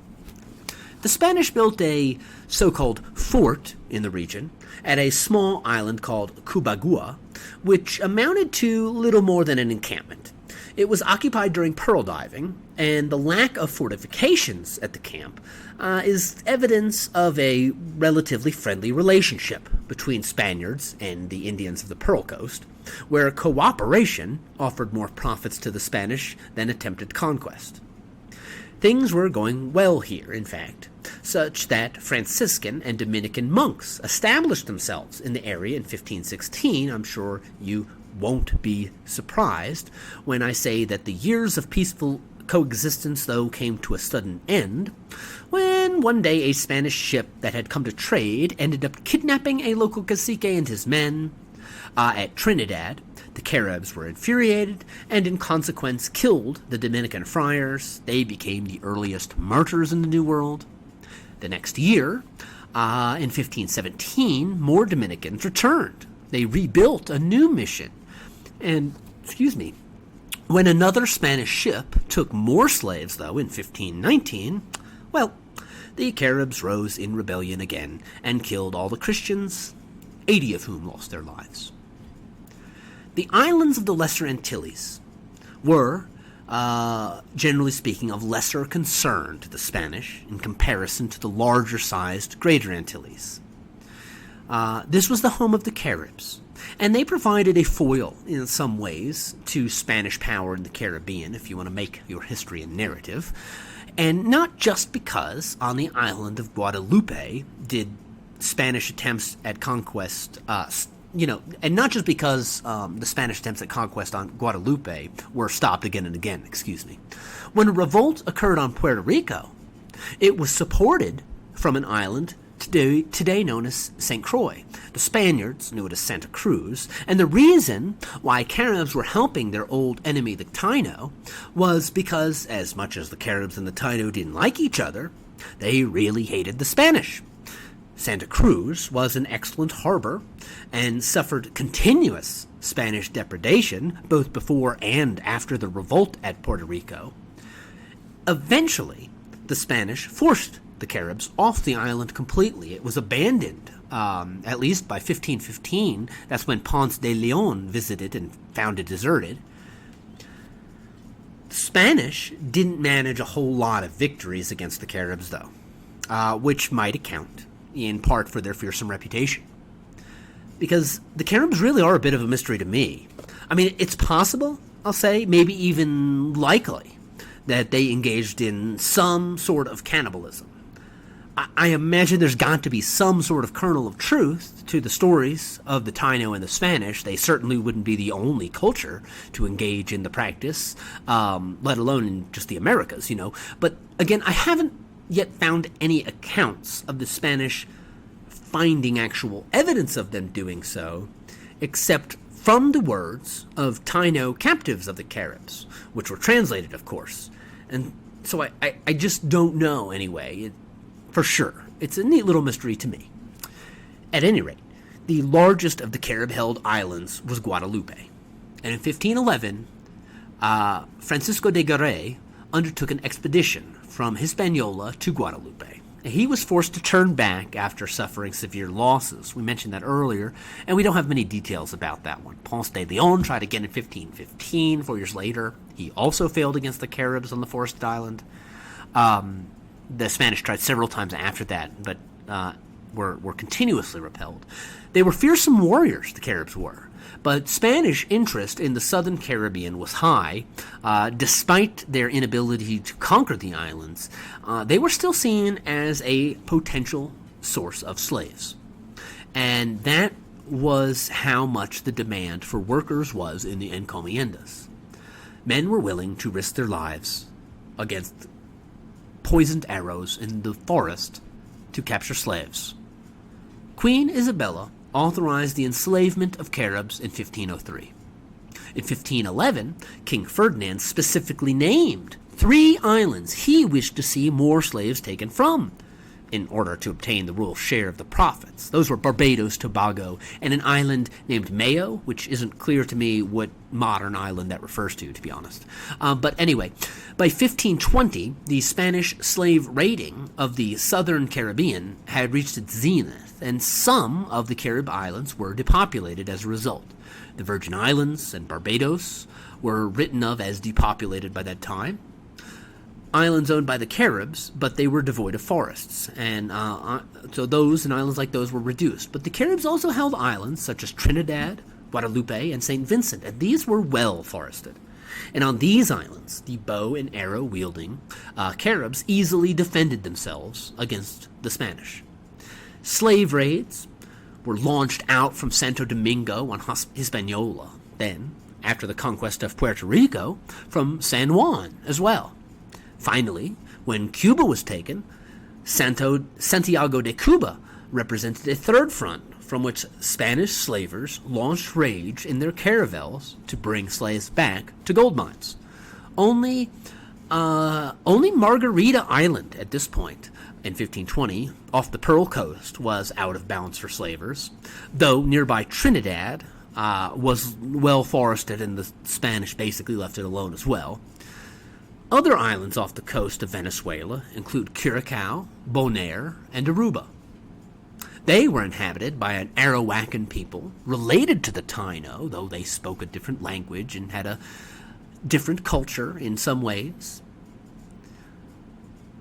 The Spanish built a so-called fort in the region at a small island called Cubagua, which amounted to little more than an encampment. It was occupied during pearl diving, and the lack of fortifications at the camp is evidence of a relatively friendly relationship between Spaniards and the Indians of the Pearl Coast, where cooperation offered more profits to the Spanish than attempted conquest. Things were going well here, in fact, such that Franciscan and Dominican monks established themselves in the area in 1516. I'm sure you won't be surprised when I say that the years of peaceful coexistence, though, came to a sudden end, when one day a Spanish ship that had come to trade ended up kidnapping a local cacique and his men. At Trinidad, the Caribs were infuriated, and in consequence killed the Dominican friars. They became the earliest martyrs in the New World. The next year, in 1517, more Dominicans returned. They rebuilt a new mission. And, when another Spanish ship took more slaves, though, in 1519, well, the Caribs rose in rebellion again and killed all the Christians, 80 of whom lost their lives. The islands of the Lesser Antilles were, generally speaking, of lesser concern to the Spanish in comparison to the larger-sized Greater Antilles. This was the home of the Caribs, and they provided a foil in some ways to Spanish power in the Caribbean, if you want to make your history a narrative, and not just because on the island of Guadalupe did Spanish attempts at conquest, and not just because the Spanish attempts at conquest on Guadalupe were stopped again and again, When a revolt occurred on Puerto Rico, it was supported from an island today known as St. Croix. The Spaniards knew it as Santa Cruz, and the reason why Caribs were helping their old enemy, the Taino, was because, as much as the Caribs and the Taino didn't like each other, they really hated the Spanish. Santa Cruz was an excellent harbor and suffered continuous Spanish depredation both before and after the revolt at Puerto Rico. Eventually, the Spanish forced the Caribs off the island completely. It was abandoned, at least by 1515. That's when Ponce de Leon visited and found it deserted. The Spanish didn't manage a whole lot of victories against the Caribs, though, which might account, in part, for their fearsome reputation. Because the Caribs really are a bit of a mystery to me. I mean, it's possible, I'll say, maybe even likely, that they engaged in some sort of cannibalism. I imagine there's got to be some sort of kernel of truth to the stories of the Taino and the Spanish. They certainly wouldn't be the only culture to engage in the practice, let alone in just the Americas, But again, I haven't yet found any accounts of the Spanish finding actual evidence of them doing so, except from the words of Taino captives of the Caribs, which were translated, of course. And so I just don't know, anyway, for sure. It's a neat little mystery to me. At any rate, the largest of the Carib-held islands was Guadalupe. And in 1511, Francisco de Garay undertook an expedition from Hispaniola to Guadalupe. He was forced to turn back after suffering severe losses. We mentioned that earlier, and we don't have many details about that one. Ponce de Leon tried again in 1515, 4 years later. He also failed against the Caribs on the forested island. The Spanish tried several times after that, but were continuously repelled. They were fearsome warriors, the Caribs were, but Spanish interest in the southern Caribbean was high. Despite their inability to conquer the islands, they were still seen as a potential source of slaves. And that was how much the demand for workers was in the encomiendas. Men were willing to risk their lives against poisoned arrows in the forest to capture slaves. Queen Isabella authorized the enslavement of Caribs in 1503. In 1511, King Ferdinand specifically named 3 islands he wished to see more slaves taken from, in order to obtain the royal share of the profits. Those were Barbados, Tobago, and an island named Mayo, which isn't clear to me what modern island that refers to be honest. But anyway, by 1520, the Spanish slave raiding of the southern Caribbean had reached its zenith, and some of the Carib islands were depopulated as a result. The Virgin Islands and Barbados were written of as depopulated by that time. Islands owned by the Caribs, but they were devoid of forests, and so those and islands like those were reduced. But the Caribs also held islands such as Trinidad, Guadalupe, and St. Vincent, and these were well forested. And on these islands, the bow and arrow wielding Caribs easily defended themselves against the Spanish. Slave raids were launched out from Santo Domingo on Hispaniola, then, after the conquest of Puerto Rico, from San Juan as well. Finally, when Cuba was taken, Santiago de Cuba represented a third front from which Spanish slavers launched raids in their caravels to bring slaves back to gold mines. Only Margarita Island at this point, in 1520, off the Pearl Coast, was out of bounds for slavers, though nearby Trinidad was well forested and the Spanish basically left it alone as well. Other islands off the coast of Venezuela include Curacao, Bonaire, and Aruba. They were inhabited by an Arawakan people related to the Taino, though they spoke a different language and had a different culture in some ways.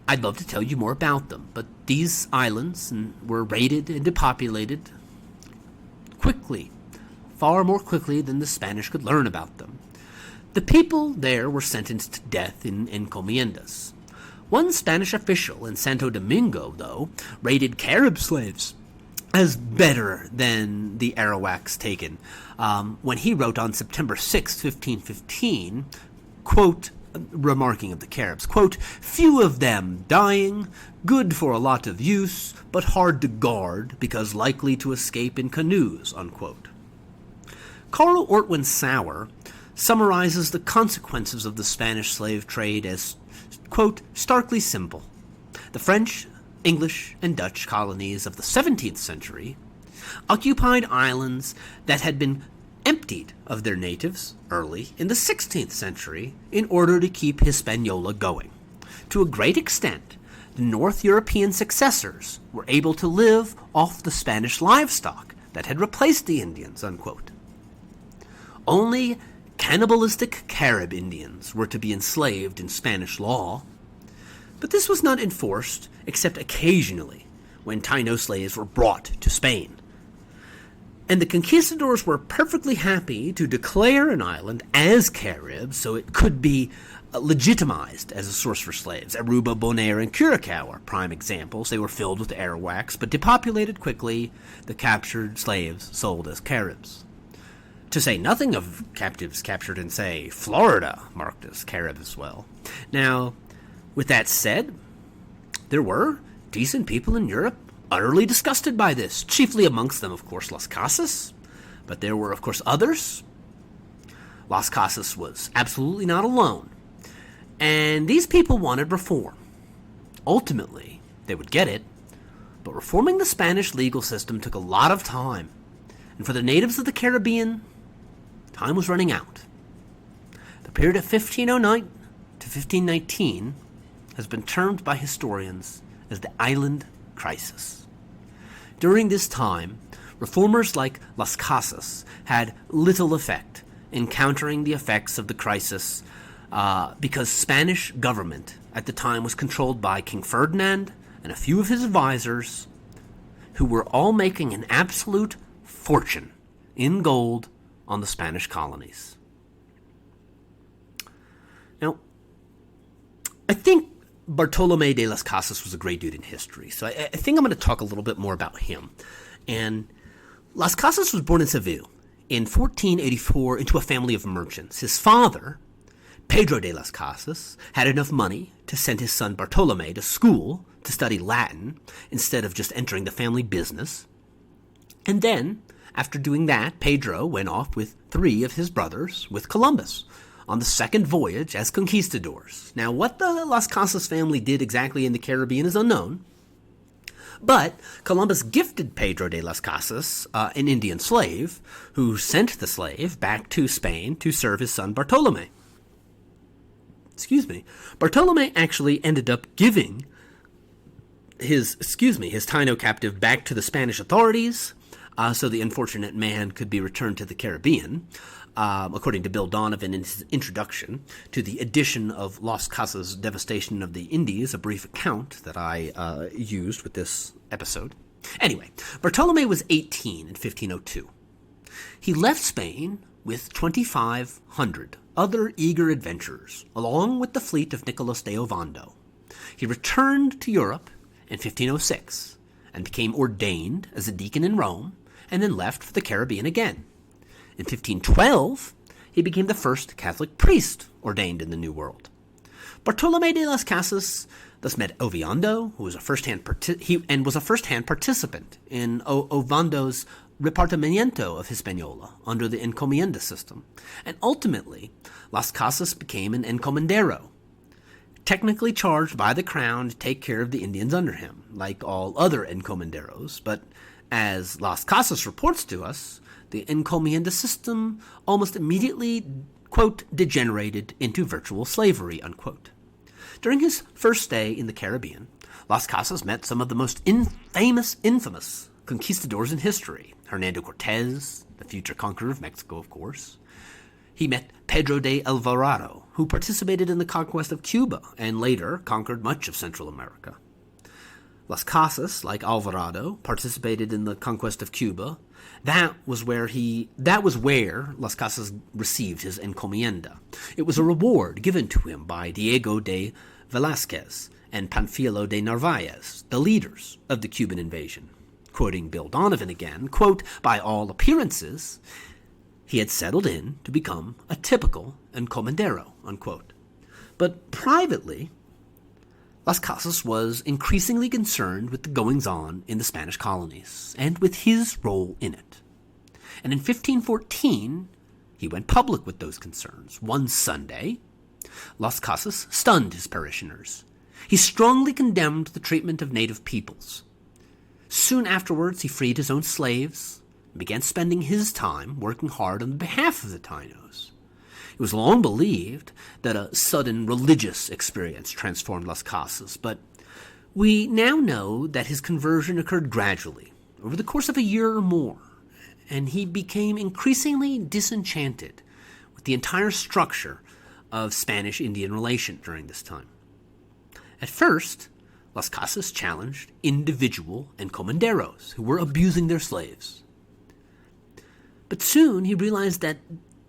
I'd love to tell you more about them, but these islands were raided and depopulated quickly, far more quickly than the Spanish could learn about them. The people there were sentenced to death in encomiendas. One Spanish official in Santo Domingo, though, rated Carib slaves as better than the Arawaks taken, when he wrote on September 6, 1515, quote, remarking of the Caribs, quote, "Few of them dying, good for a lot of use, but hard to guard because likely to escape in canoes," unquote. Carl Ortwin Sauer summarizes the consequences of the Spanish slave trade as, quote, "starkly simple. The French, English, and Dutch colonies of the 17th century occupied islands that had been emptied of their natives early in the 16th century in order to keep Hispaniola going. To a great extent, the North European successors were able to live off the Spanish livestock that had replaced the Indians," unquote. Only cannibalistic Carib Indians were to be enslaved in Spanish law, but this was not enforced except occasionally when Taino slaves were brought to Spain. And the conquistadors were perfectly happy to declare an island as Carib so it could be legitimized as a source for slaves. Aruba, Bonaire, and Curacao are prime examples. They were filled with arawaks, but depopulated quickly. The captured slaves sold as Caribs. To say nothing of captives captured in, say, Florida, marked as Carib as well. Now, with that said, there were decent people in Europe utterly disgusted by this, chiefly amongst them, of course, Las Casas, but there were, of course, others. Las Casas was absolutely not alone, and these people wanted reform. Ultimately, they would get it, but reforming the Spanish legal system took a lot of time, and for the natives of the Caribbean, time was running out. The period of 1509 to 1519 has been termed by historians as the Island Crisis. During this time, reformers like Las Casas had little effect in countering the effects of the crisis because Spanish government at the time was controlled by King Ferdinand and a few of his advisors who were all making an absolute fortune in gold on the Spanish colonies. Now, I think Bartolomé de las Casas was a great dude in history, so I think I'm going to talk a little bit more about him. And Las Casas was born in Seville in 1484 into a family of merchants. His father, Pedro de las Casas, had enough money to send his son Bartolomé to school to study Latin instead of just entering the family business. And then, after doing that, Pedro went off with 3 of his brothers with Columbus on the second voyage as conquistadors. Now, what the Las Casas family did exactly in the Caribbean is unknown, but Columbus gifted Pedro de las Casas an Indian slave, who sent the slave back to Spain to serve his son Bartolomé. Bartolomé actually ended up giving his Taino captive back to the Spanish authorities, so the unfortunate man could be returned to the Caribbean. According to Bill Donovan in his introduction to the edition of Las Casas' Devastation of the Indies, a brief account that I used with this episode. Anyway, Bartolomé was 18 in 1502. He left Spain with 2,500 other eager adventurers, along with the fleet of Nicolas de Ovando. He returned to Europe in 1506 and became ordained as a deacon in Rome, and then left for the Caribbean again. In 1512, he became the first Catholic priest ordained in the New World. Bartolomé de las Casas thus met Ovando, who was a first-hand participant in Ovando's repartimiento of Hispaniola under the encomienda system, and ultimately Las Casas became an encomendero, technically charged by the crown to take care of the Indians under him, like all other encomenderos, but as Las Casas reports to us, the encomienda system almost immediately, quote, degenerated into virtual slavery, unquote. During his first stay in the Caribbean, Las Casas met some of the most infamous conquistadors in history. Hernando Cortez, the future conqueror of Mexico, of course. He met Pedro de Alvarado, who participated in the conquest of Cuba and later conquered much of Central America. Las Casas, like Alvarado, participated in the conquest of Cuba. That was where Las Casas received his encomienda. It was a reward given to him by Diego de Velázquez and Panfilo de Narvaez, the leaders of the Cuban invasion. Quoting Bill Donovan again, quote, "By all appearances, he had settled in to become a typical encomendero," unquote. But privately, Las Casas was increasingly concerned with the goings-on in the Spanish colonies, and with his role in it. And in 1514, he went public with those concerns. One Sunday, Las Casas stunned his parishioners. He strongly condemned the treatment of native peoples. Soon afterwards, he freed his own slaves and began spending his time working hard on behalf of the Tainos. It was long believed that a sudden religious experience transformed Las Casas, but we now know that his conversion occurred gradually, over the course of a year or more, and he became increasingly disenchanted with the entire structure of Spanish-Indian relation during this time. At first, Las Casas challenged individual encomenderos who were abusing their slaves. But soon he realized that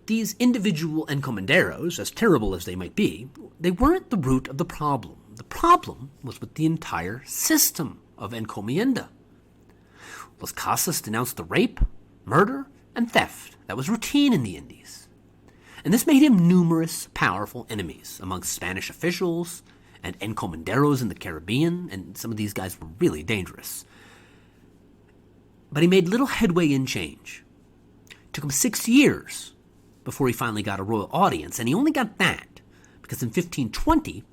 these individual encomenderos, as terrible as they might be, they weren't the root of the problem. The problem was with the entire system of encomienda. Las Casas denounced the rape, murder, and theft that was routine in the Indies. And this made him numerous powerful enemies amongst Spanish officials and encomenderos in the Caribbean, and some of these guys were really dangerous. But he made little headway in change. It took him 6 years before he finally got a royal audience, and he only got that because in 1520,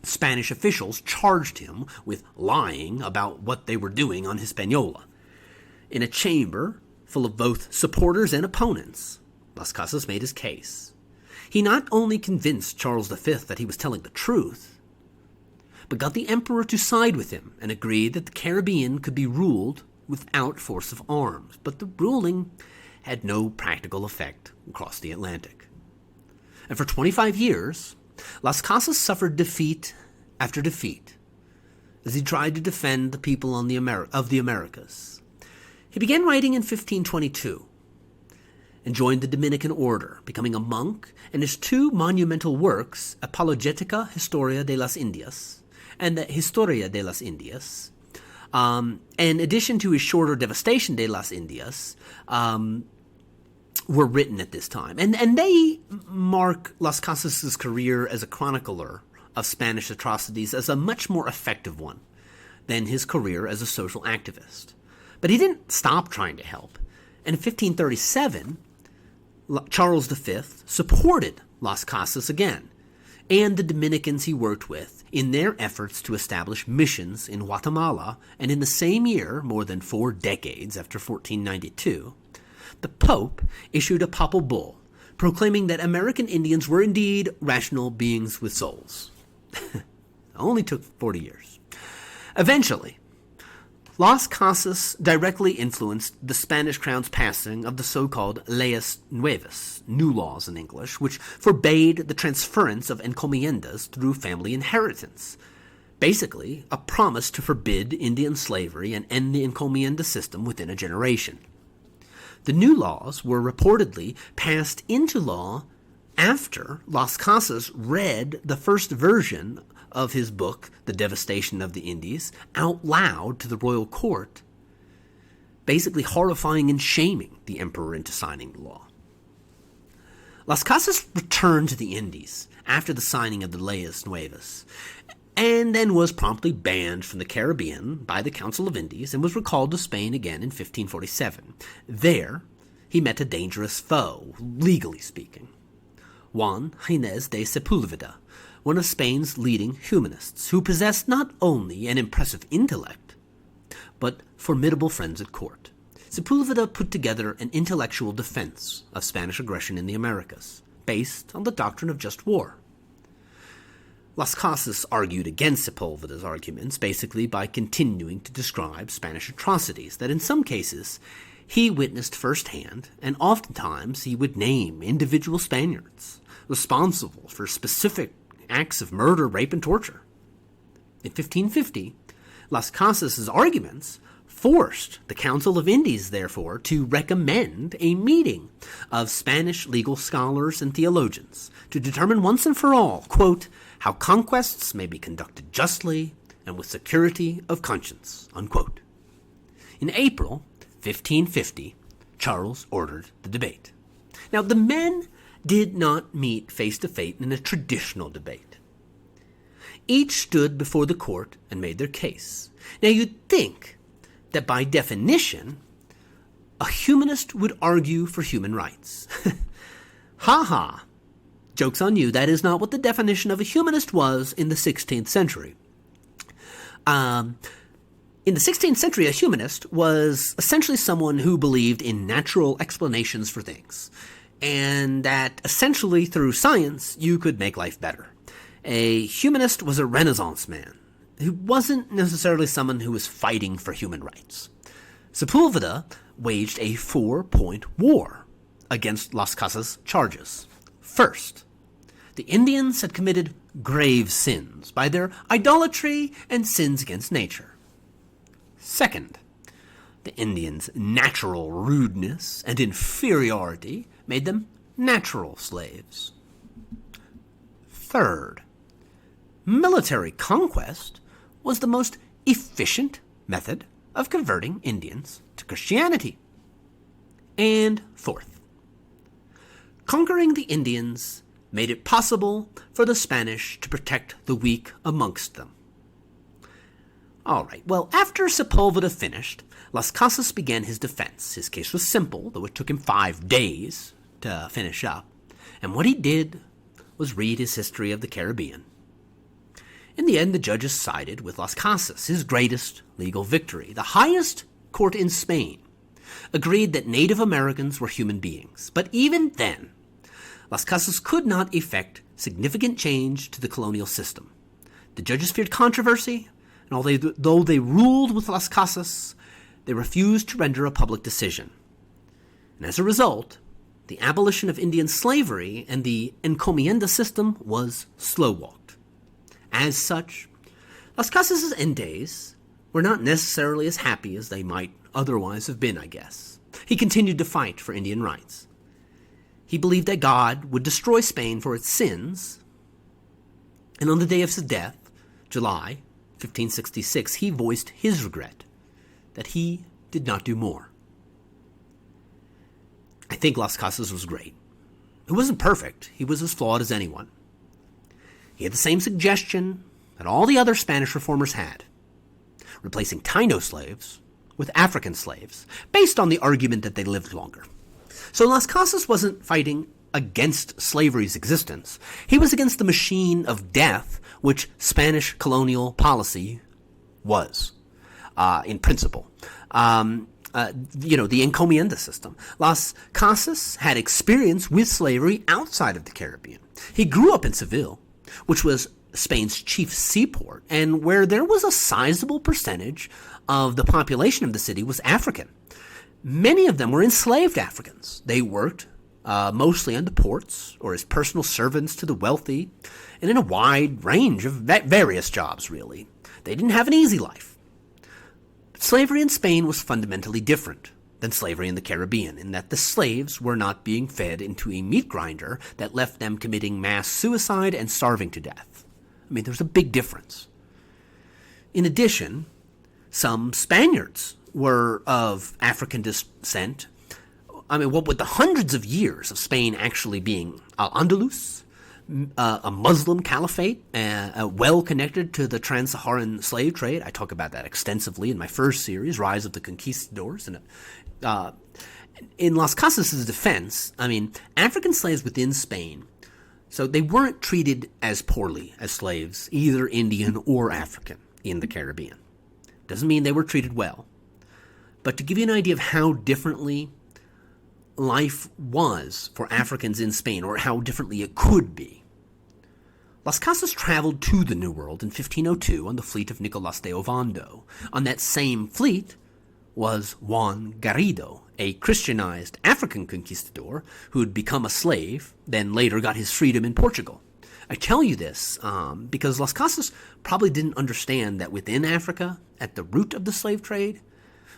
Spanish officials charged him with lying about what they were doing on Hispaniola. In a chamber full of both supporters and opponents, Las Casas made his case. He not only convinced Charles V that he was telling the truth, but got the emperor to side with him and agreed that the Caribbean could be ruled without force of arms. But the ruling had no practical effect across the Atlantic. And for 25 years, Las Casas suffered defeat after defeat as he tried to defend the people of the Americas. He began writing in 1522 and joined the Dominican order, becoming a monk, and his two monumental works, Apologetica Historia de las Indias and the Historia de las Indias, in addition to his shorter Devastation de las Indias, were written at this time. And they mark Las Casas' career as a chronicler of Spanish atrocities as a much more effective one than his career as a social activist. But he didn't stop trying to help. And in 1537, Charles V supported Las Casas again, and the Dominicans he worked with in their efforts to establish missions in Guatemala, and in the same year, more than 4 decades after 1492, the Pope issued a papal bull proclaiming that American Indians were indeed rational beings with souls. It only took 40 years. Eventually, Las Casas directly influenced the Spanish crown's passing of the so-called Leyes Nuevas, new laws in English, which forbade the transference of encomiendas through family inheritance. Basically, a promise to forbid Indian slavery and end the encomienda system within a generation. The new laws were reportedly passed into law after Las Casas read the first version of his book, The Devastation of the Indies, out loud to the royal court, basically horrifying and shaming the emperor into signing the law. Las Casas returned to the Indies after the signing of the Leyes Nuevas, and then was promptly banned from the Caribbean by the Council of Indies and was recalled to Spain again in 1547. There, he met a dangerous foe, legally speaking. Juan Ginés de Sepúlveda, one of Spain's leading humanists, who possessed not only an impressive intellect, but formidable friends at court. Sepúlveda put together an intellectual defense of Spanish aggression in the Americas, based on the doctrine of just war. Las Casas argued against Sepúlveda's arguments basically by continuing to describe Spanish atrocities that in some cases he witnessed firsthand, and oftentimes he would name individual Spaniards responsible for specific acts of murder, rape, and torture. In 1550, Las Casas' arguments forced the Council of Indies, therefore, to recommend a meeting of Spanish legal scholars and theologians to determine once and for all, quote, how conquests may be conducted justly and with security of conscience, unquote. In April 1550, Charles ordered the debate. Now, the men did not meet face-to-face in a traditional debate. Each stood before the court and made their case. Now you'd think that by definition, a humanist would argue for human rights. Ha ha. Joke's on you, that is not what the definition of a humanist was in the 16th century. In the 16th century, a humanist was essentially someone who believed in natural explanations for things, and that essentially through science you could make life better. A humanist was a Renaissance man who wasn't necessarily someone who was fighting for human rights. Sepúlveda waged a 4-point war against Las Casas' charges. First, the Indians had committed grave sins by their idolatry and sins against nature. Second, the Indians' natural rudeness and inferiority made them natural slaves. Third, military conquest was the most efficient method of converting Indians to Christianity. And fourth, conquering the Indians made it possible for the Spanish to protect the weak amongst them. All right, well, after Sepúlveda finished, Las Casas began his defense. His case was simple, though it took him 5 days to finish up. And what he did was read his history of the Caribbean. In the end, the judges sided with Las Casas, his greatest legal victory. The highest court in Spain agreed that Native Americans were human beings. But even then, Las Casas could not effect significant change to the colonial system. The judges feared controversy, and though they ruled with Las Casas, they refused to render a public decision. And as a result, the abolition of Indian slavery and the encomienda system was slow-walked. As such, Las Casas' end days were not necessarily as happy as they might otherwise have been, I guess. He continued to fight for Indian rights. He believed that God would destroy Spain for its sins, and on the day of his death, July 1566, he voiced his regret that he did not do more. I think Las Casas was great. He wasn't perfect. He was as flawed as anyone. He had the same suggestion that all the other Spanish reformers had, replacing Taino slaves with African slaves, based on the argument that they lived longer. So Las Casas wasn't fighting against slavery's existence. He was against the machine of death, which Spanish colonial policy was, in principle. The encomienda system. Las Casas had experience with slavery outside of the Caribbean. He grew up in Seville, which was Spain's chief seaport, and where there was a sizable percentage of the population of the city was African. Many of them were enslaved Africans. They worked mostly on the ports or as personal servants to the wealthy, and in a wide range of various jobs, really. They didn't have an easy life. But slavery in Spain was fundamentally different than slavery in the Caribbean, in that the slaves were not being fed into a meat grinder that left them committing mass suicide and starving to death. I mean, there's a big difference. In addition, some Spaniards were of African descent. I mean, what with the hundreds of years of Spain actually being Al-Andalus, a Muslim caliphate, well connected to the trans-Saharan slave trade. I talk about that extensively in my first series, Rise of the Conquistadores. And in Las Casas' defense, I mean, African slaves within Spain, so they weren't treated as poorly as slaves, either Indian or African, in the Caribbean. Doesn't mean they were treated well. But to give you an idea of how differently life was for Africans in Spain, or how differently it could be, Las Casas traveled to the New World in 1502 on the fleet of Nicolas de Ovando. On that same fleet was Juan Garrido, a Christianized African conquistador who had become a slave, then later got his freedom in Portugal. I tell you this because Las Casas probably didn't understand that within Africa, at the root of the slave trade,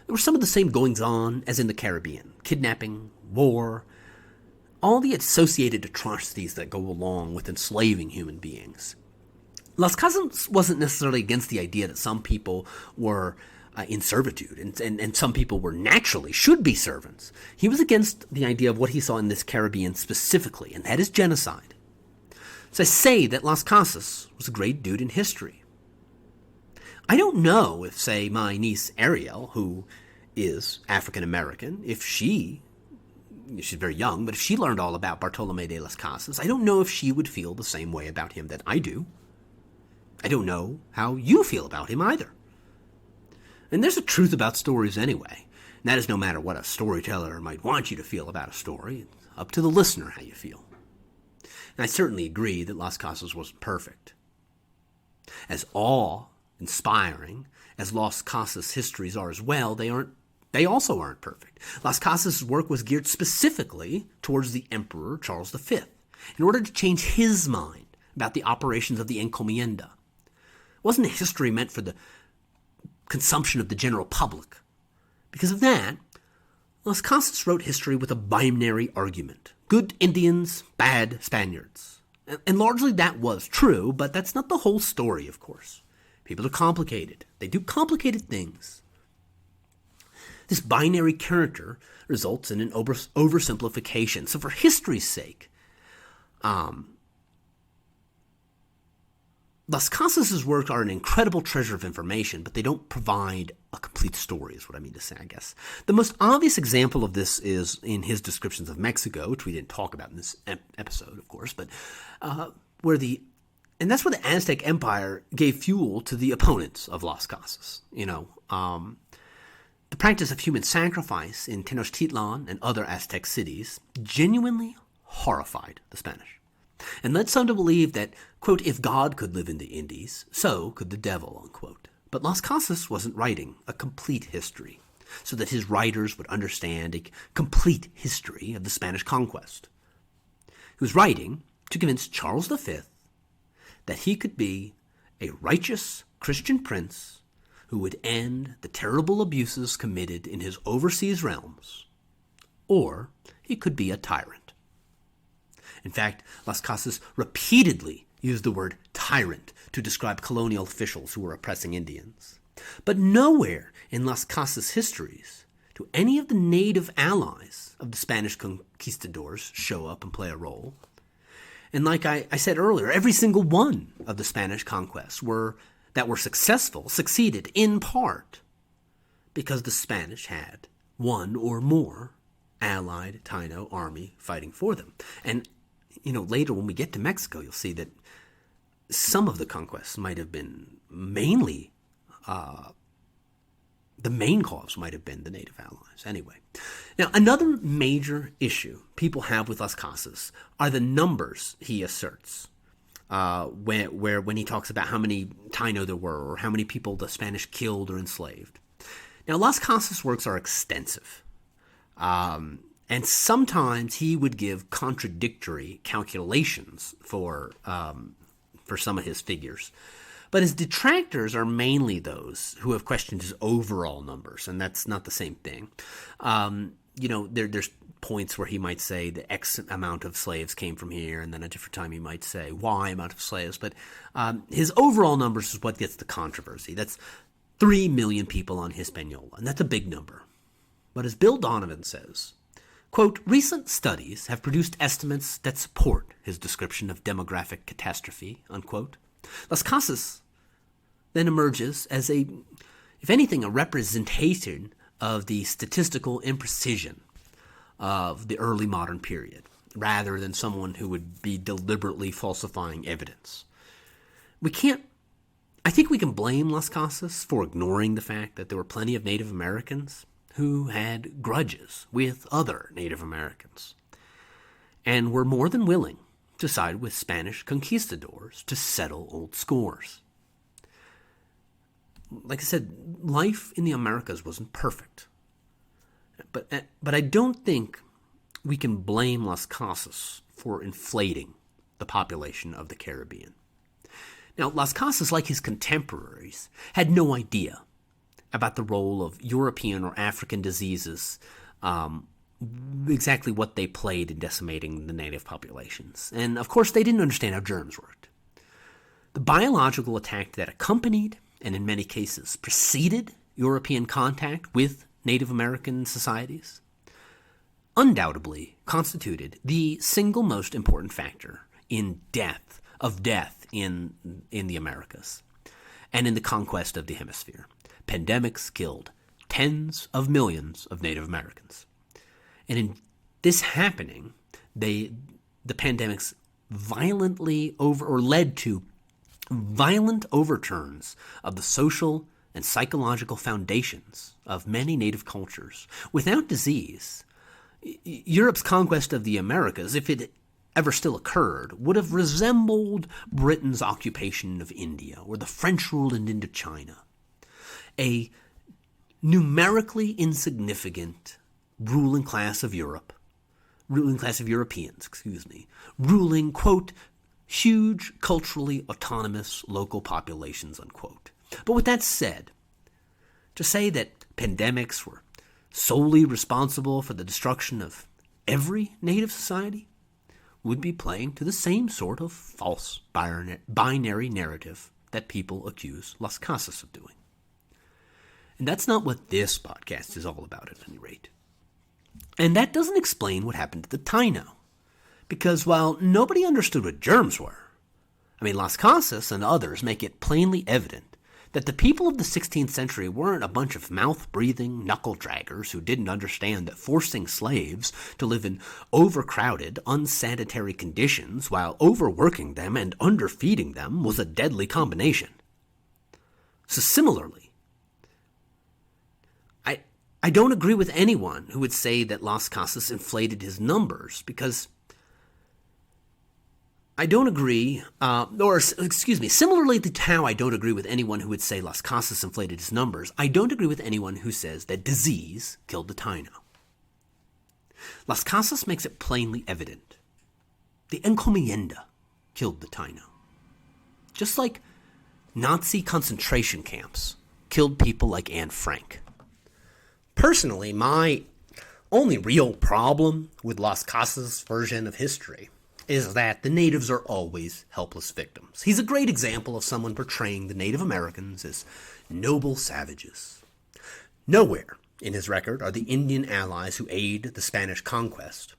there were some of the same goings-on as in the Caribbean. Kidnapping, war, all the associated atrocities that go along with enslaving human beings. Las Casas wasn't necessarily against the idea that some people were in servitude and some people were naturally, should be servants. He was against the idea of what he saw in this Caribbean specifically, and that is genocide. So I say that Las Casas was a great dude in history. I don't know if, say, my niece Ariel, who is African American, if she's very young, but if she learned all about Bartolome de las Casas, I don't know if she would feel the same way about him that I do. I don't know how you feel about him either. And there's a truth about stories anyway. And that is no matter what a storyteller might want you to feel about a story. It's up to the listener how you feel. And I certainly agree that Las Casas wasn't perfect. As awe-inspiring as Las Casas histories are as well, they also aren't perfect. Las Casas' work was geared specifically towards the Emperor Charles V in order to change his mind about the operations of the encomienda. It wasn't a history meant for the consumption of the general public. Because of that, Las Casas wrote history with a binary argument. Good Indians, bad Spaniards. And largely that was true, but that's not the whole story, of course. People are complicated. They do complicated things. This binary character results in an oversimplification. So for history's sake, Las Casas' works are an incredible treasure of information, but they don't provide a complete story, is what I mean to say, I guess. The most obvious example of this is in his descriptions of Mexico, which we didn't talk about in this episode, of course, but and that's where the Aztec Empire gave fuel to the opponents of Las Casas. The practice of human sacrifice in Tenochtitlan and other Aztec cities genuinely horrified the Spanish, and led some to believe that, quote, if God could live in the Indies, so could the devil, unquote. But Las Casas wasn't writing a complete history, so that his writers would understand a complete history of the Spanish conquest. He was writing to convince Charles V that he could be a righteous Christian prince who would end the terrible abuses committed in his overseas realms, or he could be a tyrant. In fact, Las Casas repeatedly used the word tyrant to describe colonial officials who were oppressing Indians. But nowhere in Las Casas' histories do any of the native allies of the Spanish conquistadors show up and play a role. And like I said earlier, every single one of the Spanish conquests that were successful succeeded in part because the Spanish had one or more allied Taino army fighting for them. And later when we get to Mexico, you'll see that some of the conquests might have been mainly, the main cause might have been the native allies. Anyway, now another major issue people have with Las Casas are the numbers he asserts, when he talks about how many Taino there were or how many people the Spanish killed or enslaved. Now, Las Casas' works are extensive. And sometimes he would give contradictory calculations for some of his figures. But his detractors are mainly those who have questioned his overall numbers, and that's not the same thing. There's points where he might say the X amount of slaves came from here, and then a different time he might say Y amount of slaves. But his overall numbers is what gets the controversy. That's 3 million people on Hispaniola, and that's a big number. But as Bill Donovan says, quote, recent studies have produced estimates that support his description of demographic catastrophe, unquote. Las Casas then emerges as if anything, a representation of the statistical imprecision of the early modern period, rather than someone who would be deliberately falsifying evidence. I think we can blame Las Casas for ignoring the fact that there were plenty of Native Americans who had grudges with other Native Americans and were more than willing to side with Spanish conquistadors to settle old scores. Like I said, life in the Americas wasn't perfect. But I don't think we can blame Las Casas for inflating the population of the Caribbean. Now, Las Casas, like his contemporaries, had no idea about the role of European or African diseases, exactly what they played in decimating the native populations. And, of course, they didn't understand how germs worked. The biological attack that accompanied, and in many cases preceded, European contact with Native American societies undoubtedly constituted the single most important factor in death in the Americas and in the conquest of the hemisphere. Pandemics killed tens of millions of Native Americans. And in this happening, the pandemics led to violent overturns of the social and psychological foundations of many native cultures. Without disease, Europe's conquest of the Americas, if it ever still occurred, would have resembled Britain's occupation of India or the French rule in Indochina. A numerically insignificant ruling class of Europeans, ruling, quote, huge culturally autonomous local populations, unquote. But with that said, to say that pandemics were solely responsible for the destruction of every native society would be playing to the same sort of false binary narrative that people accuse Las Casas of doing. And that's not what this podcast is all about, at any rate. And that doesn't explain what happened to the Taino. Because while nobody understood what germs were, Las Casas and others make it plainly evident that the people of the 16th century weren't a bunch of mouth-breathing knuckle-draggers who didn't understand that forcing slaves to live in overcrowded, unsanitary conditions while overworking them and underfeeding them was a deadly combination. So similarly, I don't agree with anyone who would say that Las Casas inflated his numbers, because I don't agree, similarly to how I don't agree with anyone who would say Las Casas inflated his numbers, I don't agree with anyone who says that disease killed the Taino. Las Casas makes it plainly evident. The encomienda killed the Taino. Just like Nazi concentration camps killed people like Anne Frank. Personally, my only real problem with Las Casas' version of history is that the natives are always helpless victims. He's a great example of someone portraying the Native Americans as noble savages. Nowhere in his record are the Indian allies who aid the Spanish conquest.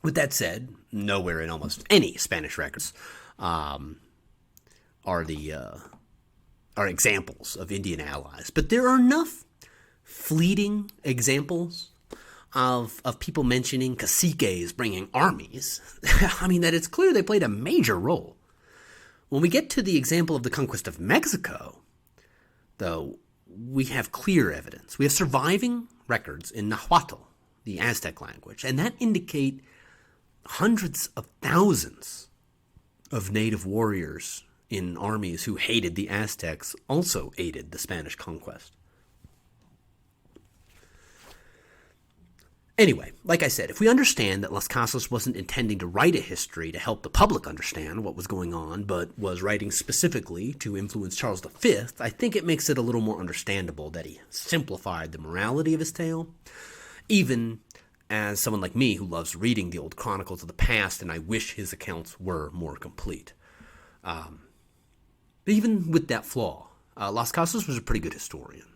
With that said, nowhere in almost any Spanish records are examples of Indian allies. But there are enough fleeting examples of people mentioning caciques bringing armies, that it's clear they played a major role. When we get to the example of the conquest of Mexico, though, we have clear evidence. We have surviving records in Nahuatl, the Aztec language, and that indicate hundreds of thousands of native warriors in armies who hated the Aztecs also aided the Spanish conquest. Anyway, like I said, if we understand that Las Casas wasn't intending to write a history to help the public understand what was going on, but was writing specifically to influence Charles V, I think it makes it a little more understandable that he simplified the morality of his tale, even as someone like me who loves reading the old chronicles of the past, and I wish his accounts were more complete. But even with that flaw, Las Casas was a pretty good historian,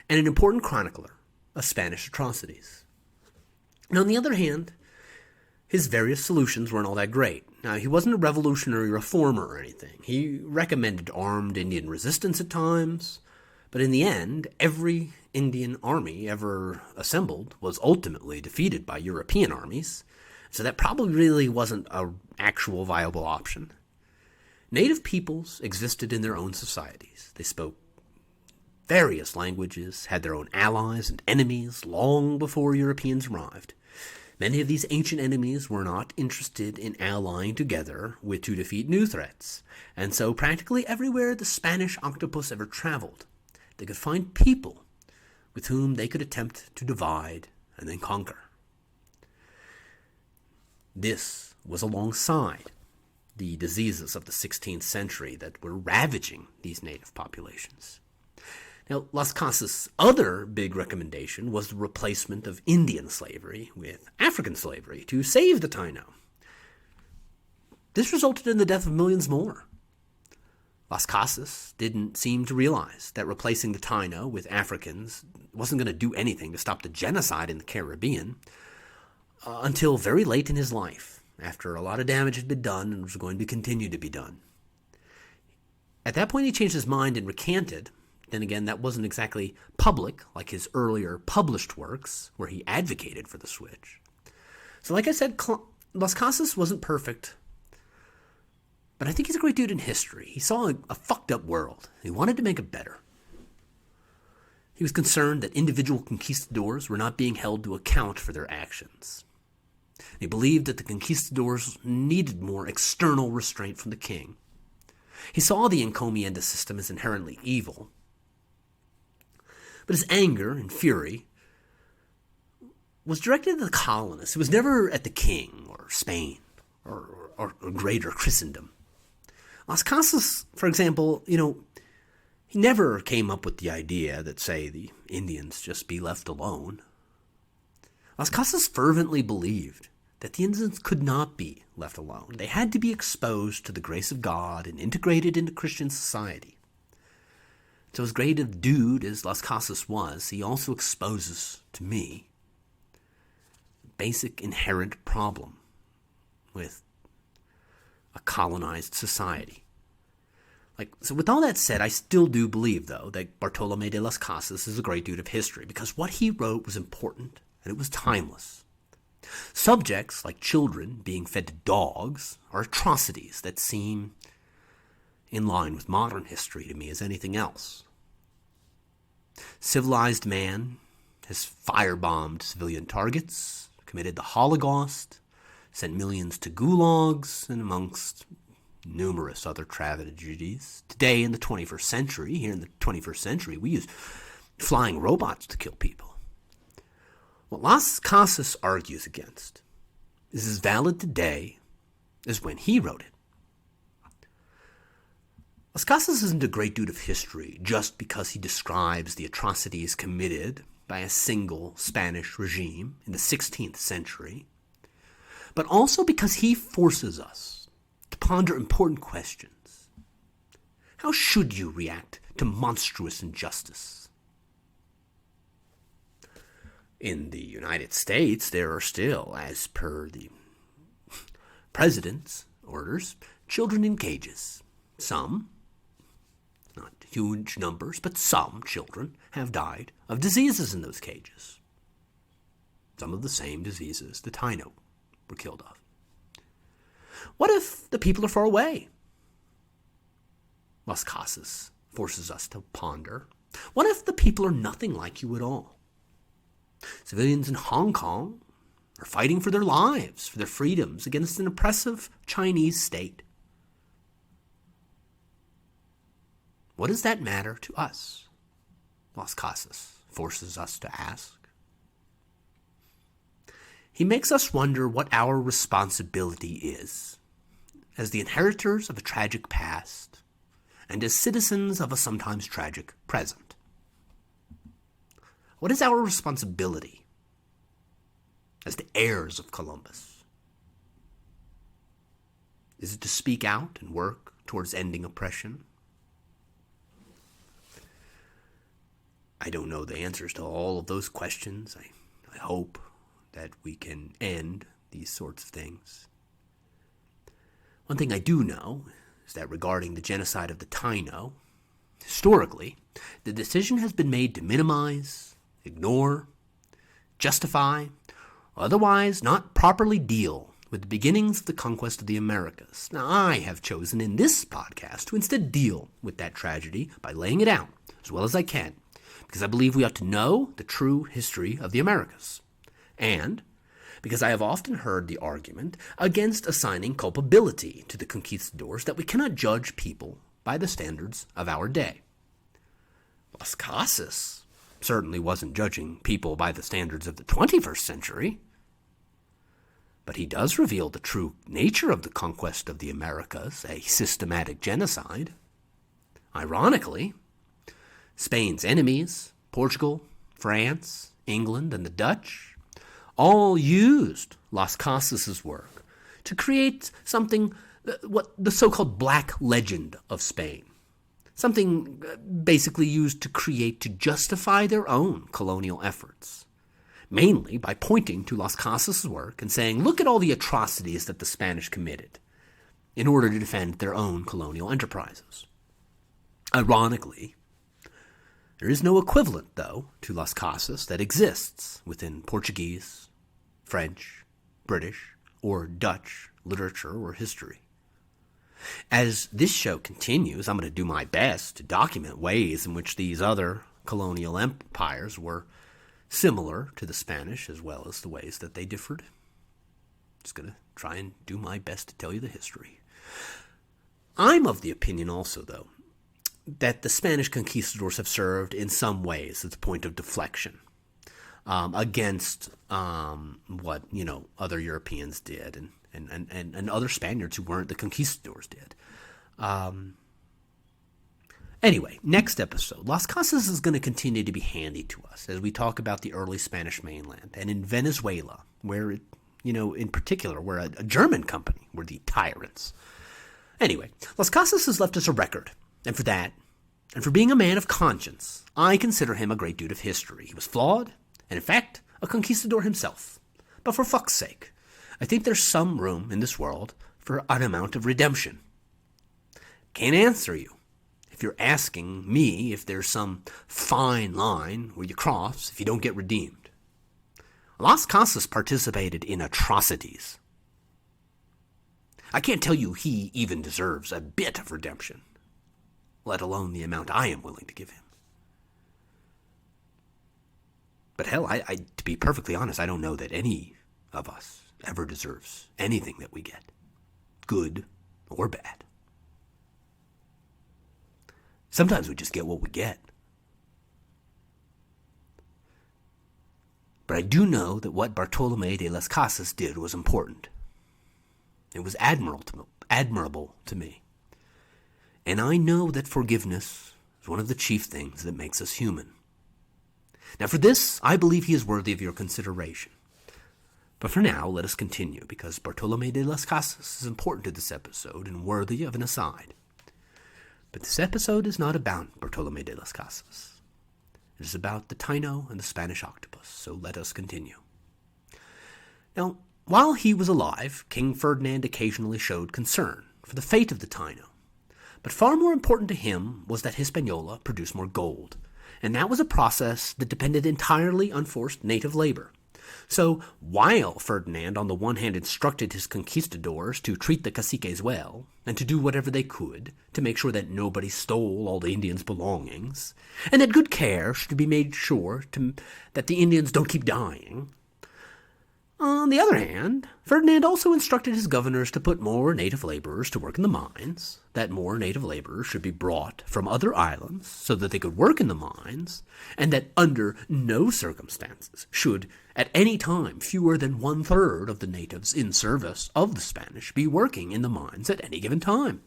and an important chronicler of Spanish atrocities. Now, on the other hand, his various solutions weren't all that great. Now, he wasn't a revolutionary reformer or anything. He recommended armed Indian resistance at times, but in the end, every Indian army ever assembled was ultimately defeated by European armies, so that probably really wasn't an actual viable option. Native peoples existed in their own societies. They spoke various languages, had their own allies and enemies long before Europeans arrived. Many of these ancient enemies were not interested in allying together to defeat new threats, and so practically everywhere the Spanish octopus ever traveled, they could find people with whom they could attempt to divide and then conquer. This was alongside the diseases of the 16th century that were ravaging these native populations. Now, Las Casas' other big recommendation was the replacement of Indian slavery with African slavery to save the Taino. This resulted in the death of millions more. Las Casas didn't seem to realize that replacing the Taino with Africans wasn't going to do anything to stop the genocide in the Caribbean until very late in his life. after a lot of damage had been done and was going to continue to be done. At that point, he changed his mind and recanted. Then again, that wasn't exactly public, like his earlier published works, where he advocated for the switch. So like I said, Las Casas wasn't perfect, but I think he's a great dude in history. He saw a fucked up world. He wanted to make it better. He was concerned that individual conquistadors were not being held to account for their actions. He believed that the conquistadors needed more external restraint from the king. He saw the encomienda system as inherently evil. But his anger and fury was directed at the colonists. It was never at the king or Spain or greater Christendom. Las Casas, for example, he never came up with the idea that, say, the Indians just be left alone. Las Casas fervently believed that the Indians could not be left alone. They had to be exposed to the grace of God and integrated into Christian society. So as great a dude as Las Casas was, he also exposes to me a basic inherent problem with a colonized society. So with all that said, I still do believe, though, that Bartolomé de las Casas is a great dude of history, because what he wrote was important and it was timeless. Subjects like children being fed to dogs are atrocities that seem in line with modern history to me as anything else. Civilized man has firebombed civilian targets, committed the Holocaust, sent millions to gulags, and amongst numerous other tragedies. Today in the 21st century, here in the 21st century, we use flying robots to kill people. What Las Casas argues against is as valid today as when he wrote it. Las Casas isn't a great dude of history just because he describes the atrocities committed by a single Spanish regime in the 16th century, but also because he forces us to ponder important questions. How should you react to monstrous injustice? In the United States, there are still, as per the president's orders, children in cages. Some, not huge numbers, but some children have died of diseases in those cages. Some of the same diseases the Taino were killed of. What if the people are far away? Las Casas forces us to ponder. What if the people are nothing like you at all? Civilians in Hong Kong are fighting for their lives, for their freedoms, against an oppressive Chinese state. What does that matter to us? Las Casas forces us to ask. He makes us wonder what our responsibility is as the inheritors of a tragic past and as citizens of a sometimes tragic present. What is our responsibility as the heirs of Columbus? Is it to speak out and work towards ending oppression? I don't know the answers to all of those questions. I hope that we can end these sorts of things. One thing I do know is that regarding the genocide of the Taino, historically, the decision has been made to minimize, ignore, justify, or otherwise not properly deal with the beginnings of the conquest of the Americas. Now, I have chosen in this podcast to instead deal with that tragedy by laying it out as well as I can, because I believe we ought to know the true history of the Americas, and because I have often heard the argument against assigning culpability to the conquistadors that we cannot judge people by the standards of our day. Las Casas certainly wasn't judging people by the standards of the 21st century, but he does reveal the true nature of the conquest of the Americas, a systematic genocide. Ironically, Spain's enemies, Portugal, France, England, and the Dutch, all used Las Casas' work to create something, what the so-called black legend of Spain. Something basically used to justify their own colonial efforts. mainly by pointing to Las Casas' work and saying, look at all the atrocities that the Spanish committed in order to defend their own colonial enterprises. Ironically, there is no equivalent, though, to Las Casas that exists within Portuguese, French, British, or Dutch literature or history. As this show continues, I'm going to do my best to document ways in which these other colonial empires were similar to the Spanish, as well as the ways that they differed. Just going to try and do my best to tell you the history. I'm of the opinion also, though, that the Spanish conquistadors have served in some ways as a point of deflection against what, other Europeans did and other Spaniards who weren't the conquistadors did. Anyway, next episode, Las Casas is going to continue to be handy to us as we talk about the early Spanish mainland and in Venezuela, where, in particular, where a German company were the tyrants. Anyway, Las Casas has left us a record, and for that, and for being a man of conscience, I consider him a great dude of history. He was flawed, and in fact, a conquistador himself. But for fuck's sake, I think there's some room in this world for an amount of redemption. Can't answer you if you're asking me if there's some fine line where you cross if you don't get redeemed. Las Casas participated in atrocities. I can't tell you he even deserves a bit of redemption, let alone the amount I am willing to give him. But hell, to be perfectly honest, I don't know that any of us ever deserves anything that we get, good or bad. Sometimes we just get what we get. But I do know that what Bartolomé de las Casas did was important. It was admirable to me. And I know that forgiveness is one of the chief things that makes us human. Now for this, I believe he is worthy of your consideration. But for now, let us continue, because Bartolomé de las Casas is important to this episode and worthy of an aside. But this episode is not about Bartolomé de las Casas. It is about the Taino and the Spanish octopus, so let us continue. Now, while he was alive, King Ferdinand occasionally showed concern for the fate of the Taino. But far more important to him was that Hispaniola produced more gold, and that was a process that depended entirely on forced native labor. So, while Ferdinand on the one hand instructed his conquistadors to treat the caciques well, and to do whatever they could to make sure that nobody stole all the Indians' belongings, and that good care should be made sure that the Indians don't keep dying, on the other hand, Ferdinand also instructed his governors to put more native laborers to work in the mines, that more native laborers should be brought from other islands so that they could work in the mines, and that under no circumstances should, at any time, fewer than 1/3 of the natives in service of the Spanish be working in the mines at any given time.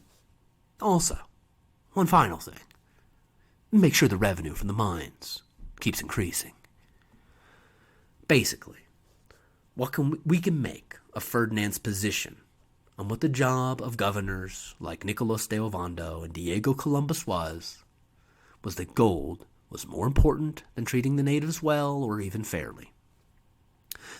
Also, one final thing. Make sure the revenue from the mines keeps increasing. Basically, what we can make of Ferdinand's position on what the job of governors like Nicolas de Ovando and Diego Columbus was that gold was more important than treating the natives well or even fairly.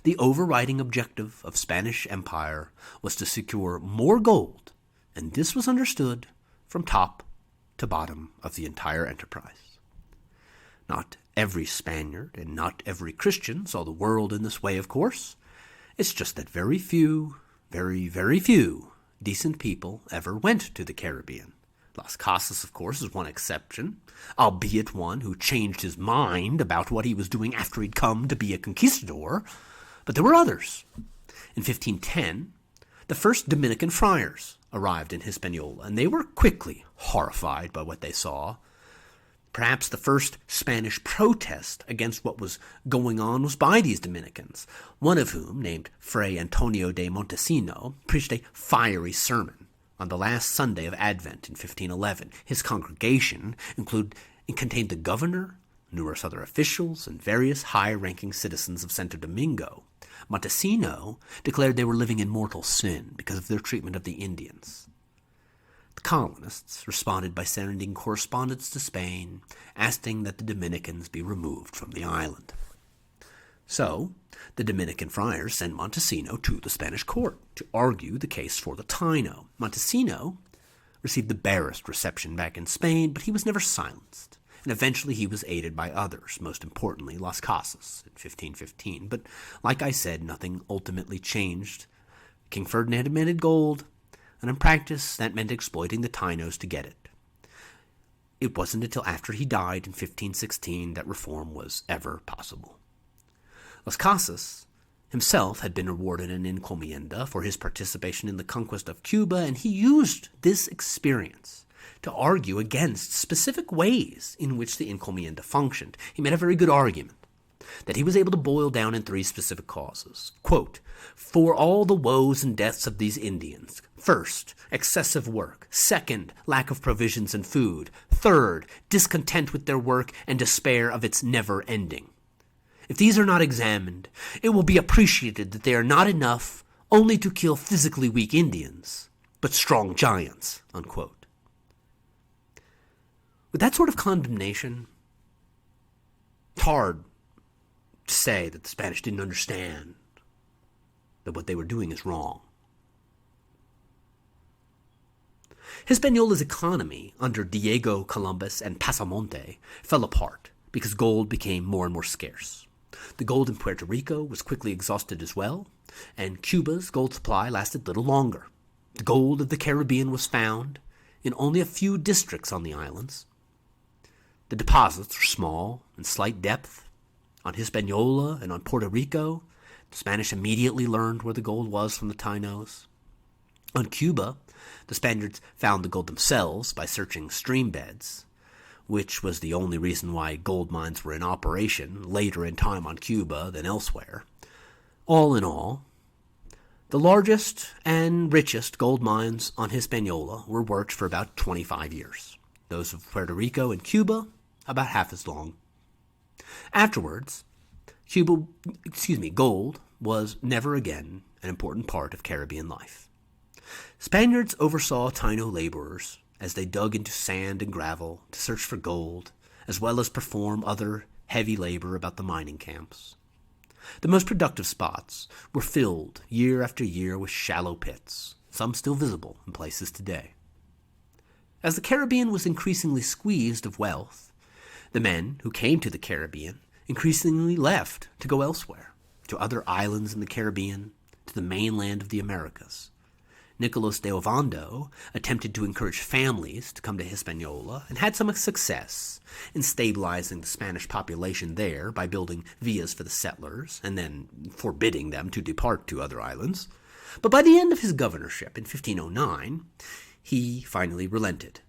The overriding objective of Spanish Empire was to secure more gold, and this was understood from top to bottom of the entire enterprise. Not every Spaniard and not every Christian saw the world in this way, of course. It's just that very few, very, very few decent people ever went to the Caribbean. Las Casas, of course, is one exception, albeit one who changed his mind about what he was doing after he'd come to be a conquistador, but there were others. In 1510, the first Dominican friars arrived in Hispaniola, and they were quickly horrified by what they saw. Perhaps the first Spanish protest against what was going on was by these Dominicans, one of whom, named Fray Antonio de Montesino, preached a fiery sermon on the last Sunday of Advent in 1511. His congregation contained the governor, numerous other officials, and various high-ranking citizens of Santo Domingo. Montesino declared they were living in mortal sin because of their treatment of the Indians. The colonists responded by sending correspondence to Spain, asking that the Dominicans be removed from the island. So, the Dominican friars sent Montesino to the Spanish court to argue the case for the Taino. Montesino received the barest reception back in Spain, but he was never silenced, and eventually he was aided by others, most importantly Las Casas in 1515. But like I said, nothing ultimately changed. King Ferdinand demanded gold, and in practice that meant exploiting the Tainos to get it. It wasn't until after he died in 1516 that reform was ever possible. Las Casas himself had been awarded an encomienda for his participation in the conquest of Cuba, and he used this experience to argue against specific ways in which the encomienda functioned. He made a very good argument that he was able to boil down in 3 specific causes. Quote, "For all the woes and deaths of these Indians, first, excessive work; second, lack of provisions and food; third, discontent with their work and despair of its never ending. If these are not examined, it will be appreciated that they are not enough only to kill physically weak Indians, but strong giants." Unquote. With that sort of condemnation, it's hard to say that the Spanish didn't understand that what they were doing is wrong. Hispaniola's economy under Diego Columbus and Pasamonte fell apart because gold became more and more scarce. The gold in Puerto Rico was quickly exhausted as well, and Cuba's gold supply lasted little longer. The gold of the Caribbean was found in only a few districts on the islands. The deposits were small and slight depth. On Hispaniola and on Puerto Rico, the Spanish immediately learned where the gold was from the Tainos. On Cuba, the Spaniards found the gold themselves by searching stream beds, which was the only reason why gold mines were in operation later in time on Cuba than elsewhere. All in all, the largest and richest gold mines on Hispaniola were worked for about 25 years. Those of Puerto Rico and Cuba, about half as long. Afterwards, gold was never again an important part of Caribbean life. Spaniards oversaw Taino laborers as they dug into sand and gravel to search for gold, as well as perform other heavy labor about the mining camps. The most productive spots were filled year after year with shallow pits, some still visible in places today. As the Caribbean was increasingly squeezed of wealth, the men who came to the Caribbean increasingly left to go elsewhere, to other islands in the Caribbean, to the mainland of the Americas. Nicolas de Ovando attempted to encourage families to come to Hispaniola and had some success in stabilizing the Spanish population there by building villas for the settlers and then forbidding them to depart to other islands. But by the end of his governorship in 1509, he finally relented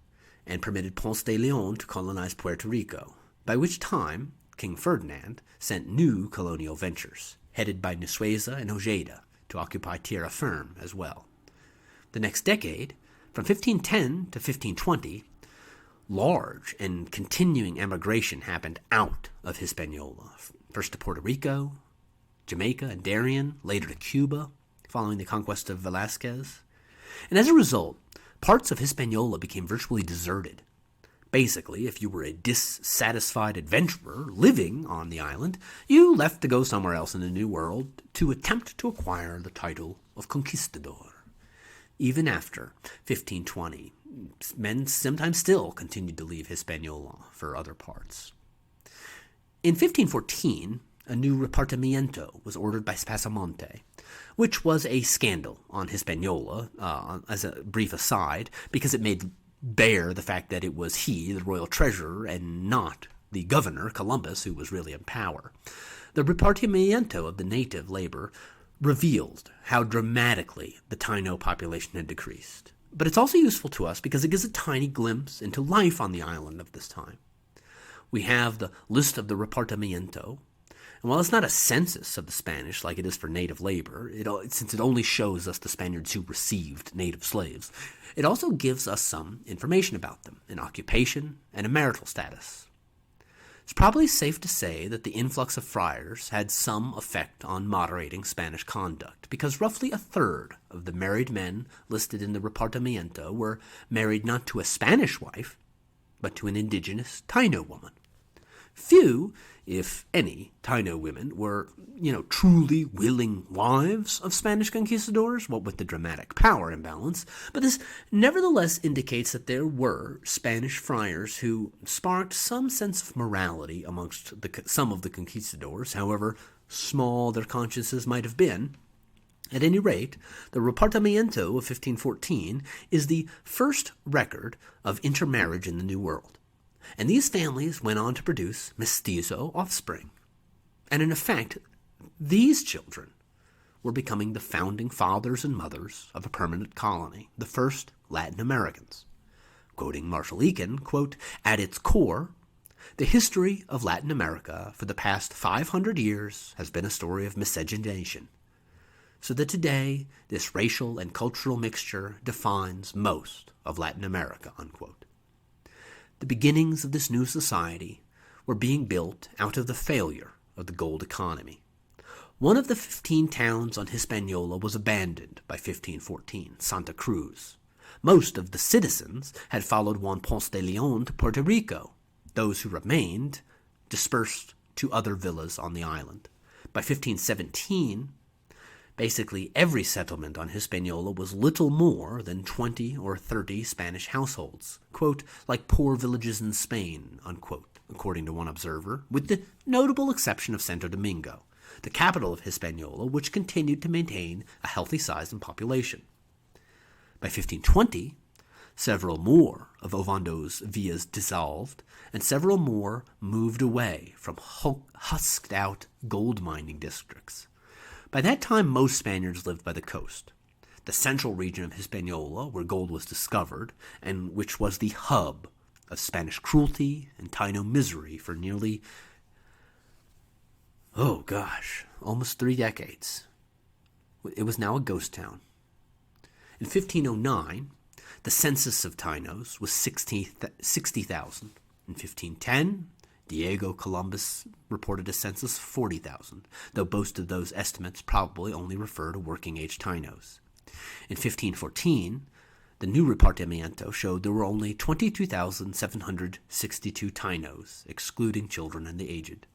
and permitted Ponce de Leon to colonize Puerto Rico, by which time King Ferdinand sent new colonial ventures, headed by Nicuesa and Ojeda, to occupy Tierra Firme as well. The next decade, from 1510 to 1520, large and continuing emigration happened out of Hispaniola, first to Puerto Rico, Jamaica and Darien, later to Cuba, following the conquest of Velázquez. And as a result, parts of Hispaniola became virtually deserted. Basically, if you were a dissatisfied adventurer living on the island, you left to go somewhere else in the New World to attempt to acquire the title of Conquistador. Even after 1520, men sometimes still continued to leave Hispaniola for other parts. In 1514, a new repartimiento was ordered by Pasamonte, which was a scandal on Hispaniola, as a brief aside, because it made bare the fact that it was he, the royal treasurer, and not the governor, Columbus, who was really in power. The repartimiento of the native labor revealed how dramatically the Taino population had decreased. But it's also useful to us because it gives a tiny glimpse into life on the island of this time. We have the list of the repartimiento, and while it's not a census of the Spanish like it is for native labor, since it only shows us the Spaniards who received native slaves, it also gives us some information about them, an occupation and a marital status. It's probably safe to say that the influx of friars had some effect on moderating Spanish conduct, because roughly a third of the married men listed in the repartimiento were married not to a Spanish wife, but to an indigenous Taino woman. Few, if any, Taino women were, truly willing wives of Spanish conquistadors, what with the dramatic power imbalance, but this nevertheless indicates that there were Spanish friars who sparked some sense of morality amongst some of the conquistadors, however small their consciences might have been. At any rate, the Repartimiento of 1514 is the first record of intermarriage in the New World, and these families went on to produce mestizo offspring. And in effect, these children were becoming the founding fathers and mothers of a permanent colony, the first Latin Americans. Quoting Marshall Eakin, quote, "At its core, the history of Latin America for the past 500 years has been a story of miscegenation, so that today this racial and cultural mixture defines most of Latin America," unquote. The beginnings of this new society were being built out of the failure of the gold economy. One of the 15 towns on Hispaniola was abandoned by 1514, Santa Cruz. Most of the citizens had followed Juan Ponce de Leon to Puerto Rico. Those who remained dispersed to other villas on the island. By 1517, basically every settlement on Hispaniola was little more than 20 or 30 Spanish households, quote, "like poor villages in Spain," unquote, according to one observer, with the notable exception of Santo Domingo, the capital of Hispaniola, which continued to maintain a healthy size and population. By 1520, several more of Ovondo's villas dissolved, and several more moved away from husked-out gold-mining districts. By that time, most Spaniards lived by the coast, the central region of Hispaniola, where gold was discovered, and which was the hub of Spanish cruelty and Taino misery for nearly, almost 3 decades. It was now a ghost town. In 1509, the census of Tainos was 60,000. In 1510, Diego Columbus reported a census of 40,000, though most of those estimates probably only refer to working-age Tainos. In 1514, the new Repartimiento showed there were only 22,762 Tainos, excluding children and the aged.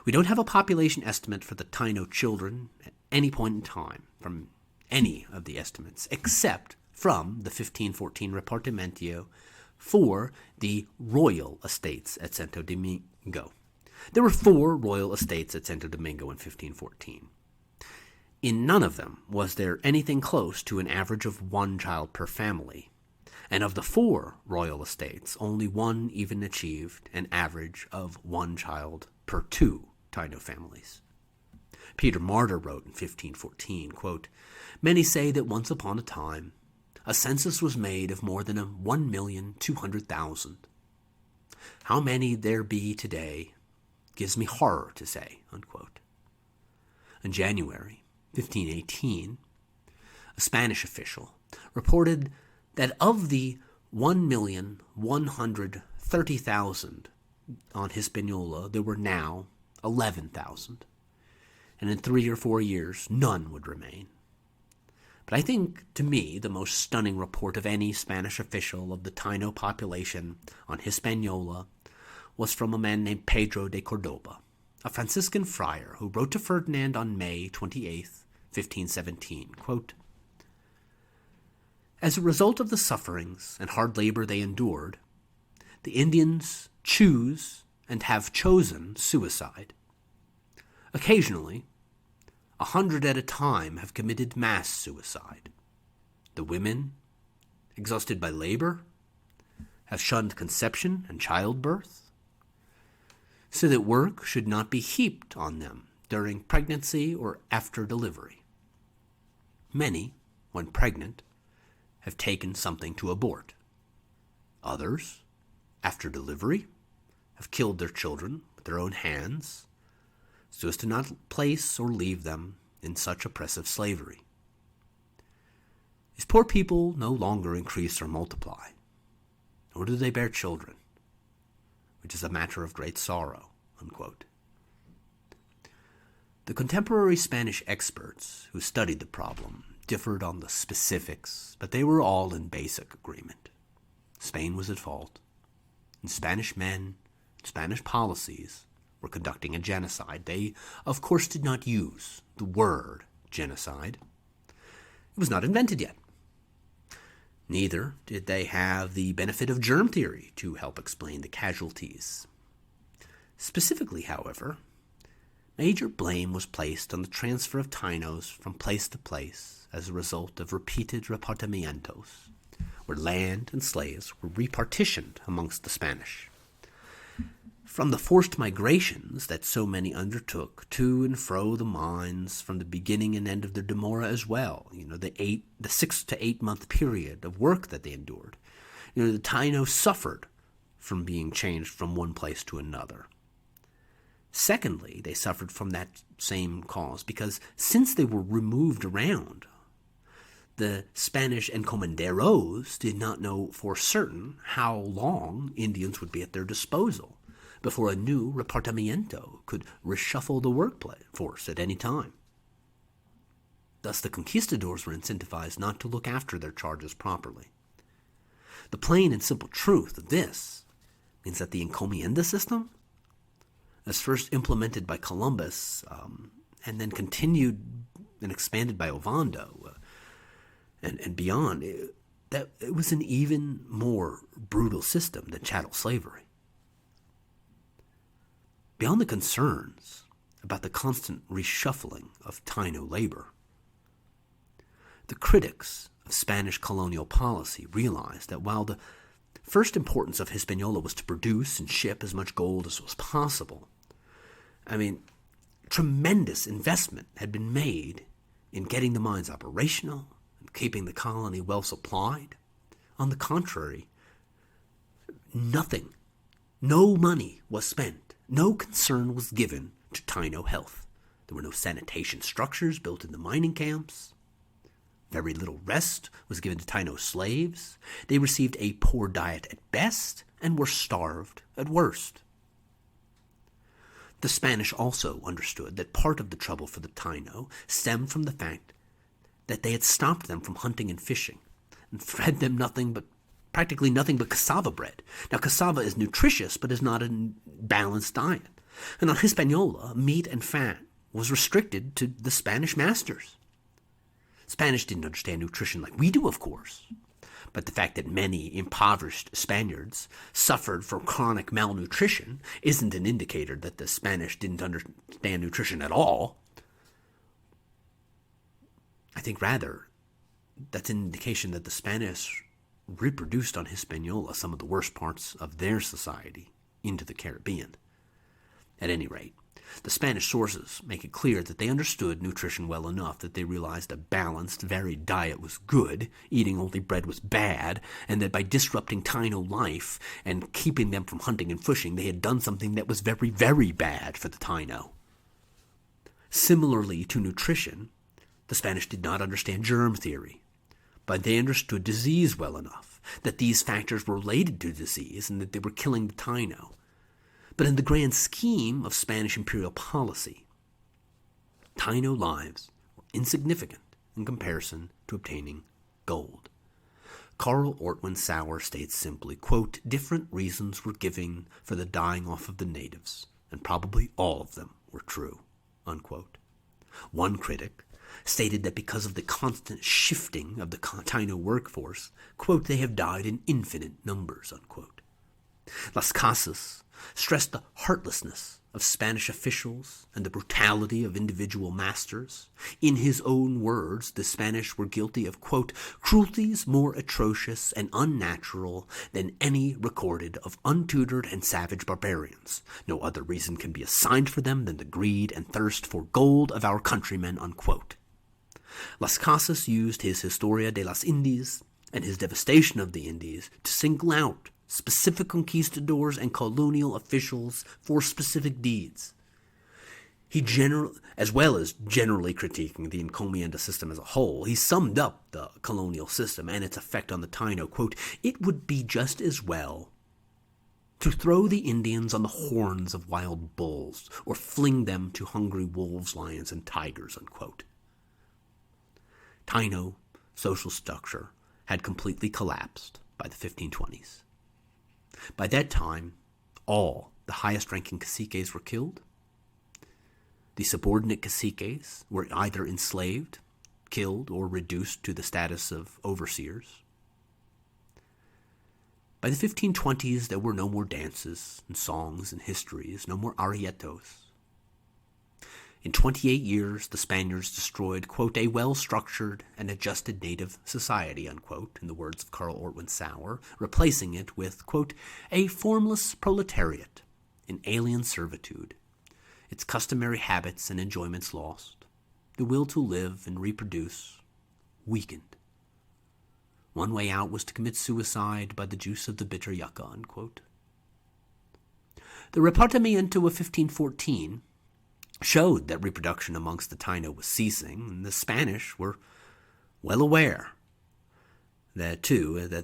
We don't have a population estimate for the Taino children at any point in time from any of the estimates, except from the 1514 Repartimento for the royal estates at Santo Domingo. There were 4 royal estates at Santo Domingo in 1514. In none of them was there anything close to an average of 1 child per family, and of the 4 royal estates, only 1 even achieved an average of 1 child per 2 Taino families. Peter Martyr wrote in 1514, quote, "Many say that once upon a time a census was made of more than 1,200,000. How many there be today gives me horror to say," unquote. In January 1518, a Spanish official reported that of the 1,130,000 on Hispaniola, there were now 11,000, and in 3 or 4 years, none would remain. But I think, to me, the most stunning report of any Spanish official of the Taino population on Hispaniola was from a man named Pedro de Cordoba, a Franciscan friar who wrote to Ferdinand on May 28, 1517, quote, "As a result of the sufferings and hard labor they endured, the Indians choose and have chosen suicide. Occasionally, 100 at a time have committed mass suicide. The women, exhausted by labor, have shunned conception and childbirth, so that work should not be heaped on them during pregnancy or after delivery. Many, when pregnant, have taken something to abort. Others, after delivery, have killed their children with their own hands, so as to not place or leave them in such oppressive slavery. These poor people no longer increase or multiply, nor do they bear children, which is a matter of great sorrow," unquote. The contemporary Spanish experts who studied the problem differed on the specifics, but they were all in basic agreement. Spain was at fault, and Spanish men Spanish policies were conducting a genocide. They, of course, did not use the word genocide. It was not invented yet. Neither did they have the benefit of germ theory to help explain the casualties. Specifically, however, major blame was placed on the transfer of Tainos from place to place as a result of repeated repartimientos, where land and slaves were repartitioned amongst the Spanish. From the forced migrations that so many undertook to and fro the mines from the beginning and end of their demora as well, the 6 to 8 month period of work that they endured, the Taino suffered from being changed from one place to another. Secondly, they suffered from that same cause because since they were removed around, the Spanish encomenderos did not know for certain how long Indians would be at their disposal before a new repartimiento could reshuffle the workforce at any time. Thus, the conquistadors were incentivized not to look after their charges properly. The plain and simple truth of this means that the encomienda system, as first implemented by Columbus and then continued and expanded by Ovando and beyond, it was an even more brutal system than chattel slavery. Beyond the concerns about the constant reshuffling of Taino labor, the critics of Spanish colonial policy realized that while the first importance of Hispaniola was to produce and ship as much gold as was possible, tremendous investment had been made in getting the mines operational and keeping the colony well supplied. On the contrary, no money was spent. No concern was given to Taino health. There were no sanitation structures built in the mining camps. Very little rest was given to Taino slaves. They received a poor diet at best and were starved at worst. The Spanish also understood that part of the trouble for the Taino stemmed from the fact that they had stopped them from hunting and fishing and fed them practically nothing but cassava bread. Now, cassava is nutritious, but is not a balanced diet. And on Hispaniola, meat and fat was restricted to the Spanish masters. Spanish didn't understand nutrition like we do, of course. But the fact that many impoverished Spaniards suffered from chronic malnutrition isn't an indicator that the Spanish didn't understand nutrition at all. I think rather, that's an indication that the Spanish reproduced on Hispaniola some of the worst parts of their society into the Caribbean. At any rate, the Spanish sources make it clear that they understood nutrition well enough that they realized a balanced, varied diet was good, eating only bread was bad, and that by disrupting Taino life and keeping them from hunting and fishing, they had done something that was very, very bad for the Taino. Similarly to nutrition, the Spanish did not understand germ theory, but they understood disease well enough, that these factors were related to disease and that they were killing the Taino. But in the grand scheme of Spanish imperial policy, Taino lives were insignificant in comparison to obtaining gold. Carl Ortwin Sauer states simply, quote, "Different reasons were given for the dying off of the natives, and probably all of them were true," unquote. One critic stated that because of the constant shifting of the Taino workforce, quote, "they have died in infinite numbers," unquote. Las Casas stressed the heartlessness of Spanish officials and the brutality of individual masters. In his own words, the Spanish were guilty of, quote, "cruelties more atrocious and unnatural than any recorded of untutored and savage barbarians. No other reason can be assigned for them than the greed and thirst for gold of our countrymen," unquote. Las Casas used his Historia de las Indias and his devastation of the Indies to single out specific conquistadors and colonial officials for specific deeds. As well as generally critiquing the encomienda system as a whole, he summed up the colonial system and its effect on the Taino, quote, "It would be just as well to throw the Indians on the horns of wild bulls or fling them to hungry wolves, lions, and tigers," unquote. Taino social structure had completely collapsed by the 1520s. By that time, all the highest-ranking caciques were killed. The subordinate caciques were either enslaved, killed, or reduced to the status of overseers. By the 1520s, there were no more dances and songs and histories, no more arrietos. In 28 years, the Spaniards destroyed, quote, a well-structured and adjusted native society, unquote, in the words of Carl Ortwin Sauer, replacing it with, quote, a formless proletariat in alien servitude, its customary habits and enjoyments lost, the will to live and reproduce weakened. One way out was to commit suicide by the juice of the bitter yucca, unquote. The Repartimiento of 1514 showed that reproduction amongst the Taino was ceasing, and the Spanish were well aware that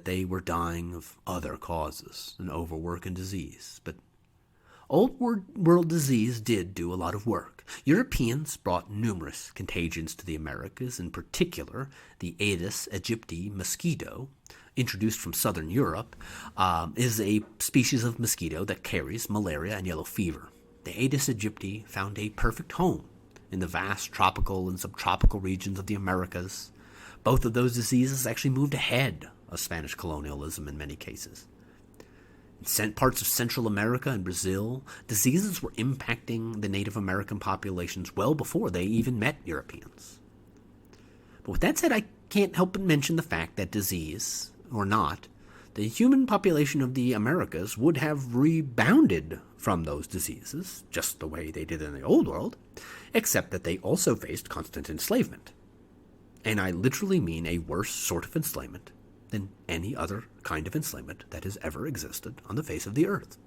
they were dying of other causes than overwork and disease. But Old World disease did do a lot of work. Europeans brought numerous contagions to the Americas, in particular the Aedes aegypti mosquito, introduced from southern Europe, is a species of mosquito that carries malaria and yellow fever. The Aedes aegypti found a perfect home in the vast tropical and subtropical regions of the Americas. Both of those diseases actually moved ahead of Spanish colonialism in many cases. In parts of Central America and Brazil, diseases were impacting the Native American populations well before they even met Europeans. But with that said, I can't help but mention the fact that disease, or not, the human population of the Americas would have rebounded from those diseases, just the way they did in the Old World, except that they also faced constant enslavement. And I literally mean a worse sort of enslavement than any other kind of enslavement that has ever existed on the face of the earth.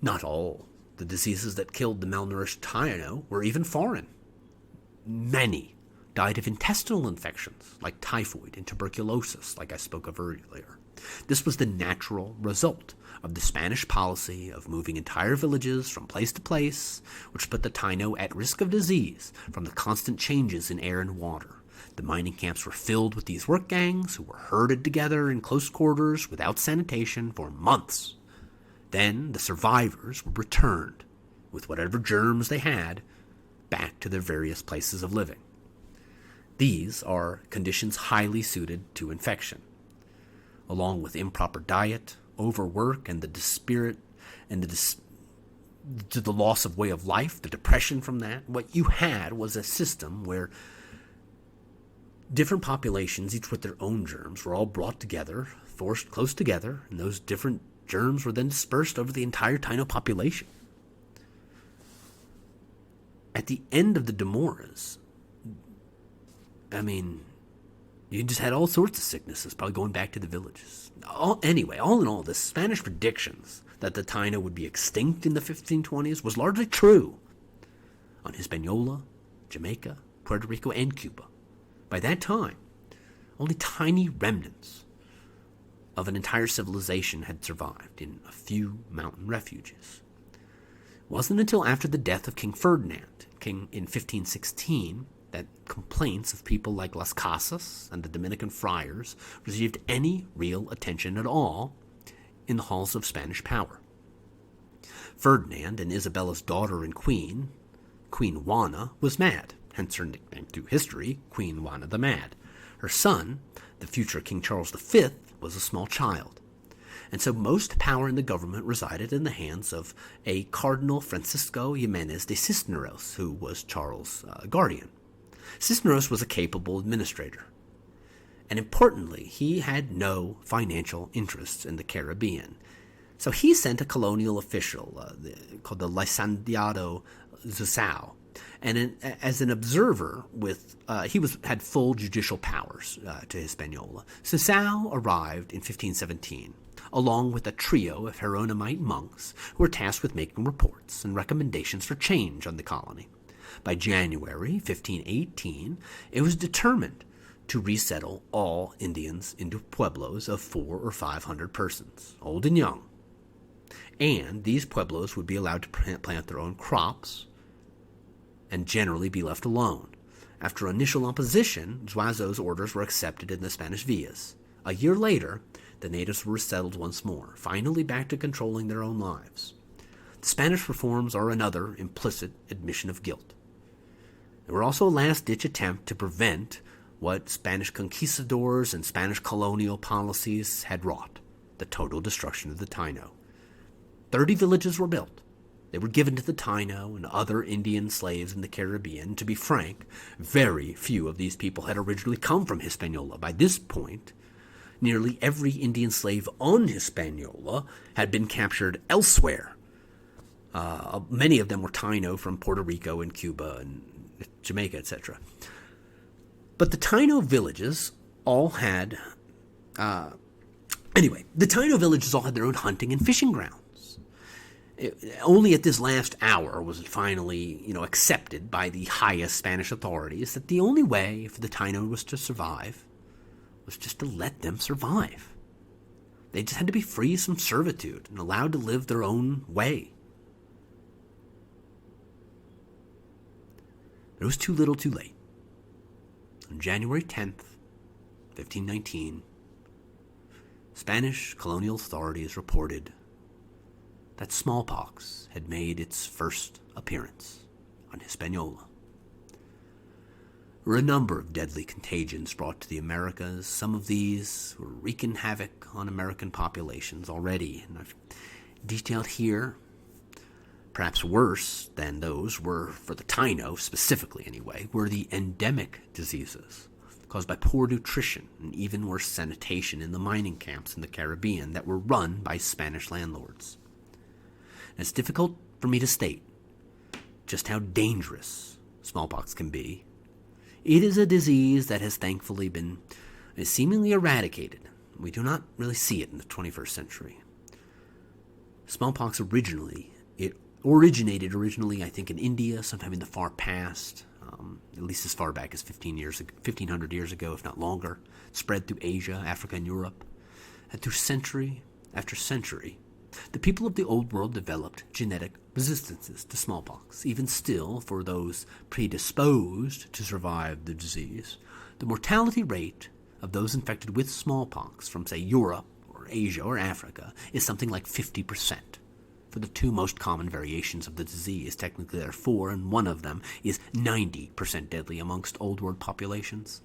Not all the diseases that killed the malnourished Taino were even foreign. Many died of intestinal infections like typhoid and tuberculosis, like I spoke of earlier. This was the natural result of the Spanish policy of moving entire villages from place to place, which put the Taino at risk of disease from the constant changes in air and water. The mining camps were filled with these work gangs who were herded together in close quarters without sanitation for months. Then the survivors were returned, with whatever germs they had, back to their various places of living. These are conditions highly suited to infection, along with improper diet, overwork, and the loss of way of life, the depression from that. What you had was a system where different populations, each with their own germs, were all brought together, forced close together, and those different germs were then dispersed over the entire Taino population. At the end of the Demoras, you just had all sorts of sicknesses, probably going back to the villages. All in all, the Spanish predictions that the Taino would be extinct in the 1520s was largely true on Hispaniola, Jamaica, Puerto Rico, and Cuba. By that time, only tiny remnants of an entire civilization had survived in a few mountain refuges. It wasn't until after the death of King Ferdinand, in 1516, that complaints of people like Las Casas and the Dominican friars received any real attention at all in the halls of Spanish power. Ferdinand and Isabella's daughter and Queen Juana, was mad, hence her nickname through history, Queen Juana the Mad. Her son, the future King Charles V, was a small child, and so most power in the government resided in the hands of a Cardinal Francisco Jimenez de Cisneros, who was Charles' guardian. Cisneros was a capable administrator, and importantly, he had no financial interests in the Caribbean. So he sent a colonial official called the Licenciado Zusao, and as an observer, he had full judicial powers to Hispaniola. Zusao arrived in 1517, along with a trio of Hieronymite monks who were tasked with making reports and recommendations for change on the colony. By January 1518, it was determined to resettle all Indians into pueblos of 400 or 500 persons, old and young. And these pueblos would be allowed to plant their own crops and generally be left alone. After initial opposition, Zuazo's orders were accepted in the Spanish villas. A year later, the natives were resettled once more, finally back to controlling their own lives. The Spanish reforms are another implicit admission of guilt. They were also a last-ditch attempt to prevent what Spanish conquistadors and Spanish colonial policies had wrought, the total destruction of the Taino. 30 villages were built. They were given to the Taino and other Indian slaves in the Caribbean. To be frank, very few of these people had originally come from Hispaniola. By this point, nearly every Indian slave on Hispaniola had been captured elsewhere. Many of them were Taino from Puerto Rico and Cuba and Jamaica, etc. But the Taino villages all had... the Taino villages all had their own hunting and fishing grounds. Only at this last hour was it finally, accepted by the highest Spanish authorities that the only way for the Taino was to survive was just to let them survive. They just had to be free from servitude and allowed to live their own way. But it was too little too late. On January 10th, 1519, Spanish colonial authorities reported that smallpox had made its first appearance on Hispaniola. There were a number of deadly contagions brought to the Americas. Some of these were wreaking havoc on American populations already, and I've detailed here. Perhaps worse than those were, for the Taino specifically anyway, were the endemic diseases caused by poor nutrition and even worse sanitation in the mining camps in the Caribbean that were run by Spanish landlords. And it's difficult for me to state just how dangerous smallpox can be. It is a disease that has thankfully been seemingly eradicated. We do not really see it in the 21st century. Smallpox originated originally, I think, in India, sometime in the far past, at least as far back as 1,500 years ago, if not longer. It spread through Asia, Africa, and Europe. And through century after century, the people of the Old World developed genetic resistances to smallpox. Even still, for those predisposed to survive the disease, the mortality rate of those infected with smallpox from, say, Europe or Asia or Africa is something like 50%. For the two most common variations of the disease, technically there are 4, and one of them is 90% deadly amongst Old World populations.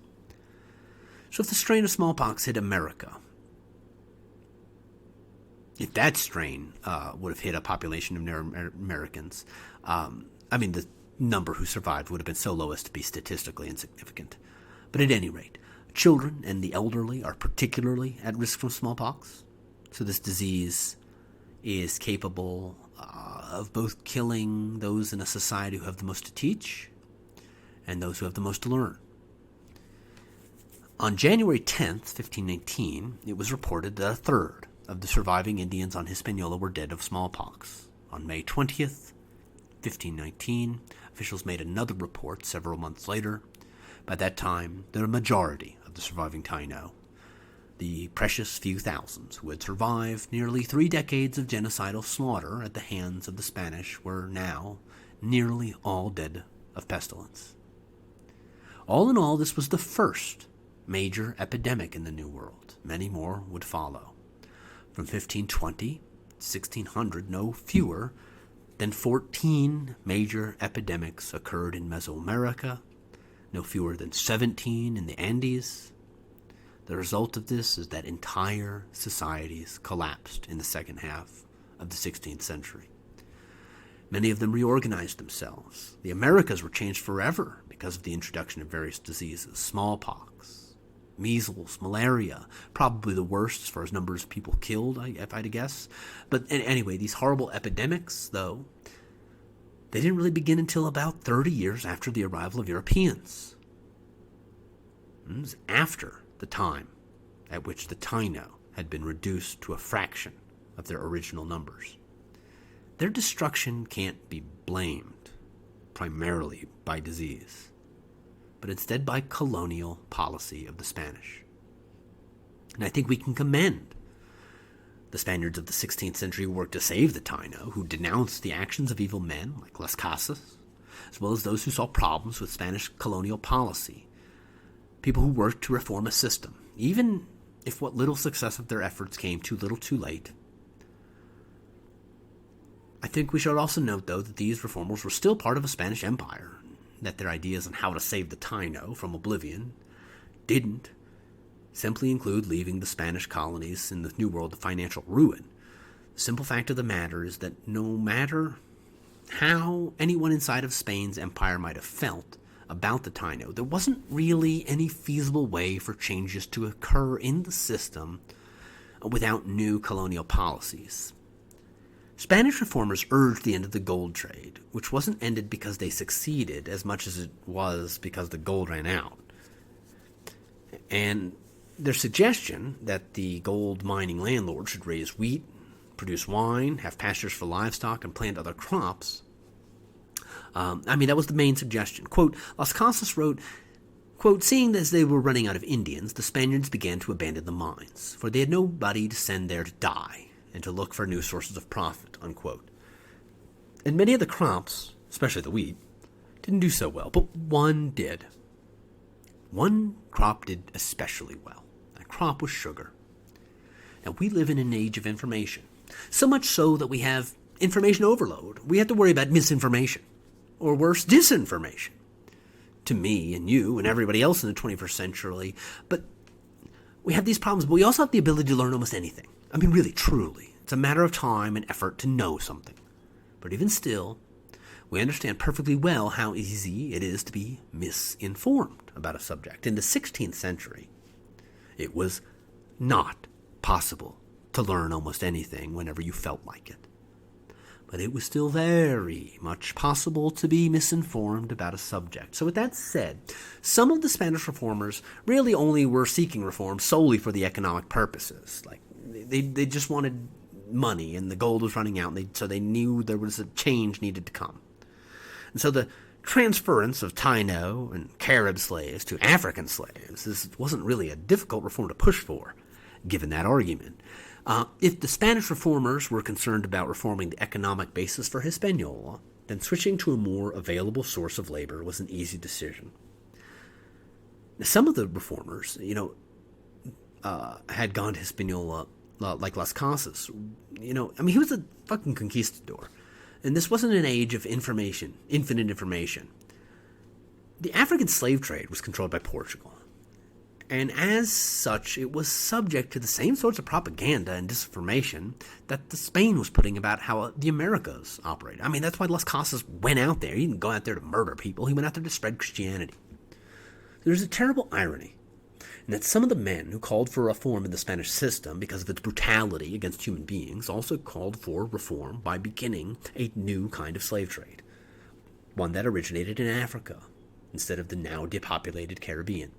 So if the strain of smallpox hit America, if that strain would have hit a population of Americans, the number who survived would have been so low as to be statistically insignificant. But at any rate, children and the elderly are particularly at risk from smallpox. So this disease is capable of both killing those in a society who have the most to teach and those who have the most to learn. On January 10th, 1519, it was reported that a third of the surviving Indians on Hispaniola were dead of smallpox. On May 20th, 1519, officials made another report several months later. By that time, the majority of the surviving Taino, the precious few thousands who had survived nearly 3 decades of genocidal slaughter at the hands of the Spanish, were now nearly all dead of pestilence. All in all, this was the first major epidemic in the New World. Many more would follow. From 1520 to 1600, no fewer than 14 major epidemics occurred in Mesoamerica, no fewer than 17 in the Andes. The result of this is that entire societies collapsed in the second half of the 16th century. Many of them reorganized themselves. The Americas were changed forever because of the introduction of various diseases: smallpox, measles, malaria, probably the worst as far as numbers of people killed, if I had to guess. But anyway, these horrible epidemics, though, they didn't really begin until about 30 years after the arrival of Europeans. It was after the time at which the Taino had been reduced to a fraction of their original numbers. Their destruction can't be blamed primarily by disease, but instead by colonial policy of the Spanish. And I think we can commend the Spaniards of the 16th century who worked to save the Taino, who denounced the actions of evil men like Las Casas, as well as those who saw problems with Spanish colonial policy, people who worked to reform a system, even if what little success of their efforts came too little too late. I think we should also note, though, that these reformers were still part of a Spanish empire, that their ideas on how to save the Taino from oblivion didn't simply include leaving the Spanish colonies in the New World to financial ruin. The simple fact of the matter is that no matter how anyone inside of Spain's empire might have felt about the Taino, there wasn't really any feasible way for changes to occur in the system without new colonial policies. Spanish reformers urged the end of the gold trade, which wasn't ended because they succeeded as much as it was because the gold ran out. And their suggestion that the gold mining landlord should raise wheat, produce wine, have pastures for livestock, and plant other crops, that was the main suggestion. Quote, Las Casas wrote, quote, seeing as they were running out of Indians, the Spaniards began to abandon the mines, for they had nobody to send there to die, and to look for new sources of profit, unquote. And many of the crops, especially the wheat, didn't do so well, but one did. One crop did especially well. That crop was sugar. Now, we live in an age of information, so much so that we have information overload. We have to worry about misinformation, or worse, disinformation, to me and you and everybody else in the 21st century. But we have these problems, but we also have the ability to learn almost anything. I mean, really, truly. It's a matter of time and effort to know something. But even still, we understand perfectly well how easy it is to be misinformed about a subject. In the 16th century, it was not possible to learn almost anything whenever you felt like it. But it was still very much possible to be misinformed about a subject. So with that said, some of the Spanish reformers really only were seeking reform solely for the economic purposes. Like, they just wanted money, and the gold was running out, and so they knew there was a change needed to come. And so the transference of Taino and Carib slaves to African slaves, this wasn't really a difficult reform to push for, given that argument. If the Spanish reformers were concerned about reforming the economic basis for Hispaniola, then switching to a more available source of labor was an easy decision. Now, some of the reformers, had gone to Hispaniola like Las Casas. He was a fucking conquistador. And this wasn't an age of information, infinite information. The African slave trade was controlled by Portugal. And as such, it was subject to the same sorts of propaganda and disinformation that the Spain was putting about how the Americas operate. I mean, that's why Las Casas went out there. He didn't go out there to murder people. He went out there to spread Christianity. There's a terrible irony in that some of the men who called for reform in the Spanish system because of its brutality against human beings also called for reform by beginning a new kind of slave trade, one that originated in Africa instead of the now depopulated Caribbean.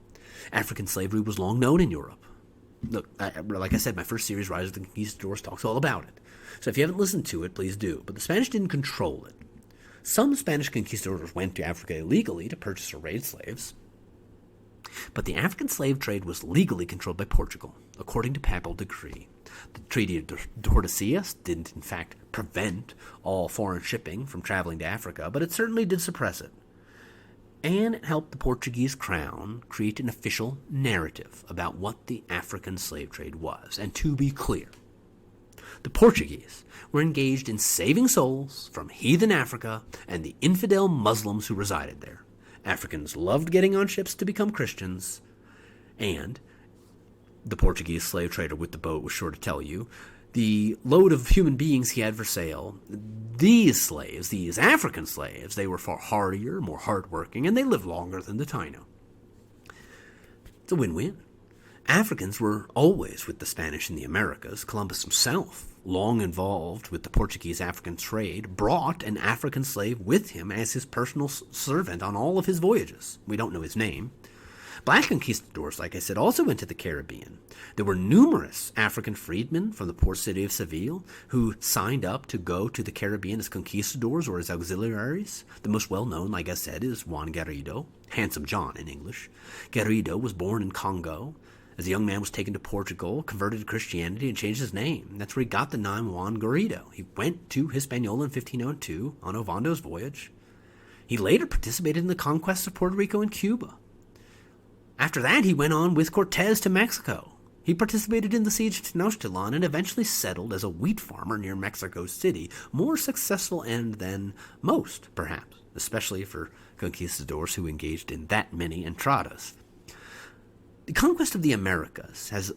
African slavery was long known in Europe. Look, like I said, my first series, Rise of the Conquistadors, talks all about it. So if you haven't listened to it, please do. But the Spanish didn't control it. Some Spanish conquistadors went to Africa illegally to purchase or raid slaves. But the African slave trade was legally controlled by Portugal, according to papal decree. The Treaty of Tordesillas didn't, in fact, prevent all foreign shipping from traveling to Africa, but it certainly did suppress it. And it helped the Portuguese crown create an official narrative about what the African slave trade was. And to be clear, the Portuguese were engaged in saving souls from heathen Africa and the infidel Muslims who resided there. Africans loved getting on ships to become Christians, and the Portuguese slave trader with the boat was sure to tell you, the load of human beings he had for sale, these slaves, these African slaves, they were far hardier, more hardworking, and they lived longer than the Taino. It's a win-win. Africans were always with the Spanish in the Americas. Columbus himself, long involved with the Portuguese-African trade, brought an African slave with him as his personal servant on all of his voyages. We don't know his name. Black conquistadors, like I said, also went to the Caribbean. There were numerous African freedmen from the port city of Seville who signed up to go to the Caribbean as conquistadors or as auxiliaries. The most well-known, like I said, is Juan Garrido, Handsome John in English. Garrido was born in Congo. As a young man was taken to Portugal, converted to Christianity, and changed his name. That's where he got the name Juan Garrido. He went to Hispaniola in 1502 on Ovondo's voyage. He later participated in the conquest of Puerto Rico and Cuba. After that, he went on with Cortez to Mexico. He participated in the siege of Tenochtitlan and eventually settled as a wheat farmer near Mexico City, more successful than most, perhaps, especially for conquistadors who engaged in that many entradas. The conquest of the Americas has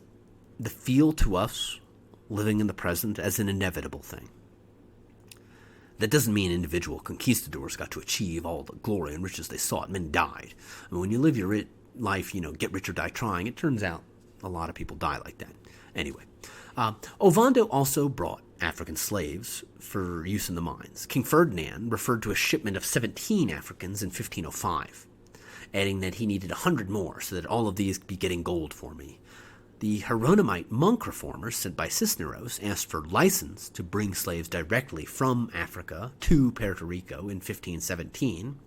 the feel to us, living in the present, as an inevitable thing. That doesn't mean individual conquistadors got to achieve all the glory and riches they sought. Men died. I mean, when you live your life, get rich or die trying, it turns out a lot of people die like that. Anyway, Ovando also brought African slaves for use in the mines. King Ferdinand referred to a shipment of 17 Africans in 1505, adding that he needed 100 more so that all of these could be getting gold for me. The Hieronymite monk reformers sent by Cisneros asked for license to bring slaves directly from Africa to Puerto Rico in 1517,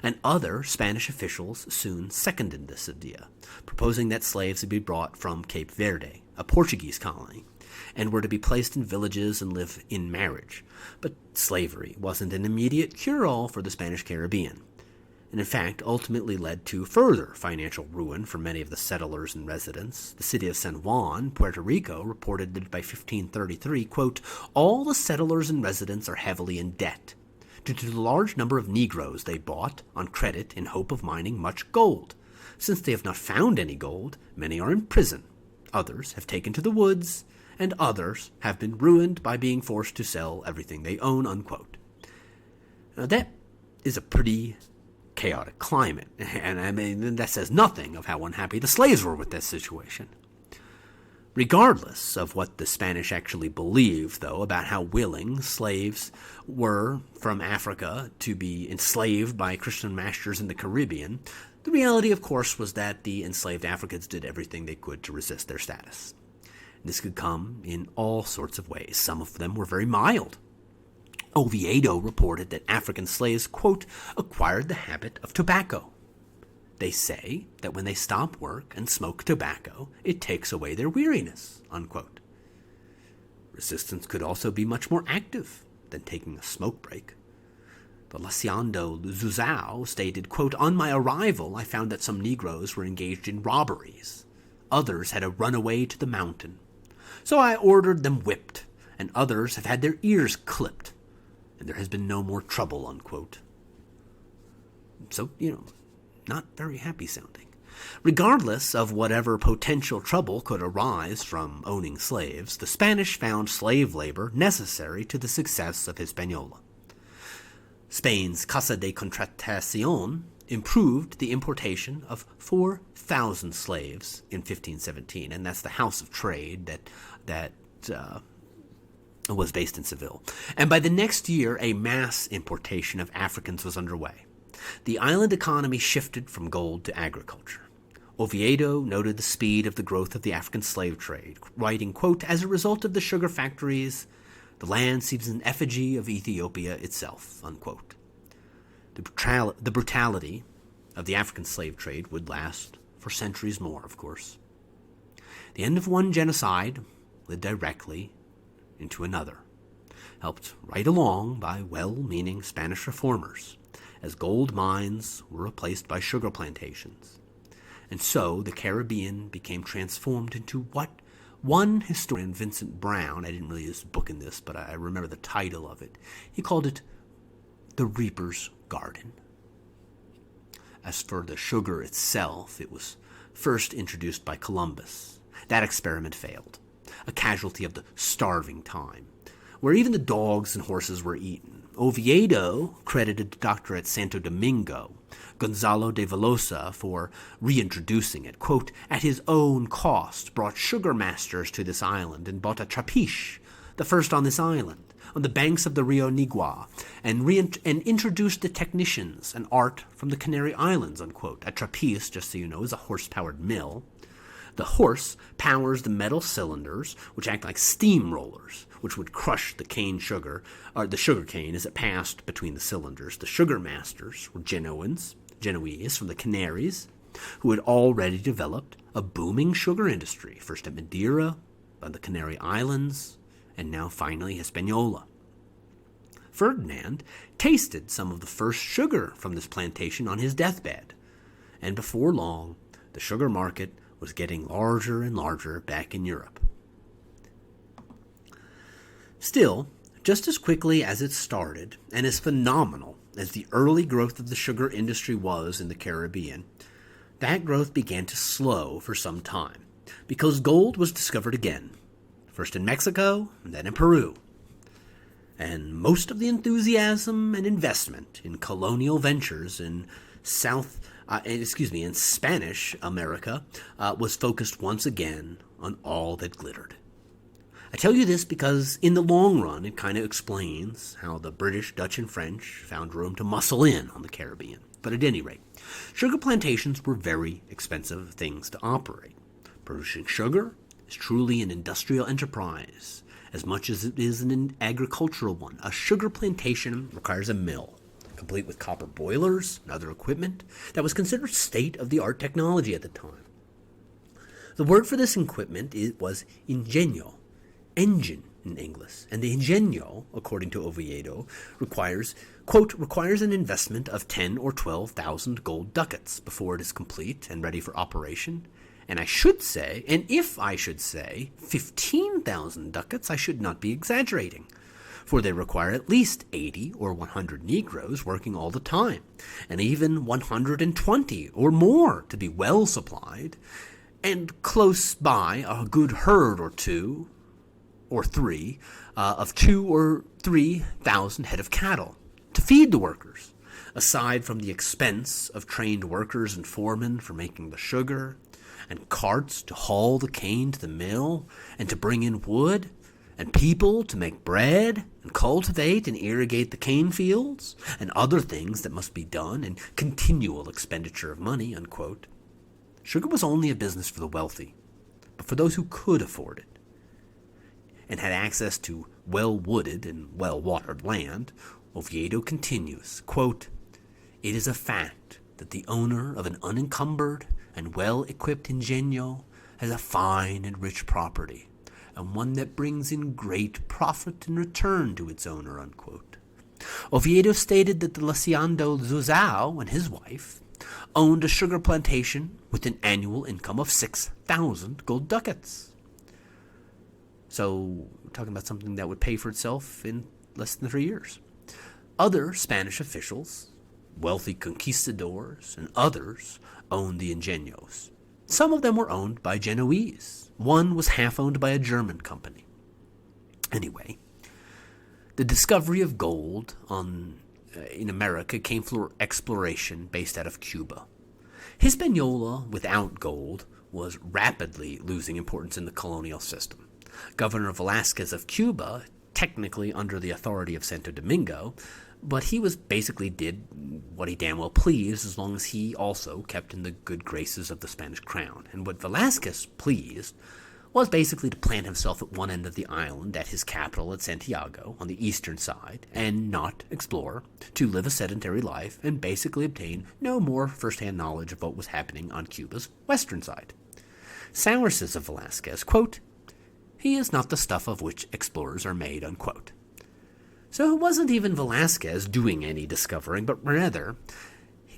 and other Spanish officials soon seconded this idea, proposing that slaves would be brought from Cape Verde, a Portuguese colony, and were to be placed in villages and live in marriage. But slavery wasn't an immediate cure-all for the Spanish Caribbean, and in fact ultimately led to further financial ruin for many of the settlers and residents. The city of San Juan, Puerto Rico, reported that by 1533, quote, all the settlers and residents are heavily in debt, due to the large number of Negroes they bought on credit in hope of mining much gold. Since they have not found any gold, many are in prison. Others have taken to the woods, and others have been ruined by being forced to sell everything they own, unquote. Now that is a pretty chaotic climate, and I mean, that says nothing of how unhappy the slaves were with this situation. Regardless of what the Spanish actually believed, though, about how willing slaves were from Africa to be enslaved by Christian masters in the Caribbean, the reality, of course, was that the enslaved Africans did everything they could to resist their status. This could come in all sorts of ways. Some of them were very mild. Oviedo reported that African slaves, quote, acquired the habit of tobacco. They say that when they stop work and smoke tobacco, it takes away their weariness, unquote. Resistance could also be much more active than taking a smoke break. The Laciando Zuzao stated, quote, on my arrival, I found that some Negroes were engaged in robberies. Others had run away to the mountain. So I ordered them whipped, and others have had their ears clipped, and there has been no more trouble, unquote. So, not very happy sounding. Regardless of whatever potential trouble could arise from owning slaves, the Spanish found slave labor necessary to the success of Hispaniola. Spain's Casa de Contratación improved the importation of 4,000 slaves in 1517, and that's the House of Trade that was based in Seville. And by the next year, a mass importation of Africans was underway. The island economy shifted from gold to agriculture. Oviedo noted the speed of the growth of the African slave trade, writing, quote, as a result of the sugar factories, the land seems an effigy of Ethiopia itself, unquote. The brutality of the African slave trade would last for centuries more, of course. The end of one genocide led directly into another, helped right along by well-meaning Spanish reformers, as gold mines were replaced by sugar plantations. And so the Caribbean became transformed into what one historian, Vincent Brown, I didn't really use the book in this, but I remember the title of it, he called it the Reaper's Garden. As for the sugar itself, it was first introduced by Columbus. That experiment failed, a casualty of the starving time, where even the dogs and horses were eaten. Oviedo credited the doctor at Santo Domingo, Gonzalo de Velosa, for reintroducing it. Quote, at his own cost, brought sugar masters to this island and bought a trapiche, the first on this island, on the banks of the Rio Nigua, and introduced the technicians and art from the Canary Islands, unquote. A trapiche, just so you know, is a horse-powered mill. The horse powers the metal cylinders, which act like steamrollers, which would crush the the sugar cane as it passed between the cylinders. The sugar masters were Genoese from the Canaries, who had already developed a booming sugar industry, first at Madeira, on the Canary Islands, and now finally Hispaniola. Ferdinand tasted some of the first sugar from this plantation on his deathbed, and before long, the sugar market was getting larger and larger back in Europe. Still, just as quickly as it started, and as phenomenal as the early growth of the sugar industry was in the Caribbean, that growth began to slow for some time, because gold was discovered again, first in Mexico and then in Peru. And most of the enthusiasm and investment in colonial ventures in in Spanish America was focused once again on all that glittered. I tell you this because in the long run it kind of explains how the British, Dutch, and French found room to muscle in on the Caribbean. But at any rate, sugar plantations were very expensive things to operate. Producing sugar is truly an industrial enterprise, as much as it is an agricultural one. A sugar plantation requires a mill, complete with copper boilers and other equipment that was considered state-of-the-art technology at the time. The word for this equipment was ingenio, engine in English, and the ingenio, according to Oviedo, requires an investment of 10 or 12,000 gold ducats before it is complete and ready for operation. And if I should say 15,000 ducats, I should not be exaggerating, for they require at least 80 or 100 Negroes working all the time, and even 120 or more to be well supplied, and close by a good herd or two or three of 2,000 or 3,000 head of cattle to feed the workers, aside from the expense of trained workers and foremen for making the sugar, and carts to haul the cane to the mill, and to bring in wood, and people to make bread, and cultivate and irrigate the cane fields, and other things that must be done, and continual expenditure of money, unquote. Sugar was only a business for the wealthy, but for those who could afford it, and had access to well-wooded and well-watered land, Oviedo continues, quote, "It is a fact that the owner of an unencumbered and well-equipped ingenio has a fine and rich property, and one that brings in great profit and return to its owner," unquote. Oviedo stated that the Laciando Zuzao and his wife owned a sugar plantation with an annual income of 6,000 gold ducats. So, we're talking about something that would pay for itself in less than 3 years. Other Spanish officials, wealthy conquistadors, and others owned the ingenios. Some of them were owned by Genoese. One was half-owned by a German company. Anyway, the discovery of gold in America came through exploration based out of Cuba. Hispaniola, without gold, was rapidly losing importance in the colonial system. Governor Velasquez of Cuba, technically under the authority of Santo Domingo, but he basically did what he damn well pleased as long as he also kept in the good graces of the Spanish crown. And what Velasquez pleased was basically to plant himself at one end of the island at his capital at Santiago on the eastern side and not explore, to live a sedentary life and basically obtain no more first-hand knowledge of what was happening on Cuba's western side. Sauer says of Velasquez, quote, "He is not the stuff of which explorers are made," unquote. So it wasn't even Velasquez doing any discovering, but rather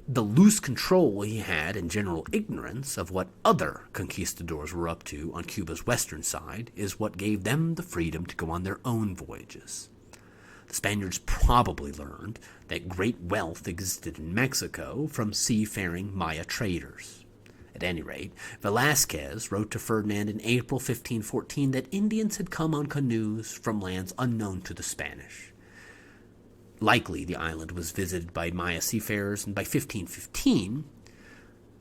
the loose control he had and general ignorance of what other conquistadors were up to on Cuba's western side is what gave them the freedom to go on their own voyages. The Spaniards probably learned that great wealth existed in Mexico from seafaring Maya traders. At any rate, Velasquez wrote to Ferdinand in April 1514 that Indians had come on canoes from lands unknown to the Spanish. Likely the island was visited by Maya seafarers, and by 1515,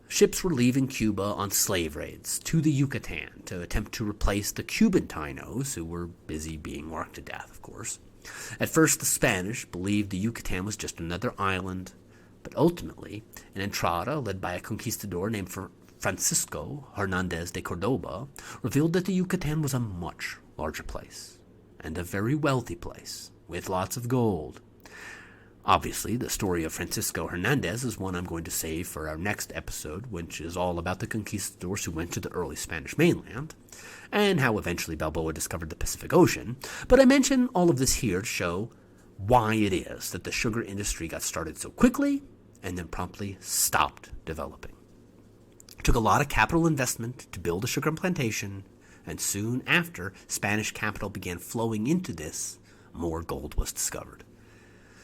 ships were leaving Cuba on slave raids to the Yucatan to attempt to replace the Cuban Tainos, who were busy being worked to death, of course. At first, the Spanish believed the Yucatan was just another island, but ultimately, an entrada led by a conquistador named Francisco Hernandez de Cordoba revealed that the Yucatan was a much larger place, and a very wealthy place, with lots of gold. Obviously, the story of Francisco Hernandez is one I'm going to save for our next episode, which is all about the conquistadors who went to the early Spanish mainland, and how eventually Balboa discovered the Pacific Ocean. But I mention all of this here to show why it is that the sugar industry got started so quickly and then promptly stopped developing. took a lot of capital investment to build a sugar plantation, and soon after Spanish capital began flowing into this, more gold was discovered.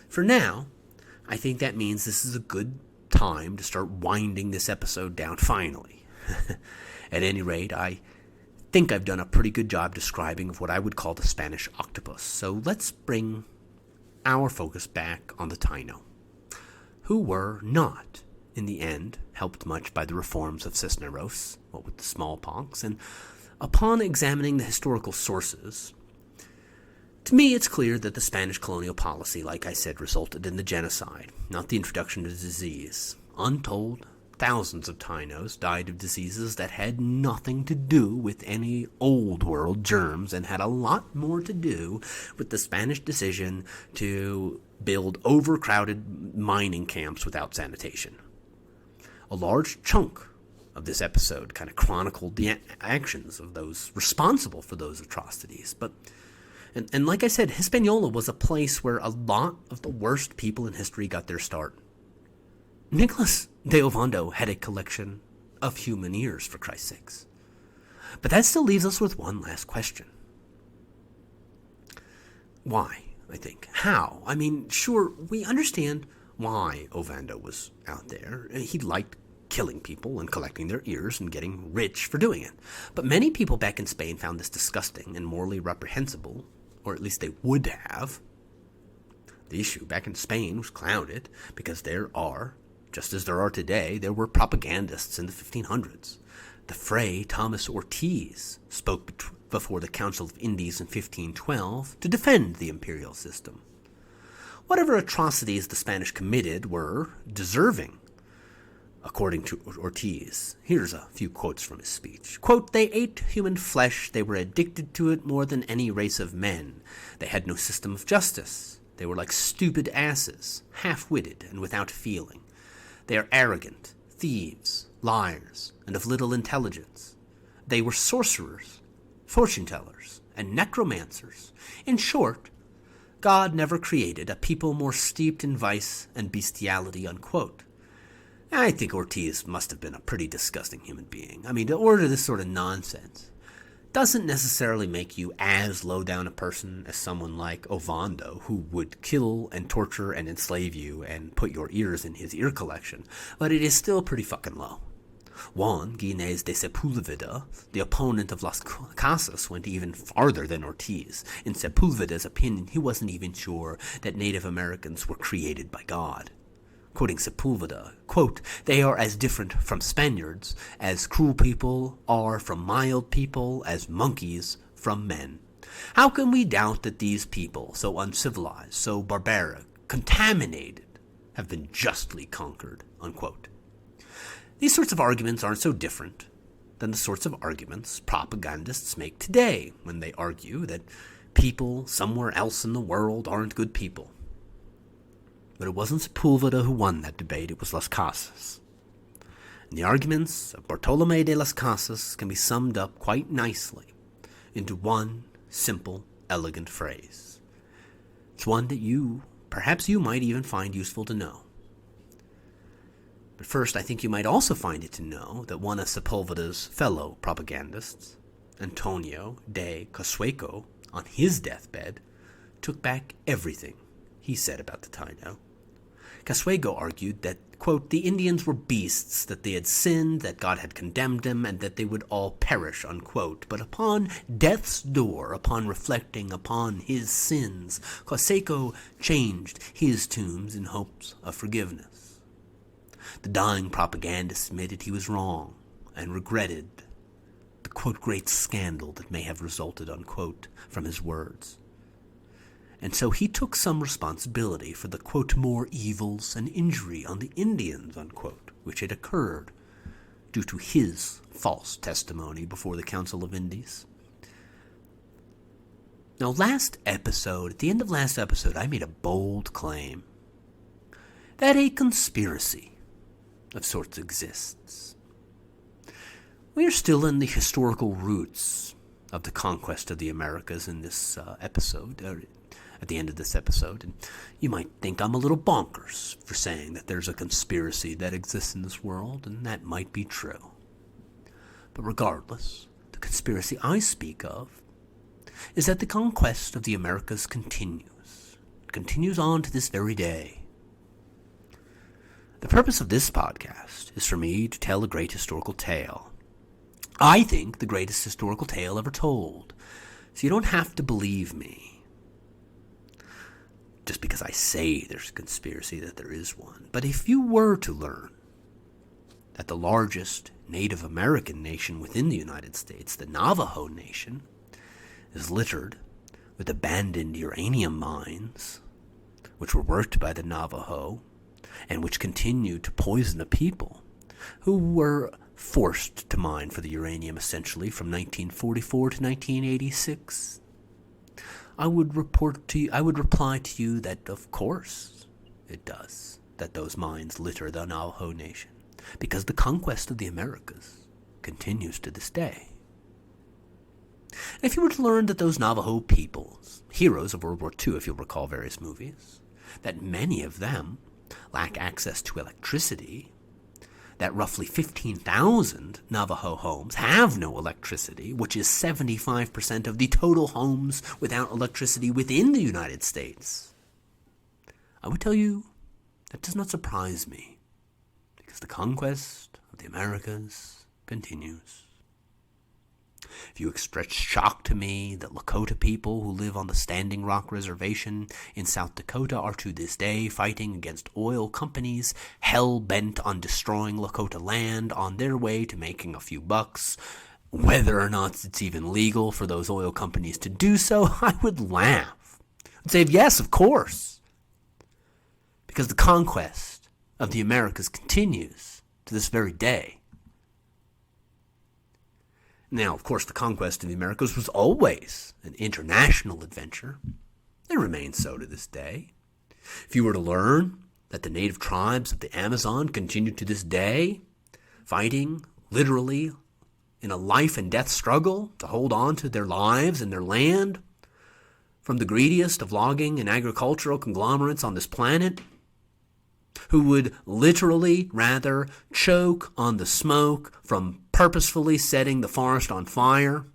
For now, I think that means this is a good time to start winding this episode down finally. At any rate, I think I've done a pretty good job describing of what I would call the Spanish octopus, so let's bring our focus back on the Taino, who were not, in the end, helped much by the reforms of Cisneros, what with the smallpox, and upon examining the historical sources, to me it's clear that the Spanish colonial policy, like I said, resulted in the genocide, not the introduction of disease. Untold, thousands of Tainos died of diseases that had nothing to do with any old world germs and had a lot more to do with the Spanish decision to build overcrowded mining camps without sanitation. A large chunk of this episode kind of chronicled the actions of those responsible for those atrocities. And like I said, Hispaniola was a place where a lot of the worst people in history got their start. Nicolas de Ovando had a collection of human ears, for Christ's sakes. But that still leaves us with one last question. Why, I think? How? I mean, sure, we understand why Ovando was out there. He liked killing people and collecting their ears and getting rich for doing it. But many people back in Spain found this disgusting and morally reprehensible, or at least they would have. The issue back in Spain was clouded because just as there are today, there were propagandists in the 1500s. The Fray Thomas Ortiz spoke before the Council of Indies in 1512 to defend the imperial system. Whatever atrocities the Spanish committed were deserving, according to Ortiz. Here's a few quotes from his speech. Quote, "They ate human flesh. They were addicted to it more than any race of men. They had no system of justice. They were like stupid asses, half-witted and without feeling. They are arrogant, thieves, liars, and of little intelligence. They were sorcerers, fortune-tellers, and necromancers. In short, God never created a people more steeped in vice and bestiality," unquote. I think Ortiz must have been a pretty disgusting human being. I mean, to order this sort of nonsense doesn't necessarily make you as low down a person as someone like Ovando, who would kill and torture and enslave you and put your ears in his ear collection, but it is still pretty fucking low. Juan Ginés de Sepúlveda, the opponent of Las Casas, went even farther than Ortiz. In Sepúlveda's opinion, he wasn't even sure that Native Americans were created by God. Quoting Sepúlveda, quote, "They are as different from Spaniards as cruel people are from mild people, as monkeys from men. How can we doubt that these people, so uncivilized, so barbaric, contaminated, have been justly conquered," unquote. These sorts of arguments aren't so different than the sorts of arguments propagandists make today when they argue that people somewhere else in the world aren't good people. But it wasn't Sepúlveda who won that debate, it was Las Casas. And the arguments of Bartolomé de Las Casas can be summed up quite nicely into one simple, elegant phrase. It's one that perhaps you might even find useful to know. But first, I think you might also find it to know that one of Sepúlveda's fellow propagandists, Antonio de Casueco, on his deathbed, took back everything he said about the Taino. Casueco argued that, quote, "the Indians were beasts, that they had sinned, that God had condemned them, and that they would all perish," unquote. But upon death's door, upon reflecting upon his sins, Casueco changed his tombs in hopes of forgiveness. The dying propagandist admitted he was wrong and regretted the, quote, "great scandal that may have resulted," unquote, from his words. And so he took some responsibility for the, quote, "more evils and injury on the Indians," unquote, which had occurred due to his false testimony before the Council of Indies. Now, at the end of last episode, I made a bold claim that a conspiracy of sorts exists. We are still in the historical roots of the conquest of the Americas in this episode, at the end of this episode, and you might think I'm a little bonkers for saying that there's a conspiracy that exists in this world, and that might be true. But regardless, the conspiracy I speak of is that the conquest of the Americas continues. It continues on to this very day. The purpose of this podcast is for me to tell a great historical tale. I think the greatest historical tale ever told. So you don't have to believe me just because I say there's a conspiracy that there is one. But if you were to learn that the largest Native American nation within the United States, the Navajo Nation, is littered with abandoned uranium mines, which were worked by the Navajo, and which continued to poison the people who were forced to mine for the uranium essentially from 1944 to 1986, I would reply to you that of course it does, that those mines litter the Navajo Nation, because the conquest of the Americas continues to this day. If you were to learn that those Navajo peoples, heroes of World War II if you'll recall various movies, that many of them lack access to electricity, that roughly 15,000 Navajo homes have no electricity, which is 75% of the total homes without electricity within the United States, I would tell you that does not surprise me, because the conquest of the Americas continues. If you express shock to me that Lakota people who live on the Standing Rock Reservation in South Dakota are to this day fighting against oil companies hell-bent on destroying Lakota land on their way to making a few bucks, whether or not it's even legal for those oil companies to do so, I would laugh. I'd say, yes, of course. Because the conquest of the Americas continues to this very day. Now, of course, the conquest of the Americas was always an international adventure. It remains so to this day. If you were to learn that the native tribes of the Amazon continue to this day, fighting literally in a life and death struggle to hold on to their lives and their land from the greediest of logging and agricultural conglomerates on this planet, who would literally rather choke on the smoke from purposefully setting the forest on fire,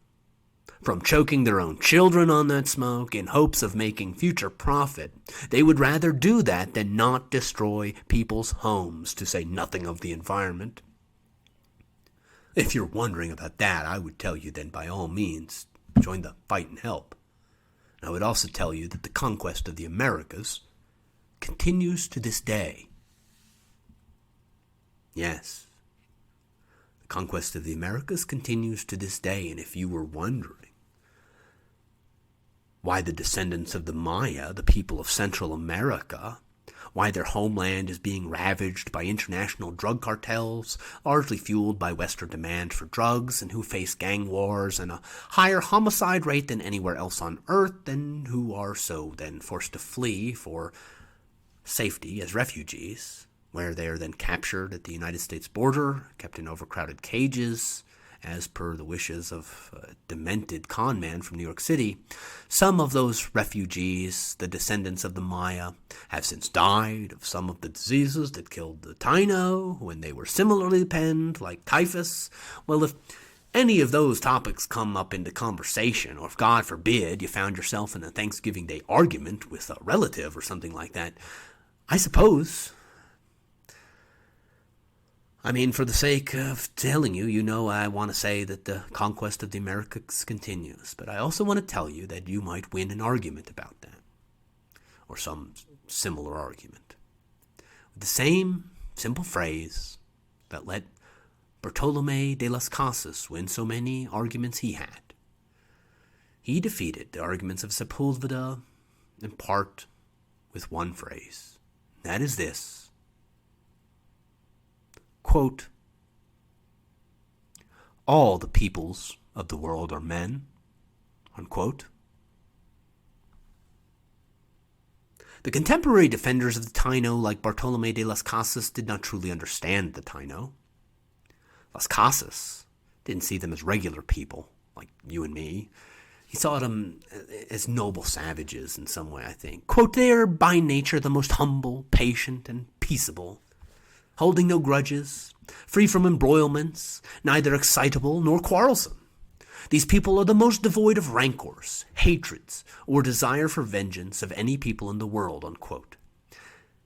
from choking their own children on that smoke in hopes of making future profit. They would rather do that than not destroy people's homes, to say nothing of the environment. If you're wondering about that, I would tell you then by all means, join the fight and help. And I would also tell you that the conquest of the Americas continues to this day. Yes, the conquest of the Americas continues to this day, and if you were wondering why the descendants of the Maya, the people of Central America, why their homeland is being ravaged by international drug cartels, largely fueled by Western demand for drugs, and who face gang wars and a higher homicide rate than anywhere else on Earth, and who are so then forced to flee for safety as refugees, where they are then captured at the United States border, kept in overcrowded cages, as per the wishes of a demented con man from New York City. Some of those refugees, the descendants of the Maya, have since died of some of the diseases that killed the Taino when they were similarly penned, like typhus. Well, if any of those topics come up into conversation, or if, God forbid, you found yourself in a Thanksgiving Day argument with a relative or something like that, I suppose, for the sake of telling you, I want to say that the conquest of the Americas continues. But I also want to tell you that you might win an argument about that, or some similar argument, with the same simple phrase that let Bartolomé de las Casas win so many arguments he had. He defeated the arguments of Sepúlveda in part with one phrase. That is this. Quote, all the peoples of the world are men, unquote. The contemporary defenders of the Taino, like Bartolomé de las Casas, did not truly understand the Taino. Las Casas didn't see them as regular people, like you and me. He saw them as noble savages in some way, I think. Quote, they are by nature the most humble, patient, and peaceable holding no grudges, free from embroilments, neither excitable nor quarrelsome. These people are the most devoid of rancors, hatreds, or desire for vengeance of any people in the world, unquote.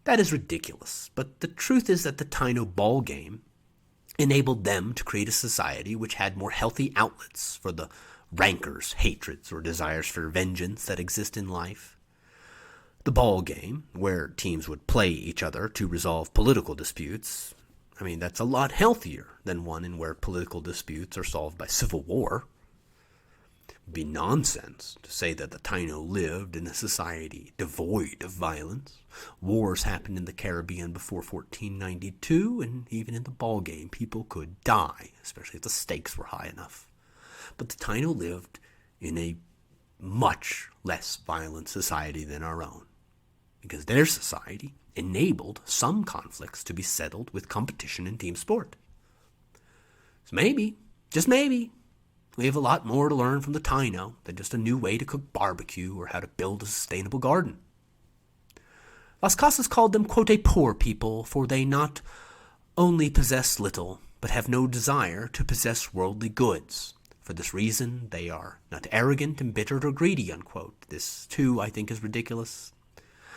That is ridiculous, but the truth is that the Taino ball game enabled them to create a society which had more healthy outlets for the rancors, hatreds, or desires for vengeance that exist in life. The ball game, where teams would play each other to resolve political disputes, that's a lot healthier than one in where political disputes are solved by civil war. It would be nonsense to say that the Taino lived in a society devoid of violence. Wars happened in the Caribbean before 1492, and even in the ball game, people could die, especially if the stakes were high enough. But the Taino lived in a much less violent society than our own, because their society enabled some conflicts to be settled with competition in team sport. So maybe, just maybe, we have a lot more to learn from the Taino than just a new way to cook barbecue or how to build a sustainable garden. Las Casas called them, quote, a poor people, for they not only possess little, but have no desire to possess worldly goods. For this reason, they are not arrogant, embittered, or greedy, unquote. This, too, I think is ridiculous.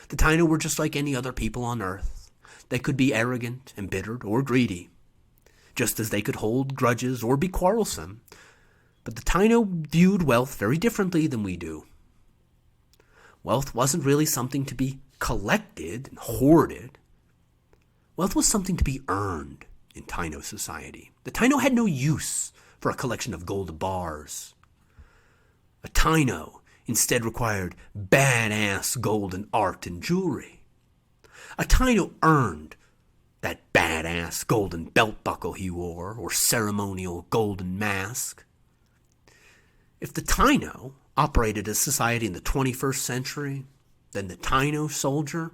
The Taino were just like any other people on earth. They could be arrogant, embittered, or greedy, just as they could hold grudges or be quarrelsome. But the Taino viewed wealth very differently than we do. Wealth wasn't really something to be collected and hoarded. Wealth was something to be earned in Taino society. The Taino had no use for a collection of gold bars. A Taino instead required badass golden art and jewelry. A Taino earned that badass golden belt buckle he wore, or ceremonial golden mask. If the Taino operated a society in the 21st century, then the Taino soldier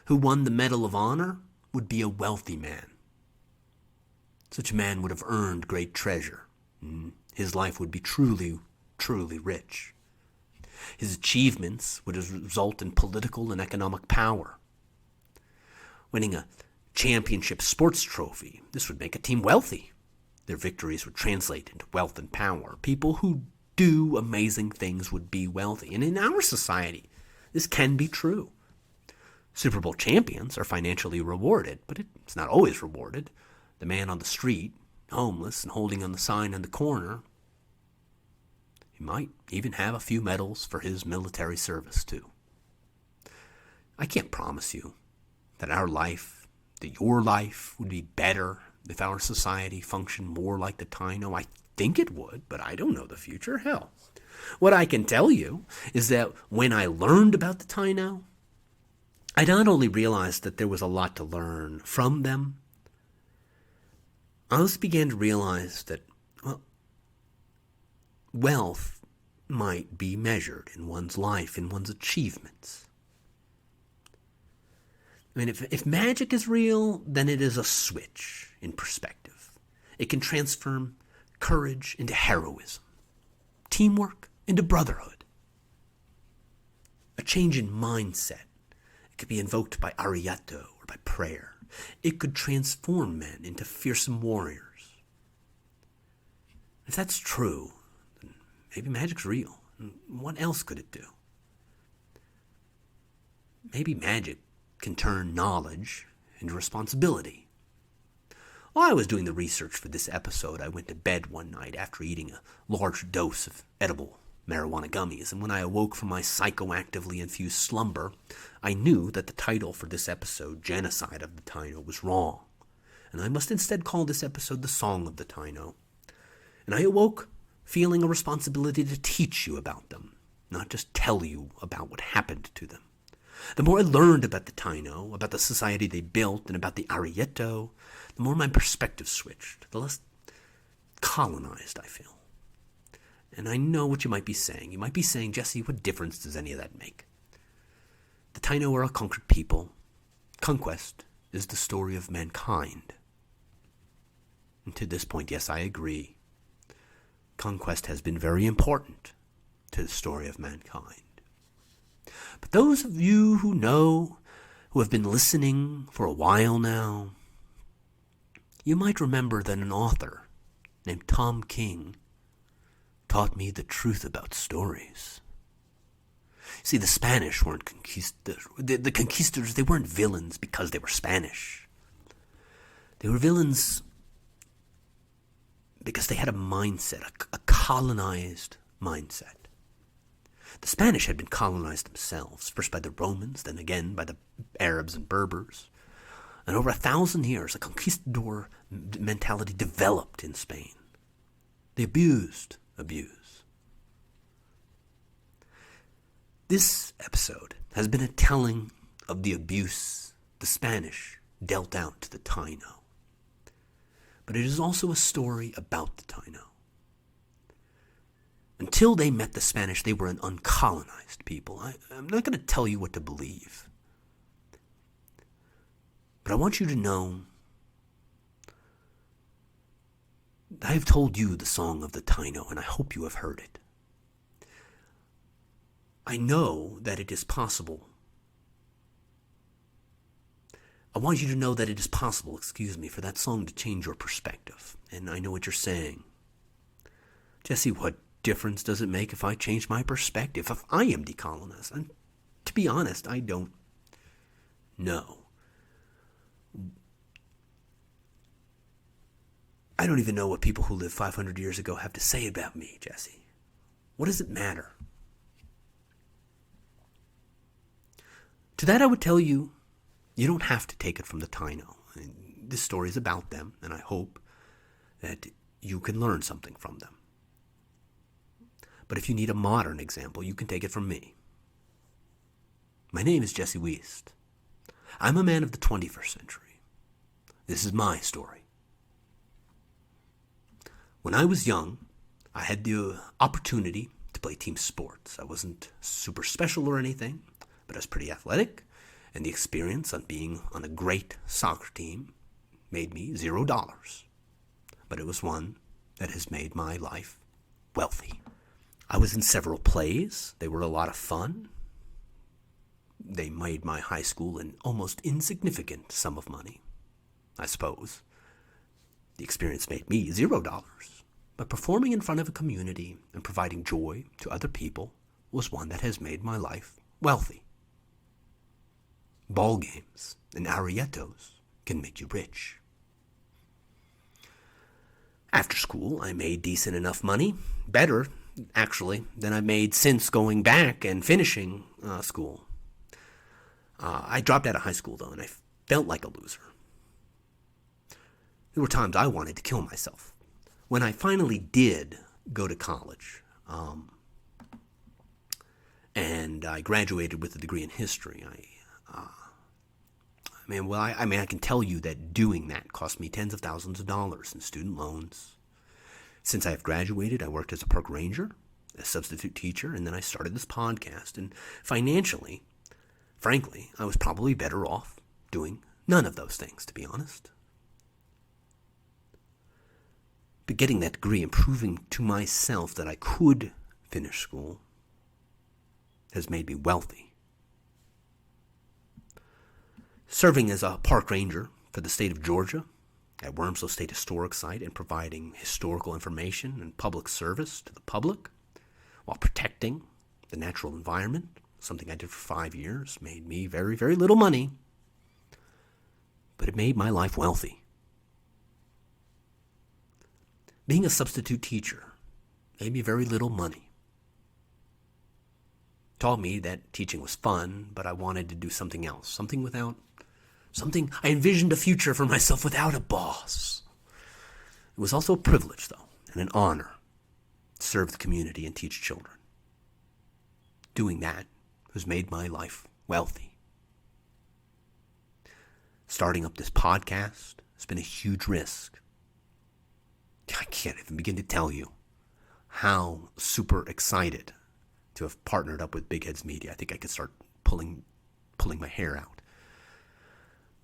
who won the Medal of Honor would be a wealthy man. Such a man would have earned great treasure. His life would be truly, truly rich. His achievements would result in political and economic power. Winning a championship sports trophy, this would make a team wealthy. Their victories would translate into wealth and power. People who do amazing things would be wealthy. And in our society, this can be true. Super Bowl champions are financially rewarded, but it's not always rewarded. The man on the street, homeless and holding on the sign in the corner, he might even have a few medals for his military service too. I can't promise you that our life, that your life would be better if our society functioned more like the Taino. I think it would, but I don't know the future. Hell, what I can tell you is that when I learned about the Taino, I not only realized that there was a lot to learn from them, I also began to realize that, wealth might be measured in one's life, in one's achievements. If magic is real, then it is a switch in perspective. It can transform courage into heroism, teamwork into brotherhood. A change in mindset. It could be invoked by ariato or by prayer. It could transform men into fearsome warriors. If that's true, then maybe magic's real. And what else could it do? Maybe magic can turn knowledge into responsibility. While I was doing the research for this episode, I went to bed one night after eating a large dose of edible marijuana gummies, and when I awoke from my psychoactively infused slumber, I knew that the title for this episode, Genocide of the Taino, was wrong, and I must instead call this episode The Song of the Taino. And I awoke feeling a responsibility to teach you about them, not just tell you about what happened to them. The more I learned about the Taino, about the society they built, and about the Arrietto, the more my perspective switched, the less colonized I feel. And I know what you might be saying. You might be saying, Jesse, what difference does any of that make? The Taino are a conquered people. Conquest is the story of mankind. And to this point, yes, I agree. Conquest has been very important to the story of mankind. But those of you who know, who have been listening for a while now, you might remember that an author named Tom King taught me the truth about stories. See, the Spanish weren't the conquistadors, they weren't villains because they were Spanish. They were villains because they had a mindset, a colonized mindset. The Spanish had been colonized themselves, first by the Romans, then again by the Arabs and Berbers. And over 1,000 years, a conquistador mentality developed in Spain. They abuse. This episode has been a telling of the abuse the Spanish dealt out to the Taino. But it is also a story about the Taino. Until they met the Spanish, they were an uncolonized people. I'm not going to tell you what to believe. But I want you to know I have told you the song of the Taino, and I hope you have heard it. I know that it is possible. I want you to know that it is possible, for that song to change your perspective. And I know what you're saying. Jesse, what difference does it make if I change my perspective, if I am decolonized? And to be honest, I don't know. I don't even know what people who lived 500 years ago have to say about me, Jesse. What does it matter? To that I would tell you, you don't have to take it from the Taino. This story is about them, and I hope that you can learn something from them. But if you need a modern example, you can take it from me. My name is Jesse Wiest. I'm a man of the 21st century. This is my story. When I was young, I had the opportunity to play team sports. I wasn't super special or anything, but I was pretty athletic, and the experience on being on a great soccer team made me $0. But it was one that has made my life wealthy. I was in several plays. They were a lot of fun. They made my high school an almost insignificant sum of money, I suppose. The experience made me $0. But performing in front of a community and providing joy to other people was one that has made my life wealthy. Ball games and arrietos can make you rich. After school, I made decent enough money, better, actually, than I made since going back and finishing school. I dropped out of high school, though, and I felt like a loser. There were times I wanted to kill myself. When I finally did go to college, and I graduated with a degree in history, I can tell you that doing that cost me tens of thousands of dollars in student loans. Since I have graduated, I worked as a park ranger, a substitute teacher, and then I started this podcast. And financially, frankly, I was probably better off doing none of those things, to be honest. But getting that degree and proving to myself that I could finish school has made me wealthy. Serving as a park ranger for the state of Georgia at Wormslow State Historic Site and providing historical information and public service to the public while protecting the natural environment, something I did for 5 years, made me very, very little money, but it made my life wealthy. Being a substitute teacher made me very little money. Taught me that teaching was fun, but I wanted to do something else, I envisioned a future for myself without a boss. It was also a privilege, though, and an honor to serve the community and teach children. Doing that has made my life wealthy. Starting up this podcast has been a huge risk. I can't even begin to tell you how super excited to have partnered up with Big Heads Media. I think I could start pulling my hair out.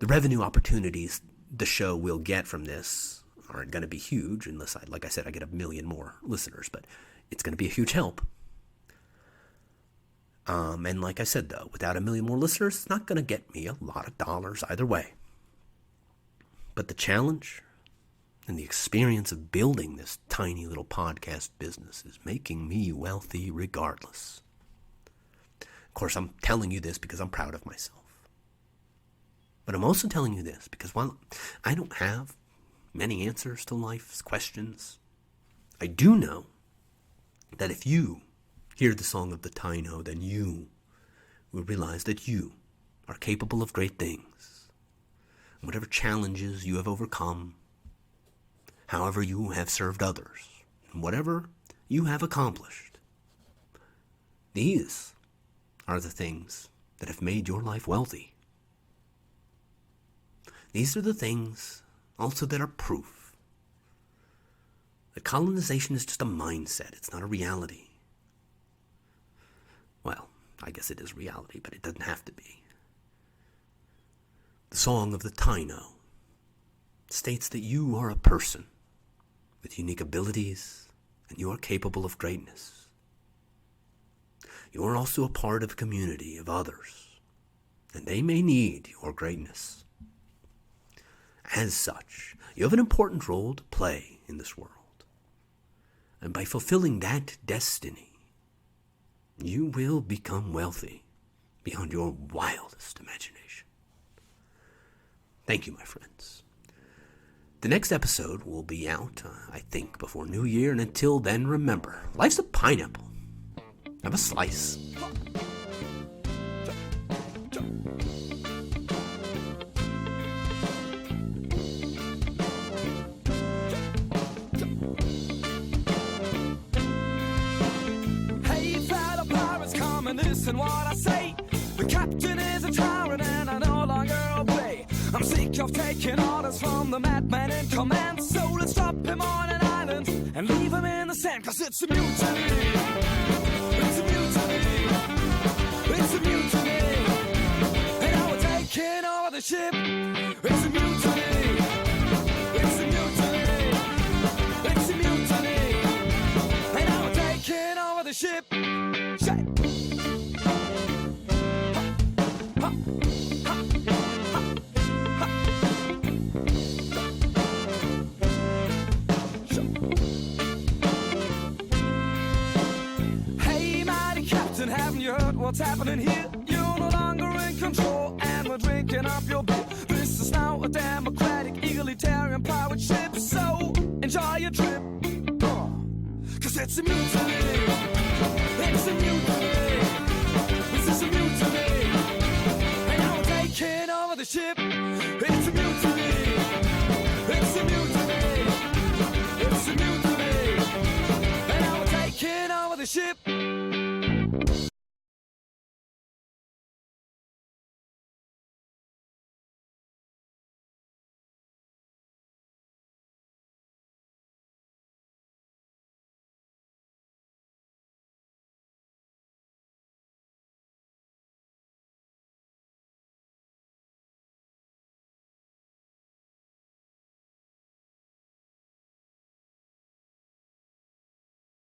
The revenue opportunities the show will get from this aren't going to be huge unless, like I said, I get 1 million more listeners, but it's going to be a huge help. And like I said, though, without 1 million more listeners, it's not going to get me a lot of dollars either way. But the challenge And the experience of building this tiny little podcast business is making me wealthy regardless. Of course, I'm telling you this because I'm proud of myself. But I'm also telling you this because while I don't have many answers to life's questions, I do know that if you hear the song of the Taino, then you will realize that you are capable of great things. Whatever challenges you have overcome, however you have served others, and whatever you have accomplished, these are the things that have made your life wealthy. These are the things also that are proof that colonization is just a mindset. It's not a reality. Well, I guess it is reality, but it doesn't have to be. The song of the Taino states that you are a person with unique abilities and you are capable of greatness. You are also a part of a community of others, and they may need your greatness. As such, you have an important role to play in this world. And by fulfilling that destiny, you will become wealthy beyond your wildest imagination. Thank you, my friends. The next episode will be out, I think, before New Year, and until then, remember, life's a pineapple. Have a slice. Listen what I say. The captain is a tyrant and I no longer obey. I'm sick of taking orders from the madman in command. So let's drop him on an island and leave him in the sand. Cause it's a mutiny. It's a mutiny. It's a mutiny. And now we're taking over the ship. It's a mutiny. It's a mutiny. It's a mutiny. And now we're taking over the ship. Haven't you heard what's happening here? You're no longer in control and we're drinking up your beer. This is now a democratic, egalitarian pirate ship. So enjoy your trip, cause it's a mutiny. It's a mutiny. This is a mutiny. And now we're taking over the ship. It's a mutiny. It's a mutiny. It's a mutiny. And now we're taking over the ship.